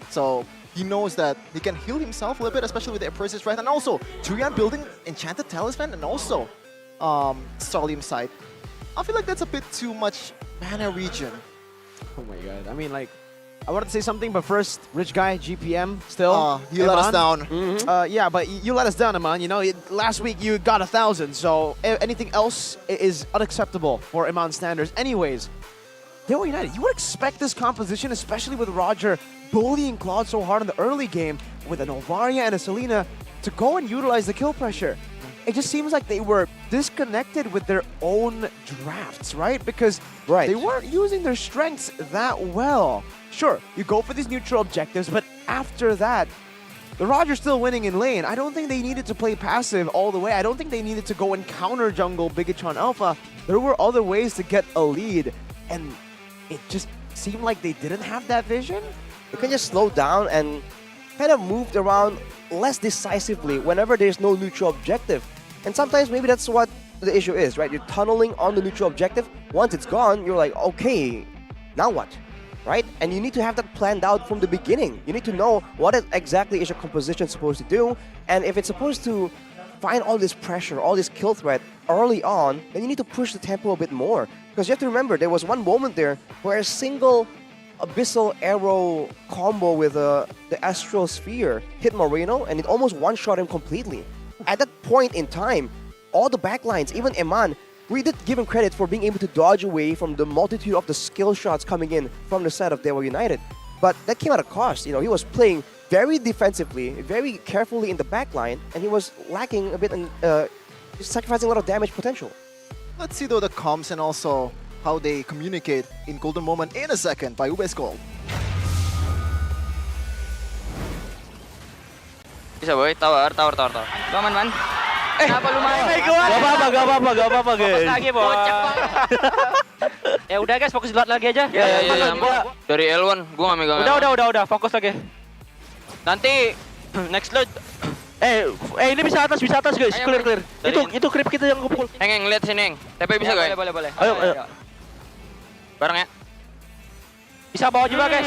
so he knows that he can heal himself a little bit, especially with the Apprentice, right? And also, Turian building Enchanted Talisman and also Solium Sight. I feel like that's a bit too much mana regen. Oh my god. I mean, like, I wanted to say something, but first, Rich Guy, GPM, still. You let us down. Yeah, but you let us down, Iman. You know, last week you got 1,000, so anything else is unacceptable for Iman standards. Anyways, Dewa United, you would expect this composition, especially with Roger bullying Claude so hard in the early game, with a Novaria and a Selena, to go and utilize the kill pressure. It just seems like they were disconnected with their own drafts, right? Because they weren't using their strengths that well. Sure, you go for these neutral objectives, but after that, the Roger's still winning in lane. I don't think they needed to play passive all the way. I don't think they needed to go and counter jungle Bigetron Alpha. There were other ways to get a lead, and it just seemed like they didn't have that vision. They can just slow down and kind of moved around less decisively whenever there's no neutral objective. And sometimes maybe that's what the issue is, right? You're tunneling on the neutral objective. Once it's gone, you're like, okay, now what? Right? And you need to have that planned out from the beginning. You need to know what exactly is your composition supposed to do. And if it's supposed to find all this pressure, all this kill threat early on, then you need to push the tempo a bit more. Because you have to remember, there was one moment there where a single Abyssal Arrow combo with the Astral Sphere hit Moreno, and it almost one-shot him completely. At that point in time, all the backlines, even Eman, we did give him credit for being able to dodge away from the multitude of the skill shots coming in from the side of Dewa United. But that came at a cost. You know, he was playing very defensively, very carefully in the backline, and he was lacking a bit and sacrificing a lot of damage potential. Let's see though the comms and also how they communicate in Golden Moment in a second by UBS Gold. Bisa boy, tower. Aman, man. Kenapa lu main? Gak apa-apa guys. Lagi, boy. Ya udah guys, fokus dulu lagi aja. Ya. Dari L1, gua nggak megang. Udah, fokus lagi. Nanti next load. Ini bisa atas guys, clear. Itu creep kita yang kupukul. Neng, lihat sini, Neng. TP bisa guys? Boleh. Ayo. Bareng ya. Bisa bawa juga guys.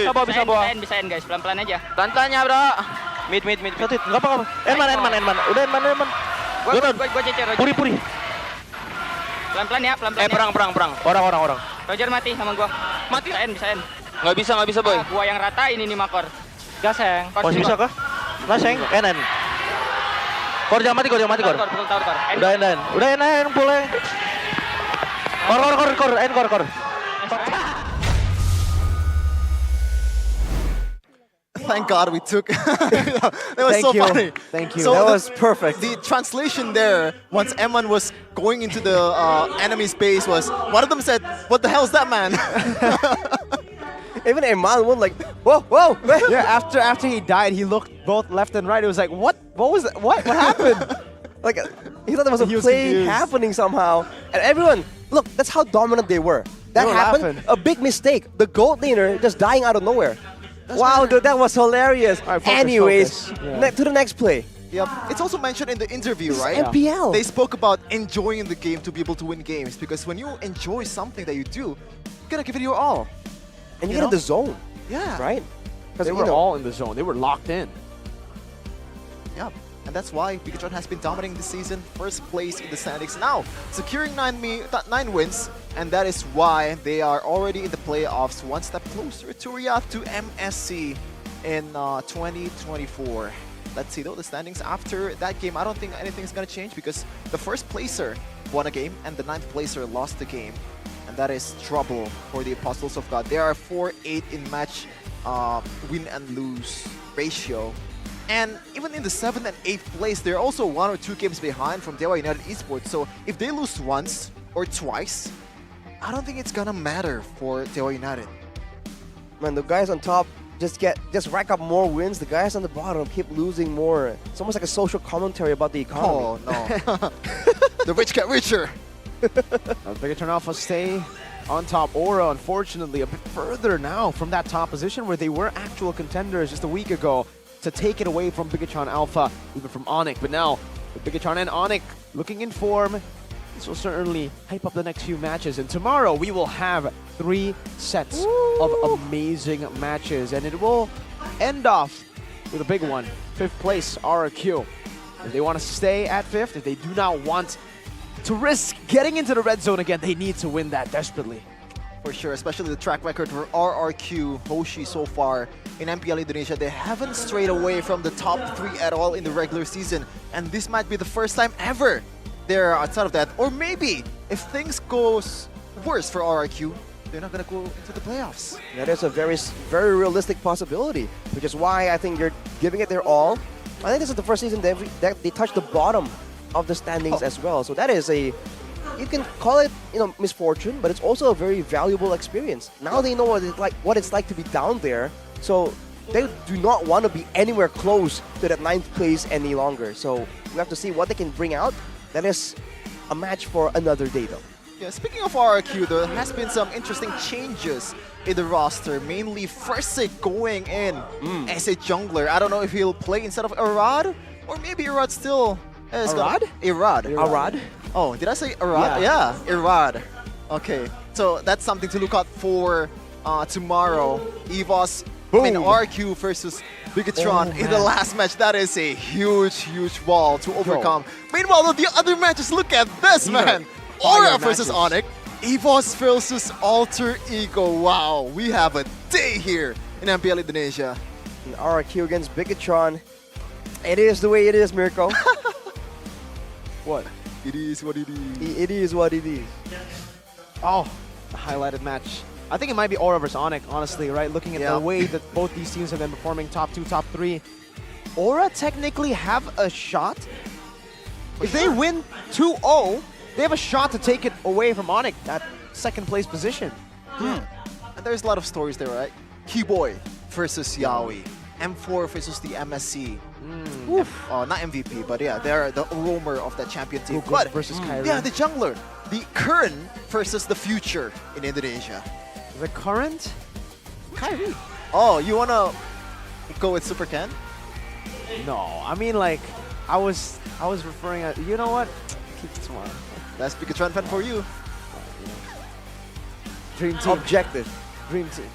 Bisa bawa. Bisa guys, pelan-pelan aja. Pelan-pelannya bro. Mid. Enggak apa-apa. Enman. Udah Enman. Gua cecer. Puri. Pelan-pelan ya. Perang. Orang. Roger mati sama gua. Mati. Bisa. Nggak bisa boy. Gua yang rata ini nih Makor. Gaseng. Masih bisa kah? Gaseng, Enen. Kor jangan mati. Kor. Udah Enen, boleh. Kor. Thank God we took. That was Thank so you. funny. Thank you. So That was perfect. The translation there, once Eman was going into the enemy space, was one of them said, "What the hell is that, man?" Even Eman was like, whoa. Yeah, after he died, he looked both left and right. It was like, what was that? What happened? Like, he thought there was a play confused. happening somehow. And everyone, look, that's how dominant they were. That were happened, laughing. a big mistake. The gold laner just dying out of nowhere. Wow, dude, that was hilarious. Focus. Anyways, Yeah. to the next play. Yep. It's also mentioned in the interview, This is right? MPL. They spoke about enjoying the game to be able to win games, because when you enjoy something that you do, you gotta give it your all. And you get in the zone. Yeah. Right? They were all in the zone. They were locked in. Yeah. And that's why Bigetron has been dominating this season, first place in the standings now, securing 9 wins, and that is why they are already in the playoffs, one step closer to MSC in 2024. Let's see though the standings after that game. I don't think anything's gonna change because the first placer won a game and the 9th placer lost the game, and that is trouble for the Apostles of God. They are 4-8 in match win and lose ratio. And even in the 7th and 8th place, they're also 1 or 2 games behind from Dewa United Esports. So if they lose once or twice, I don't think it's gonna matter for Dewa United. Man, the guys on top just rack up more wins. The guys on the bottom keep losing more. It's almost like a social commentary about the economy. Oh no. The rich get richer. Bigetron Alpha stay on top. Aura, unfortunately, a bit further now from that top position where they were actual contenders just a week ago, to take it away from Bigetron Alpha, even from Onyx. But now, with Bigetron and Onyx looking in form, this will certainly hype up the next few matches. And tomorrow, we will have 3 sets of amazing matches. And it will end off with a big one. 5th place, RRQ. If they want to stay at 5th, if they do not want to risk getting into the red zone again, they need to win that desperately. For sure, especially the track record for RRQ, Hoshi so far in MPL Indonesia. They haven't strayed away from the top 3 at all in the regular season. And this might be the first time ever they're outside of that. Or maybe, if things goes worse for RRQ, they're not going to go into the playoffs. That is a very realistic possibility, which is why I think they're giving it their all. I think this is the first season that they touched the bottom of the standings as well. So that is a, you can call it, misfortune, but it's also a very valuable experience. Now they know what it's like to be down there. So they do not want to be anywhere close to that 9th place any longer. So we have to see what they can bring out. That is a match for another day, though. Yeah, speaking of RRQ, there has been some interesting changes in the roster. Mainly Fursic going in as a jungler. I don't know if he'll play instead of Arad, or maybe Arad still. Arad? Arad. Oh, did I say Arad? Yeah, Arad. Okay, so that's something to look out for tomorrow. EVOS in RQ versus Bigetron in the last match. That is a huge wall to overcome. Meanwhile, the other matches, look at this, man. Aura versus Onyx, EVOS versus Alter Ego. Wow, we have a day here in MPL Indonesia. And RRQ against Bigetron. It is the way it is, Mirko. What? It is what it is. It is what it is. Oh, the highlighted match. I think it might be Aura versus Onyx, honestly, right? Looking at the way that both these teams have been performing, top 2, top 3. Aura technically have a shot. If they win 2-0, they have a shot to take it away from Onyx, that 2nd place position. And there's a lot of stories there, right? Keyboy versus Yaoi. M4 versus the MSC. Not MVP, but yeah, they're the roamer of that champion team. But versus Kyrie. Yeah, the jungler. The current versus the future in Indonesia. The current? Kyrie. Oh, you want to go with Super Ken? No, I mean, like, I was referring at, you know what? Keep it tomorrow. That's Bigetron fan for you. Dream team. Objective. Dream team.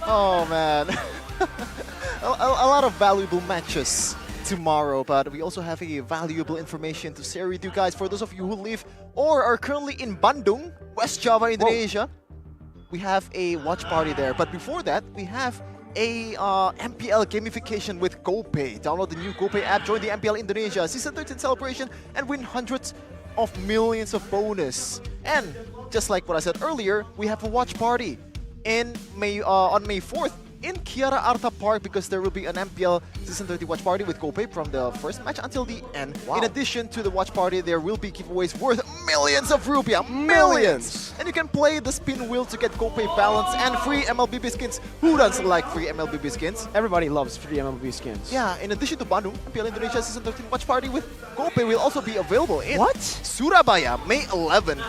Oh, man. a lot of valuable matches tomorrow, but we also have a valuable information to share with you guys. For those of you who live or are currently in Bandung, West Java, Indonesia, we have a watch party there. But before that, we have a MPL gamification with GoPay. Download the new GoPay app, join the MPL Indonesia Season 13 celebration, and win hundreds of millions of bonus. And just like what I said earlier, we have a watch party in on May 4th in Kiara Arta Park, because there will be an MPL Season 30 watch party with GoPay from the first match until the end. In addition to the watch party, there will be giveaways worth millions of rupiah. Millions! And you can play the spin wheel to get GoPay balance and free MLBB skins. Who doesn't like free MLBB skins? Everybody loves free MLBB skins. Yeah, in addition to Bandung, MPL Indonesia Season 13 watch party with GoPay will also be available in Surabaya, May 11th.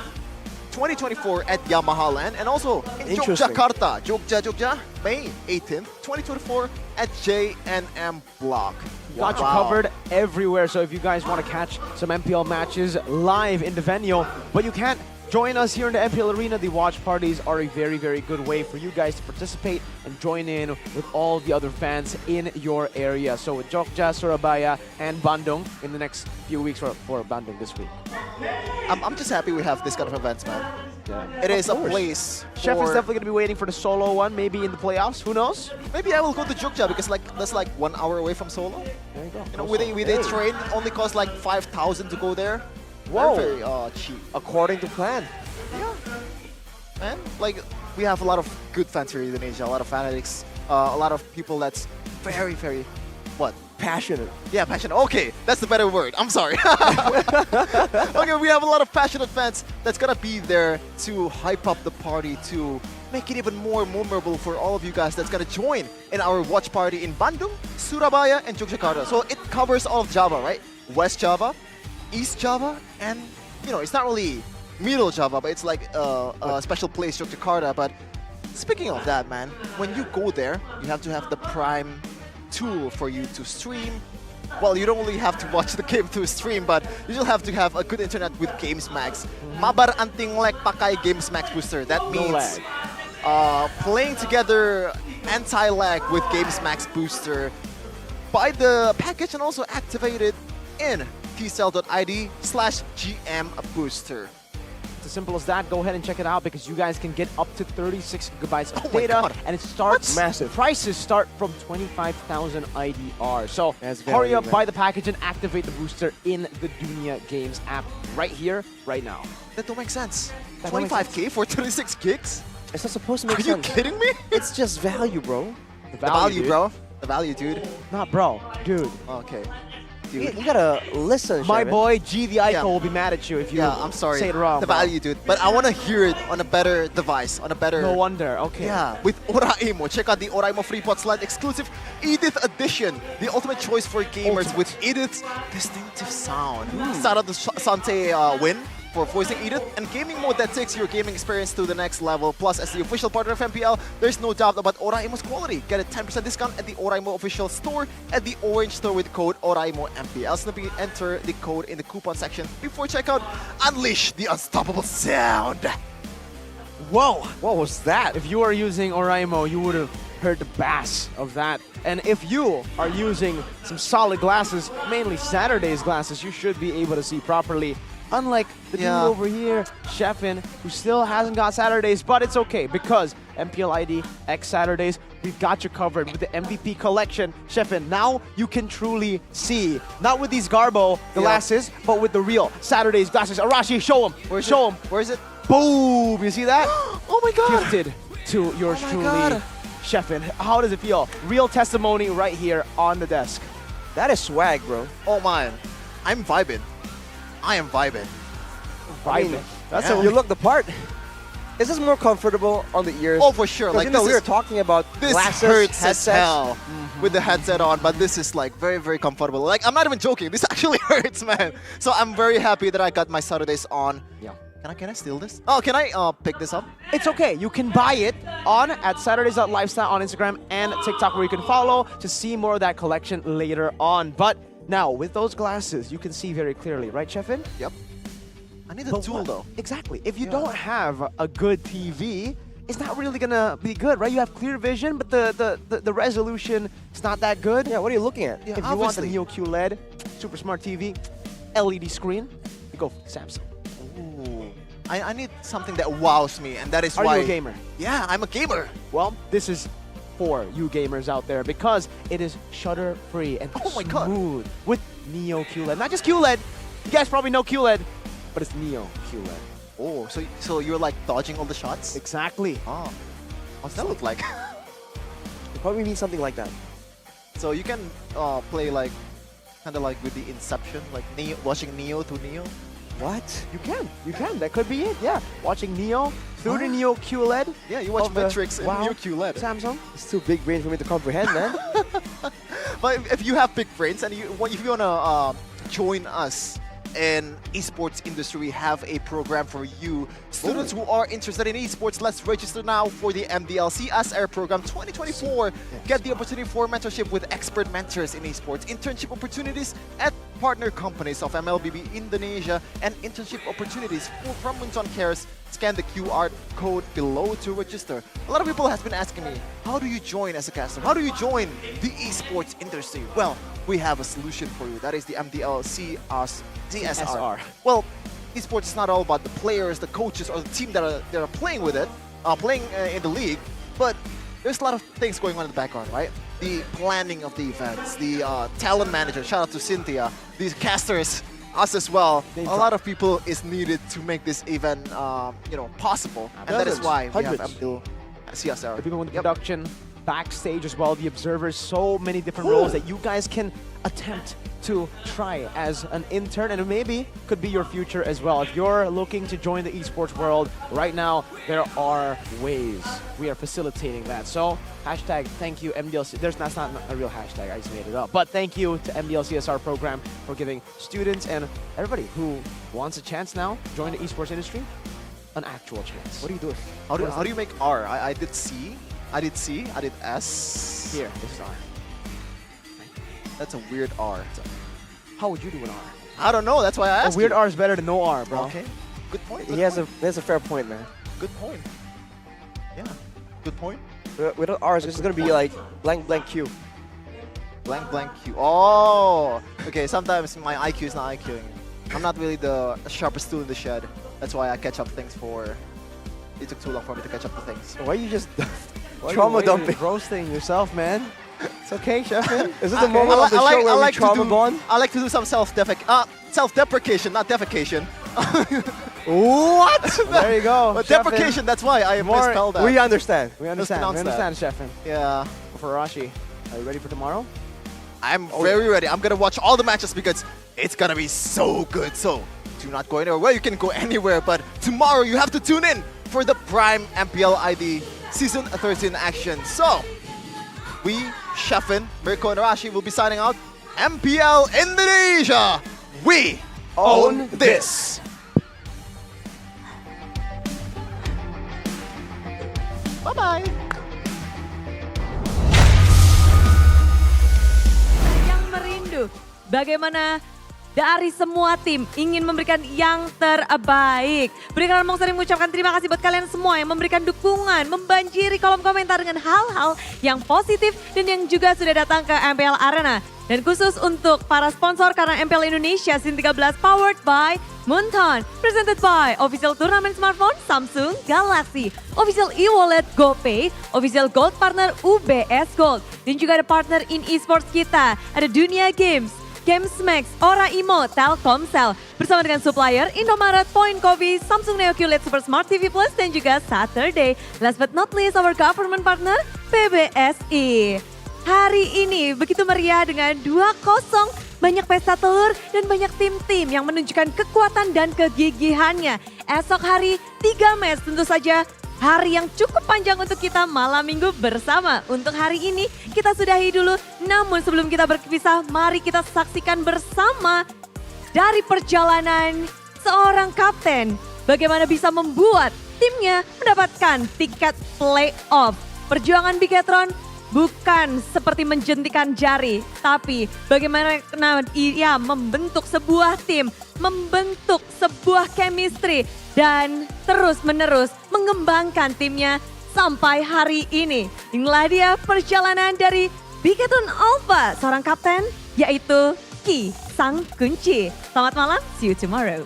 2024 at Yamaha Land, and also in Yogyakarta, Jogja, May 18th, 2024 at JNM Block. Got you covered everywhere, so if you guys want to catch some MPL matches live in the venue, but you can't join us here in the MPL Arena, the watch parties are a very good way for you guys to participate and join in with all the other fans in your area. So Jogja, Surabaya, and Bandung in the next few weeks, for Bandung this week. I'm just happy we have this kind of events, man. Yeah. It is a place. Chef is definitely going to be waiting for the solo one, maybe in the playoffs. Who knows? Maybe I will go to Jogja, because that's like 1 hour away from solo. There you go. You know, with a train, only costs like 5,000 to go there. Whoa. Very cheap. According to plan. Yeah. Man, like, we have a lot of good fans here in Indonesia, a lot of fanatics, a lot of people that's very, what? Passionate. Yeah, passionate. Okay, that's the better word. I'm sorry. Okay, we have a lot of passionate fans that's gonna be there to hype up the party, to make it even more memorable for all of you guys that's gonna join in our watch party in Bandung, Surabaya, and Yogyakarta. So it covers all of Java, right? West Java, East Java, and, you know, it's not really Middle Java, but it's like a special place, Yogyakarta. But speaking of that, man, when you go there, you have to have the prime tool for you to stream. Well, you don't really have to watch the game through stream, but you still have to have a good internet with GamesMax. Mabar anting lag pakai GamesMax booster. That means playing together anti-lag with GamesMax booster. Buy the package and also activate it in tcell.id/GM booster. It's as simple as that. Go ahead and check it out because you guys can get up to 36 gigabytes of my data. God. And it starts Massive. Prices start from 25,000 IDR. So That's hurry value, up, man. buy the package and activate the booster in the Dunia Games app right here, right now. That don't make sense. That don't make 25k for 36 gigs? It's not supposed to make Are you sense. kidding me? It's just value, bro. The The value, dude. bro. The value, dude. Not bro, dude. Okay. You, Dude. you gotta listen, My Shavin. boy G the Ico Yeah. will be mad at you if you Yeah, I'm sorry. say it wrong. The bro. value, dude. But I want to hear it on a better device, on a better... No wonder. Okay. Yeah, with Oraimo. Check out the Oraimo FreePod Slide exclusive Edith edition. The ultimate choice for gamers with Edith's distinctive sound. Shout out to Sante Win for voicing Edith, and gaming mode that takes your gaming experience to the next level. Plus, as the official partner of MPL, there's no doubt about Oraimo's quality. Get a 10% discount at the Oraimo official store at the Orange store with code OraimoMPL. Simply enter the code in the coupon section before checkout. Unleash the unstoppable sound. Whoa! What was that? If you are using Oraimo, you would have heard the bass of that. And if you are using some solid glasses, mainly Saturday's glasses, you should be able to see properly. Unlike the dude over here, Sheffin, who still hasn't got Saturdays, but it's okay because MPL ID X Saturdays, we've got you covered with the MVP collection. Sheffin, now you can truly see, not with these Garbo glasses, but with the real Saturdays glasses. Arashi, show him. Show him. Where is it? Boom! You see that? Oh my god! Gifted to yours Oh my truly, God. Sheffin. How does it feel? Real testimony right here on the desk. That is swag, bro. Oh man, I'm vibing. I am vibing. I mean, That's Yeah. you look the part. Is this more comfortable on the ears? Oh, for sure. 'Cause, Like, you know, this we were is- talking about This glasses, hurts as headsets. hell with the headset on, but this is like very, very comfortable. Like, I'm not even joking. This actually hurts, man. So I'm very happy that I got my Saturdays on. Yeah. Can I steal this? Oh, can I pick this up? It's okay. You can buy it on at Saturdays.lifestyle on Instagram and TikTok, where you can follow to see more of that collection later on. But now, with those glasses, you can see very clearly, right, Sheffin? Yep. I need a But tool, what- though. Exactly. If you Yeah. don't have a good TV, it's not really gonna be good, right? You have clear vision, but the resolution is not that good. Yeah, what are you looking at? Yeah, If you want the obviously. Neo QLED, super smart TV, LED screen, you go Samsung. Ooh. I need something that wows me, and that is Are why... you a gamer? Yeah, I'm a gamer. Well, this is for you gamers out there because it is shutter free and Oh my God. smooth with Neo QLED. Not just QLED. You guys probably know QLED, but it's Neo QLED. Oh, so you're like dodging all the shots? Exactly. Oh. What's that look like? It probably means something like that. So you can play like, kind of like with the Inception, like Neo, watching Neo to Neo. What? You can. That could be it. Yeah. Watching Neo through the Neo QLED. Yeah, you watch of the- Matrix and wow, Neo QLED. Samsung. It's too big brain for me to comprehend, man. But if you have big brains and if you wanna join us in esports industry, we have a program for you. Students who are interested in esports, let's register now for the MDL CSR program 2024. Get the opportunity for mentorship with expert mentors in esports, internship opportunities at partner companies of MLBB Indonesia, and internship opportunities from Munson Cares. Scan the QR code below to register. A lot of people has been asking me, how do you join as a caster? How do you join the esports industry? Well, we have a solution for you. That is the MDL CSR. Well, esports is not all about the players, the coaches, or the team that are playing with it, playing in the league, but there's a lot of things going on in the background, right? The planning of the events, the talent manager, shout out to Cynthia, these casters, us as well. A lot of people is needed to make this event, possible, and that is why we have MPL CSR. The people in the production, backstage as well, the observers, so many different roles that you guys can attempt to try as an intern, and maybe could be your future as well. If you're looking to join the esports world right now, there are ways. We are facilitating that. So hashtag thank you MDLC. That's not a real hashtag, I just made it up. But thank you to MDL CSR program for giving students and everybody who wants a chance now, join the esports industry, an actual chance. What are you doing? How do you make R? I did C. I did C. I did S. Here, this is R. That's a weird R. How would you do an R? I don't know. That's why I asked. A weird you. R is better than no R, bro. Okay. Good point. That's a fair point, man. Good point. Yeah. Good point. Without R's, it's gonna be like blank blank Q. Blank blank Q. Oh. Okay. Sometimes my IQ is not IQing. I'm not really the sharpest tool in the shed. That's why I catch up things for. It took too long for me to catch up to things. Why you just trauma dumping? Roasting yourself, man. It's okay, Sheffin. Is this the moment of the show where we trauma bond? I like to do some self-deprecation, not defecation. What? There you go. But deprecation, that's why I misspelled that. We understand. We understand, Mispronounce that. Sheffin. Yeah. Farashi, are you ready for tomorrow? I'm very ready. I'm gonna watch all the matches because it's gonna be so good. So do not go anywhere. Well, you can go anywhere, but tomorrow you have to tune in for the Prime MPL ID Season 13 action. So we, Sheffin, Mirko, and Arashi will be signing out. MPL Indonesia, we own this. Bye-bye. Yang merindu, bagaimana dari semua tim ingin memberikan yang terbaik. Bigetron Monster mengucapkan terima kasih buat kalian semua yang memberikan dukungan, membanjiri kolom komentar dengan hal-hal yang positif dan yang juga sudah datang ke MPL Arena. Dan khusus untuk para sponsor karena MPL Indonesia Season 13 powered by Moonton, presented by Official Turnamen Smartphone Samsung Galaxy, Official e-wallet GoPay, Official Gold Partner UBS Gold, dan juga ada partner in esports kita, ada Dunia Games, Games Max, Ora Imo, Telkomsel, bersama dengan supplier Indomaret, Point Coffee, Samsung Neo QLED Super Smart TV Plus, dan juga Saturday. Last but not least, our government partner PBSI. Hari ini begitu meriah dengan 2-0, banyak pesta telur dan banyak tim-tim yang menunjukkan kekuatan dan kegigihannya. Esok hari 3 match, tentu saja hari yang cukup panjang untuk kita malam minggu bersama. Untuk hari ini kita sudahi dulu, namun sebelum kita berpisah mari kita saksikan bersama dari perjalanan seorang kapten. Bagaimana bisa membuat timnya mendapatkan tiket playoff. Perjuangan Bigetron bukan seperti menjentikan jari, tapi bagaimana ia membentuk sebuah tim, membentuk sebuah chemistry, dan terus-menerus mengembangkan timnya sampai hari ini. Inilah dia perjalanan dari Bigetron Alpha, seorang kapten yaitu Ki Sang Kunci. Selamat malam, see you tomorrow.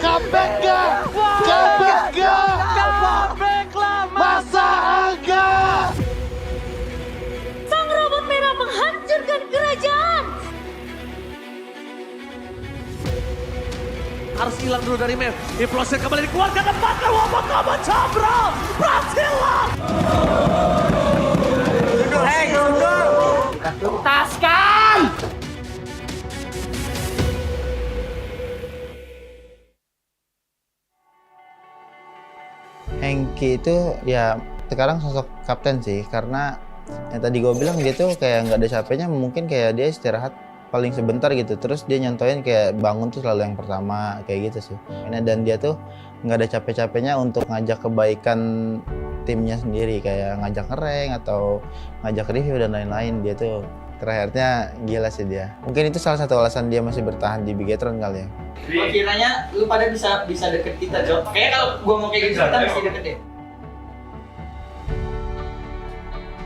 Comeback gak? Comeback gak? Comeback lah masa agak? Sang robot merah menghancurkan kerajaan. Harus hilang dulu dari map. Implosive kembali dikeluarkan, tempatkan wabak kabar cabral. Berhasil lah. Hei, mundur. Tuntaskan. Hengki itu ya sekarang sosok kapten sih, karena yang tadi gue bilang dia tuh kayak nggak ada capeknya, mungkin kayak dia istirahat paling sebentar gitu, terus dia nyontoin kayak bangun tuh selalu yang pertama kayak gitu sih. Dan dia tuh nggak ada capek-capeknya untuk ngajak kebaikan timnya sendiri, kayak ngajak ngereng atau ngajak review dan lain-lain. Dia tuh terakhirnya gila sih dia. Mungkin itu salah satu alasan dia masih bertahan di Bigetron kali ya. Gue kiranya lu pada bisa deket kita, Jo. Kayaknya kalau gua mau kayak gitu kita mesti deket deh.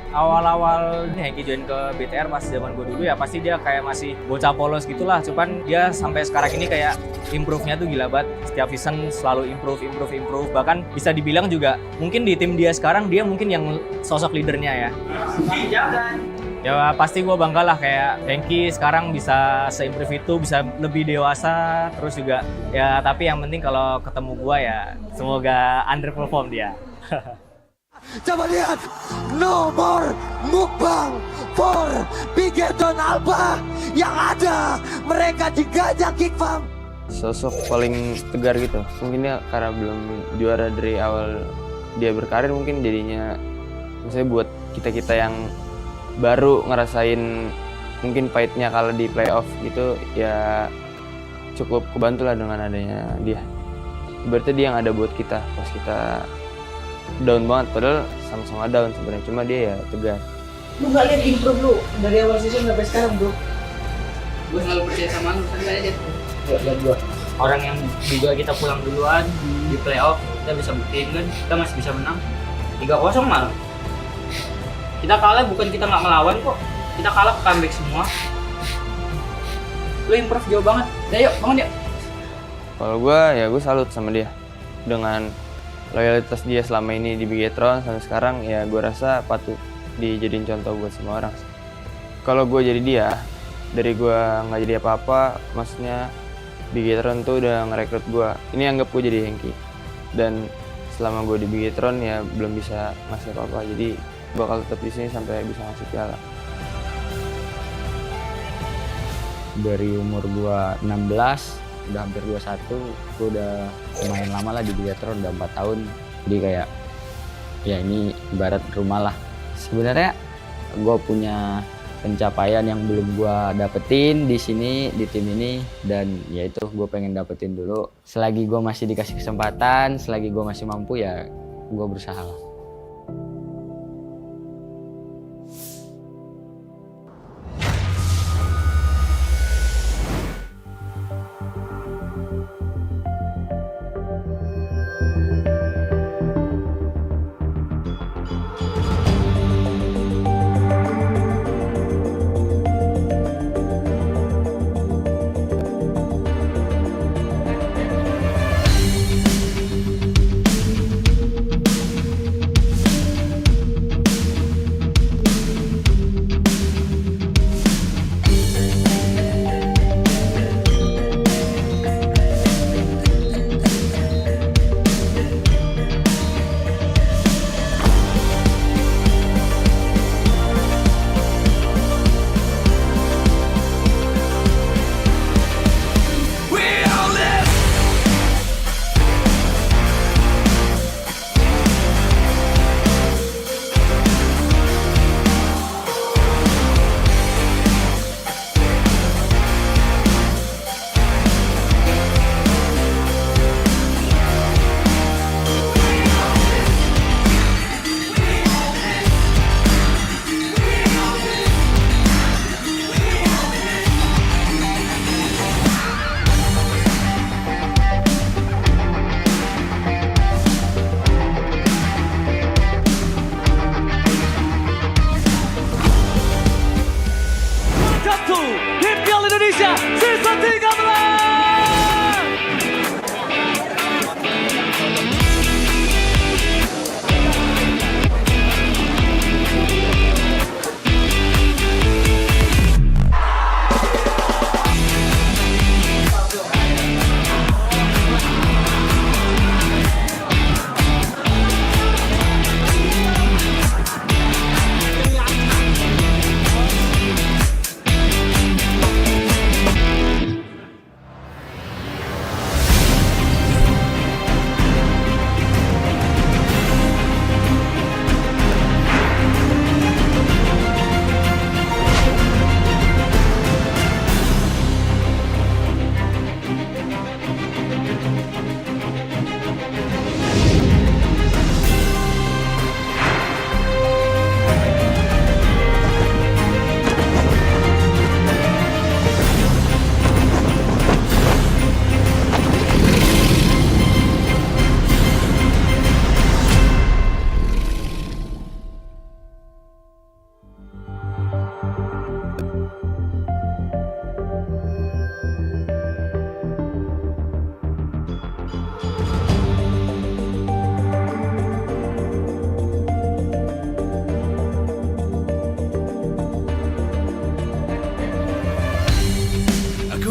Awal-awal Hengki join ke BTR pas zaman gue dulu ya pasti dia kayak masih bocah polos gitulah. Cuman dia sampai sekarang ini kayak improve-nya tuh gila banget. Setiap season selalu improve. Bahkan bisa dibilang juga mungkin di tim dia sekarang dia mungkin yang sosok leadernya ya. Ya pasti gue bangga lah kayak Hengki sekarang bisa se-improve itu, bisa lebih dewasa. Terus juga ya tapi yang penting kalau ketemu gue ya semoga underperform dia. Coba lihat, no more mukbang for Bigetron Alpha. Yang ada mereka digajak kickbang. Sosok paling tegar gitu, mungkin dia karena belum juara dari awal dia berkarir, mungkin jadinya misalnya buat kita-kita yang baru ngerasain mungkin pahitnya kalau di playoff gitu ya cukup kebantu lah dengan adanya dia. Berarti dia yang ada buat kita pas kita down banget, padahal sama-sama down sebenarnya, cuma dia ya tegar. Lu gak lihat improve lu dari awal season sampai sekarang, bro. Gue selalu percaya sama lu, santai aja. Lihat gua. Orang yang juga kita pulang duluan di playoff, kita bisa buktiin kan, kita masih bisa menang. 3-0 malah. Kita kalah bukan kita nggak melawan kok, kita kalah comeback semua. Lu improve jauh banget. Udah yuk, bangun yuk. Kalau gue ya gue salut sama dia dengan loyalitas dia selama ini di Bigetron sampai sekarang, ya gue rasa patut dijadiin contoh buat semua orang. Kalau gue jadi dia, dari gue nggak jadi apa-apa, maksudnya Bigetron tuh udah ngerekrut gue. Ini anggap gue jadi Hengki. Dan selama gue di Bigetron ya belum bisa ngasih apa-apa, jadi bakal tetap di sini sampai bisa ngasih piala. Dari umur gue 16, udah hampir 21, gue udah lumayan lama lah di Bigetron, udah 4 tahun. Jadi kayak, ya ini ibarat rumah lah. Sebenarnya gue punya pencapaian yang belum gue dapetin di sini, di tim ini, dan ya itu gue pengen dapetin dulu. Selagi gue masih dikasih kesempatan, selagi gue masih mampu, ya gue berusaha lah. MPL Indonesia Season 13.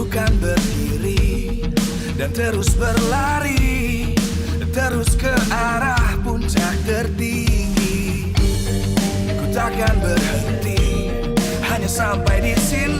Kan berdiri dan terus berlari, terus ke arah puncak tertinggi. Ku takkan berhenti, hanya sampai di sini.